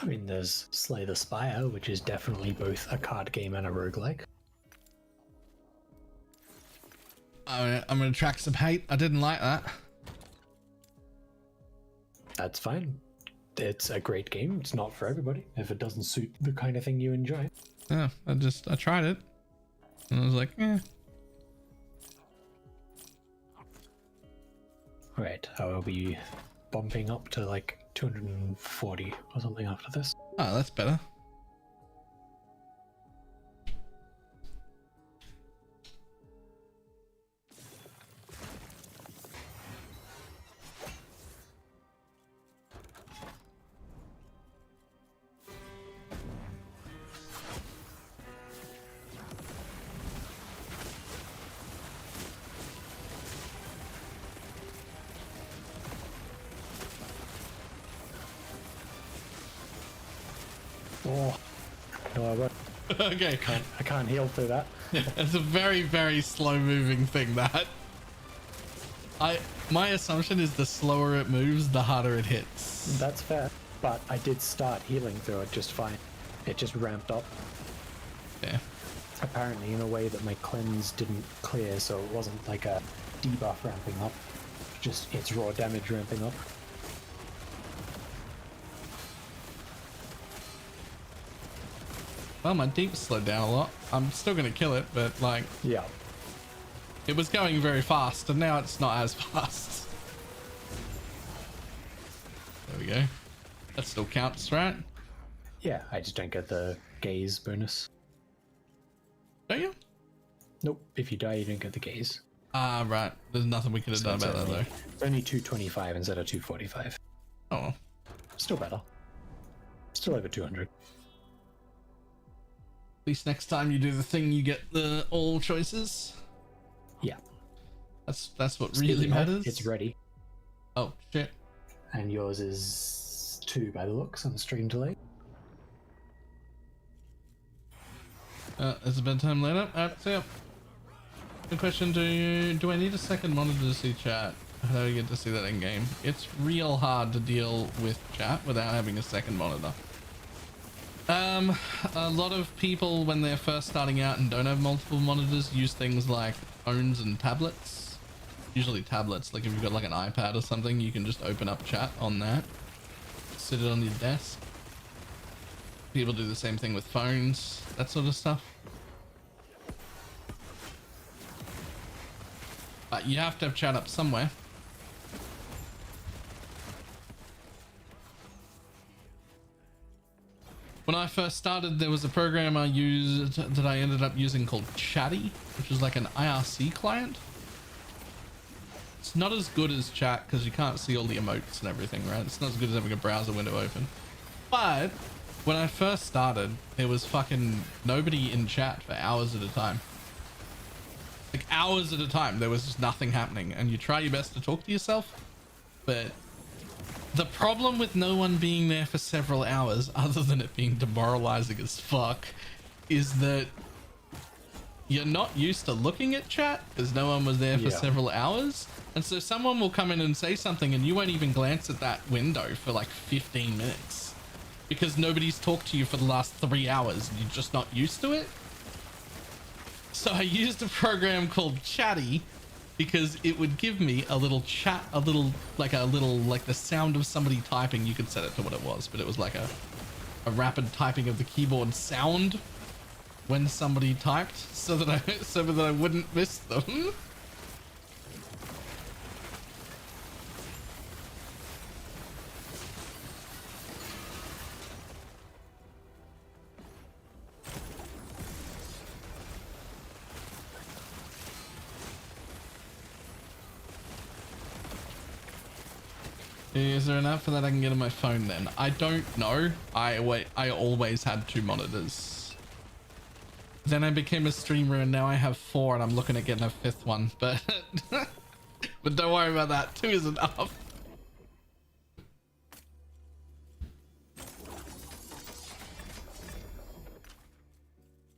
I mean, there's Slay the Spire, which is definitely both a card game and a roguelike. I'm gonna attract some hate. I didn't like that. That's fine. It's a great game. It's not for everybody if it doesn't suit the kind of thing you enjoy. Yeah, I tried it. And I was like, eh. Right, I'll be bumping up to like 240 or something after this. Oh, that's better. Oh, no, I won't. Okay. I can't heal through that. It's a very, very slow moving thing, that. My assumption is the slower it moves, the harder it hits. That's fair. but I did start healing through it just fine. It just ramped up. Yeah. Apparently in a way that my cleanse didn't clear, so it wasn't like a debuff ramping up, just its raw damage ramping up. Well, my deep slowed down a lot. I'm still gonna kill it, but like, yeah, it was going very fast, and now it's not as fast. There we go. That still counts, right? Yeah, I just don't get the gaze bonus. Don't you? Nope. If you die, you don't get the gaze. Ah, right. There's nothing we could have done about that though. It's only 225 instead of 245. Oh, still better. Still over 200. At least next time you do the thing, you get the all choices. Yeah. That's what really matters. It's ready. Oh shit. And yours is 2 by the looks on the stream delay. It's a bedtime later. See ya. Good question. Do I need a second monitor to see chat? How do I get to see that in game? It's real hard to deal with chat without having a second monitor. A lot of people when they're first starting out and don't have multiple monitors use things like phones and tablets. Usually tablets. Like if you've got like an iPad or something, you can just open up chat on that. Sit it on your desk. People do the same thing with phones, that sort of stuff. But you have to have chat up somewhere. When I first started, there was a program I used that I ended up using called Chatty, which is like an IRC client. It's not as good as chat because you can't see all the emotes and everything, right? It's not as good as having a browser window open. But when I first started, there was fucking nobody in chat for hours at a time. Like hours at a time, there was just nothing happening, and you try your best to talk to yourself, but the problem with no one being there for several hours, other than it being demoralizing as fuck, is that you're not used to looking at chat because no one was there for several hours, and so someone will come in and say something and you won't even glance at that window for like 15 minutes because nobody's talked to you for the last 3 hours and you're just not used to it. So I used a program called Chatty because it would give me a little chat, like the sound of somebody typing. You could set it to what it was, but it was like a rapid typing of the keyboard sound when somebody typed, so that I wouldn't miss them. Is there an app for that I can get on my phone then? I don't know. I always had 2 monitors. Then I became a streamer and now I have 4 and I'm looking at getting a 5th one, but but don't worry about that. 2 is enough.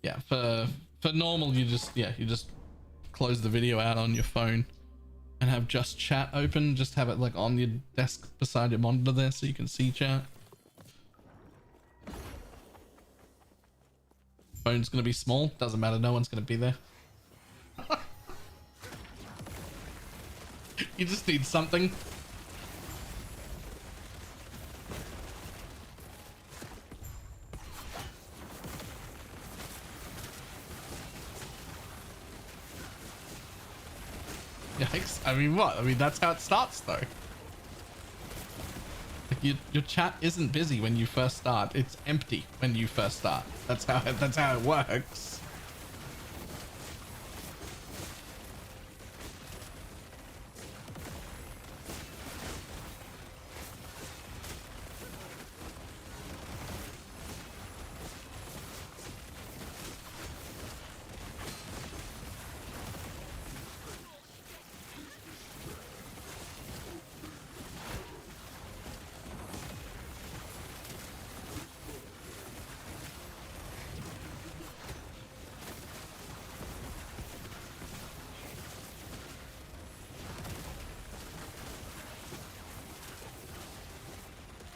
Yeah, for normal you just close the video out on your phone and have just chat open. Just have it like on your desk beside your monitor there so you can see chat. Phone's gonna be small, doesn't matter, no one's gonna be there. You just need something. Yikes. I mean, what? I mean, that's how it starts, though. Like your chat isn't busy when you first start. It's empty when you first start. That's how it works.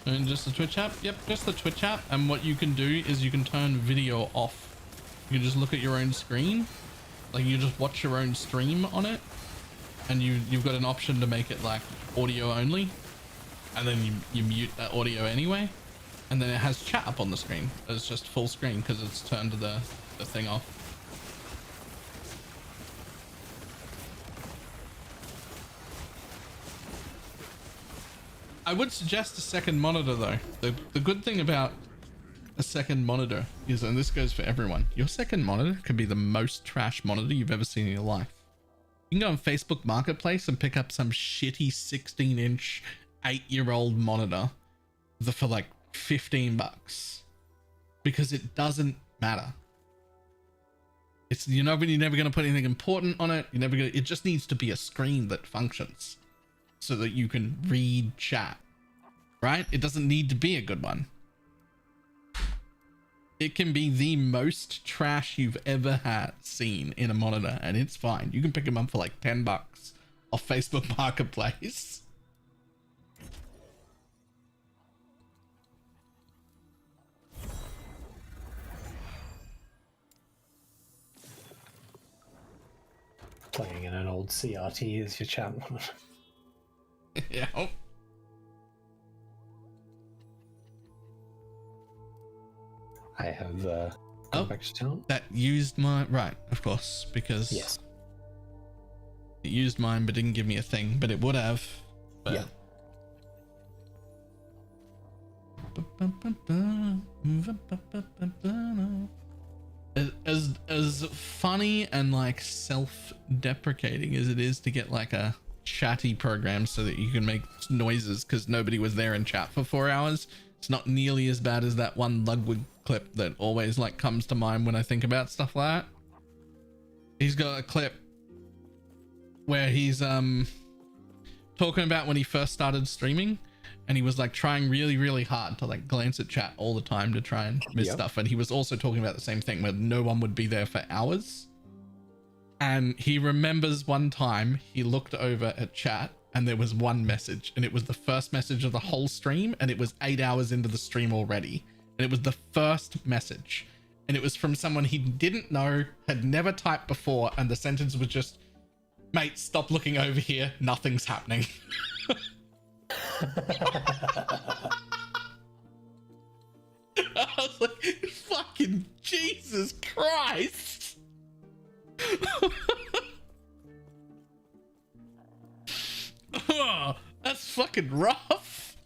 And just the Twitch app? Yep, just the Twitch app. And what you can do is you can turn video off. You can just look at your own screen. Like you just watch your own stream on it. And you've got an option to make it like audio only. And then you mute that audio anyway. And then it has chat up on the screen. It's just full screen because it's turned the thing off. I would suggest a second monitor though. The good thing about a second monitor is, and this goes for everyone, your second monitor could be the most trash monitor you've ever seen in your life. You can go on Facebook Marketplace and pick up some shitty 16-inch 8-year-old monitor for like $15 because it doesn't matter. You're never going to put anything important on it. It just needs to be a screen that functions so that you can read chat, right? It doesn't need to be a good one. It can be the most trash you've ever seen in a monitor and it's fine. You can pick them up for like $10 off Facebook Marketplace. Playing in an old CRT is your chat monitor. Yeah. I have gone back to town. That used my right, of course, because yes, it used mine but didn't give me a thing, but it would have. But... yeah. As funny and like self-deprecating as it is to get like a chatty program so that you can make noises because nobody was there in chat for 4 hours, it's not nearly as bad as that one Ludwig clip that always like comes to mind when I think about stuff like that. He's got a clip where he's talking about when he first started streaming and he was like trying really hard to like glance at chat all the time to try and miss stuff, and he was also talking about the same thing where no one would be there for hours. And he remembers one time he looked over at chat and there was one message and it was the first message of the whole stream and it was 8 hours into the stream already. And it was the first message and it was from someone he didn't know, had never typed before. And the sentence was just, mate, stop looking over here. Nothing's happening. I was like, fucking Jesus Christ. Oh, that's fucking rough.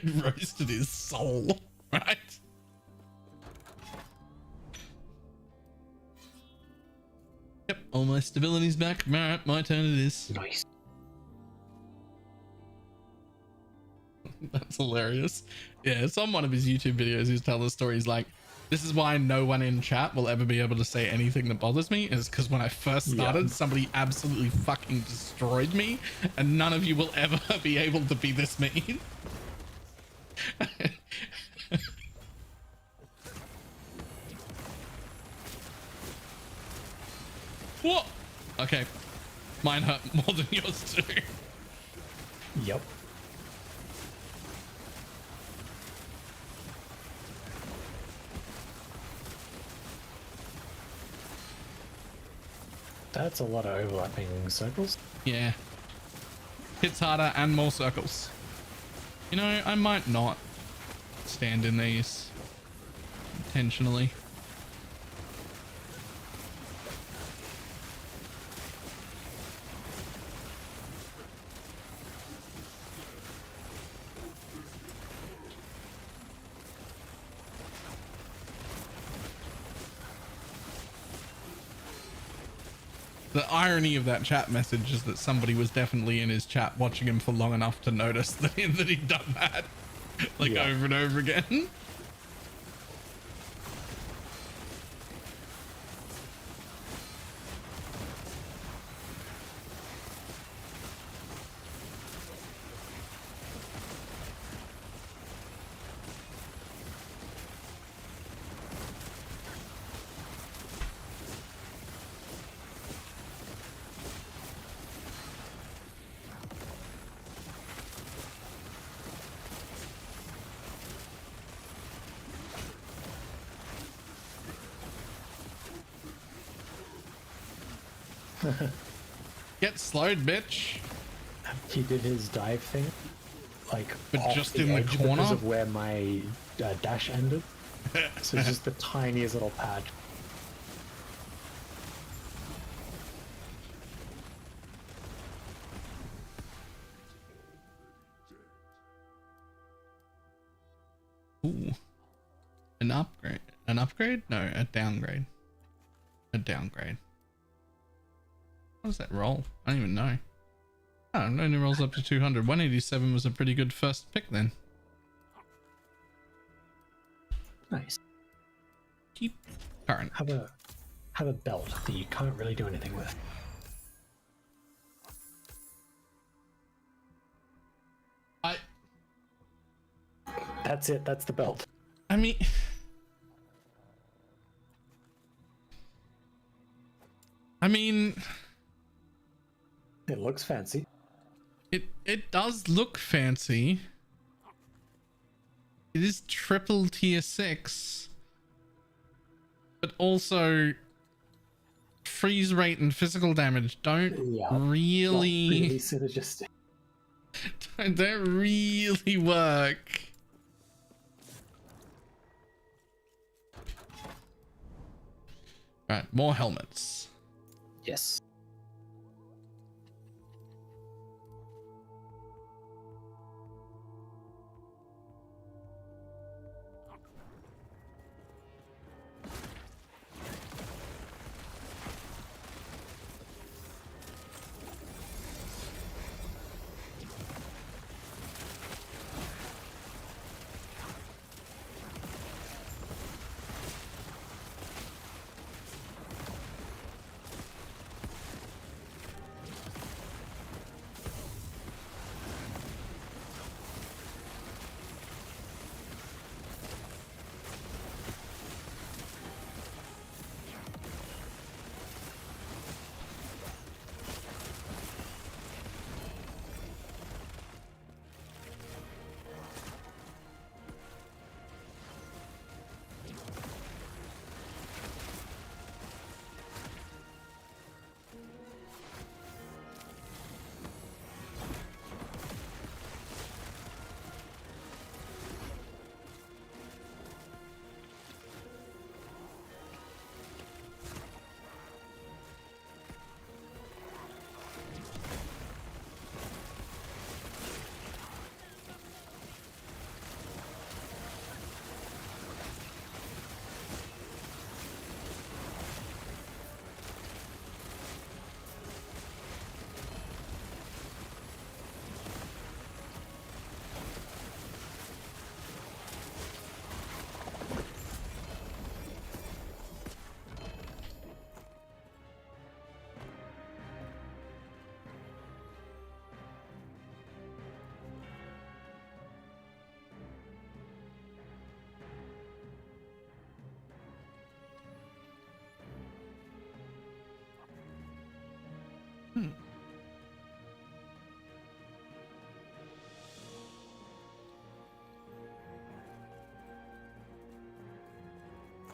It roasted his soul, right? Yep, all my stability's back. Alright, my turn it is. Nice. That's hilarious. Yeah, it's on one of his YouTube videos. He's telling the story. He's like, this is why no one in chat will ever be able to say anything that bothers me, is because when I first started, somebody absolutely fucking destroyed me, and none of you will ever be able to be this mean. What? Okay. Mine hurt more than yours too. Yep. That's a lot of overlapping circles. Yeah. Hits harder and more circles. You know, I might not stand in these intentionally. The irony of that chat message is that somebody was definitely in his chat watching him for long enough to notice that he'd done that like over and over again. Get slowed, bitch. He did his dive thing, like but off just the in the edge corner because of where my dash ended. So it's just the tiniest little pad. Ooh. An upgrade. An upgrade? No, a downgrade. A downgrade. What does that roll? I don't even know. Oh, it only rolls up to 200. 187 was a pretty good first pick then. Nice. Keep current. Have a belt that you can't really do anything with. That's it. That's the belt. I mean, it looks fancy. It does look fancy. It is triple tier 6, but also freeze rate and physical damage don't really synergistic. don't really work. Right, more helmets. Yes.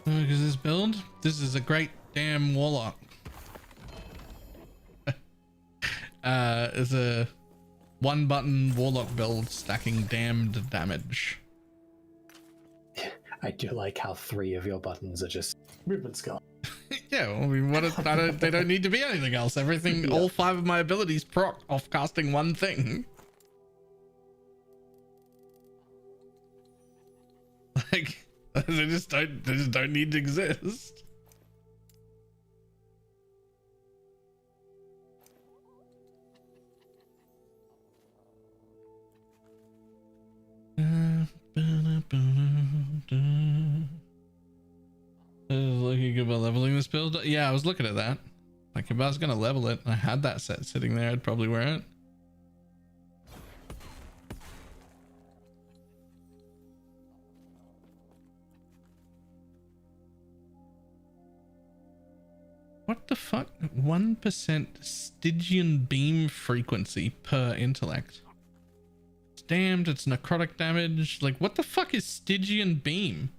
Because this build, this is a great damn Warlock. It's a one button Warlock build stacking damned damage. I do like how 3 of your buttons are just movement skill. Yeah, well, I mean, they don't need to be anything else. Everything, yeah. All 5 of my abilities proc off casting one thing. Like, they just don't need to exist. Looking about leveling this build. Yeah, I was looking at that. Like, if I was gonna level it and I had that set sitting there, I'd probably wear it. What the fuck? 1% Stygian beam frequency per intellect. It's damned, it's necrotic damage. Like, what the fuck is Stygian beam?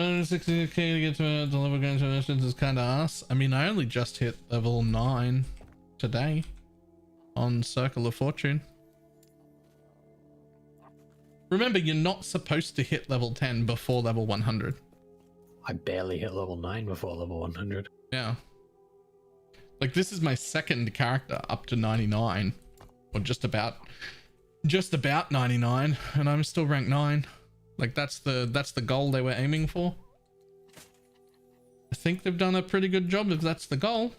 160k to get to the level going to missions is kind of ass. I mean, I only just hit level 9 today on Circle of Fortune. Remember, you're not supposed to hit level 10 before level 100. I barely hit level 9 before level 100. Yeah. Like, this is my second character up to 99, or just about 99, and I'm still rank 9. Like, that's the goal they were aiming for. I think they've done a pretty good job if that's the goal.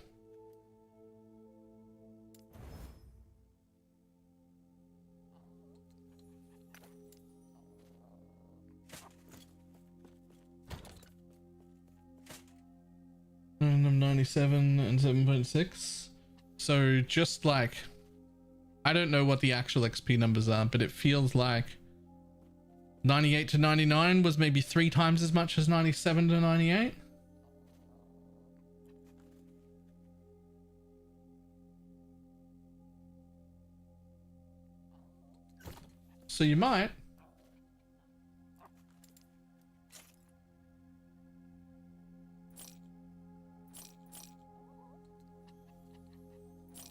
And I'm 97 and 7.6. So just like, I don't know what the actual XP numbers are, but it feels like 98 to 99 was maybe 3 times as much as 97 to 98. So you might.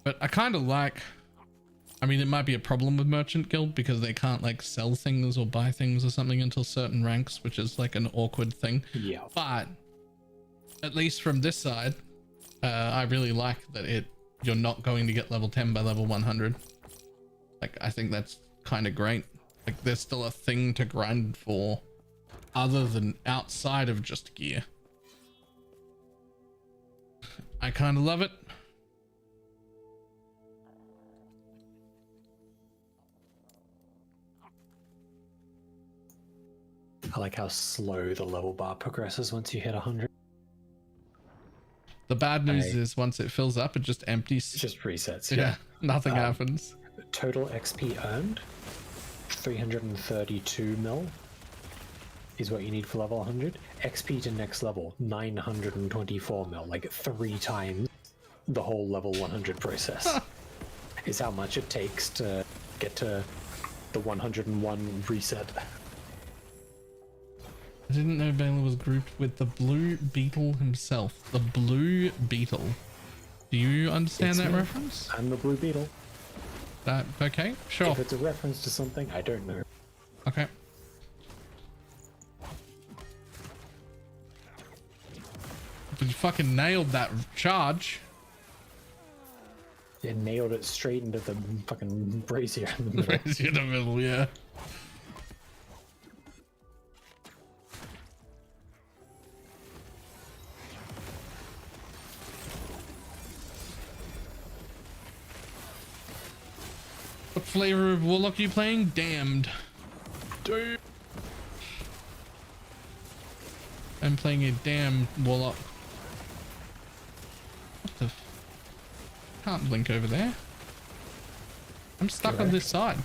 But I kind of like, I mean, it might be a problem with Merchant Guild because they can't like sell things or buy things or something until certain ranks, which is like an awkward thing. Yeah. But at least from this side, I really like that you're not going to get level 10 by level 100. Like, I think that's kind of great. Like, there's still a thing to grind for other than outside of just gear. I kind of love it. I like how slow the level bar progresses once you hit 100. The bad news is once it fills up, it just empties. It just resets. Yeah, nothing happens. Total XP earned, 332 mil is what you need for level 100. XP to next level, 924 mil, like 3 times the whole level 100 process. Is how much it takes to get to the 101 reset. I didn't know Balor was grouped with the Blue Beetle himself. The Blue Beetle. Do you understand that reference? I'm the Blue Beetle. Okay, sure. If it's a reference to something, I don't know. Okay. But you fucking nailed that charge. It nailed it straight into the fucking brazier in the middle. Brazier in the middle, yeah. What flavor of Warlock are you playing? Damned. Dude. I'm playing a damn Warlock. What the can't blink over there. I'm stuck on this side.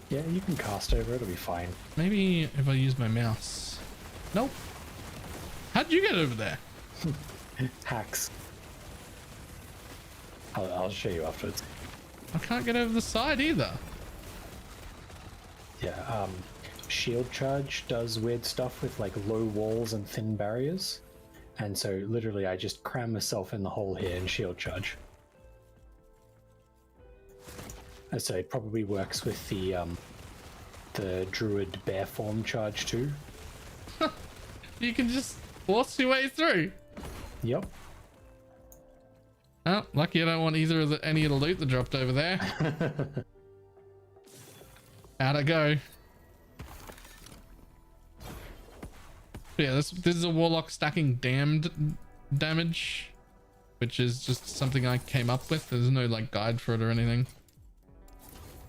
Yeah, you can cast over, it'll be fine. Maybe if I use my mouse. Nope. How'd you get over there? Hacks. I'll show you afterwards. I can't get over the side either. Yeah, shield charge does weird stuff with like low walls and thin barriers. And so literally I just cram myself in the hole here and shield charge. And so it probably works with the druid bear form charge too. You can just force your way through. Yep. Oh, lucky I don't want either of any of the loot that dropped over there. How'd I go? Yeah, this is a Warlock stacking damned damage, which is just something I came up with. There's no like guide for it or anything.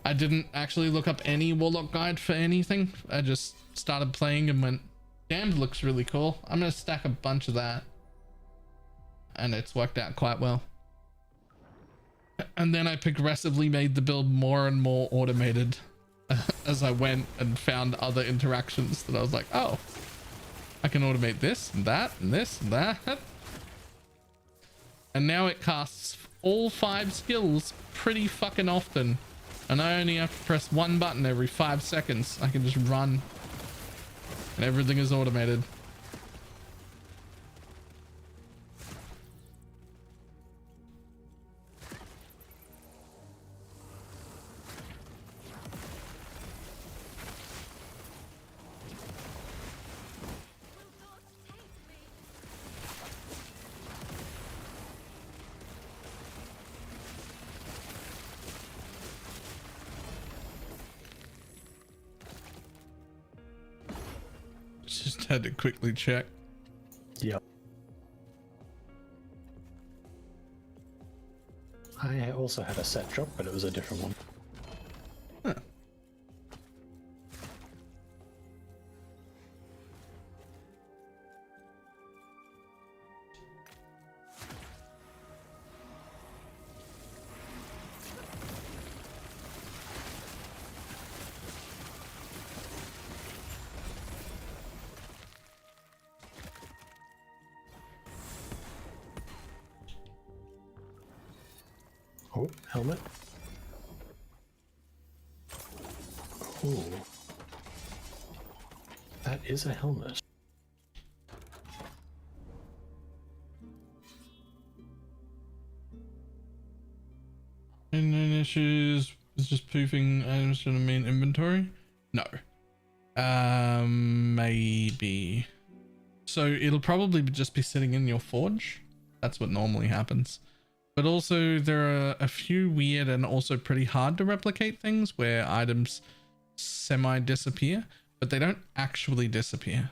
I didn't actually look up any Warlock guide for anything. I just started playing and went, damned looks really cool. I'm gonna stack a bunch of that. And it's worked out quite well. And then I progressively made the build more and more automated as I went and found other interactions that I was like, oh, I can automate this and that and this and that. And now it casts all 5 skills pretty fucking often. And I only have to press one button every 5 seconds. I can just run. And everything is automated. had to quickly check. Yep. I also had a set drop, but it was a different one. Huh. Oh, helmet. Oh. That is a helmet. And issues is just poofing items to the main inventory? No. Maybe. So it'll probably just be sitting in your forge. That's what normally happens. But also there are a few weird and also pretty hard to replicate things where items semi-disappear, but they don't actually disappear.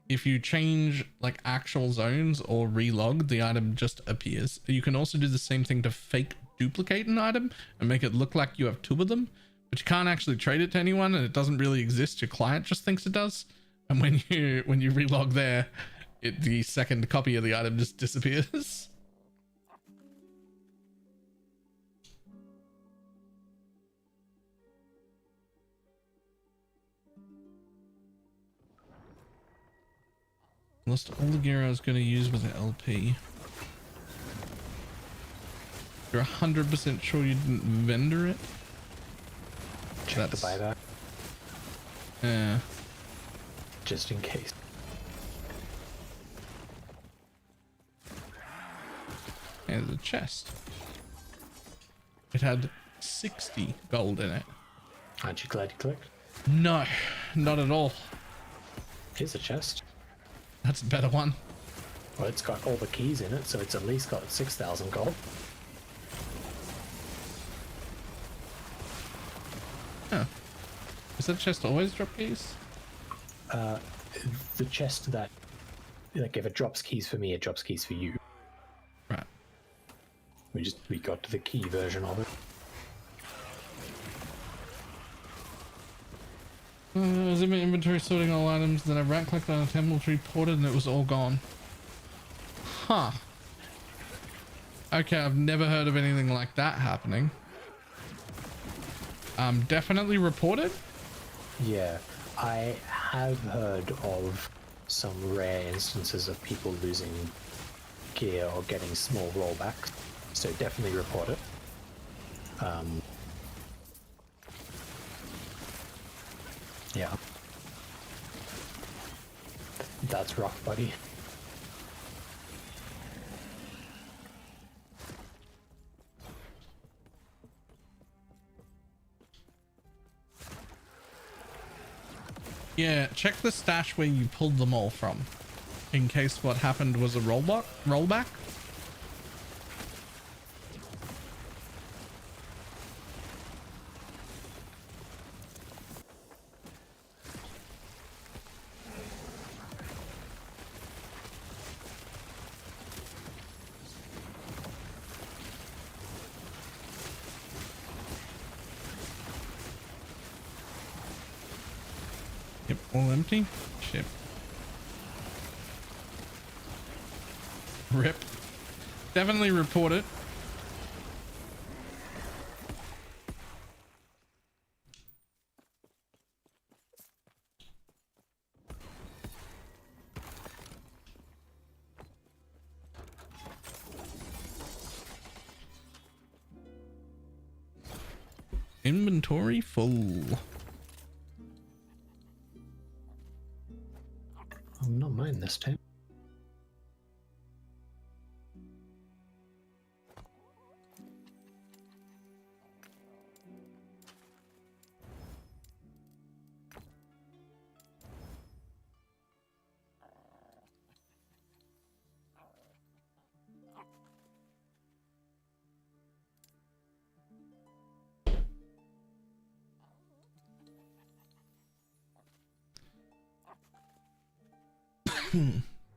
If you change like actual zones or relog, the item just appears. You can also do the same thing to fake duplicate an item and make it look like you have two of them, but you can't actually trade it to anyone and it doesn't really exist. Your client just thinks it does. And when you relog there, the second copy of the item just disappears. Lost all the gear I was going to use with the LP. You're 100% sure you didn't vendor it? Check the buyback. Yeah. Just in case. There's a chest. It had 60 gold in it. Aren't you glad you clicked? No, not at all. Here's a chest. That's a better one. Well, it's got all the keys in it, so it's at least got 6,000 gold. Huh. Does that chest always drop keys? The chest that, like, if it drops keys for me, it drops keys for you. Right. We got to the key version of it. I was in my inventory sorting all items, then I right-clicked on a temple tree, ported, and it was all gone. Huh. Okay, I've never heard of anything like that happening. Definitely report it? Yeah, I have heard of some rare instances of people losing gear or getting small rollbacks, so definitely report it. Yeah. That's rough, buddy. Yeah, check the stash where you pulled them all from, in case what happened was a rollback. Yep, all empty. Shit. Rip. Definitely report it. Inventory full. I'm not mine this time.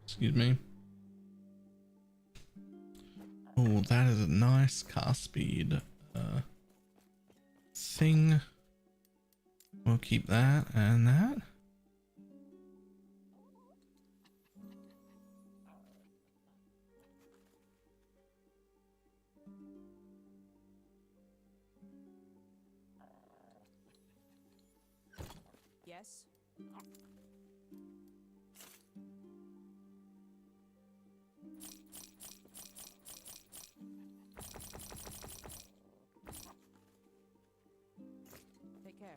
Excuse me. Oh, that is a nice cast speed thing. We'll keep that and that. Yes. Take care.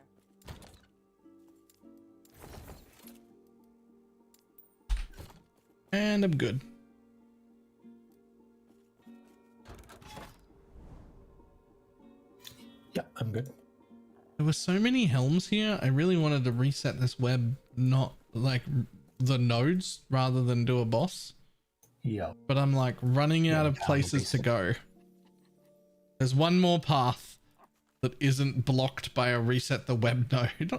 And I'm good. Yeah, I'm good. There were so many helms here. I really wanted to reset this web, not like the nodes rather than do a boss. Yeah. But I'm like running out of places to go. There's one more path that isn't blocked by a reset the web node.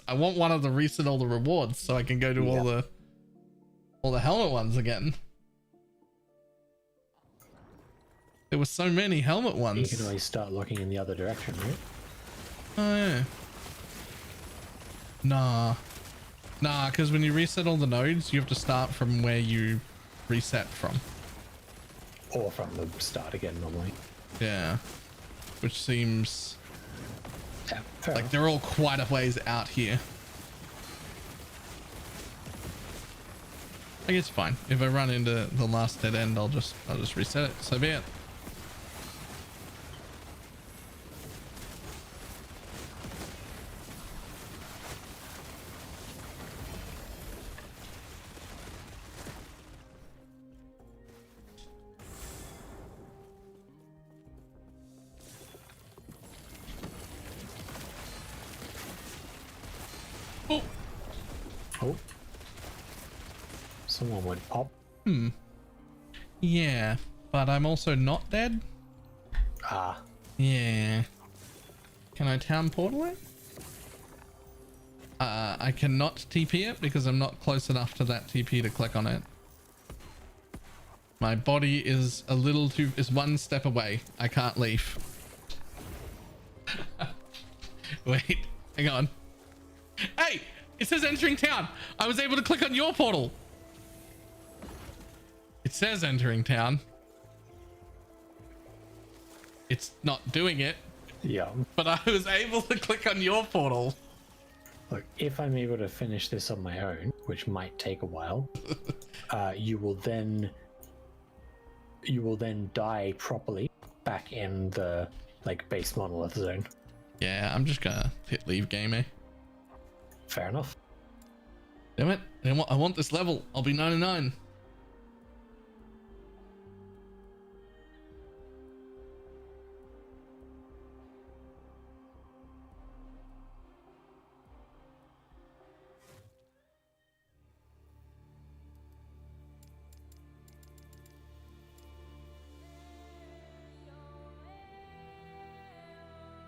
I want one of the reset all the rewards so I can go do all the helmet ones again. There were so many helmet ones. You can always start looking in the other direction, right? Oh yeah. Nah, because when you reset all the nodes, you have to start from where you reset from. Or from the start again, normally. Yeah. Which seems like enough. they're all quite a ways out here. I guess fine. If I run into the last dead end, I'll just reset it. So be it. Oh. Someone went pop. Yeah, but I'm also not dead. Ah. Yeah. Can I town portal it? I cannot TP it because I'm not close enough to that TP to click on it. My body is is one step away. I can't leave. Wait, hang on. Hey, it says entering town. I was able to click on your portal. It says entering town. It's not doing it. Yeah. But I was able to click on your portal. Look, if I'm able to finish this on my own, which might take a while, you will then die properly back in the base monolith zone. Yeah, I'm just gonna hit leave game, eh? Fair enough. Damn it. I want this level. I'll be 99.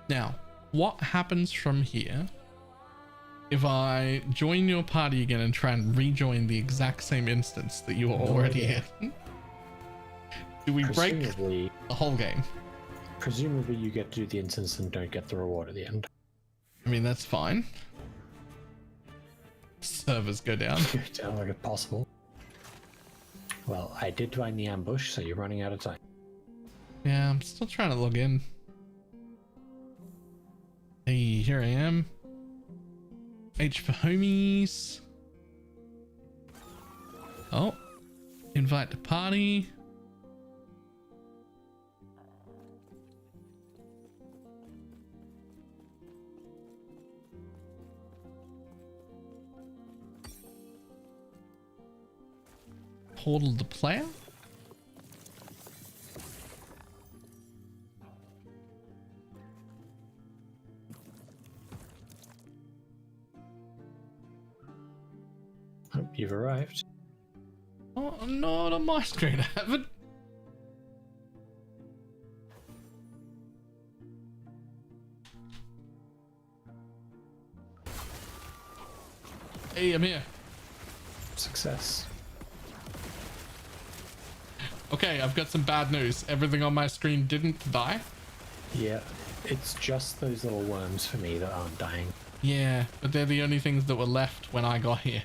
Now, what happens from here if I join your party again and try and rejoin the exact same instance that you were already in? Do we break the whole game? Presumably you get to do the instance and don't get the reward at the end. I mean, that's fine. Servers go down. Sounds like it's possible. Well, I did find the ambush, so you're running out of time. Yeah, I'm still trying to log in. Hey, here I am. H for homies. Oh, invite to party. Portal the player. Oh, you've arrived. Oh, not on my screen, I haven't. Hey, I'm here. Success. Okay, I've got some bad news. Everything on my screen didn't die. Yeah, it's just those little worms for me that aren't dying. Yeah, but they're the only things that were left when I got here.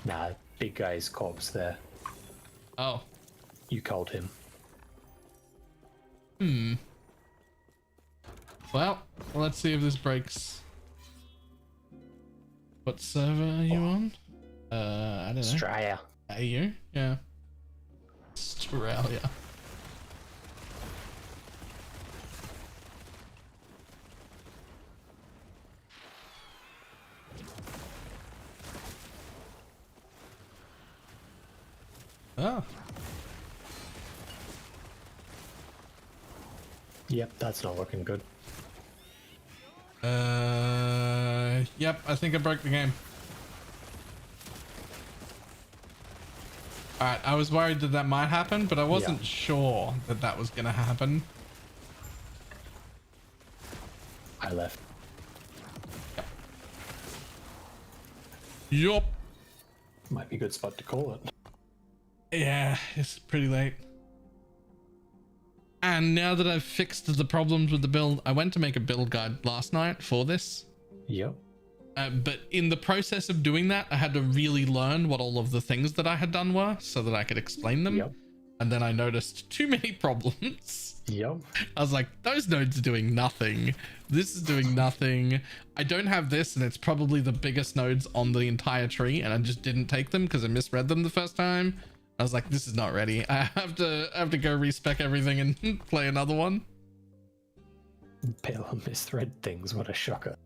Nah, big guy's corpse there. Oh. You called him. Well, let's see if this breaks. What server are you on? I don't know. Australia. Are you? Yeah. Australia. Oh. Yep, that's not looking good. Yep, I think I broke the game. Alright, I was worried that that might happen, but I wasn't sure that that was gonna happen. I left. Yup. Might be a good spot to call it. Yeah, it's pretty late. And now that I've fixed the problems with the build, I went to make a build guide last night for this. Yep. But in the process of doing that, I had to really learn what all of the things that I had done were so that I could explain them. Yep. And then I noticed too many problems. Yep. I was like, those nodes are doing nothing. This is doing nothing. I don't have this, and it's probably the biggest nodes on the entire tree, and I just didn't take them because I misread them the first time. I was like, this is not ready. I have to go respec everything and play another one. Baylor misread things, what a shocker.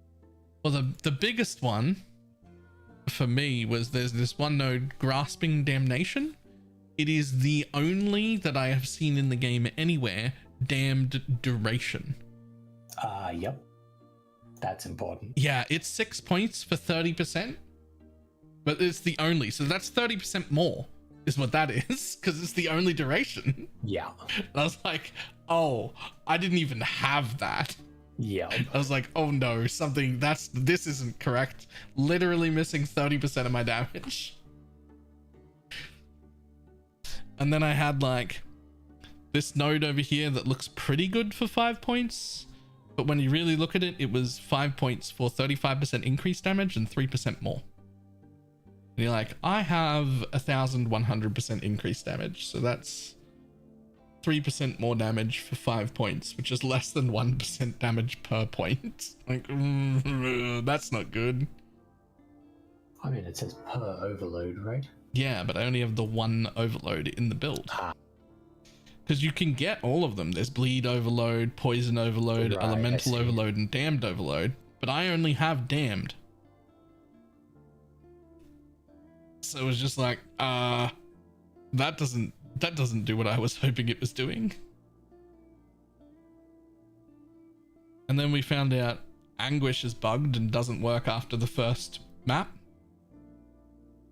Well, the biggest one for me was there's this one node, Grasping Damnation. It is the only that I have seen in the game anywhere damned duration. Yep. That's important. Yeah, it's 6 points for 30%, but it's the only, so that's 30% more is what that is, because it's the only duration. Yeah. And I was like, oh, I didn't even have that. Yeah. I was like, oh no, this isn't correct. Literally missing 30% of my damage. And then I had like this node over here that looks pretty good for 5 points. But when you really look at it, it was 5 points for 35% increased damage and 3% more. And you're like, I have 1,100% increased damage. So that's 3% more damage for 5 points, which is less than 1% damage per point. Like, that's not good. I mean, it says per overload, right? Yeah, but I only have the one overload in the build. Because you can get all of them. There's bleed overload, poison overload, Right, elemental overload, and damned overload. But I only have damned. So it was just like, that doesn't do what I was hoping it was doing. And then we found out Anguish is bugged and doesn't work after the first map.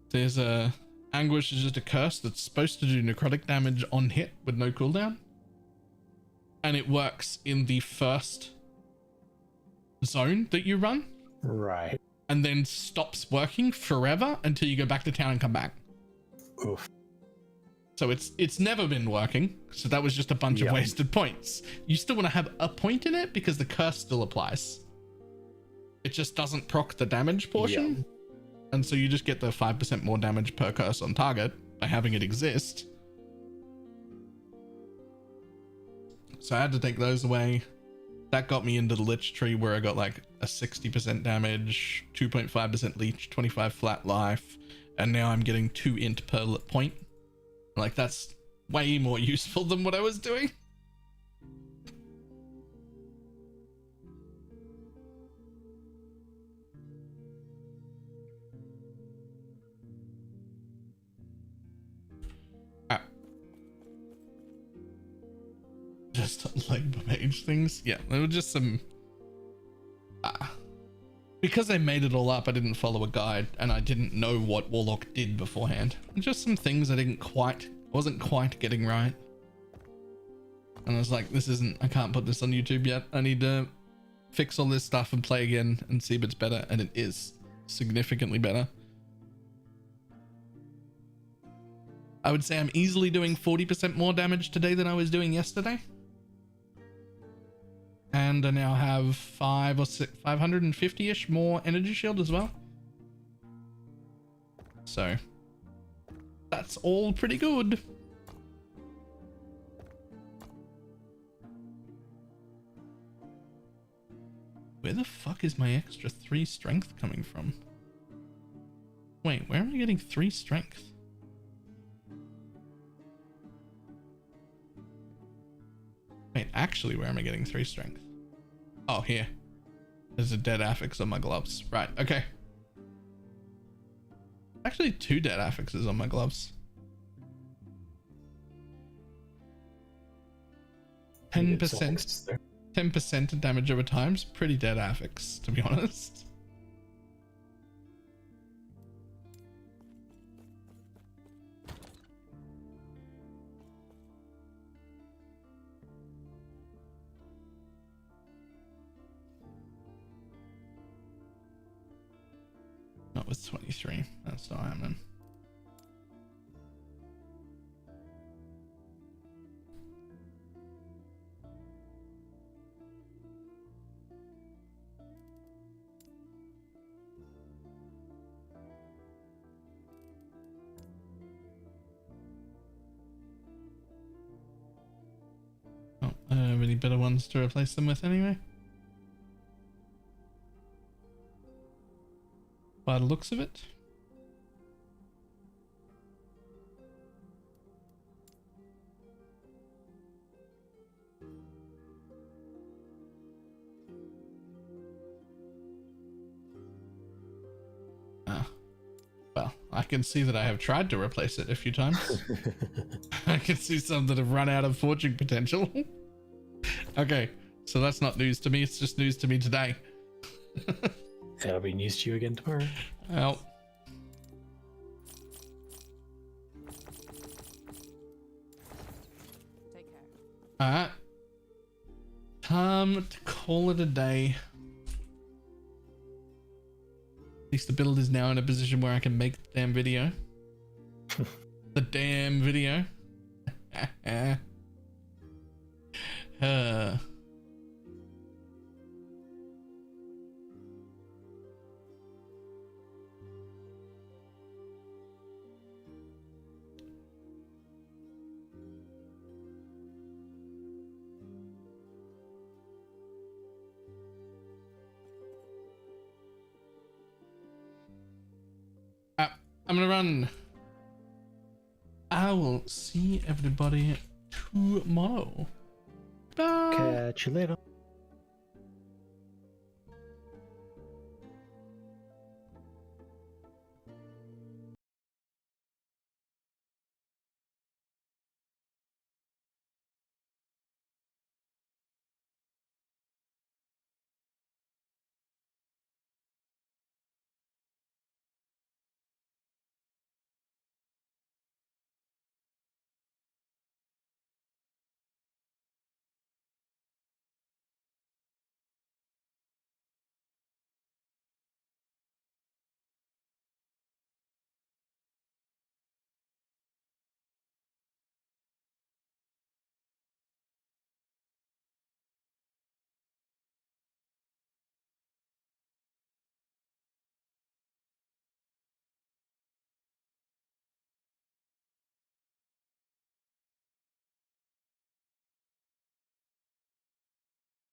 There's a Anguish is just a curse that's supposed to do necrotic damage on hit with no cooldown. And it works in the first zone that you run. Right. And then stops working forever until you go back to town and come back. Oof. So it's never been working. So that was just a bunch of wasted points. You still want to have a point in it because the curse still applies. It just doesn't proc the damage portion. And so you just get the 5% more damage per curse on target by having it exist. So I had to take those away. That got me into the Lich tree where I got like a 60% damage, 2.5% leech, 25 flat life, and now I'm getting 2 int per point. Like, that's way more useful than what I was doing. Just like mage things. Yeah, there were just some because I made it all up, I didn't follow a guide and I didn't know what Warlock did beforehand. Just some things I wasn't quite getting right. And I was like, I can't put this on YouTube yet. I need to fix all this stuff and play again and see if it's better. And it is significantly better. I would say I'm easily doing 40% more damage today than I was doing yesterday. And I now have 550-ish more energy shield as well. So that's all pretty good. Where the fuck is my extra 3 strength coming from? Wait, where am I getting 3 strength? Wait, actually, where am I getting 3 strength? Oh, here. There's a dead affix on my gloves. Right, okay. Actually, 2 dead affixes on my gloves. 10%. 10% damage over time's pretty dead affix, to be honest. Not with 23. That's not happening. Oh, I don't have any better ones to replace them with anyway. By the looks of it. Ah. Well, I can see that I have tried to replace it a few times. I can see some that have run out of forging potential. Okay, so that's not news to me, it's just news to me today. That'll be news to you again tomorrow. Well. Take care. Alright. Time to call it a day. At least the build is now in a position where I can make the damn video. The damn video. I'm gonna run. I will see everybody tomorrow. Bye. Catch you later.